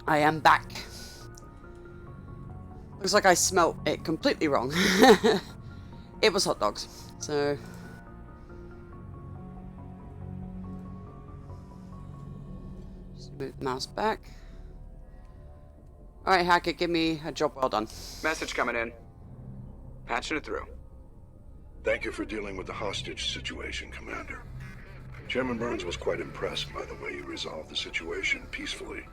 [SPEAKER 1] I am back. Looks like I smelt it completely wrong. It was hot dogs, so... Just move the mouse back. Alright, Hacker, give me a job well done.
[SPEAKER 12] Message coming in. Patching it through.
[SPEAKER 17] Thank you for dealing with the hostage situation, Commander. Chairman Burns was quite impressed by the way you resolved the situation peacefully.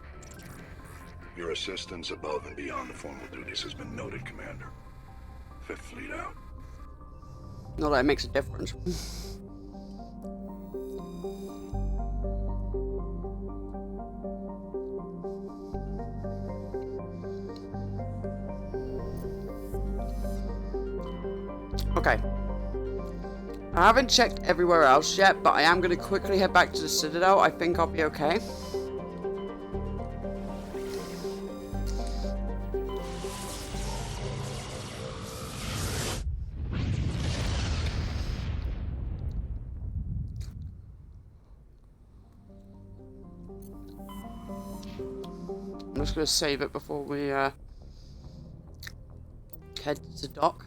[SPEAKER 17] Your assistance above and beyond the formal duties has been noted, Commander. Fifth Fleet out.
[SPEAKER 1] Not that it makes a difference. Okay. I haven't checked everywhere else yet, but I am going to quickly head back to the Citadel. I think I'll be okay. I'm just going to save it before we head to dock.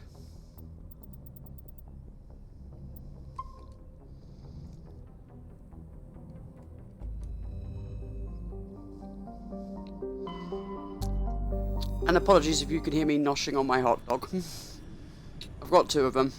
[SPEAKER 1] And apologies if you can hear me noshing on my hot dog. I've got 2 of them.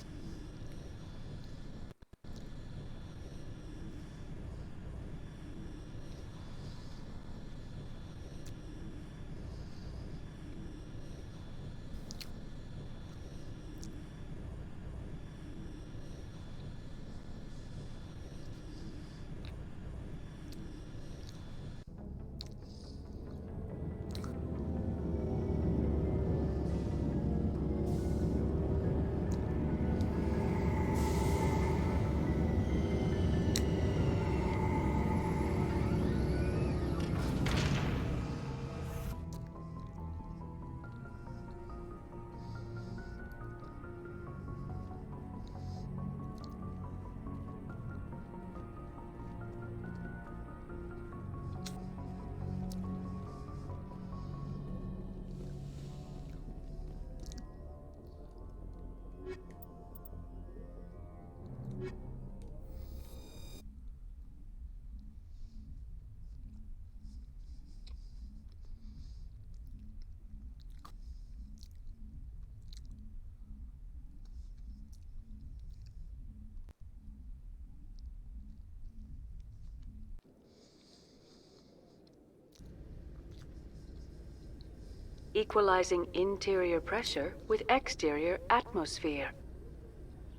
[SPEAKER 3] Equalizing interior pressure with exterior atmosphere.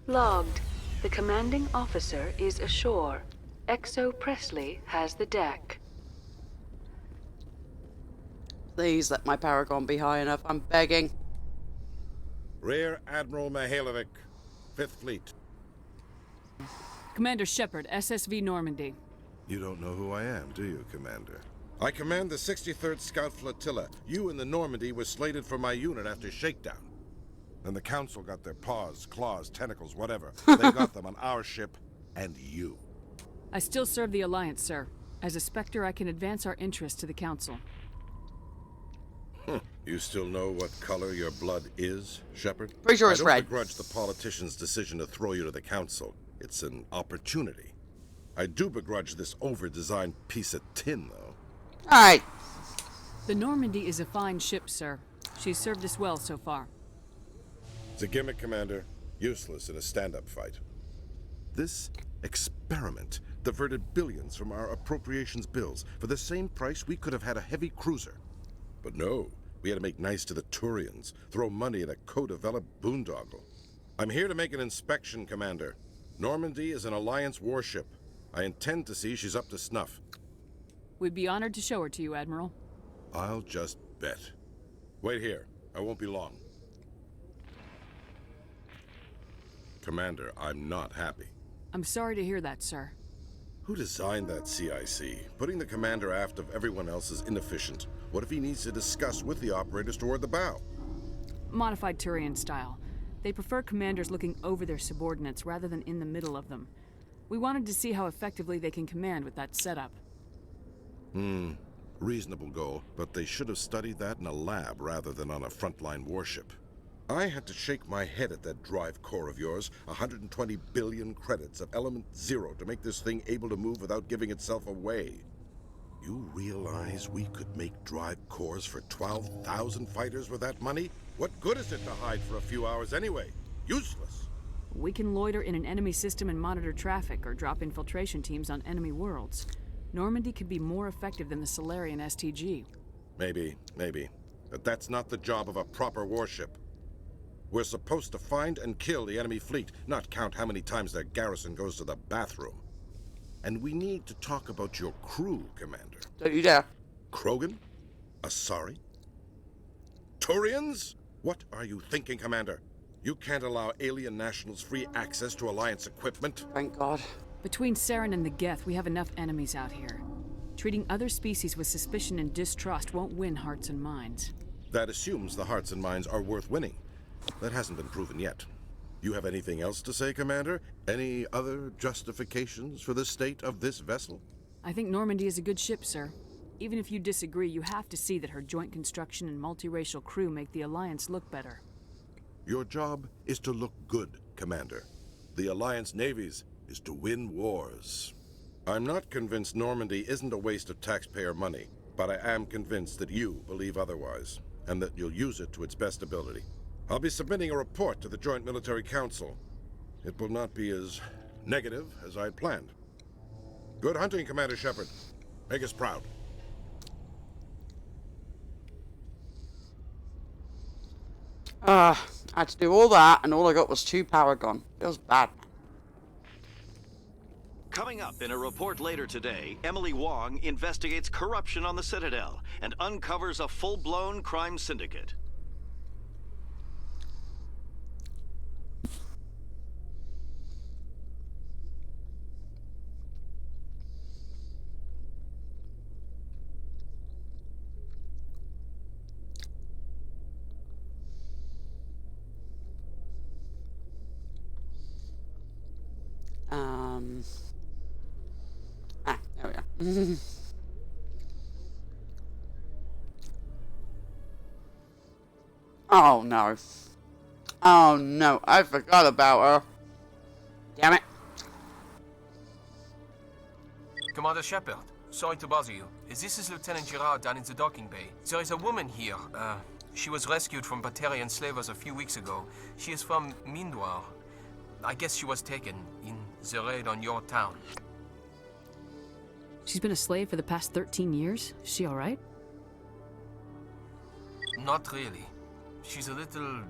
[SPEAKER 3] Logged. The commanding officer is ashore. Exo Presley has the deck.
[SPEAKER 1] Please let my Paragon be high enough. I'm begging.
[SPEAKER 15] Rear Admiral Mihailovic, 5th Fleet.
[SPEAKER 3] Commander Shepard, SSV Normandy.
[SPEAKER 15] You don't know who I am, do you, Commander? I command the 63rd Scout Flotilla. You and the Normandy were slated for my unit after shakedown. Then the Council got their paws, claws, tentacles, whatever. They got them on our ship, and you.
[SPEAKER 3] I still serve the Alliance, sir. As a Spectre, I can advance our interests to the Council.
[SPEAKER 15] You still know what color your blood is, Shepard?
[SPEAKER 1] Pretty sure it's red.
[SPEAKER 15] I don't begrudge the politician's decision to throw you to the Council. It's an opportunity. I do begrudge this over-designed piece of tin, though.
[SPEAKER 1] Alright.
[SPEAKER 3] The Normandy is a fine ship, sir. She's served us well so far.
[SPEAKER 15] It's a gimmick, Commander. Useless in a stand-up fight. This experiment diverted billions from our appropriations bills. For the same price, we could have had a heavy cruiser. But no, we had to make nice to the Turians, throw money at a co-developed boondoggle. I'm here to make an inspection, Commander. Normandy is an Alliance warship. I intend to see she's up to snuff.
[SPEAKER 3] We'd be honored to show her to you, Admiral.
[SPEAKER 15] I'll just bet. Wait here. I won't be long. Commander, I'm not happy.
[SPEAKER 3] I'm sorry to hear that, sir.
[SPEAKER 15] Who designed that CIC? Putting the commander aft of everyone else is inefficient. What if he needs to discuss with the operators toward the bow?
[SPEAKER 3] Modified Turian style. They prefer commanders looking over their subordinates rather than in the middle of them. We wanted to see how effectively they can command with that setup.
[SPEAKER 15] Reasonable goal, but they should have studied that in a lab rather than on a frontline warship. I had to shake my head at that drive core of yours. 120 billion credits of element 0 to make this thing able to move without giving itself away. You realize we could make drive cores for 12,000 fighters with that money? What good is it to hide for a few hours anyway? Useless.
[SPEAKER 16] We can loiter in an enemy system and monitor traffic, or drop infiltration teams on enemy worlds. Normandy could be more effective than the Solarian STG.
[SPEAKER 15] Maybe. But that's not the job of a proper warship. We're supposed to find and kill the enemy fleet, not count how many times their garrison goes to the bathroom. And we need to talk about your crew, Commander.
[SPEAKER 1] Don't you dare.
[SPEAKER 15] Krogan? Asari? Turians? What are you thinking, Commander? You can't allow alien nationals free access to Alliance equipment.
[SPEAKER 1] Thank God.
[SPEAKER 16] Between Saren and the Geth, we have enough enemies out here. Treating other species with suspicion and distrust won't win hearts and minds.
[SPEAKER 15] That assumes the hearts and minds are worth winning. That hasn't been proven yet. You have anything else to say, Commander? Any other justifications for the state of this vessel?
[SPEAKER 16] I think Normandy is a good ship, sir. Even if you disagree, you have to see that her joint construction and multiracial crew make the Alliance look better.
[SPEAKER 15] Your job is to look good, Commander. The Alliance navies is to win wars. I'm not convinced Normandy isn't a waste of taxpayer money, but I am convinced that you believe otherwise, and that you'll use it to its best ability. I'll be submitting a report to the Joint Military Council. It will not be as negative as I'd planned. Good hunting, Commander Shepard. Make us proud.
[SPEAKER 1] I had to do all that, and all I got was 2 power gone. Feels bad.
[SPEAKER 22] Coming up in a report later today, Emily Wong investigates corruption on the Citadel and uncovers a full-blown crime syndicate.
[SPEAKER 1] There we are. Oh no. Oh no, I forgot about her. Damn it.
[SPEAKER 18] Commander Shepard, sorry to bother you. This is Lieutenant Girard down in the docking bay. There is a woman here. She was rescued from Batarian slavers a few weeks ago. She is from Mindwar. I guess she was taken in the raid on your town.
[SPEAKER 16] She's been a slave for the past 13 years? Is she alright?
[SPEAKER 18] Not really. She's a little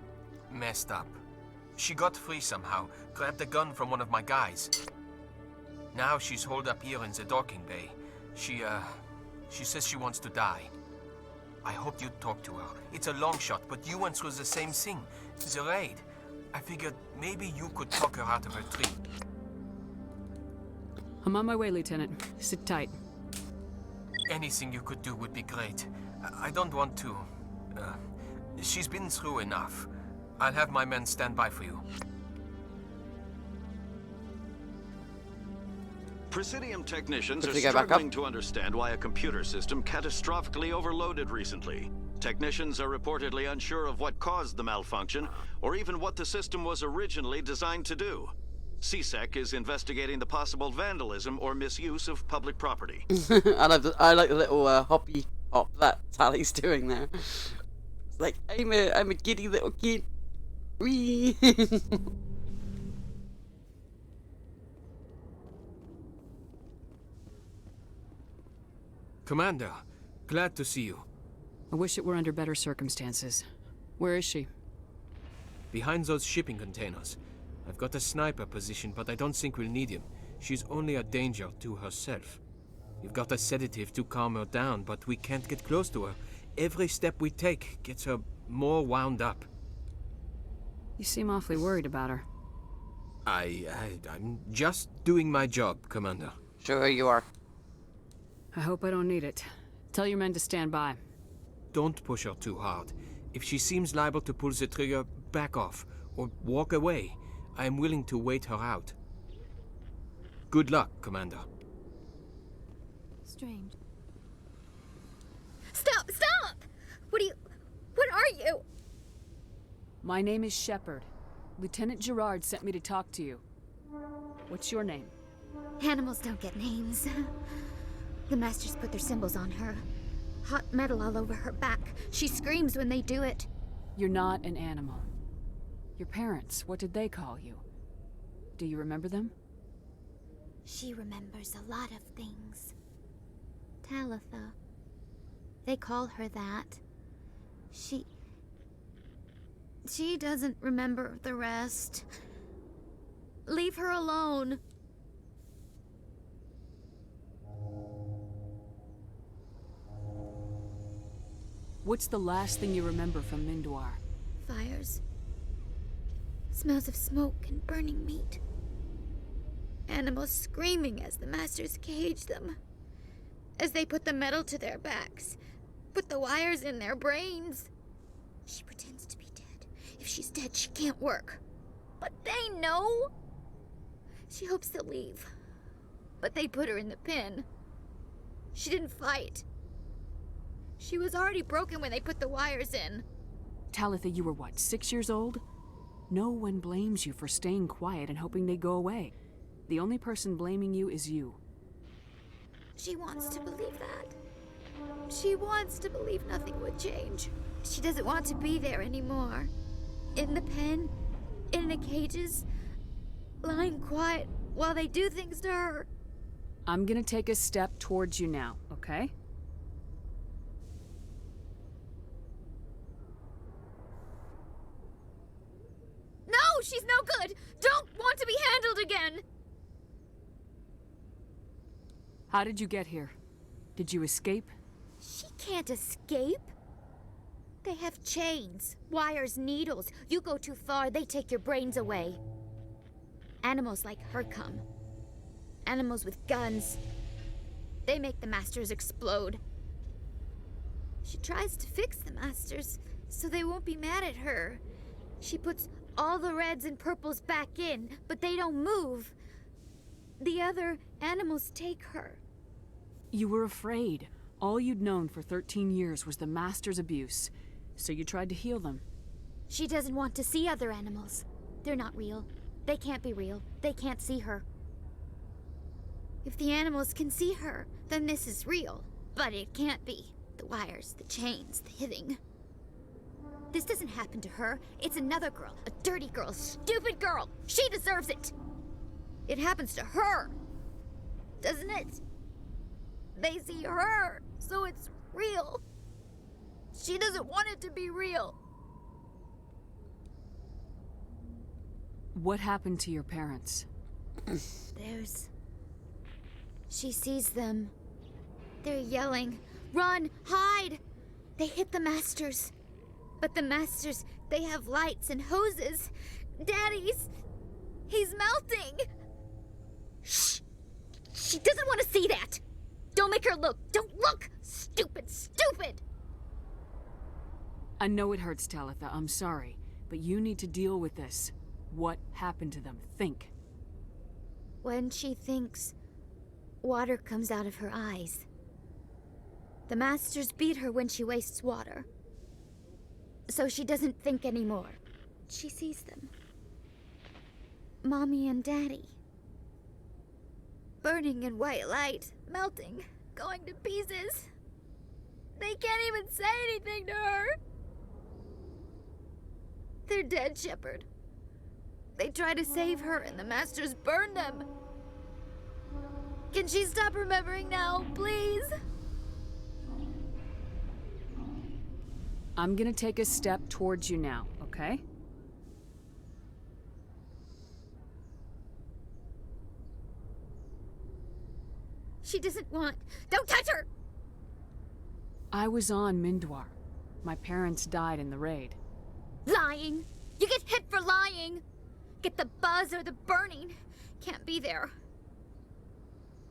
[SPEAKER 18] messed up. She got free somehow, grabbed a gun from one of my guys. Now she's holed up here in the docking bay. She says she wants to die. I hope you'd talk to her. It's a long shot, but you went through the same thing. The raid. I figured maybe you could talk her out of her tree.
[SPEAKER 16] I'm on my way, Lieutenant. Sit tight.
[SPEAKER 18] Anything you could do would be great. I don't want to... she's been through enough. I'll have my men stand by for you.
[SPEAKER 22] Presidium technicians are
[SPEAKER 1] Quickly go back up.
[SPEAKER 22] struggling to understand why a computer system catastrophically overloaded recently. Technicians are reportedly unsure of what caused the malfunction, or even what the system was originally designed to do. CSEC is investigating the possible vandalism or misuse of public property.
[SPEAKER 1] I like the little hoppy hop that Sally's doing there. It's like, I'm a giddy little kid. Whee!
[SPEAKER 18] Commander, glad to see you.
[SPEAKER 16] I wish it were under better circumstances. Where is she?
[SPEAKER 18] Behind those shipping containers. I've got a sniper position, but I don't think we'll need him. She's only a danger to herself. We've got a sedative to calm her down, but we can't get close to her. Every step we take gets her more wound up.
[SPEAKER 16] You seem awfully worried about her.
[SPEAKER 18] I'm just doing my job, Commander.
[SPEAKER 1] Sure you are.
[SPEAKER 16] I hope I don't need it. Tell your men to stand by.
[SPEAKER 18] Don't push her too hard. If she seems liable to pull the trigger, back off, or walk away. I am willing to wait her out. Good luck, Commander.
[SPEAKER 13] Strange.
[SPEAKER 4] What are you?
[SPEAKER 16] My name is Shepard. Lieutenant Gerard sent me to talk to you. What's your name?
[SPEAKER 4] Animals don't get names. The Masters put their symbols on her. Hot metal all over her back. She screams when they do it.
[SPEAKER 16] You're not an animal. Your parents, what did they call you? Do you remember them?
[SPEAKER 4] She remembers a lot of things. Talitha. They call her that. She doesn't remember the rest. Leave her alone.
[SPEAKER 16] What's the last thing you remember from Mindoir?
[SPEAKER 4] Fires. Smells of smoke and burning meat. Animals screaming as the Masters cage them. As they put the metal to their backs. Put the wires in their brains. She pretends to be dead. If she's dead, she can't work. But they know. She hopes they'll leave. But they put her in the pen. She didn't fight. She was already broken when they put the wires in.
[SPEAKER 16] Talitha, you were what, 6 years old? No one blames you for staying quiet and hoping they go away. The only person blaming you is you.
[SPEAKER 4] She wants to believe that. She wants to believe nothing would change. She doesn't want to be there anymore. In the pen, in the cages, lying quiet while they do things to her.
[SPEAKER 16] I'm gonna take a step towards you now, okay?
[SPEAKER 4] No, she's no good! Don't want to be handled again!
[SPEAKER 16] How did you get here? Did you escape?
[SPEAKER 4] She can't escape. They have chains, wires, needles. You go too far, they take your brains away. Animals like her come. Animals with guns. They make the Masters explode. She tries to fix the Masters so they won't be mad at her. She puts all the reds and purples back in, but they don't move. The other animals take her.
[SPEAKER 16] You were afraid. All you'd known for 13 years was the Master's abuse, so you tried to heal them.
[SPEAKER 4] She doesn't want to see other animals. They're not real. They can't be real. They can't see her. If the animals can see her, then this is real. But it can't be. The wires, the chains, the hitting. This doesn't happen to her. It's another girl. A dirty girl. Stupid girl. She deserves it. It happens to her. Doesn't it? They see her, so it's real. She doesn't want it to be real.
[SPEAKER 16] What happened to your parents?
[SPEAKER 4] She sees them. They're yelling, "Run! Hide!" They hit the Masters. But the Masters, they have lights and hoses. Daddy's... he's melting! Shh! She doesn't want to see that! Don't make her look! Don't look! Stupid, stupid!
[SPEAKER 16] I know it hurts, Talitha. I'm sorry. But you need to deal with this. What happened to them? Think.
[SPEAKER 4] When she thinks, water comes out of her eyes. The Masters beat her when she wastes water. So she doesn't think anymore. She sees them. Mommy and Daddy. Burning in white light, melting, going to pieces. They can't even say anything to her. They're dead, Shepard. They try to save her and the Masters burn them. Can she stop remembering now, please?
[SPEAKER 16] I'm gonna take a step towards you now, okay?
[SPEAKER 4] She doesn't want... Don't touch her!
[SPEAKER 16] I was on Mindoir. My parents died in the raid.
[SPEAKER 4] Lying! You get hit for lying! Get the buzz or the burning. Can't be there.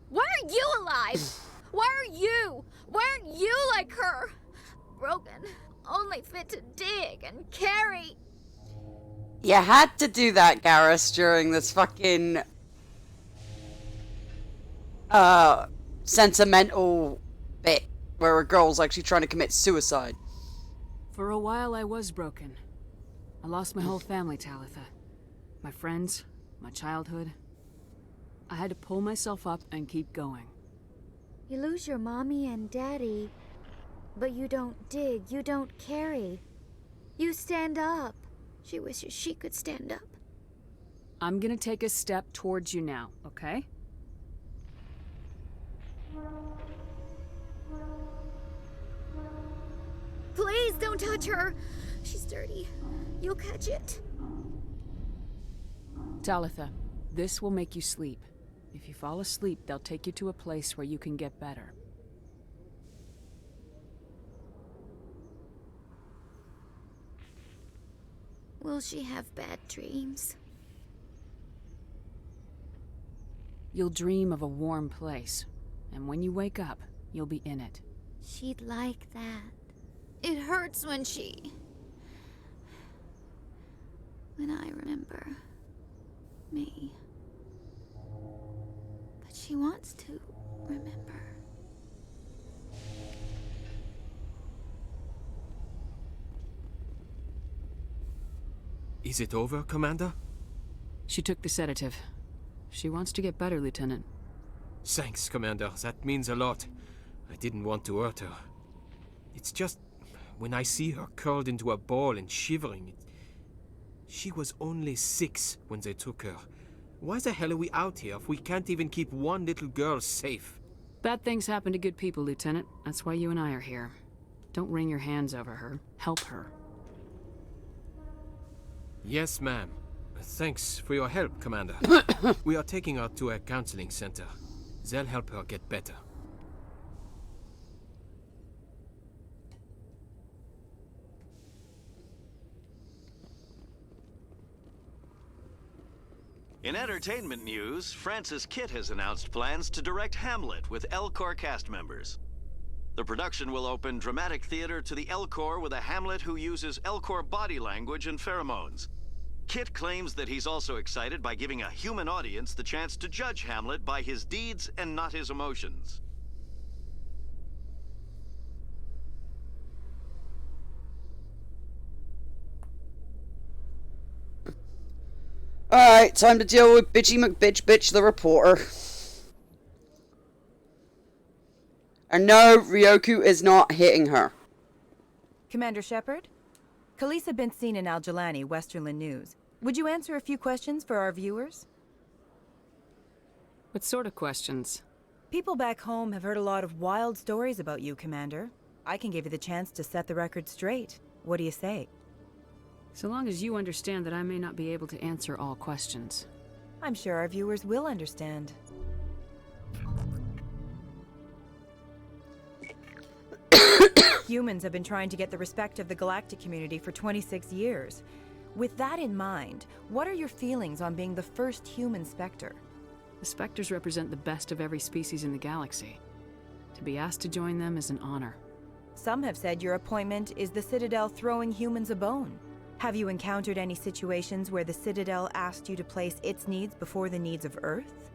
[SPEAKER 4] Why are you alive? Why are you? Why aren't you like her? Broken. Only fit to dig and carry.
[SPEAKER 1] You had to do that, Garrus, during this fucking... sentimental bit where a girl's actually trying to commit suicide.
[SPEAKER 16] For a while I was broken. I lost my whole family, Talitha. My friends, my childhood. I had to pull myself up and keep going.
[SPEAKER 4] You lose your mommy and daddy, but you don't dig, you don't carry. You stand up. She wishes she could stand up.
[SPEAKER 16] I'm gonna take a step towards you now, okay?
[SPEAKER 4] Please don't touch her. She's dirty. You'll catch it.
[SPEAKER 16] Talitha, this will make you sleep. If you fall asleep, they'll take you to a place where you can get better.
[SPEAKER 4] Will she have bad dreams?
[SPEAKER 16] You'll dream of a warm place, and when you wake up, you'll be in it.
[SPEAKER 4] She'd like that. It hurts when I remember me. But she wants to remember.
[SPEAKER 18] Is it over, Commander?
[SPEAKER 16] She took the sedative. She wants to get better, Lieutenant.
[SPEAKER 18] Thanks, Commander. That means a lot. I didn't want to hurt her. It's just, when I see her curled into a ball and shivering, she was only 6 when they took her. Why the hell are we out here if we can't even keep one little girl safe?
[SPEAKER 16] Bad things happen to good people, Lieutenant. That's why you and I are here. Don't wring your hands over her. Help her.
[SPEAKER 18] Yes, ma'am. Thanks for your help, Commander. We are taking her to a counseling center. They'll help her get better.
[SPEAKER 22] In entertainment news, Francis Kitt has announced plans to direct Hamlet with Elcor cast members. The production will open dramatic theater to the Elcor with a Hamlet who uses Elcor body language and pheromones. Kitt claims that he's also excited by giving a human audience the chance to judge Hamlet by his deeds and not his emotions.
[SPEAKER 1] Alright, time to deal with Bitchy McBitch the reporter. And no, Ryoku is not hitting her.
[SPEAKER 8] Commander Shepard? Khaleesa been seen in Al-Jalani, Westerland News. Would you answer a few questions for our viewers?
[SPEAKER 16] What sort of questions?
[SPEAKER 8] People back home have heard a lot of wild stories about you, Commander. I can give you the chance to set the record straight. What do you say?
[SPEAKER 16] So long as you understand that I may not be able to answer all questions.
[SPEAKER 8] I'm sure our viewers will understand. Humans have been trying to get the respect of the galactic community for 26 years. With that in mind, what are your feelings on being the first human Spectre?
[SPEAKER 16] The Spectres represent the best of every species in the galaxy. To be asked to join them is an honor.
[SPEAKER 8] Some have said your appointment is the Citadel throwing humans a bone. Have you encountered any situations where the Citadel asked you to place its needs before the needs of Earth?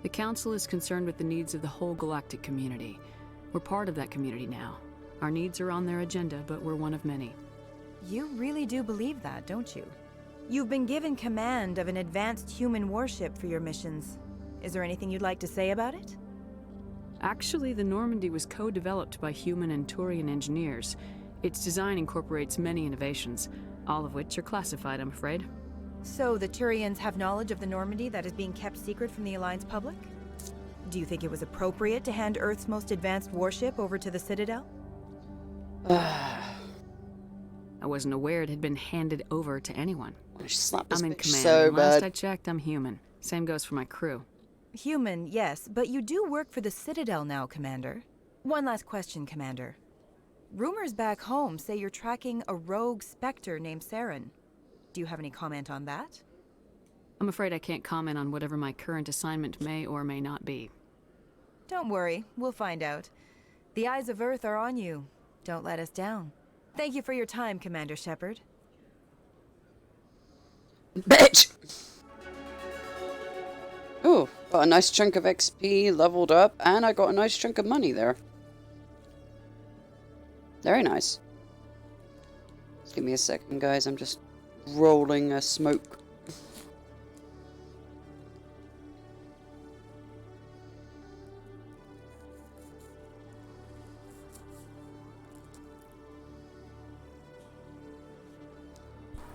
[SPEAKER 16] The Council is concerned with the needs of the whole galactic community. We're part of that community now. Our needs are on their agenda, but we're one of many.
[SPEAKER 8] You really do believe that, don't you? You've been given command of an advanced human warship for your missions. Is there anything you'd like to say about it?
[SPEAKER 16] Actually, the Normandy was co-developed by human and Turian engineers. Its design incorporates many innovations, all of which are classified, I'm afraid.
[SPEAKER 8] So the Turians have knowledge of the Normandy that is being kept secret from the Alliance public? Do you think it was appropriate to hand Earth's most advanced warship over to the Citadel?
[SPEAKER 16] I wasn't aware it had been handed over to anyone. I'm in command.
[SPEAKER 1] So
[SPEAKER 16] Last
[SPEAKER 1] bad.
[SPEAKER 16] I checked, I'm human. Same goes for my crew.
[SPEAKER 8] Human, yes, but you do work for the Citadel now, Commander. One last question, Commander. Rumors back home say you're tracking a rogue Spectre named Saren. Do you have any comment on that?
[SPEAKER 16] I'm afraid I can't comment on whatever my current assignment may or may not be.
[SPEAKER 8] Don't worry, we'll find out. The eyes of Earth are on you. Don't let us down. Thank you for your time, Commander Shepard.
[SPEAKER 1] Bitch! Oh, got a nice chunk of XP, leveled up, and I got a nice chunk of money there. Very nice. Give me a second, guys. I'm just rolling a smoke.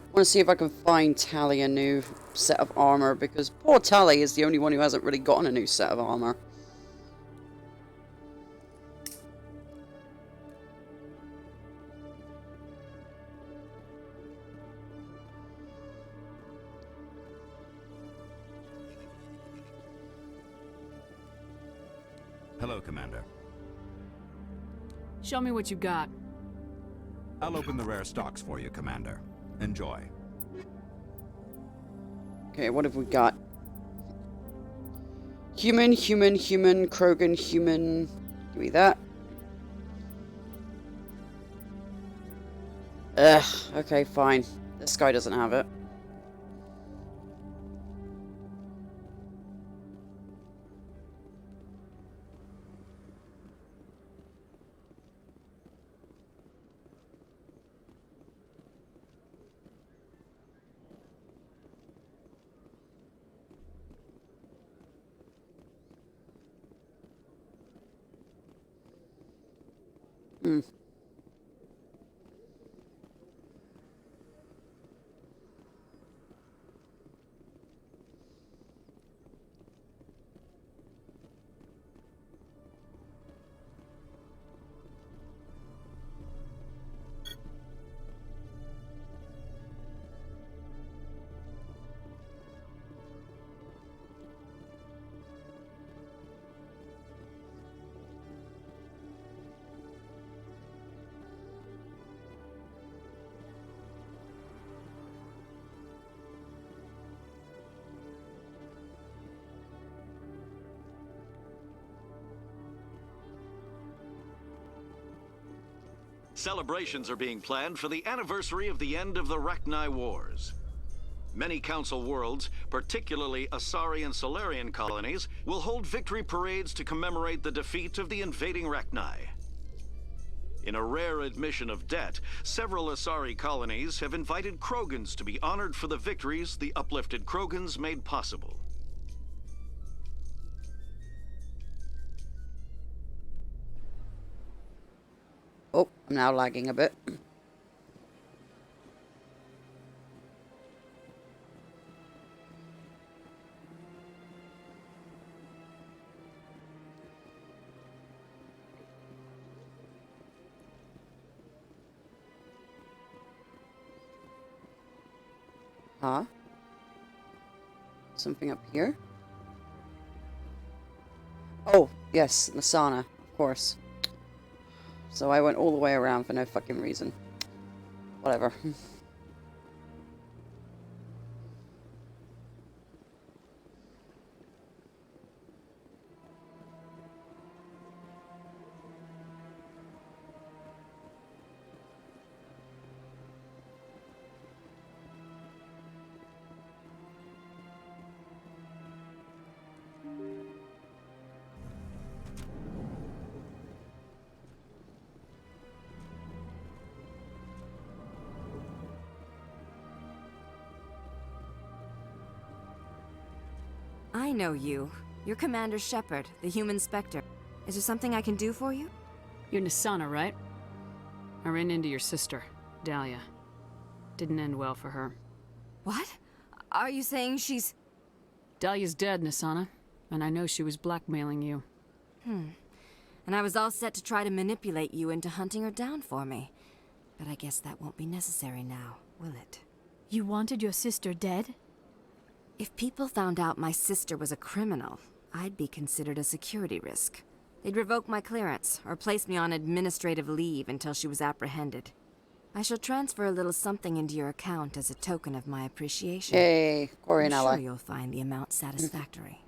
[SPEAKER 1] I want to see if I can find Tally a new set of armor, because poor Tally is the only one who hasn't really gotten a new set of armor.
[SPEAKER 6] Hello, Commander.
[SPEAKER 16] Show me what you got.
[SPEAKER 6] I'll open the rare stocks for you, Commander. Enjoy.
[SPEAKER 1] Okay, what have we got? Human, human, human, Krogan, human. Give me that. Ugh, okay, fine. This guy doesn't have it. Hmm.
[SPEAKER 22] Celebrations are being planned for the anniversary of the end of the Rachni Wars. Many Council worlds, particularly Asari and Solarian colonies, will hold victory parades to commemorate the defeat of the invading Rachni. In a rare admission of debt, several Asari colonies have invited Krogans to be honored for the victories the uplifted Krogans made possible.
[SPEAKER 1] Oh, I'm now lagging a bit. Huh? Something up here? Oh, yes, the sauna, of course. So I went all the way around for no fucking reason. Whatever.
[SPEAKER 14] I know you. You're Commander Shepard, the human Spectre. Is there something I can do for you?
[SPEAKER 16] You're Nasana, right? I ran into your sister, Dahlia. Didn't end well for her.
[SPEAKER 14] What? Are you saying she's...
[SPEAKER 16] Dahlia's dead, Nasana. And I know she was blackmailing you.
[SPEAKER 14] And I was all set to try to manipulate you into hunting her down for me. But I guess that won't be necessary now, will it?
[SPEAKER 13] You wanted your sister dead?
[SPEAKER 14] If people found out my sister was a criminal, I'd be considered a security risk. They'd revoke my clearance, or place me on administrative leave until she was apprehended. I shall transfer a little something into your account as a token of my appreciation.
[SPEAKER 1] Yay, Corianella.
[SPEAKER 14] I'm sure you'll find the amount satisfactory.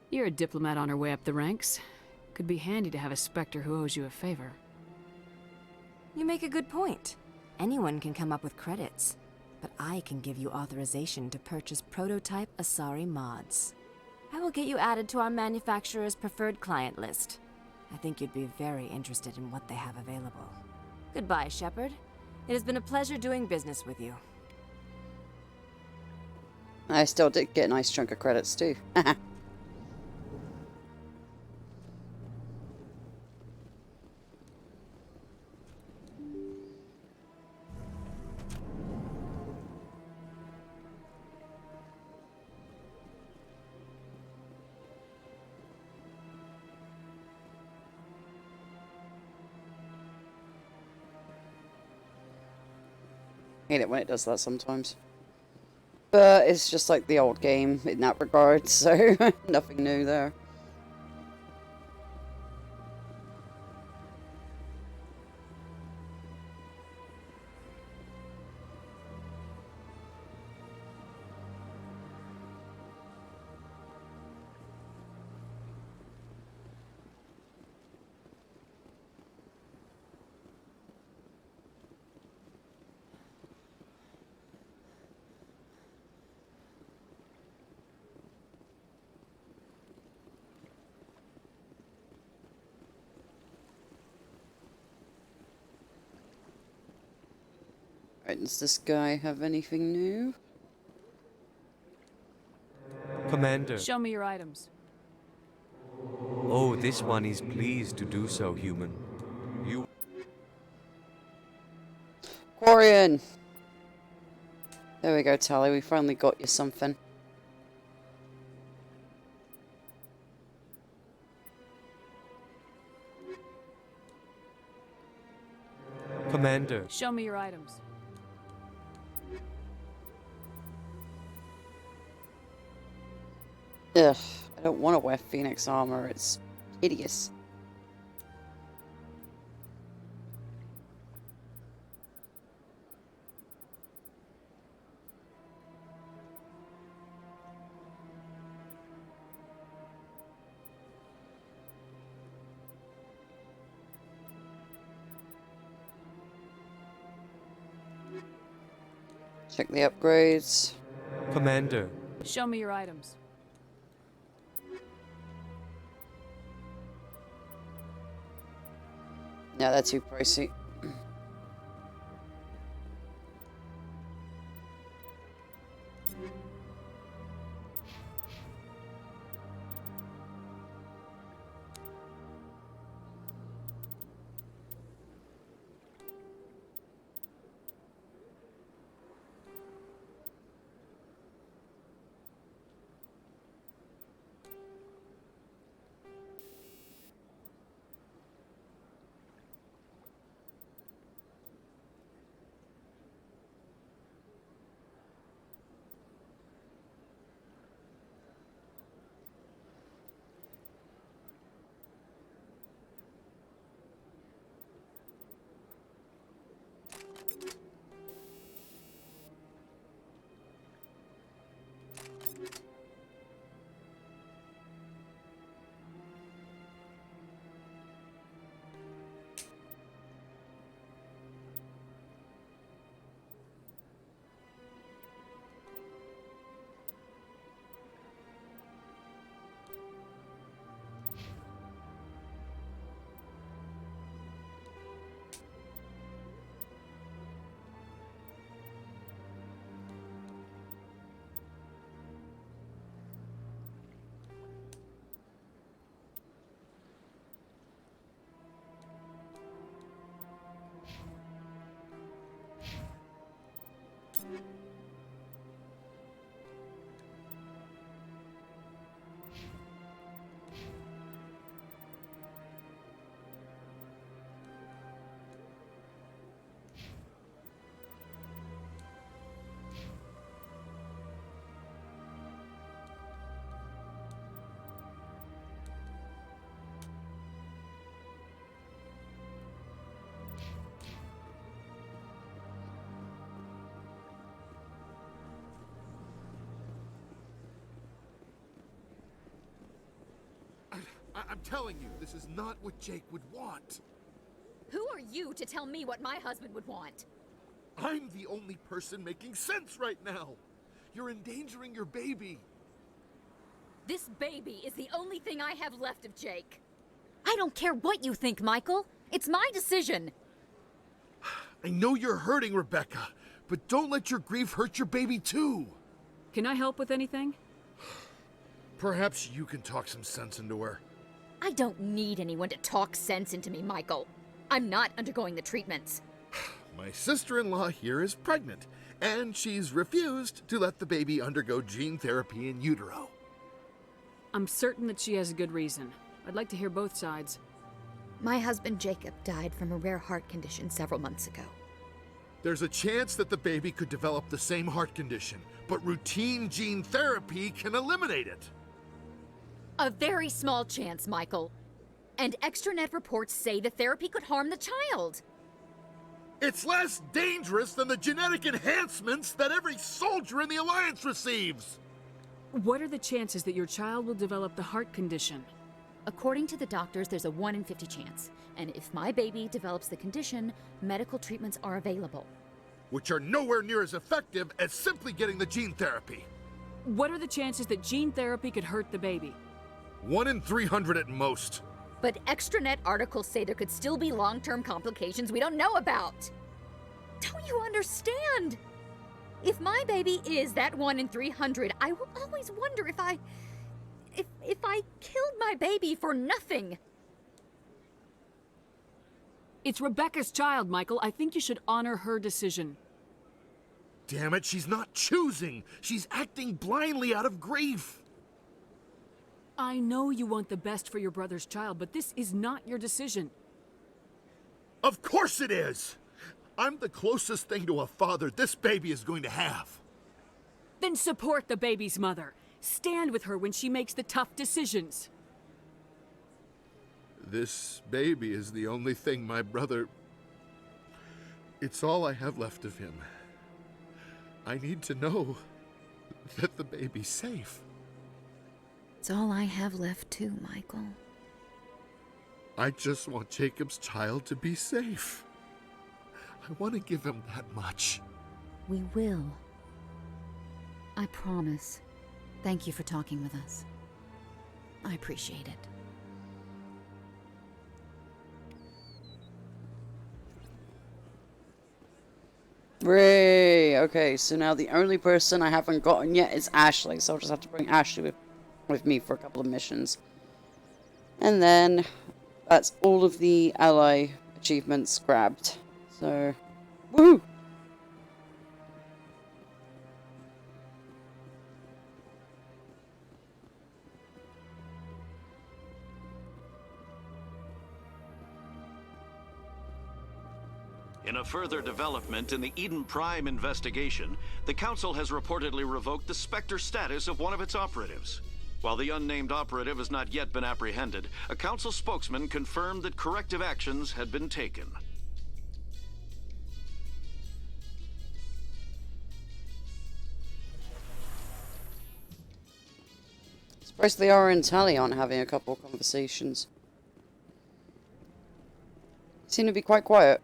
[SPEAKER 16] You're a diplomat on her way up the ranks. Could be handy to have a Spectre who owes you a favor.
[SPEAKER 14] You make a good point. Anyone can come up with credits. But I can give you authorization to purchase prototype Asari mods. I will get you added to our manufacturer's preferred client list. I think you'd be very interested in what they have available. Goodbye, Shepard. It has been a pleasure doing business with you.
[SPEAKER 1] I still did get a nice chunk of credits too. Hate it when it does that sometimes. But it's just like the old game in that regard, so nothing new there. Alright, does this guy have anything new?
[SPEAKER 5] Commander.
[SPEAKER 16] Show me your items.
[SPEAKER 5] Oh, this one is pleased to do so, human. You...
[SPEAKER 1] Quarian! There we go, Tally. We finally got you something.
[SPEAKER 5] Commander.
[SPEAKER 16] Show me your items.
[SPEAKER 1] Ugh, I don't want to wear Phoenix armor. It's hideous. Check the upgrades.
[SPEAKER 5] Commander.
[SPEAKER 16] Show me your items.
[SPEAKER 1] No, that's too pricey.
[SPEAKER 11] I'm telling you, this is not what Jake would want.
[SPEAKER 23] Who are you to tell me what my husband would want?
[SPEAKER 11] I'm the only person making sense right now. You're endangering your baby.
[SPEAKER 23] This baby is the only thing I have left of Jake. I don't care what you think, Michael. It's my decision.
[SPEAKER 11] I know you're hurting, Rebecca, but don't let your grief hurt your baby too.
[SPEAKER 16] Can I help with anything?
[SPEAKER 11] Perhaps you can talk some sense into her.
[SPEAKER 23] I don't need anyone to talk sense into me, Michael. I'm not undergoing the treatments.
[SPEAKER 11] My sister-in-law here is pregnant, and she's refused to let the baby undergo gene therapy in utero.
[SPEAKER 16] I'm certain that she has a good reason. I'd like to hear both sides.
[SPEAKER 4] My husband Jacob died from a rare heart condition several months ago.
[SPEAKER 11] There's a chance that the baby could develop the same heart condition, but routine gene therapy can eliminate it.
[SPEAKER 23] A very small chance, Michael. And extranet reports say the therapy could harm the child.
[SPEAKER 11] It's less dangerous than the genetic enhancements that every soldier in the Alliance receives.
[SPEAKER 16] What are the chances that your child will develop the heart condition?
[SPEAKER 23] According to the doctors, there's a 1 in 50 chance. And if my baby develops the condition, medical treatments are available.
[SPEAKER 11] Which are nowhere near as effective as simply getting the gene therapy.
[SPEAKER 16] What are the chances that gene therapy could hurt the baby?
[SPEAKER 11] 1 in 300 at most.
[SPEAKER 23] But extranet articles say there could still be long-term complications we don't know about. Don't you understand? If my baby is that 1 in 300, I will always wonder if I killed my baby for nothing.
[SPEAKER 16] It's Rebecca's child, Michael. I think you should honor her decision.
[SPEAKER 11] Damn it, she's not choosing. She's acting blindly out of grief.
[SPEAKER 16] I know you want the best for your brother's child, but this is not your decision.
[SPEAKER 11] Of course it is! I'm the closest thing to a father this baby is going to have.
[SPEAKER 16] Then support the baby's mother. Stand with her when she makes the tough decisions.
[SPEAKER 11] This baby is the only thing my brother... It's all I have left of him. I need to know that the baby's safe.
[SPEAKER 4] It's all I have left too, Michael.
[SPEAKER 11] I just want Jacob's child to be safe. I want to give him that much.
[SPEAKER 23] We will. I promise. Thank you for talking with us. I appreciate it.
[SPEAKER 1] Hooray! Okay, so now the only person I haven't gotten yet is Ashley, so I'll just have to bring Ashley with me for a couple of missions. And then that's all of the ally achievements grabbed. So, woo!
[SPEAKER 22] In a further development in the Eden Prime investigation, the Council has reportedly revoked the Spectre status of one of its operatives. While the unnamed operative has not yet been apprehended, a Council spokesman confirmed that corrective actions had been taken.
[SPEAKER 1] Surprised they are in Talion having a couple of conversations. Seem to be quite quiet.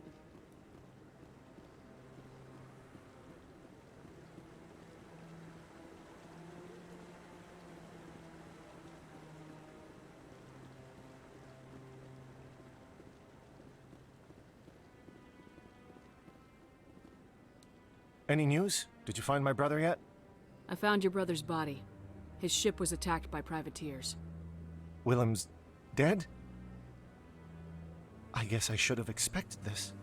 [SPEAKER 9] Any news? Did you find my brother yet?
[SPEAKER 16] I found your brother's body. His ship was attacked by privateers.
[SPEAKER 9] Willem's dead? I guess I should have expected this.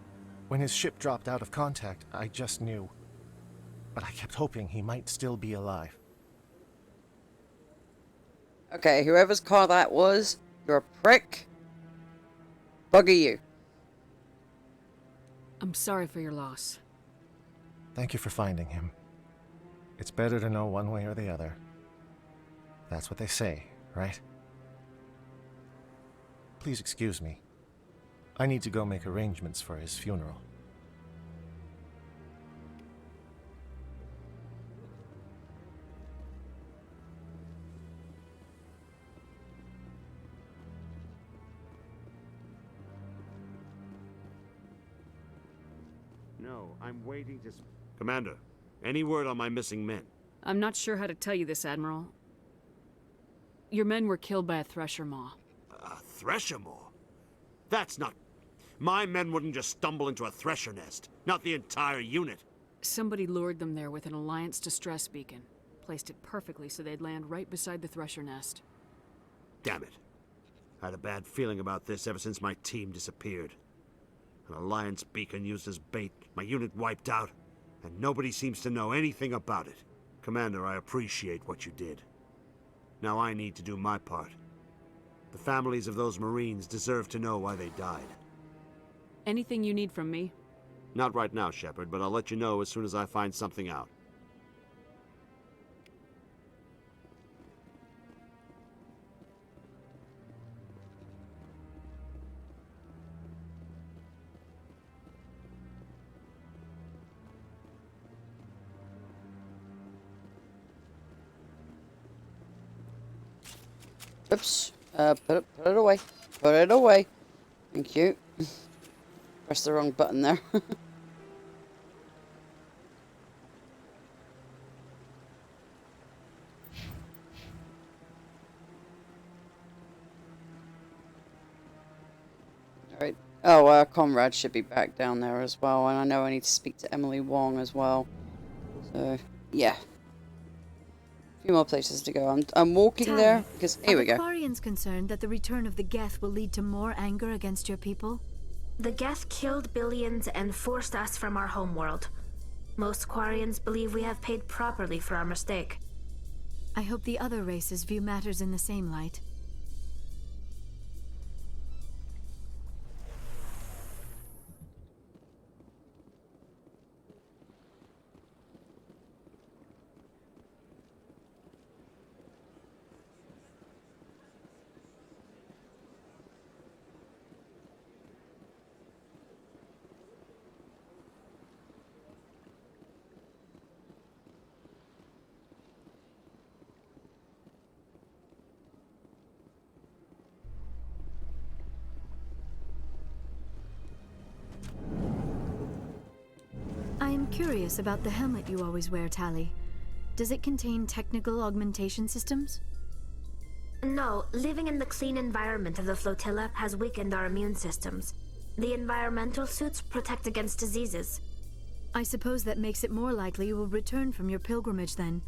[SPEAKER 9] When his ship dropped out of contact, I just knew. But I kept hoping he might still be alive.
[SPEAKER 1] Okay, whoever's car that was, you're a prick. Bugger you.
[SPEAKER 16] I'm sorry for your loss.
[SPEAKER 9] Thank you for finding him. It's better to know one way or the other. That's what they say, right? Please excuse me. I need to go make arrangements for his funeral.
[SPEAKER 10] No, I'm waiting to... Commander, any word on my missing men?
[SPEAKER 16] I'm not sure how to tell you this, Admiral. Your men were killed by a thresher maw.
[SPEAKER 10] A thresher maw? That's not... My men wouldn't just stumble into a thresher nest. Not the entire unit.
[SPEAKER 16] Somebody lured them there with an Alliance distress beacon. Placed it perfectly so they'd land right beside the thresher nest.
[SPEAKER 10] Damn it. I had a bad feeling about this ever since my team disappeared. An Alliance beacon used as bait, my unit wiped out, and nobody seems to know anything about it. Commander, I appreciate what you did. Now I need to do my part. The families of those Marines deserve to know why they died.
[SPEAKER 16] Anything you need from me?
[SPEAKER 10] Not right now, Shepard, but I'll let you know as soon as I find something out.
[SPEAKER 1] Oops. Put it away. Put it away. Thank you. Pressed the wrong button there. Alright. Oh, Comrade should be back down there as well, and I know I need to speak to Emily Wong as well. So, yeah. A few more places to go. I'm walking there because here we go.
[SPEAKER 13] Are the Quarians concerned that the return of the Geth will lead to more anger against your people?
[SPEAKER 19] The Geth killed billions and forced us from our homeworld. Most Quarians believe we have paid properly for our mistake.
[SPEAKER 13] I hope the other races view matters in the same light. I am curious about the helmet you always wear, Tali. Does it contain technical augmentation systems?
[SPEAKER 19] No, living in the clean environment of the flotilla has weakened our immune systems. The environmental suits protect against diseases.
[SPEAKER 13] I suppose that makes it more likely you will return from your pilgrimage then.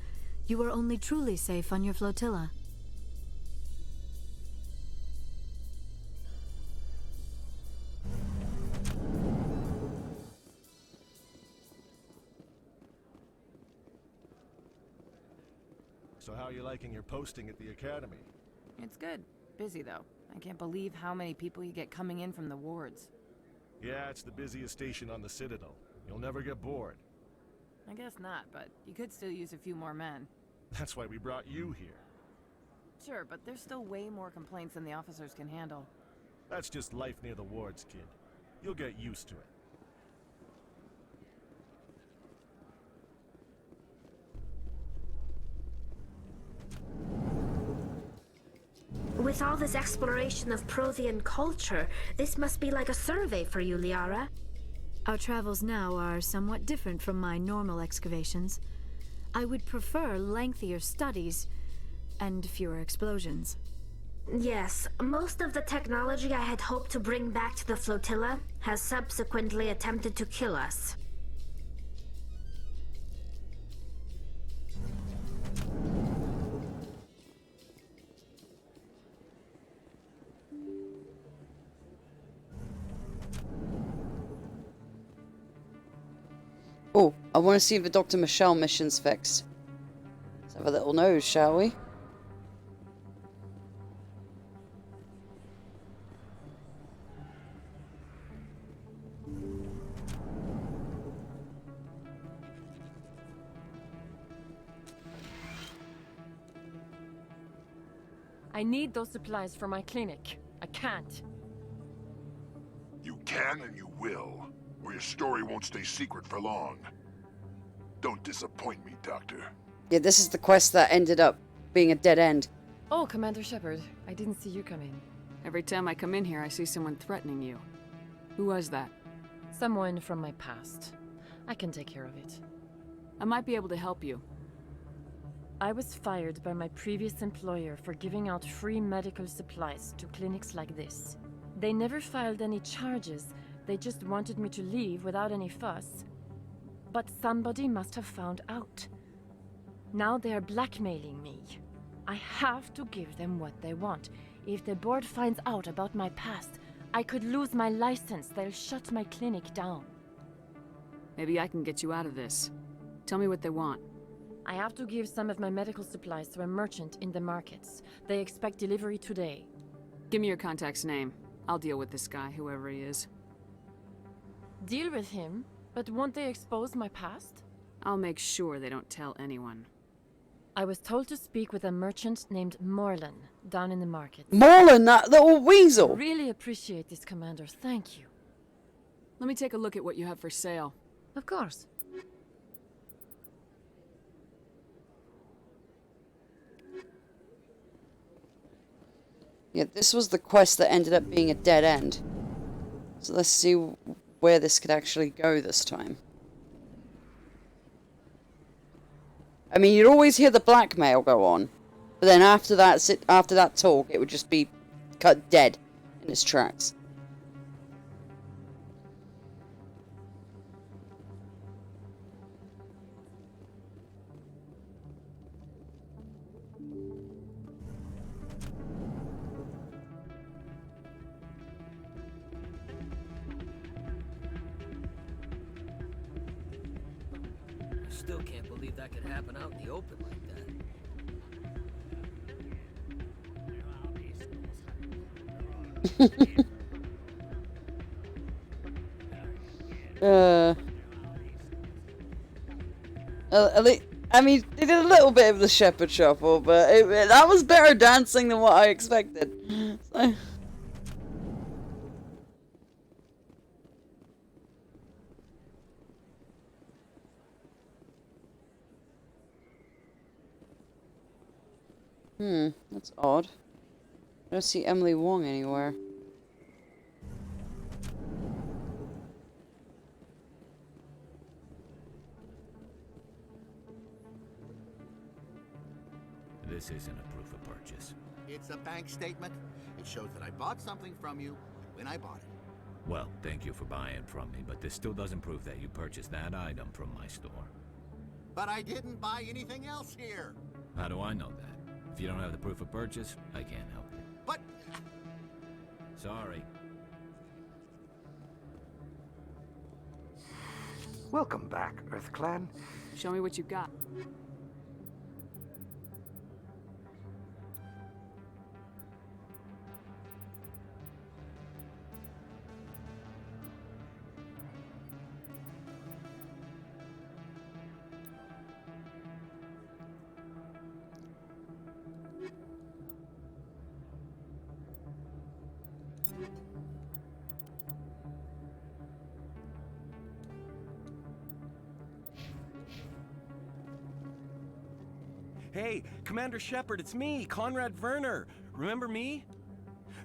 [SPEAKER 13] You are only truly safe on your flotilla.
[SPEAKER 9] So how are you liking your posting at the academy?
[SPEAKER 7] It's good. Busy, though. I can't believe how many people you get coming in from the wards.
[SPEAKER 9] Yeah, it's the busiest station on the Citadel. You'll never get bored.
[SPEAKER 7] I guess not, but you could still use a few more men.
[SPEAKER 9] That's why we brought you here.
[SPEAKER 7] Sure, but there's still way more complaints than the officers can handle.
[SPEAKER 9] That's just life near the wards, kid. You'll get used to it.
[SPEAKER 19] With all this exploration of Prothean culture, this must be like a survey for you, Liara.
[SPEAKER 13] Our travels now are somewhat different from my normal excavations. I would prefer lengthier studies and fewer explosions.
[SPEAKER 19] Yes, most of the technology I had hoped to bring back to the flotilla has subsequently attempted to kill us.
[SPEAKER 1] Oh, I want to see if the Dr. Michelle mission's fixed. Let's have a little nose, shall we?
[SPEAKER 20] I need those supplies for my clinic. I can't.
[SPEAKER 17] You can and you will, or your story won't stay secret for long. Don't disappoint me, Doctor.
[SPEAKER 1] Yeah, this is the quest that ended up being a dead end.
[SPEAKER 16] Oh, Commander Shepard. I didn't see you come in. Every time I come in here, I see someone threatening you. Who was that?
[SPEAKER 20] Someone from my past. I can take care of it.
[SPEAKER 16] I might be able to help you.
[SPEAKER 20] I was fired by my previous employer for giving out free medical supplies to clinics like this. They never filed any charges, They just wanted me to leave without any fuss. But somebody must have found out. Now they're blackmailing me. I have to give them what they want. If the board finds out about my past, I could lose my license. They'll shut my clinic down.
[SPEAKER 16] Maybe I can get you out of this. Tell me what they want.
[SPEAKER 20] I have to give some of my medical supplies to a merchant in the markets. They expect delivery today.
[SPEAKER 16] Give me your contact's name. I'll deal with this guy, whoever he is.
[SPEAKER 20] Deal with him? But won't they expose my past?
[SPEAKER 16] I'll make sure they don't tell anyone.
[SPEAKER 20] I was told to speak with a merchant named Morlan, down in the market.
[SPEAKER 1] Morlan, that little weasel!
[SPEAKER 20] Really appreciate this, Commander. Thank you.
[SPEAKER 16] Let me take a look at what you have for sale.
[SPEAKER 20] Of course.
[SPEAKER 1] Yeah, this was the quest that ended up being a dead end. So let's see where this could actually go this time. I mean, you'd always hear the blackmail go on, but then after that talk, it would just be cut dead in its tracks.
[SPEAKER 2] Still can't believe that could happen out in the open like
[SPEAKER 1] that. I mean, they did a little bit of the shepherd shuffle, but that was better dancing than what I expected. So. That's odd. I don't see Emily Wong anywhere.
[SPEAKER 12] This isn't a proof of purchase.
[SPEAKER 21] It's a bank statement. It shows that I bought something from you when I bought it.
[SPEAKER 12] Well, thank you for buying from me, but this still doesn't prove that you purchased that item from my store.
[SPEAKER 21] But I didn't buy anything else here.
[SPEAKER 12] How do I know that? If you don't have the proof of purchase, I can't help you.
[SPEAKER 21] But...
[SPEAKER 12] Sorry.
[SPEAKER 24] Welcome back, Earth Clan.
[SPEAKER 16] Show me what you got.
[SPEAKER 25] Hey, Commander Shepard, it's me, Conrad Werner. Remember me?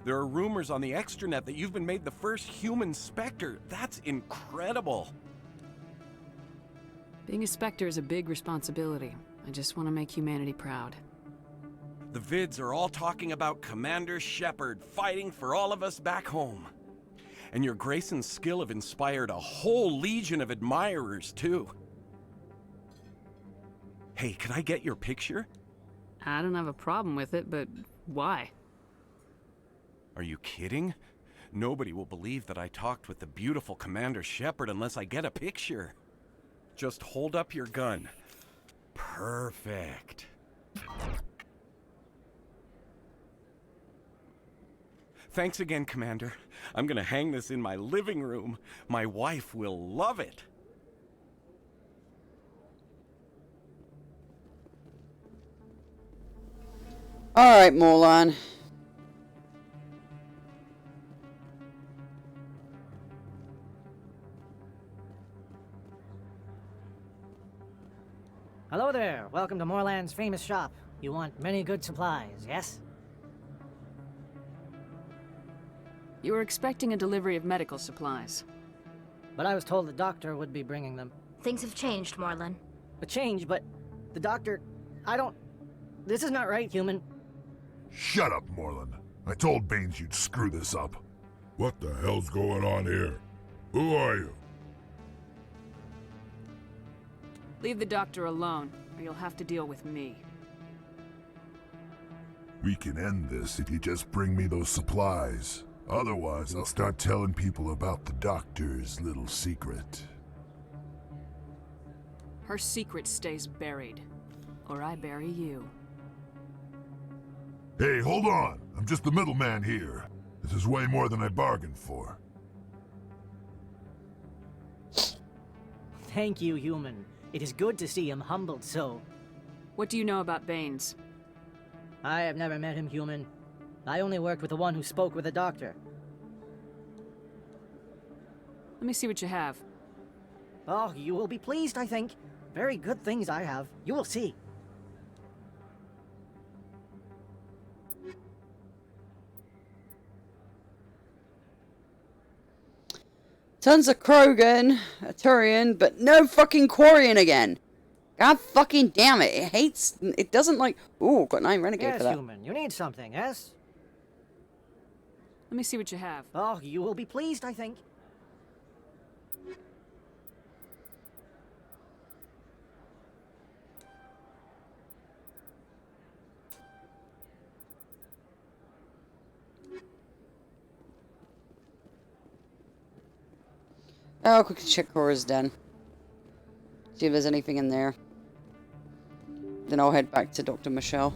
[SPEAKER 25] There are rumors on the extranet that you've been made the first human Spectre. That's incredible.
[SPEAKER 16] Being a Spectre is a big responsibility. I just want to make humanity proud.
[SPEAKER 25] The vids are all talking about Commander Shepard fighting for all of us back home. And your grace and skill have inspired a whole legion of admirers, too. Hey, can I get your picture?
[SPEAKER 16] I don't have a problem with it, but why?
[SPEAKER 25] Are you kidding? Nobody will believe that I talked with the beautiful Commander Shepard unless I get a picture. Just hold up your gun. Perfect. Thanks again, Commander. I'm gonna hang this in my living room. My wife will love it.
[SPEAKER 1] Alright, Morlan.
[SPEAKER 2] Hello there. Welcome to Morlan's famous shop. You want many good supplies, yes?
[SPEAKER 16] You were expecting a delivery of medical supplies.
[SPEAKER 2] But I was told the doctor would be bringing them.
[SPEAKER 19] Things have changed, Morlan.
[SPEAKER 2] A change, but the doctor... This is not right, human.
[SPEAKER 26] Shut up, Morlan. I told Baines you'd screw this up. What the hell's going on here?
[SPEAKER 3] Who are you?
[SPEAKER 16] Leave the doctor alone, or you'll have to deal with me.
[SPEAKER 3] We can end this if you just bring me those supplies. Otherwise, I'll start telling people about the doctor's little secret.
[SPEAKER 16] Her secret stays buried, or I bury you.
[SPEAKER 3] Hey, hold on! I'm just the middleman here. This is way more than I bargained for.
[SPEAKER 2] Thank you, human. It is good to see him humbled so.
[SPEAKER 16] What do you know about Baines?
[SPEAKER 2] I have never met him, human. I only worked with the one who spoke with the doctor.
[SPEAKER 16] Let me see what you have.
[SPEAKER 2] Oh, you will be pleased, I think. Very good things I have. You will see.
[SPEAKER 1] Tons of Krogan, a Turian, but no fucking Quarian again. God fucking damn it. It doesn't like... Ooh, got 9 Renegade
[SPEAKER 2] Yes,
[SPEAKER 1] for that.
[SPEAKER 2] human. You need something, yes?
[SPEAKER 16] Let me see what you have.
[SPEAKER 2] Oh, you will be pleased, I think.
[SPEAKER 1] Oh, quickly check Cora's den. See if there's anything in there. Then I'll head back to Dr. Michelle.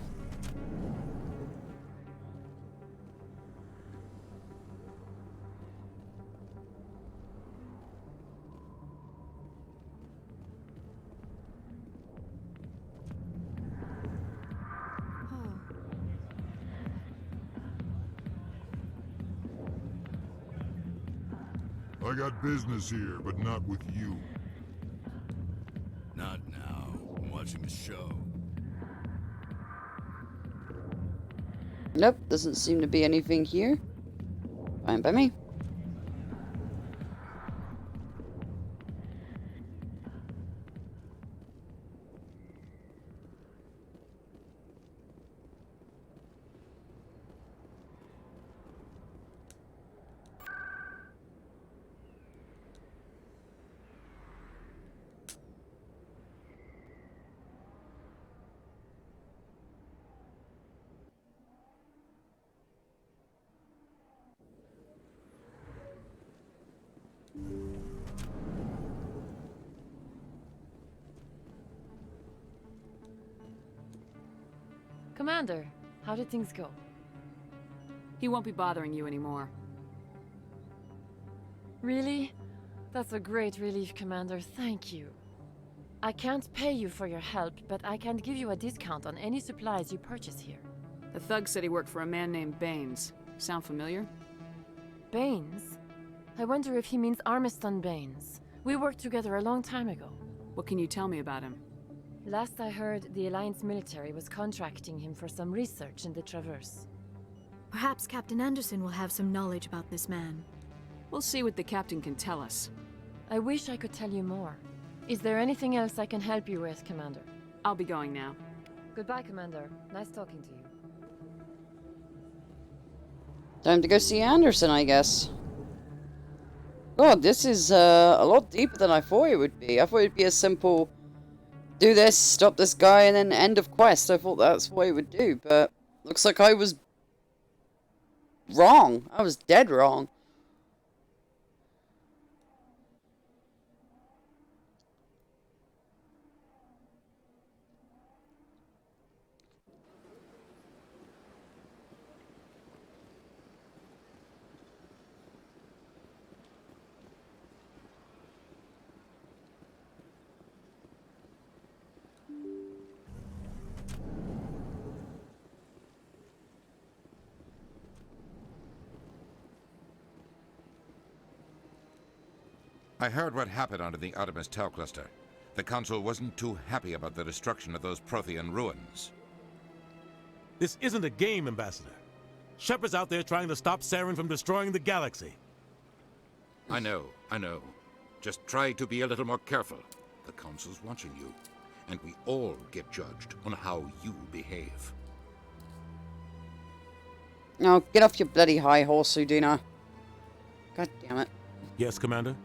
[SPEAKER 3] I got business here, but not with you.
[SPEAKER 6] Not now. I'm watching the show.
[SPEAKER 1] Nope, doesn't seem to be anything here. Fine by me.
[SPEAKER 20] Commander, how did things go?
[SPEAKER 16] He won't be bothering you anymore.
[SPEAKER 20] Really? That's a great relief, Commander. Thank you. I can't pay you for your help, but I can give you a discount on any supplies you purchase here.
[SPEAKER 16] The thug said he worked for a man named Baines. Sound familiar?
[SPEAKER 20] Baines? I wonder if he means Armiston Baines. We worked together a long time ago.
[SPEAKER 16] What can you tell me about him?
[SPEAKER 20] Last I heard, the Alliance military was contracting him for some research in the Traverse.
[SPEAKER 13] Perhaps Captain Anderson will have some knowledge about this man.
[SPEAKER 16] We'll see what the captain can tell us.
[SPEAKER 20] I wish I could tell you more. Is there anything else I can help you with, Commander?
[SPEAKER 16] I'll be going now.
[SPEAKER 20] Goodbye, Commander. Nice talking to you.
[SPEAKER 1] Time to go see Anderson, I guess. God, this is a lot deeper than I thought it would be. I thought it'd be a simple... do this, stop this guy, and then end of quest. I thought that's what it would do, but looks like I was wrong. I was dead wrong.
[SPEAKER 8] I heard what happened under the Artemis Tau cluster. The Council wasn't too happy about the destruction of those Prothean ruins.
[SPEAKER 15] This isn't a game, Ambassador. Shepard's out there trying to stop Saren from destroying the galaxy.
[SPEAKER 8] I know. Just try to be a little more careful. The Council's watching you, and we all get judged on how you behave.
[SPEAKER 1] Now, get off your bloody high horse, Udina. God damn it.
[SPEAKER 15] Yes, Commander?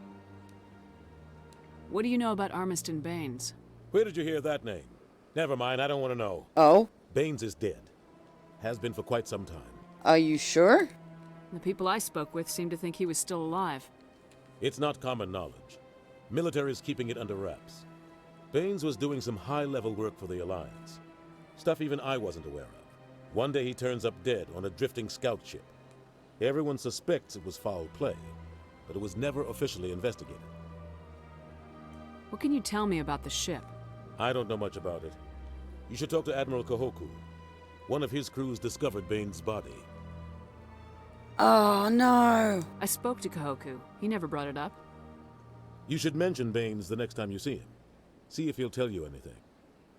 [SPEAKER 16] What do you know about Armiston Baines?
[SPEAKER 15] Where did you hear that name? Never mind, I don't want to know.
[SPEAKER 1] Oh?
[SPEAKER 15] Baines is dead. Has been for quite some time.
[SPEAKER 1] Are you sure?
[SPEAKER 16] The people I spoke with seemed to think he was still alive.
[SPEAKER 15] It's not common knowledge. Military is keeping it under wraps. Baines was doing some high-level work for the Alliance. Stuff even I wasn't aware of. One day he turns up dead on a drifting scout ship. Everyone suspects it was foul play, but it was never officially investigated.
[SPEAKER 16] What can you tell me about the ship?
[SPEAKER 15] I don't know much about it. You should talk to Admiral Kahoku. One of his crews discovered Baines' body.
[SPEAKER 1] Oh, no.
[SPEAKER 16] I spoke to Kahoku. He never brought it up.
[SPEAKER 15] You should mention Baines the next time you see him. See if he'll tell you anything.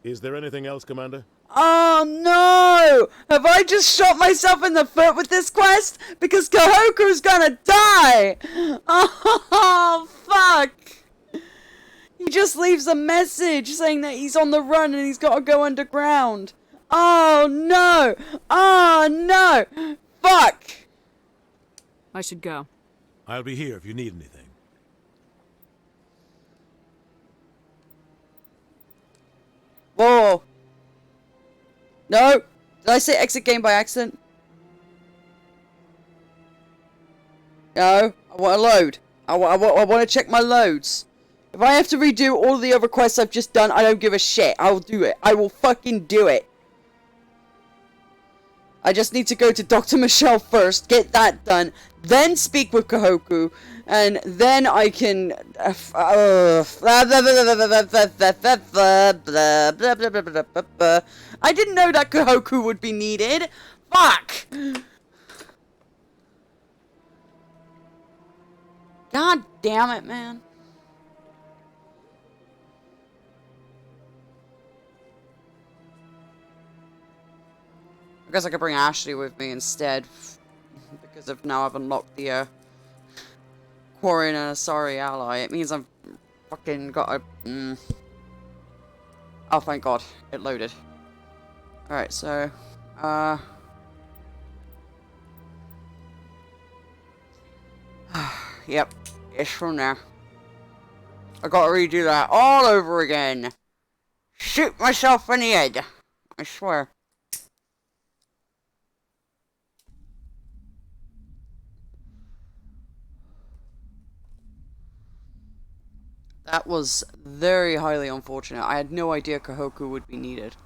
[SPEAKER 15] Is there anything else, Commander?
[SPEAKER 1] Oh, no! Have I just shot myself in the foot with this quest? Because Kahoku's gonna die! Oh, fuck! He just leaves a message saying that he's on the run and he's gotta go underground. Oh, no! Oh, no! Fuck!
[SPEAKER 16] I should go.
[SPEAKER 15] I'll be here if you need anything.
[SPEAKER 1] Whoa! No! Did I say exit game by accident? No. I want to load. I want to check my loads. If I have to redo all the other quests I've just done, I don't give a shit. I'll do it. I will fucking do it. I just need to go to Dr. Michelle first, get that done, then speak with Kahoku, and then I can... I didn't know that Kahoku would be needed. Fuck! God damn it, man. I guess I could bring Ashley with me instead, because of now I've unlocked the Quarian and Asari ally. It means I've fucking got a... Oh, thank God, it loaded. Alright, so, yep, it's from there. I gotta redo that all over again. Shoot myself in the head. I swear. That was very highly unfortunate. I had no idea Kahoku would be needed.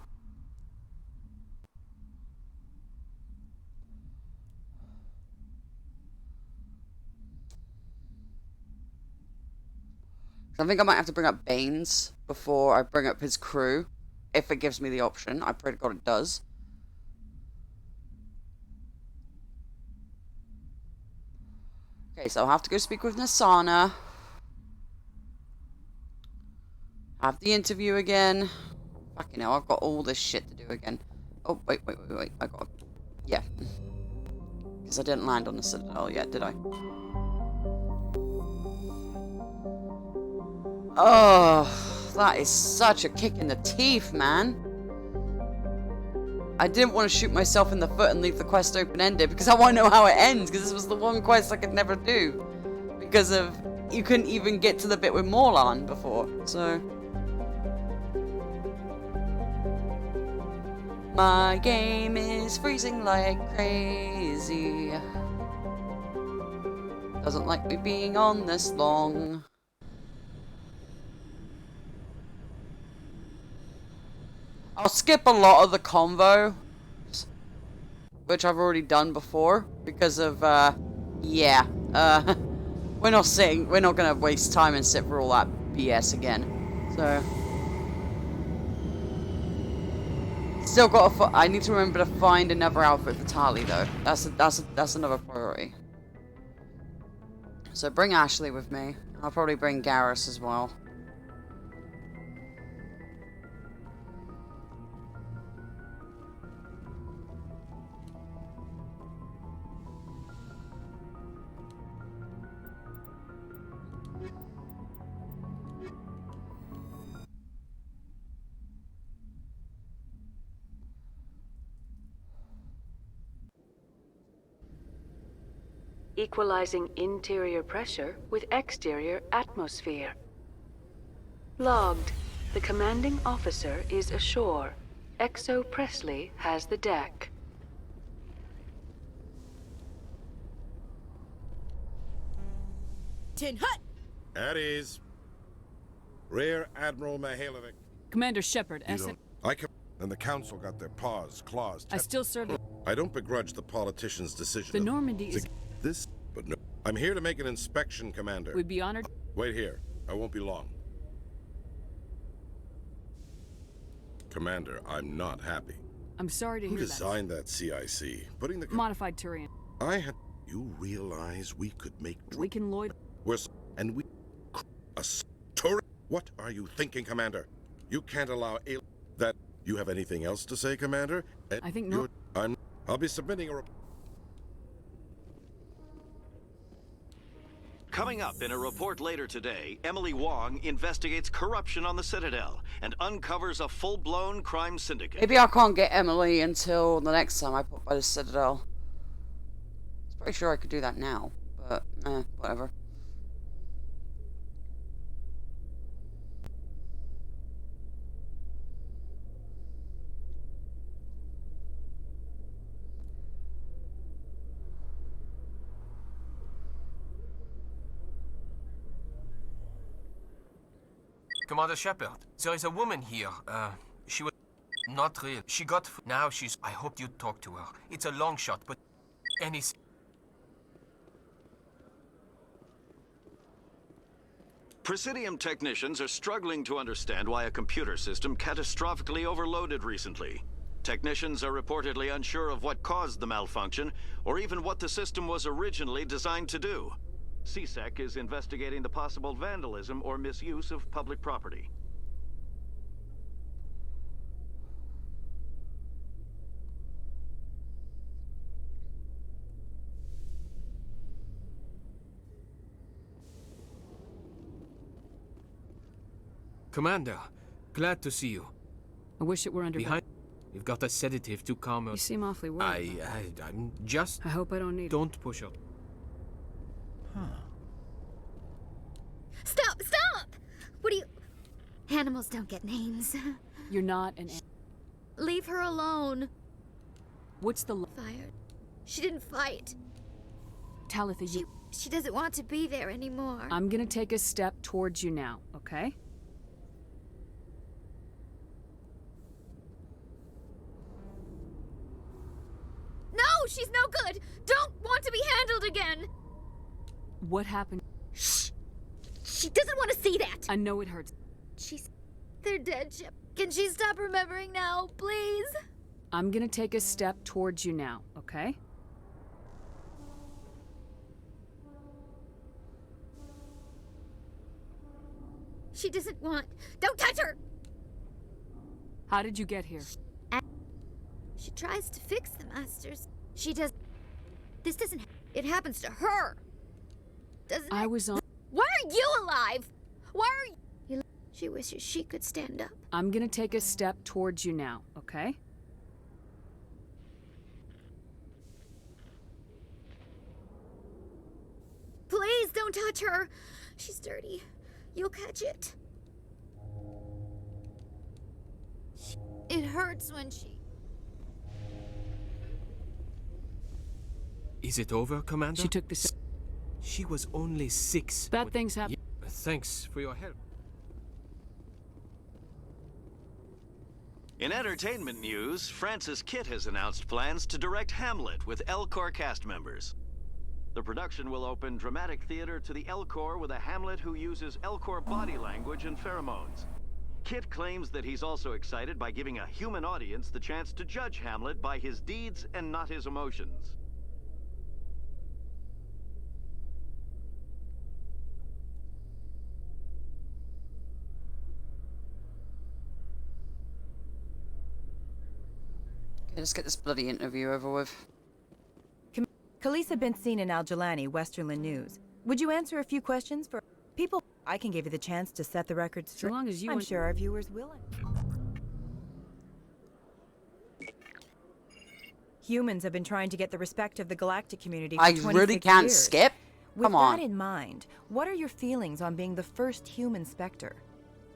[SPEAKER 1] I think I might have to bring up Baines before I bring up his crew. If it gives me the option. I pray to God it does. Okay, so I'll have to go speak with Nasana. Have the interview again. Fucking hell, I've got all this shit to do again. Oh, wait. I got... Yeah. Because I didn't land on the Citadel yet, did I? Oh, that is such a kick in the teeth, man. I didn't want to shoot myself in the foot and leave the quest open-ended because I want to know how it ends, because this was the one quest I could never do. Because of... You couldn't even get to the bit with Morlan before, so... My game is freezing like crazy. Doesn't like me being on this long. I'll skip a lot of the convo, which I've already done before, because of, yeah, we're not gonna waste time and sit for all that BS again, so. Still I need to remember to find another outfit for Tali, though. That's another priority. So bring Ashley with me. I'll probably bring Garrus as well.
[SPEAKER 16] equalizing interior pressure with exterior atmosphere. Logged. The commanding officer is ashore. Exo Presley has the deck.
[SPEAKER 4] Tin Hut!
[SPEAKER 5] At ease. Rear Admiral Mihailovic.
[SPEAKER 16] Commander Shepard,
[SPEAKER 5] And the Council got their paws, claws.
[SPEAKER 16] I still serve the...
[SPEAKER 5] I don't begrudge the politician's decision.
[SPEAKER 16] The Normandy is...
[SPEAKER 5] This, but no. I'm here to make an inspection, Commander.
[SPEAKER 16] We'd be honored...
[SPEAKER 5] Wait here. I won't be long. Commander, I'm not happy.
[SPEAKER 16] I'm sorry to
[SPEAKER 5] Who
[SPEAKER 16] hear that.
[SPEAKER 5] designed that CIC? Putting the...
[SPEAKER 16] Modified Turian.
[SPEAKER 5] I had... You realize we could make...
[SPEAKER 16] We can Lloyd...
[SPEAKER 5] And we... A Turian? What are you thinking, Commander? You can't allow that... You have anything else to say, Commander?
[SPEAKER 16] I think no...
[SPEAKER 5] I'll be submitting a report.
[SPEAKER 22] Coming up in a report later today, Emily Wong investigates corruption on the Citadel and uncovers a full-blown crime syndicate.
[SPEAKER 1] Maybe I can't get Emily until the next time I pop by the Citadel. I'm pretty sure I could do that now, but whatever.
[SPEAKER 11] Commander Shepard, there is a woman here. She was not real. She got... Now she's... I hope you talk to her. It's a long shot, but...
[SPEAKER 22] Presidium technicians are struggling to understand why a computer system catastrophically overloaded recently. Technicians are reportedly unsure of what caused the malfunction, or even what the system was originally designed to do. CSEC is investigating the possible vandalism or misuse of public property.
[SPEAKER 11] Commander, glad to see you.
[SPEAKER 16] I wish it were under...
[SPEAKER 11] Behind... You've got a sedative to calm her.
[SPEAKER 16] You seem awfully worried.
[SPEAKER 11] I'm just...
[SPEAKER 16] I hope I don't need...
[SPEAKER 11] Don't push her.
[SPEAKER 23] Stop! Stop! What do you... Animals don't get names.
[SPEAKER 16] You're not an...
[SPEAKER 23] Leave her alone.
[SPEAKER 16] What's the...
[SPEAKER 23] Fired. She didn't fight.
[SPEAKER 16] Talitha, you...
[SPEAKER 23] She doesn't want to be there anymore.
[SPEAKER 16] I'm gonna take a step towards you now, okay?
[SPEAKER 23] No! She's no good! Don't want to be handled again!
[SPEAKER 16] What happened?
[SPEAKER 23] Shh! She doesn't want to see that!
[SPEAKER 16] I know it hurts.
[SPEAKER 23] They're dead, Shep. Can she stop remembering now, please?
[SPEAKER 16] I'm gonna take a step towards you now, okay?
[SPEAKER 23] She doesn't want... Don't touch her!
[SPEAKER 16] How did you get here?
[SPEAKER 23] She tries to fix the Masters. She does... This doesn't... It happens to her! Doesn't
[SPEAKER 16] I
[SPEAKER 23] it?
[SPEAKER 16] was on...
[SPEAKER 23] Why are you alive? Why are you... She wishes she could stand up.
[SPEAKER 16] I'm gonna take a step towards you now, okay?
[SPEAKER 23] Please don't touch her! She's dirty. You'll catch it. It hurts when she...
[SPEAKER 11] Is it over, Commander?
[SPEAKER 16] She took the...
[SPEAKER 11] She was only 6.
[SPEAKER 16] Bad things happen.
[SPEAKER 11] Thanks for your help.
[SPEAKER 22] In entertainment news, Francis Kitt has announced plans to direct Hamlet with Elcor cast members. The production will open dramatic theater to the Elcor with a Hamlet who uses Elcor body language and pheromones. Kitt claims that he's also excited by giving a human audience the chance to judge Hamlet by his deeds and not his emotions.
[SPEAKER 1] Okay, let's get this bloody interview over with.
[SPEAKER 4] Khaleesa been seen in Al-Jalani, Westerland News. Would you answer a few questions for people? I can give you the chance to set the record straight.
[SPEAKER 16] So long as you...
[SPEAKER 4] I'm sure our viewers will. Humans have been trying to get the respect of the galactic community for
[SPEAKER 1] I
[SPEAKER 4] 26
[SPEAKER 1] really can't
[SPEAKER 4] years.
[SPEAKER 1] skip?
[SPEAKER 4] With
[SPEAKER 1] Come on.
[SPEAKER 4] that in mind, what are your feelings on being the first human Spectre?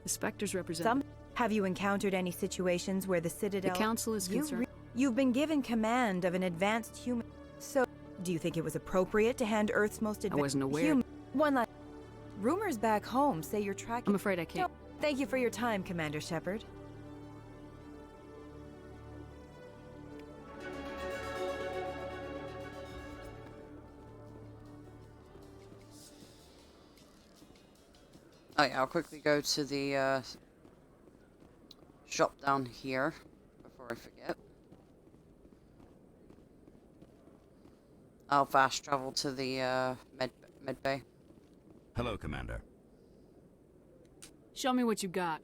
[SPEAKER 7] The Spectres represent...
[SPEAKER 4] Have you encountered any situations where the Citadel...
[SPEAKER 7] The Council is concerned...
[SPEAKER 4] You've been given command of an advanced human... So, do you think it was appropriate to hand Earth's most advanced...
[SPEAKER 7] I wasn't aware.
[SPEAKER 4] One last... Rumors back home say you're tracking...
[SPEAKER 7] I'm afraid I can't.
[SPEAKER 4] Thank you for your time, Commander Shepard.
[SPEAKER 1] Oh yeah, I'll quickly go to the shop down here before I forget. I'll fast travel to the med bay.
[SPEAKER 6] Hello, Commander.
[SPEAKER 7] Show me what you got.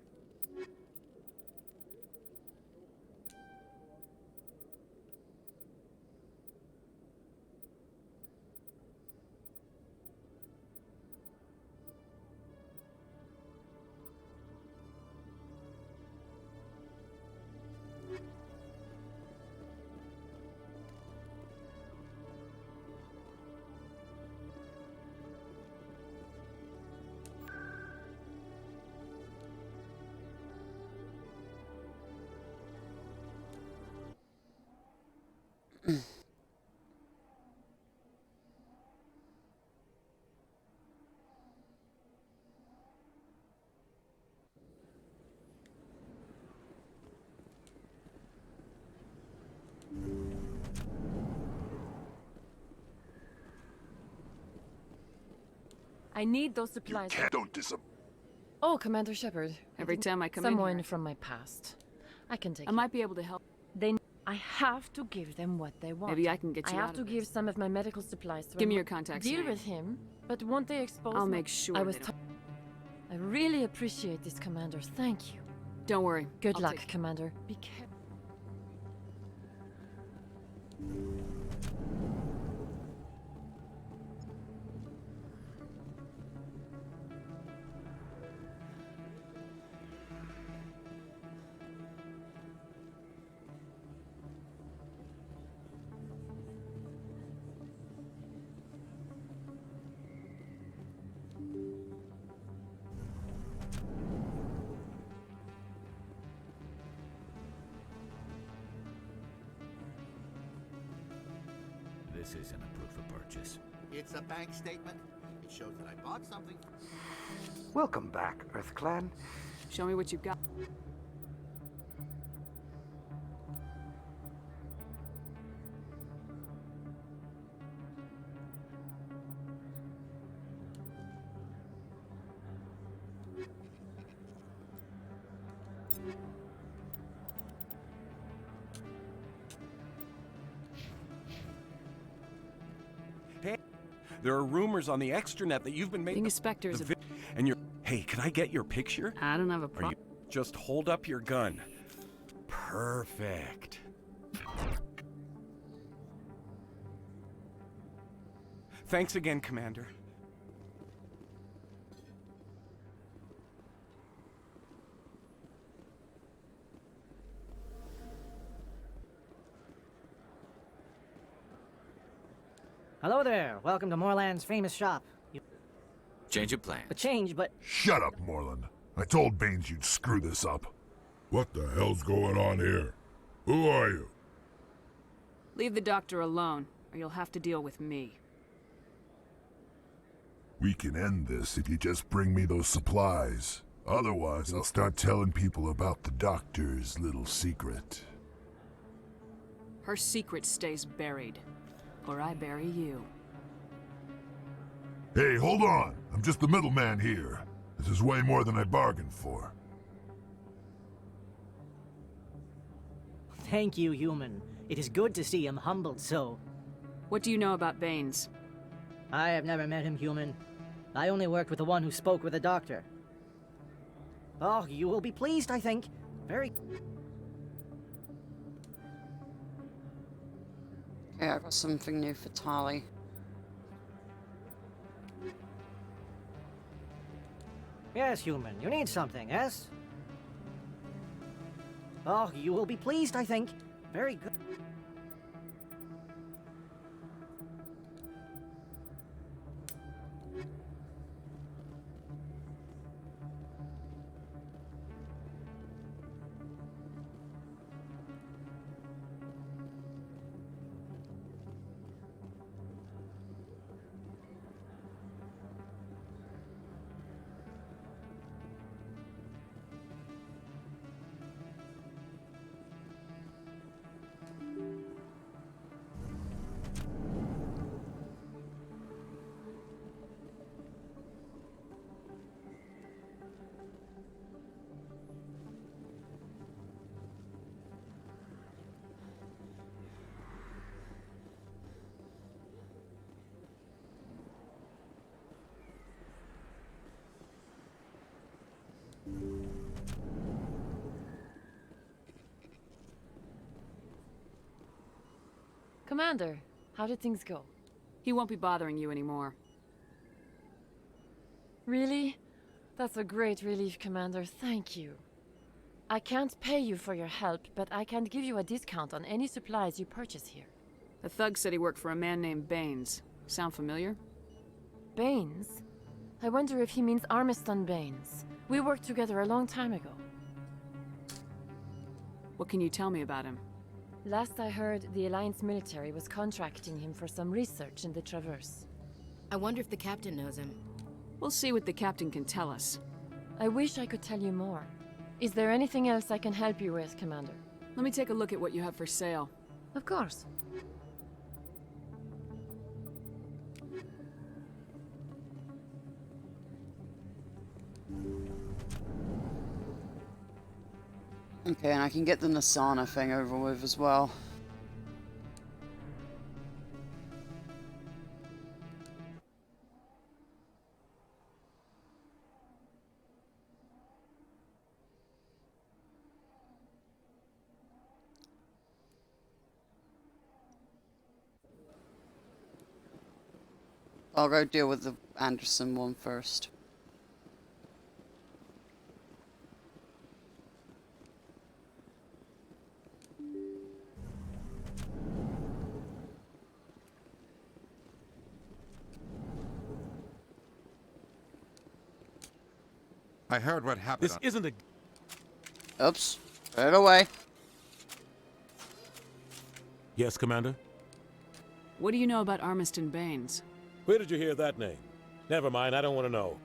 [SPEAKER 20] I need those supplies.
[SPEAKER 3] Don't disappoint.
[SPEAKER 20] Oh, Commander Shepard.
[SPEAKER 7] Every time I come in
[SPEAKER 20] Someone
[SPEAKER 7] here,
[SPEAKER 20] from my past. I can take
[SPEAKER 7] I might be able to help.
[SPEAKER 20] I have to give them what they want.
[SPEAKER 7] Maybe I can get you
[SPEAKER 20] I
[SPEAKER 7] out
[SPEAKER 20] have to
[SPEAKER 7] of
[SPEAKER 20] give
[SPEAKER 7] this.
[SPEAKER 20] some of my medical supplies to
[SPEAKER 7] Give me
[SPEAKER 20] him.
[SPEAKER 7] your contact's
[SPEAKER 20] Deal
[SPEAKER 7] name.
[SPEAKER 20] with him, but won't they expose
[SPEAKER 7] I'll
[SPEAKER 20] my-
[SPEAKER 7] make sure
[SPEAKER 20] I was
[SPEAKER 7] they don't.
[SPEAKER 20] I really appreciate this, Commander. Thank you.
[SPEAKER 7] Don't worry.
[SPEAKER 20] Good
[SPEAKER 7] I'll
[SPEAKER 20] luck,
[SPEAKER 7] take-
[SPEAKER 20] Commander. Be careful.
[SPEAKER 12] This isn't a proof of purchase.
[SPEAKER 21] It's a bank statement. It shows that I bought something.
[SPEAKER 24] Welcome back, Earth Clan.
[SPEAKER 7] Show me what you've got.
[SPEAKER 25] Hey, there are rumors on the extranet that you've been making...
[SPEAKER 7] Being a Spectre is a...
[SPEAKER 25] And you're... Hey, can I get your picture?
[SPEAKER 7] I don't have a
[SPEAKER 25] Or
[SPEAKER 7] problem.
[SPEAKER 25] you just hold up your gun. Perfect. Thanks again, Commander.
[SPEAKER 2] Hello there. Welcome to Moorland's famous shop.
[SPEAKER 12] Change of plan.
[SPEAKER 2] A change, but...
[SPEAKER 3] Shut up, Moreland. I told Baines you'd screw this up.
[SPEAKER 5] What the hell's going on here? Who are you?
[SPEAKER 7] Leave the doctor alone, or you'll have to deal with me.
[SPEAKER 3] We can end this if you just bring me those supplies. Otherwise, I'll start telling people about the doctor's little secret.
[SPEAKER 7] Her secret stays buried, or I bury you.
[SPEAKER 3] Hey, hold on. I'm just the middleman here. This is way more than I bargained for.
[SPEAKER 2] Thank you, human. It is good to see him humbled so.
[SPEAKER 7] What do you know about Baines?
[SPEAKER 2] I have never met him, human. I only worked with the one who spoke with the doctor. Oh, you will be pleased, I think. Very...
[SPEAKER 1] Okay, I got something new for Tali.
[SPEAKER 2] Yes, human. You need something, yes? Oh, you will be pleased, I think. Very good.
[SPEAKER 20] Commander, how did things go?
[SPEAKER 7] He won't be bothering you anymore.
[SPEAKER 20] Really? That's a great relief, Commander. Thank you. I can't pay you for your help, but I can give you a discount on any supplies you purchase here.
[SPEAKER 7] The thug said he worked for a man named Baines. Sound familiar?
[SPEAKER 20] Baines? I wonder if he means Armiston Baines. We worked together a long time ago.
[SPEAKER 7] What can you tell me about him?
[SPEAKER 20] Last I heard, the Alliance military was contracting him for some research in the Traverse.
[SPEAKER 9] I wonder if the captain knows him.
[SPEAKER 7] We'll see what the captain can tell us.
[SPEAKER 20] I wish I could tell you more. Is there anything else I can help you with, Commander?
[SPEAKER 7] Let me take a look at what you have for sale.
[SPEAKER 20] Of course.
[SPEAKER 1] Okay, and I can get the Nasana thing over with as well. I'll go deal with the Anderson one first.
[SPEAKER 8] I heard what happened.
[SPEAKER 15] This isn't a...
[SPEAKER 1] Oops. Put it away.
[SPEAKER 15] Yes, Commander?
[SPEAKER 7] What do you know about Armiston Baines?
[SPEAKER 15] Where did you hear that name? Never mind, I don't want to know.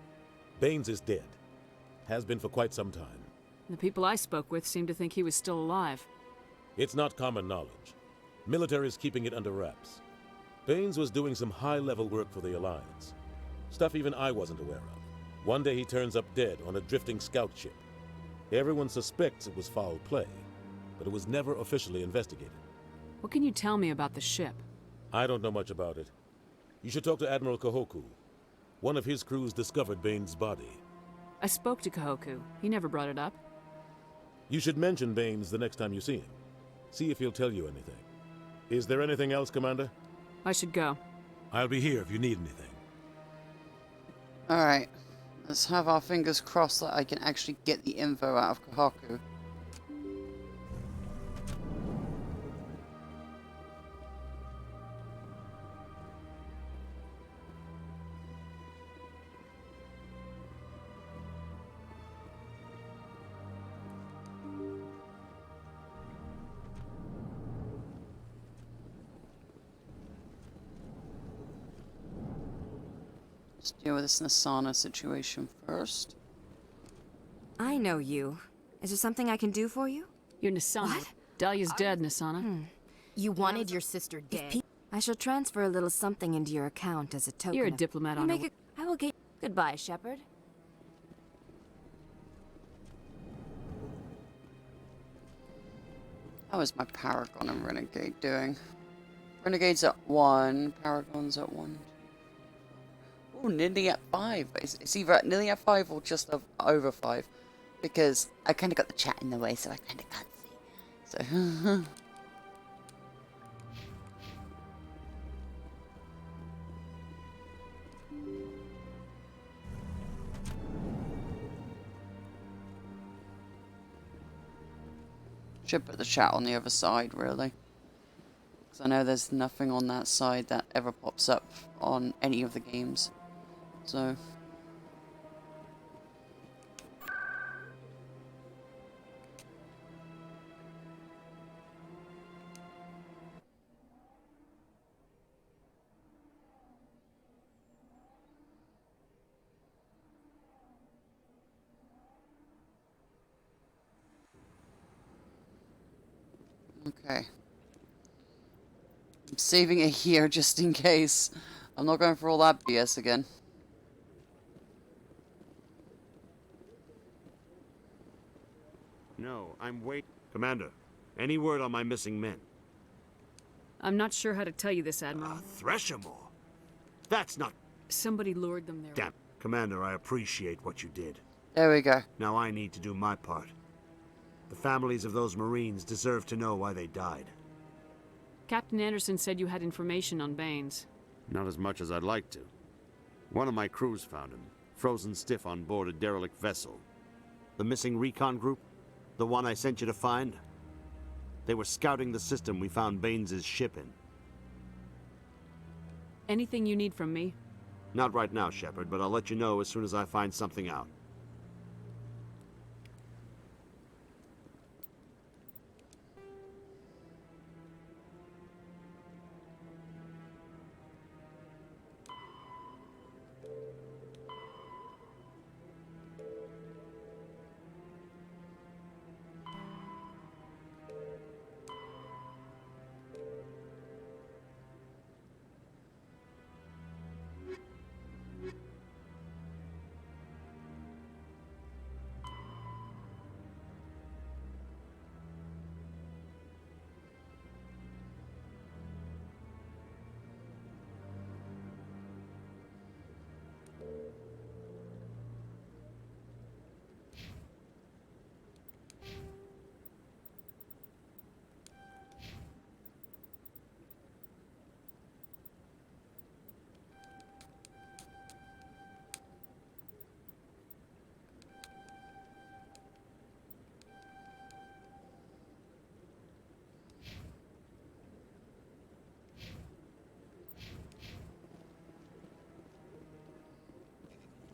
[SPEAKER 15] Baines is dead. Has been for quite some time.
[SPEAKER 7] The people I spoke with seemed to think he was still alive.
[SPEAKER 15] It's not common knowledge. Military is keeping it under wraps. Baines was doing some high-level work for the Alliance. Stuff even I wasn't aware of. One day he turns up dead on a drifting scout ship. Everyone suspects it was foul play, but it was never officially investigated.
[SPEAKER 7] What can you tell me about the ship?
[SPEAKER 15] I don't know much about it. You should talk to Admiral Kahoku. One of his crews discovered Baines' body.
[SPEAKER 7] I spoke to Kahoku. He never brought it up.
[SPEAKER 15] You should mention Baines the next time you see him. See if he'll tell you anything. Is there anything else, Commander?
[SPEAKER 7] I should go.
[SPEAKER 15] I'll be here if you need anything.
[SPEAKER 1] Alright. Let's have our fingers crossed that I can actually get the info out of Kahoku. Let's deal with this Nasana situation first.
[SPEAKER 10] I know you. Is there something I can do for you?
[SPEAKER 7] You're Nasana. What? Dahlia's dead, Nasana.
[SPEAKER 9] You wanted your sister dead.
[SPEAKER 10] I shall transfer a little something into your account as a token.
[SPEAKER 7] You're a diplomat on a...
[SPEAKER 10] I will get... Goodbye, Shepard.
[SPEAKER 1] How is my Paragon and Renegade doing? Renegade's at 1, Paragon's at 1. Oh, nearly at 5. It's either at nearly at 5 or just over 5. Because I kind of got the chat in the way, so I kind of can't see. So... Should put the chat on the other side, really. Because I know there's nothing on that side that ever pops up on any of the games. So... Okay. I'm saving it here just in case. I'm not going for all that BS again.
[SPEAKER 14] No, I'm Commander, any word on my missing men?
[SPEAKER 7] I'm not sure how to tell you this, Admiral.
[SPEAKER 14] Threshamore? That's not...
[SPEAKER 7] Somebody lured them there.
[SPEAKER 14] Damn. Commander, I appreciate what you did.
[SPEAKER 1] There we go.
[SPEAKER 14] Now I need to do my part. The families of those Marines deserve to know why they died.
[SPEAKER 7] Captain Anderson said you had information on Baines.
[SPEAKER 14] Not as much as I'd like to. One of my crews found him, frozen stiff on board a derelict vessel. The missing recon group? The one I sent you to find? They were scouting the system we found Baines' ship in.
[SPEAKER 7] Anything you need from me?
[SPEAKER 14] Not right now, Shepard, but I'll let you know as soon as I find something out.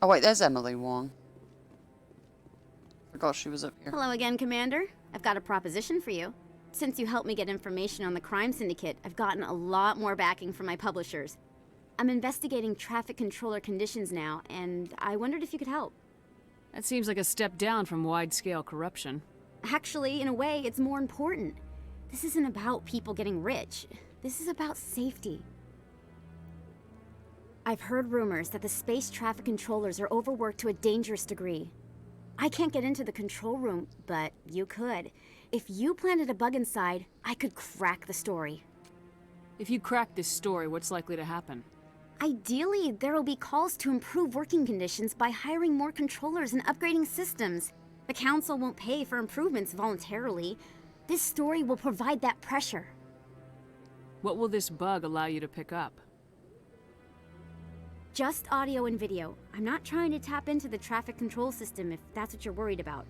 [SPEAKER 1] Oh wait, there's Emily Wong. Forgot she was up here.
[SPEAKER 9] Hello again, Commander. I've got a proposition for you. Since you helped me get information on the crime syndicate, I've gotten a lot more backing from my publishers. I'm investigating traffic controller conditions now, and I wondered if you could help.
[SPEAKER 7] That seems like a step down from wide-scale corruption.
[SPEAKER 9] Actually, in a way, it's more important. This isn't about people getting rich. This is about safety. I've heard rumors that the space traffic controllers are overworked to a dangerous degree. I can't get into the control room, but you could. If you planted a bug inside, I could crack the story.
[SPEAKER 7] If you crack this story, what's likely to happen?
[SPEAKER 9] Ideally, there will be calls to improve working conditions by hiring more controllers and upgrading systems. The Council won't pay for improvements voluntarily. This story will provide that pressure.
[SPEAKER 7] What will this bug allow you to pick up?
[SPEAKER 9] Just audio and video. I'm not trying to tap into the traffic control system if that's what you're worried about.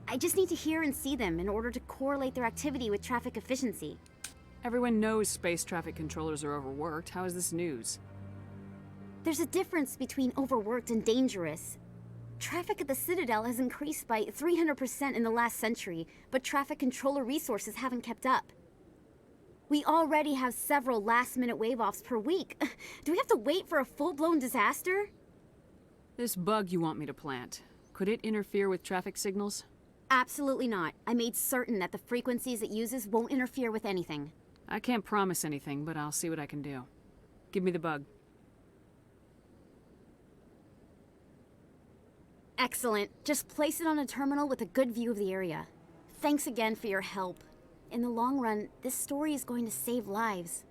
[SPEAKER 9] I just need to hear and see them in order to correlate their activity with traffic efficiency.
[SPEAKER 7] Everyone knows space traffic controllers are overworked. How is this news?
[SPEAKER 9] There's a difference between overworked and dangerous. Traffic at the Citadel has increased by 300% in the last century, but traffic controller resources haven't kept up. We already have several last-minute wave-offs per week. Do we have to wait for a full-blown disaster?
[SPEAKER 7] This bug you want me to plant, could it interfere with traffic signals?
[SPEAKER 9] Absolutely not. I made certain that the frequencies it uses won't interfere with anything.
[SPEAKER 7] I can't promise anything, but I'll see what I can do. Give me the bug.
[SPEAKER 9] Excellent. Just place it on a terminal with a good view of the area. Thanks again for your help. In the long run, this story is going to save lives.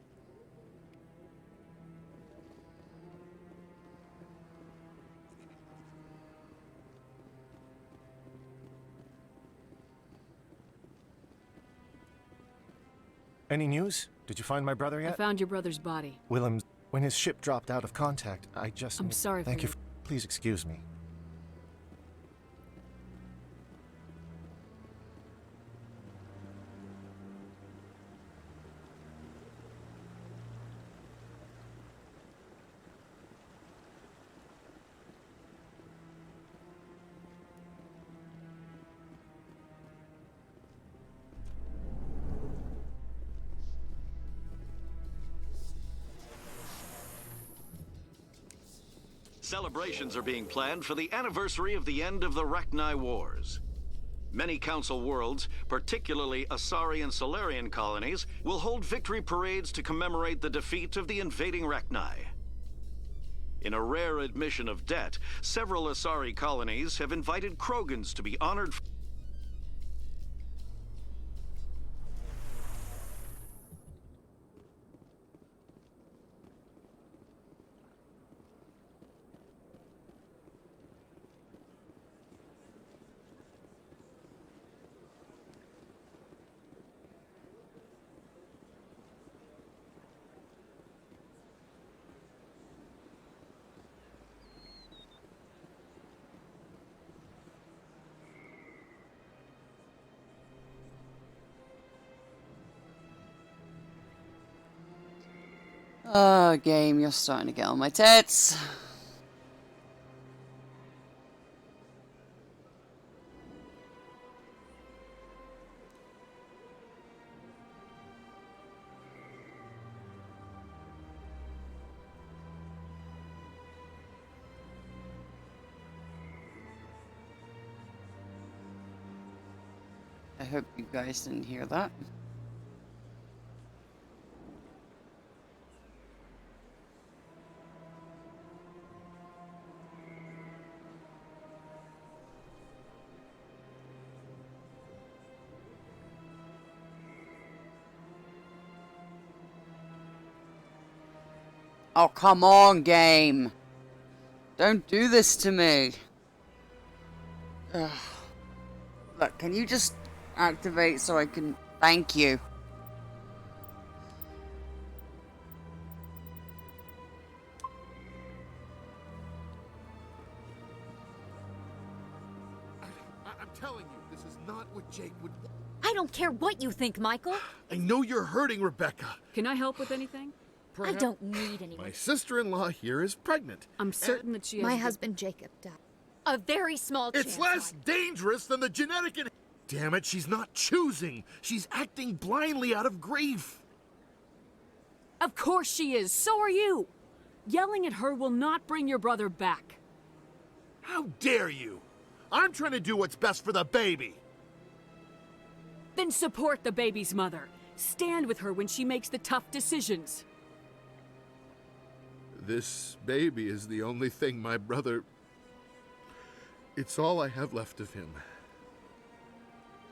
[SPEAKER 13] Any news? Did you find my brother yet?
[SPEAKER 7] I found your brother's body.
[SPEAKER 13] Willems, when his ship dropped out of contact, I just...
[SPEAKER 7] I'm sorry
[SPEAKER 13] Thank
[SPEAKER 7] for
[SPEAKER 13] you. Please excuse me.
[SPEAKER 22] Celebrations are being planned for the anniversary of the end of the Rachni Wars. Many Council worlds, particularly Asari and Solarian colonies, will hold victory parades to commemorate the defeat of the invading Rachni. In a rare admission of debt, several Asari colonies have invited Krogans to be honored.
[SPEAKER 1] Game, you're starting to get on my tits. I hope you guys didn't hear that. Oh, come on, game. Don't do this to me. Ugh. Look, can you just activate so I can... Thank you.
[SPEAKER 11] I'm telling you, this is not what Jake would...
[SPEAKER 17] I don't care what you think, Michael.
[SPEAKER 11] I know you're hurting, Rebecca.
[SPEAKER 7] Can I help with anything?
[SPEAKER 17] I don't need anyone.
[SPEAKER 11] My sister-in-law here is pregnant.
[SPEAKER 7] I'm certain that she has...
[SPEAKER 17] My husband Jacob died. A very small chance.
[SPEAKER 11] It's less dangerous than the genetic... Damn it, she's not choosing. She's acting blindly out of grief.
[SPEAKER 7] Of course she is. So are you. Yelling at her will not bring your brother back.
[SPEAKER 11] How dare you? I'm trying to do what's best for the baby.
[SPEAKER 7] Then support the baby's mother. Stand with her when she makes the tough decisions.
[SPEAKER 11] This baby is the only thing my brother... It's all I have left of him.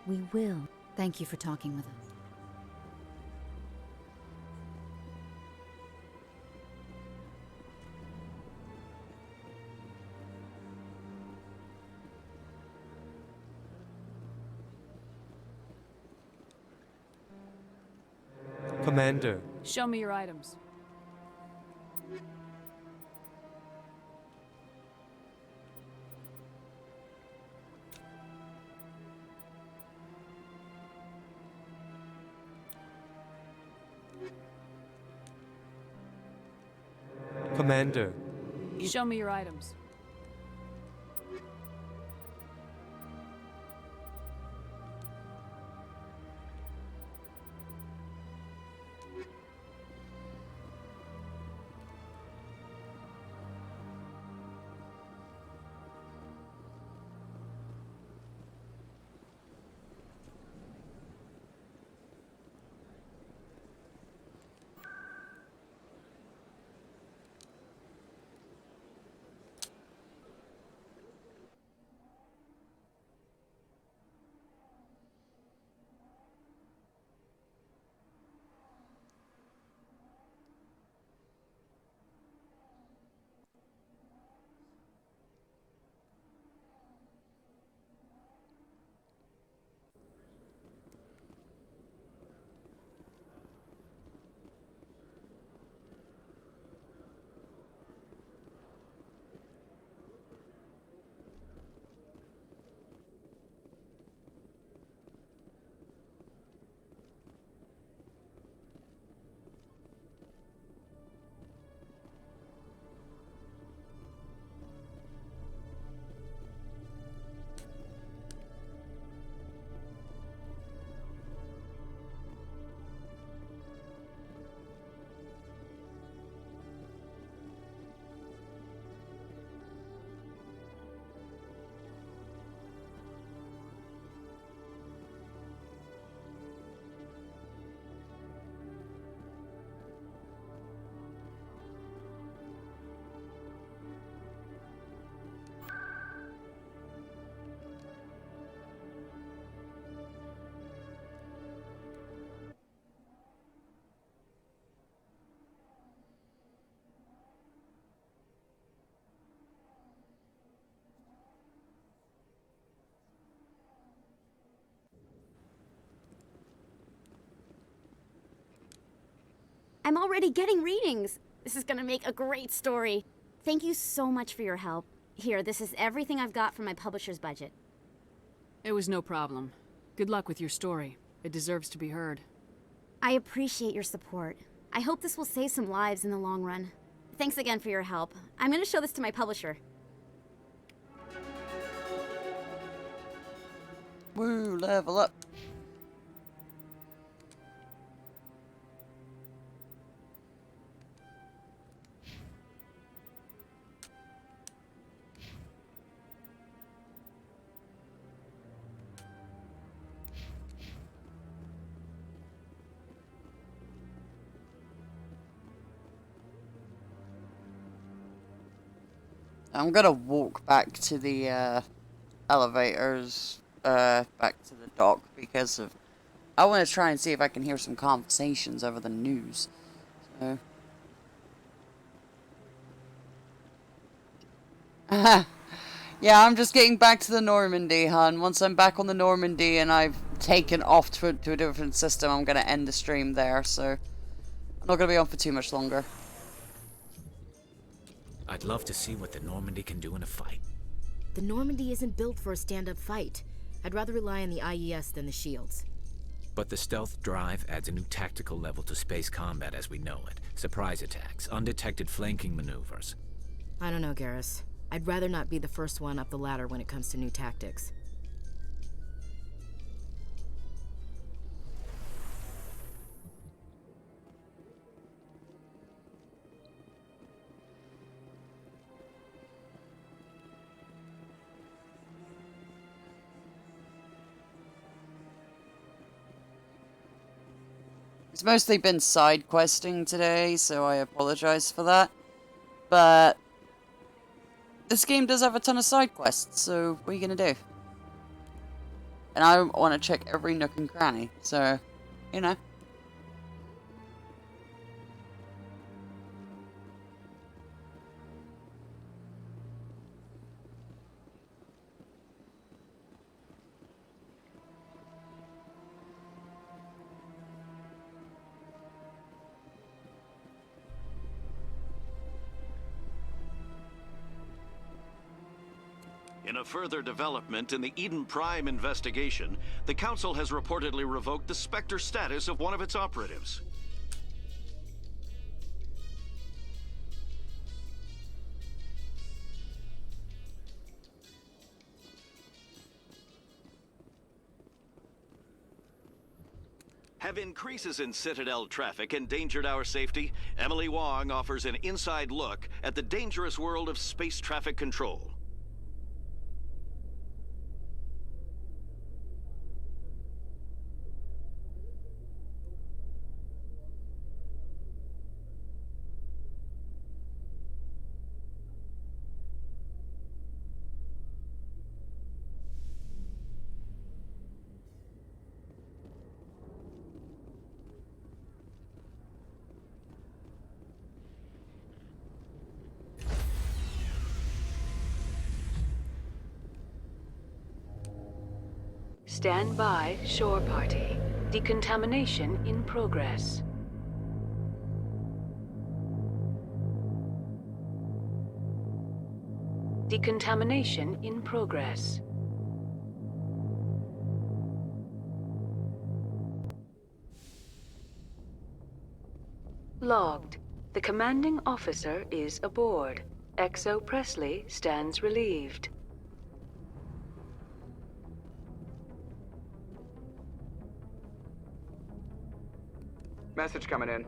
[SPEAKER 17] We will. Thank you for talking with us.
[SPEAKER 18] Commander.
[SPEAKER 7] Show me your items.
[SPEAKER 18] Commander.
[SPEAKER 7] Show me your items.
[SPEAKER 9] I'm already getting readings. This is gonna make a great story. Thank you so much for your help. Here, this is everything I've got from my publisher's budget.
[SPEAKER 7] It was no problem. Good luck with your story. It deserves to be heard.
[SPEAKER 9] I appreciate your support. I hope this will save some lives in the long run. Thanks again for your help. I'm gonna show this to my publisher.
[SPEAKER 1] Woo, level up. I'm gonna walk back to the elevators, back to the dock because of. I want to try and see if I can hear some conversations over the news. So. Yeah, I'm just getting back to the Normandy, hun. Once I'm back on the Normandy and I've taken off to a different system, I'm gonna end the stream there. So I'm not gonna be on for too much longer.
[SPEAKER 12] I'd love to see what the Normandy can do in a fight.
[SPEAKER 4] The Normandy isn't built for a stand-up fight. I'd rather rely on the IES than the shields.
[SPEAKER 12] But the stealth drive adds a new tactical level to space combat as we know it. Surprise attacks, undetected flanking maneuvers.
[SPEAKER 4] I don't know, Garrus. I'd rather not be the first one up the ladder when it comes to new tactics.
[SPEAKER 1] It's mostly been side questing today, so I apologize for that. But this game does have a ton of side quests, so what are you gonna do? And I want to check every nook and cranny, so, you know.
[SPEAKER 22] In a further development in the Eden Prime investigation, the Council has reportedly revoked the Spectre status of one of its operatives. Have increases in Citadel traffic endangered our safety? Emily Wong offers an inside look at the dangerous world of space traffic control.
[SPEAKER 6] Stand by, shore party. Decontamination in progress. Decontamination in progress. Logged. The commanding officer is aboard. XO Presley stands relieved.
[SPEAKER 16] Message coming in.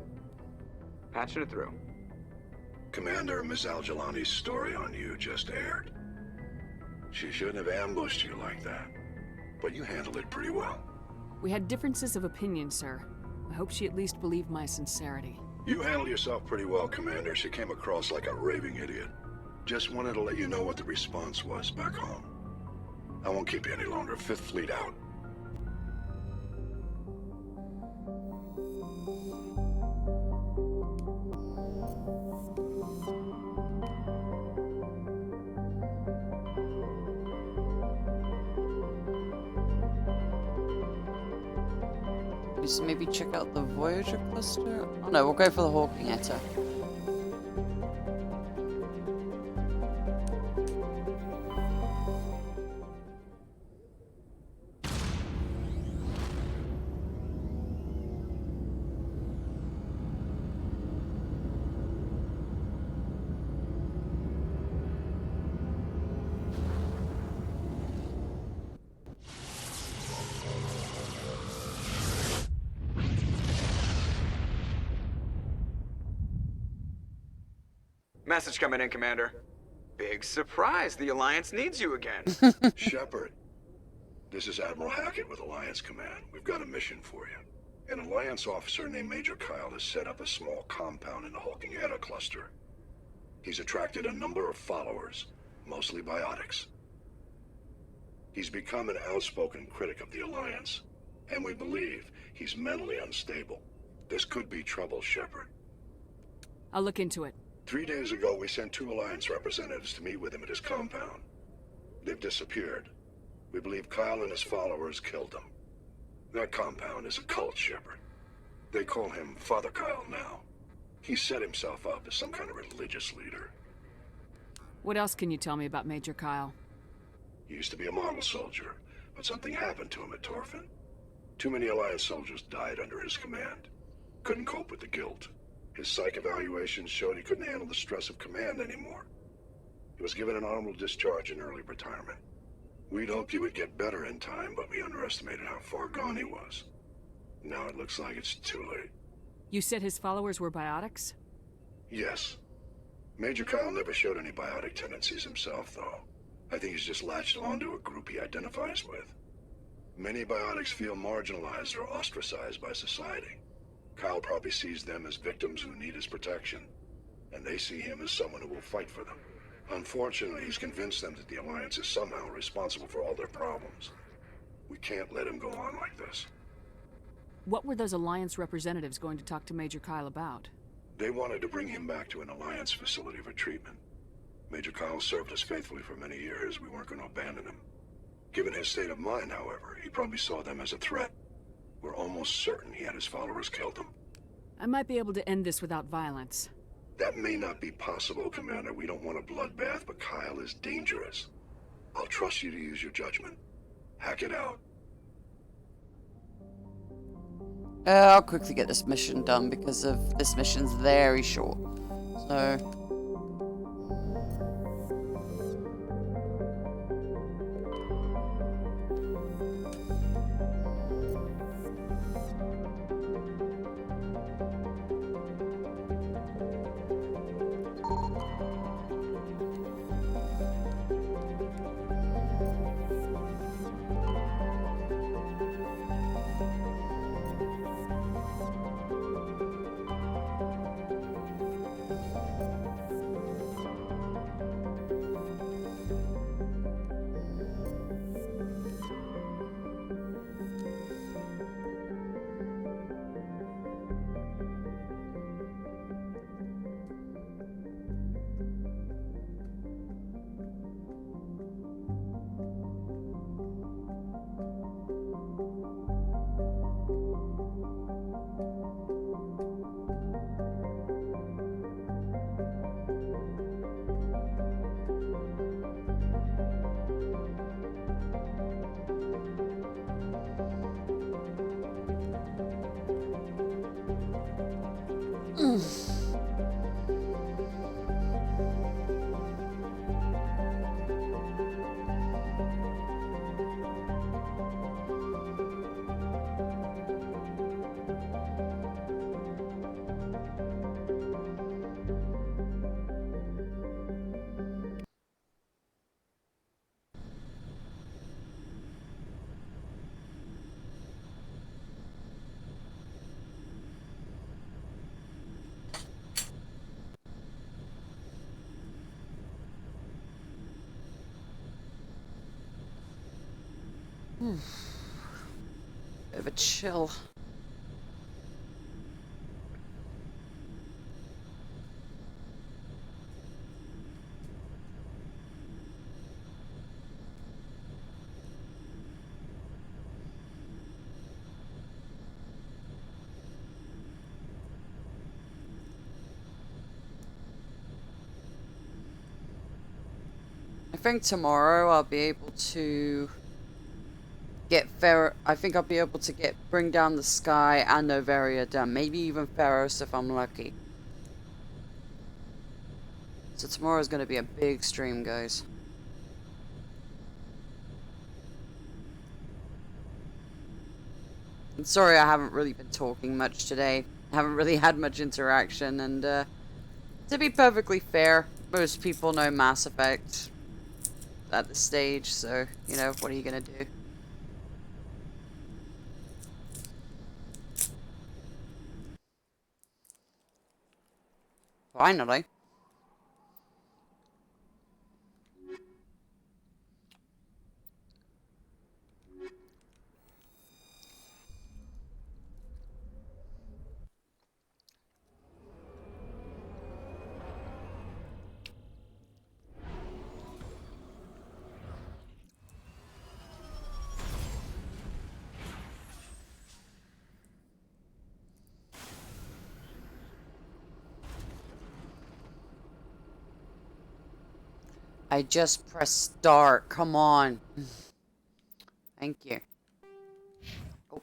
[SPEAKER 16] Patching it through.
[SPEAKER 19] Commander, Miss Al-Jalani's story on you just aired. She shouldn't have ambushed you like that, but you handled it pretty well.
[SPEAKER 7] We had differences of opinion, sir. I hope she at least believed my sincerity.
[SPEAKER 19] You handled yourself pretty well, Commander. She came across like a raving idiot. Just wanted to let you know what the response was back home. I won't keep you any longer. Fifth Fleet out.
[SPEAKER 1] So maybe check out the Voyager cluster? Oh no, we'll go for the Hawking Etta.
[SPEAKER 16] Message coming in, Commander. Big surprise, the Alliance needs you again.
[SPEAKER 19] Shepard, this is Admiral Hackett with Alliance Command. We've got a mission for you. An Alliance officer named Major Kyle has set up a small compound in the Hulking Eta cluster. He's attracted a number of followers, mostly biotics. He's become an outspoken critic of the Alliance, and we believe he's mentally unstable. This could be trouble, Shepard.
[SPEAKER 7] I'll look into it.
[SPEAKER 19] 3 days ago, we sent 2 Alliance representatives to meet with him at his compound. They've disappeared. We believe Kyle and his followers killed them. That compound is a cult, Shepard. They call him Father Kyle now. He set himself up as some kind of religious leader.
[SPEAKER 7] What else can you tell me about Major Kyle?
[SPEAKER 19] He used to be a model soldier, but something happened to him at Torfin. Too many Alliance soldiers died under his command. Couldn't cope with the guilt. His psych evaluations showed he couldn't handle the stress of command anymore. He was given an honorable discharge in early retirement. We'd hoped he would get better in time, but we underestimated how far gone he was. Now it looks like it's too late.
[SPEAKER 7] You said his followers were biotics?
[SPEAKER 19] Yes. Major Kyle never showed any biotic tendencies himself, though. I think he's just latched onto a group he identifies with. Many biotics feel marginalized or ostracized by society. Kyle probably sees them as victims who need his protection, and they see him as someone who will fight for them. Unfortunately, he's convinced them that the Alliance is somehow responsible for all their problems. We can't let him go on like this.
[SPEAKER 7] What were those Alliance representatives going to talk to Major Kyle about?
[SPEAKER 19] They wanted to bring him back to an Alliance facility for treatment. Major Kyle served us faithfully for many years. We weren't going to abandon him. Given his state of mind, however, he probably saw them as a threat. We're almost certain he had his followers killed him.
[SPEAKER 7] I might be able to end this without violence.
[SPEAKER 19] That may not be possible, Commander. We don't want a bloodbath, but Kyle is dangerous. I'll trust you to use your judgment. Hack it out.
[SPEAKER 1] I'll quickly get this mission done because of this mission's very short. So... Bit of a chill. I think tomorrow I'll be able to get I think I'll be able to bring down the Sky and Novaria down, maybe even Pharos if I'm lucky. So tomorrow's going to be a big stream, guys. I'm sorry I haven't really been talking much today. I haven't really had much interaction, and To be perfectly fair, most people know Mass Effect at this stage, so, you know, what are you gonna do? Finally. I just pressed start. Come on. Thank you. Oh.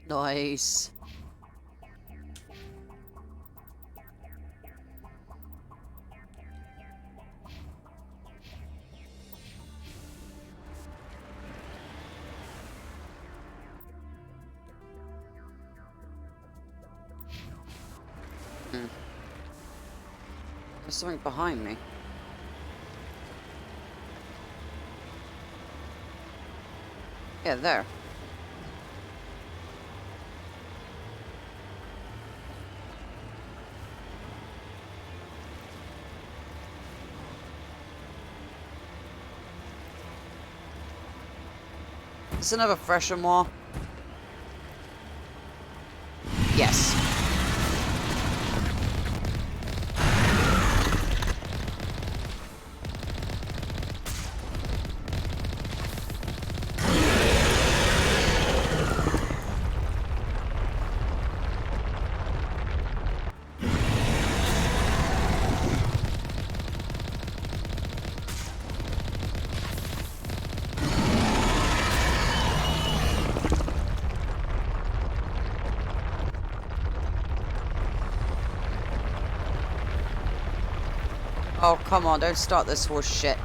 [SPEAKER 1] Nice. There's something behind me. Yeah, there. Is another fresher more? Yes. Oh, come on, don't start this horse shit.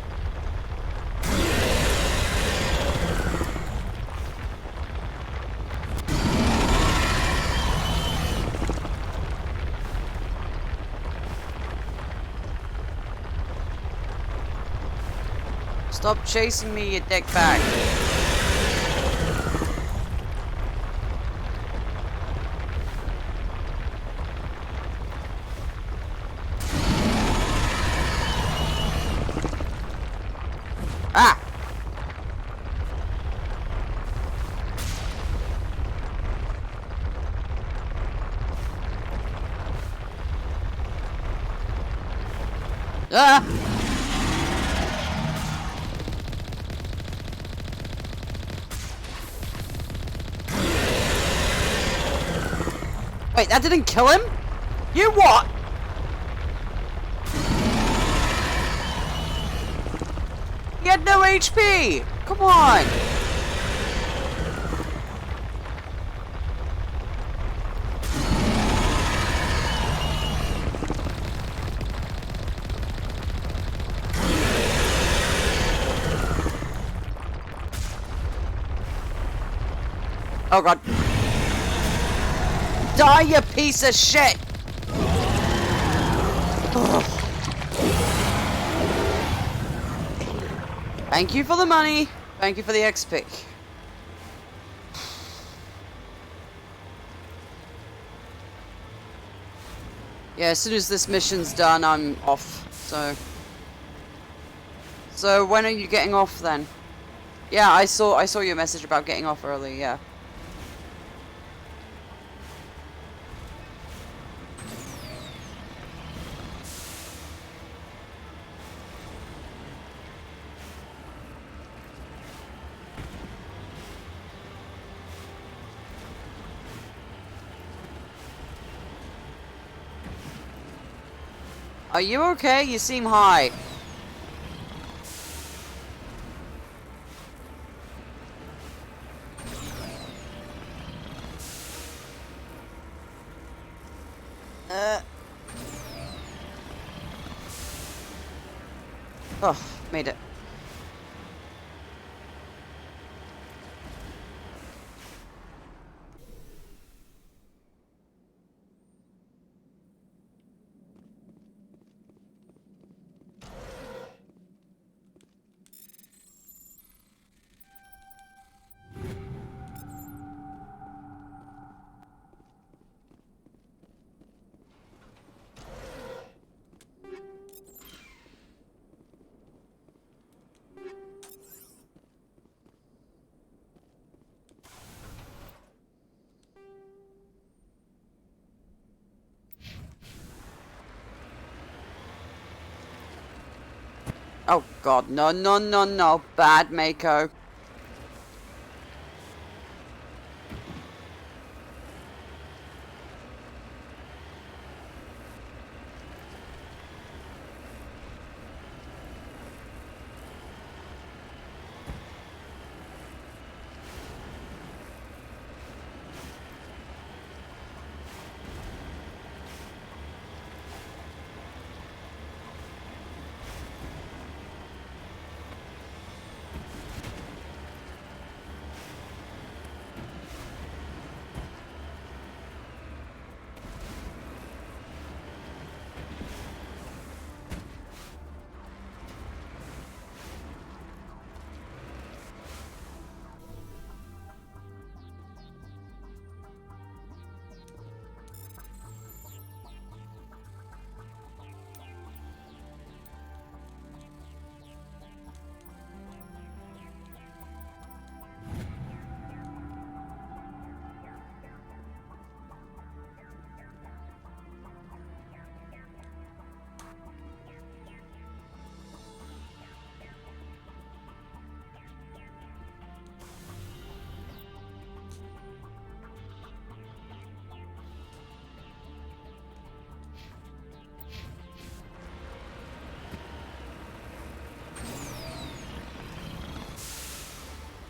[SPEAKER 1] Stop chasing me, you dickbag. Ah! Ah! Wait, that didn't kill him? You what? He had no HP! Come on! Oh god. Die, you piece of shit! Ugh. Thank you for the money. Thank you for the XP. Yeah, as soon as this mission's done, I'm off. So when are you getting off then? Yeah, I saw your message about getting off early, yeah. Are you okay? You seem high. Oh, made it. Oh god, no, no, no, no. Bad Mako.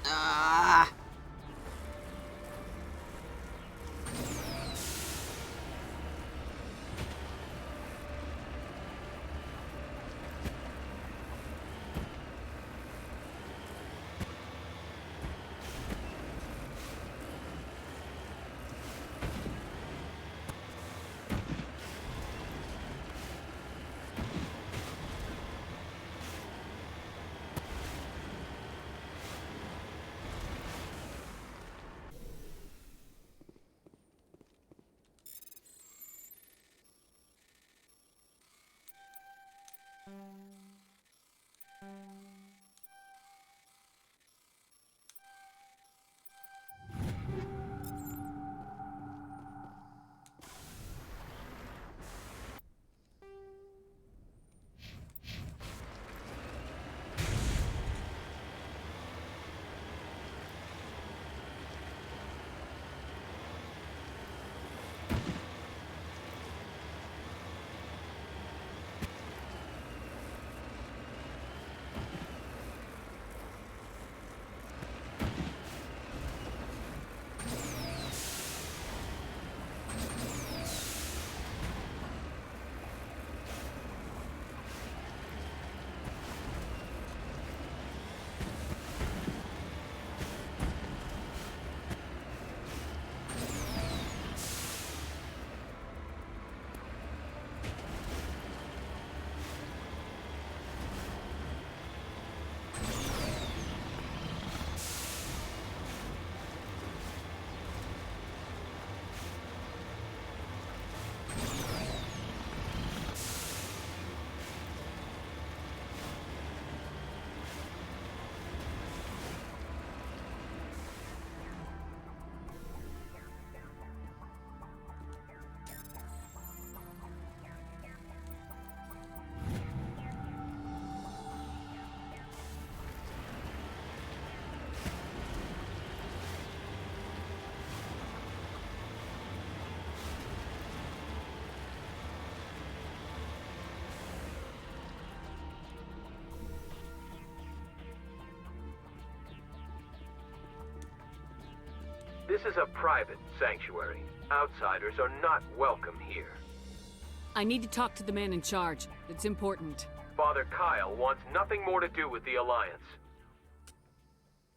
[SPEAKER 1] Ah.
[SPEAKER 5] This is a private sanctuary. Outsiders are not welcome here.
[SPEAKER 7] I need to talk to the man in charge. It's important.
[SPEAKER 5] Father Kyle wants nothing more to do with the Alliance.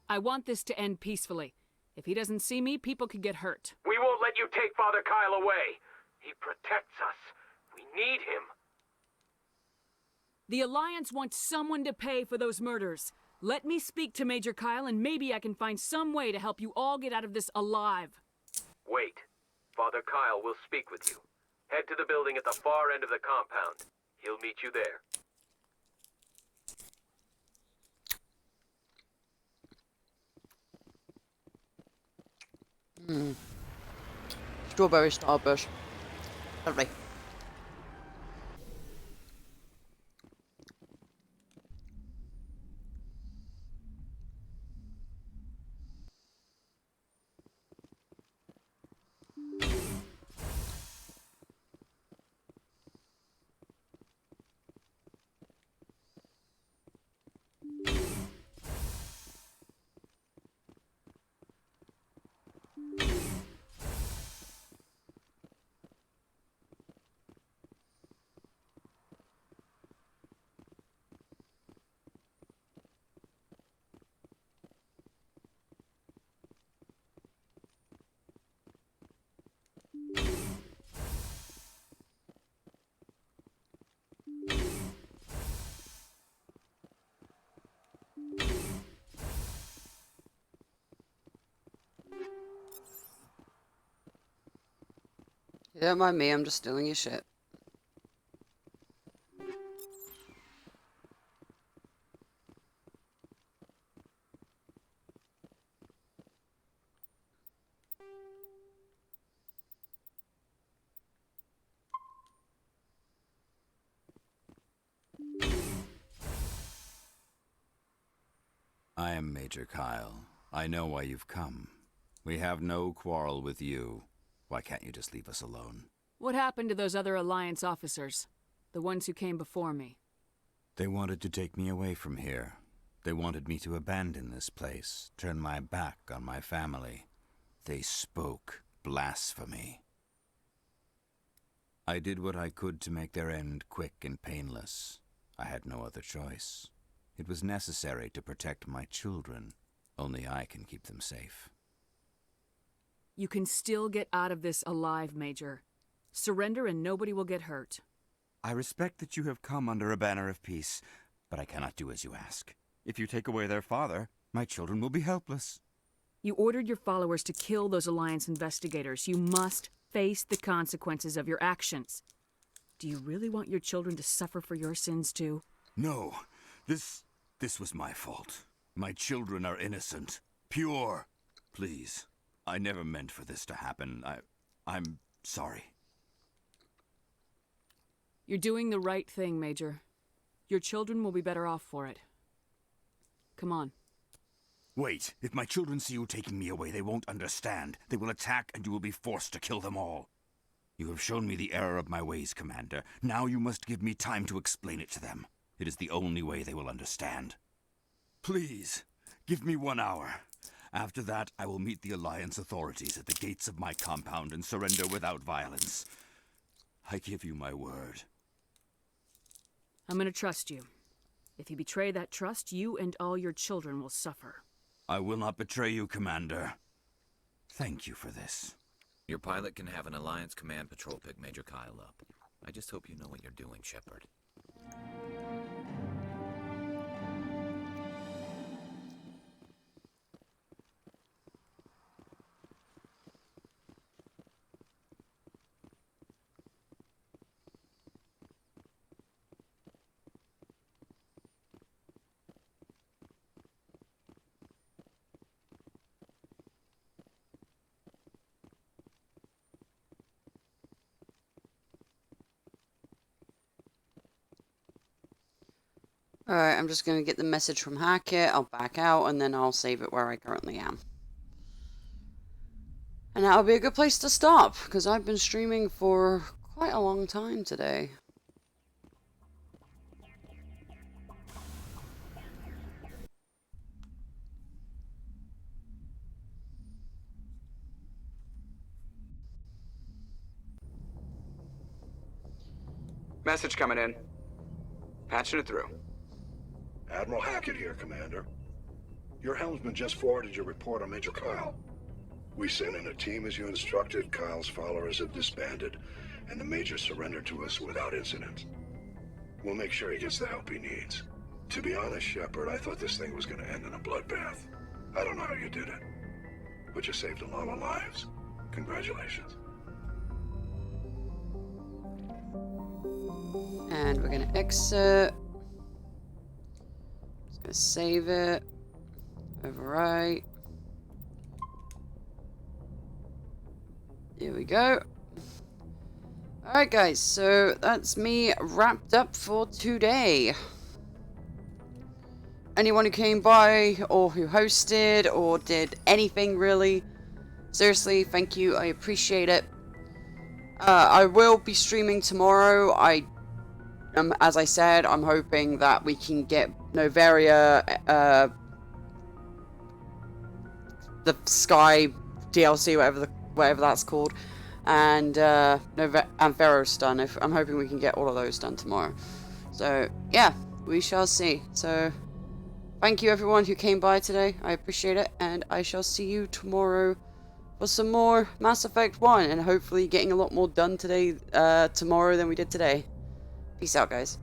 [SPEAKER 7] I want this to end peacefully. If he doesn't see me, people could get hurt.
[SPEAKER 5] We won't let you take Father Kyle away. He protects us. We need him.
[SPEAKER 7] The Alliance wants someone to pay for those murders. Let me speak to Major Kyle, and maybe I can find some way to help you all get out of this alive.
[SPEAKER 5] Wait. Father Kyle will speak with you. Head to the building at the far end of the compound. He'll meet you there.
[SPEAKER 1] Strawberry starburst. Lovely. Don't mind me, I'm just stealing your shit.
[SPEAKER 3] I am Major Kyle. I know why you've come. We have no quarrel with you. Why can't you just leave us alone?
[SPEAKER 7] What happened to those other Alliance officers? The ones who came before me?
[SPEAKER 3] They wanted to take me away from here. They wanted me to abandon this place, turn my back on my family. They spoke blasphemy. I did what I could to make their end quick and painless. I had no other choice. It was necessary to protect my children. Only I can keep them safe.
[SPEAKER 7] You can still get out of this alive, Major. Surrender and nobody will get hurt.
[SPEAKER 3] I respect that you have come under a banner of peace, but I cannot do as you ask. If you take away their father, my children will be helpless.
[SPEAKER 7] You ordered your followers to kill those Alliance investigators. You must face the consequences of your actions. Do you really want your children to suffer for your sins too?
[SPEAKER 3] No, this was my fault. My children are innocent, pure. Please, I never meant for this to happen. I'm sorry.
[SPEAKER 7] You're doing the right thing, Major. Your children will be better off for it. Come on.
[SPEAKER 3] Wait, if my children see you taking me away, they won't understand. They will attack and you will be forced to kill them all. You have shown me the error of my ways, Commander. Now you must give me time to explain it to them. It is the only way they will understand. Please, give me 1 hour. After that, I will meet the Alliance authorities at the gates of my compound and surrender without violence. I give you my word.
[SPEAKER 7] I'm gonna trust you. If you betray that trust, you and all your children will suffer.
[SPEAKER 3] I will not betray you, Commander. Thank you for this.
[SPEAKER 12] Your pilot can have an Alliance command patrol pick Major Kyle up. I just hope you know what you're doing, Shepard.
[SPEAKER 1] Alright, I'm just going to get the message from Hackett, I'll back out, and then I'll save it where I currently am. And that'll be a good place to stop, because I've been streaming for quite a long time today.
[SPEAKER 16] Message coming in. Patching it through.
[SPEAKER 19] Admiral Hackett here, Commander. Your helmsman just forwarded your report on Major Kyle. We sent in a team as you instructed. Kyle's followers have disbanded, and the Major surrendered to us without incident. We'll make sure he gets the help he needs. To be honest, Shepard, I thought this thing was going to end in a bloodbath. I don't know how you did it, but you saved a lot of lives. Congratulations.
[SPEAKER 1] And we're gonna exit. Just gonna save it. Overwrite. Here we go. Alright guys, so that's me wrapped up for today. Anyone who came by, or who hosted, or did anything really, seriously, thank you, I appreciate it. I will be streaming tomorrow. As I said, I'm hoping that we can get Novaria, the Sky DLC, whatever that's called, and Pharaoh's done. I'm hoping we can get all of those done tomorrow. So yeah, we shall see. So thank you everyone who came by today. I appreciate it, and I shall see you tomorrow for some more Mass Effect 1, and hopefully getting a lot more done tomorrow than we did today. Peace out, guys.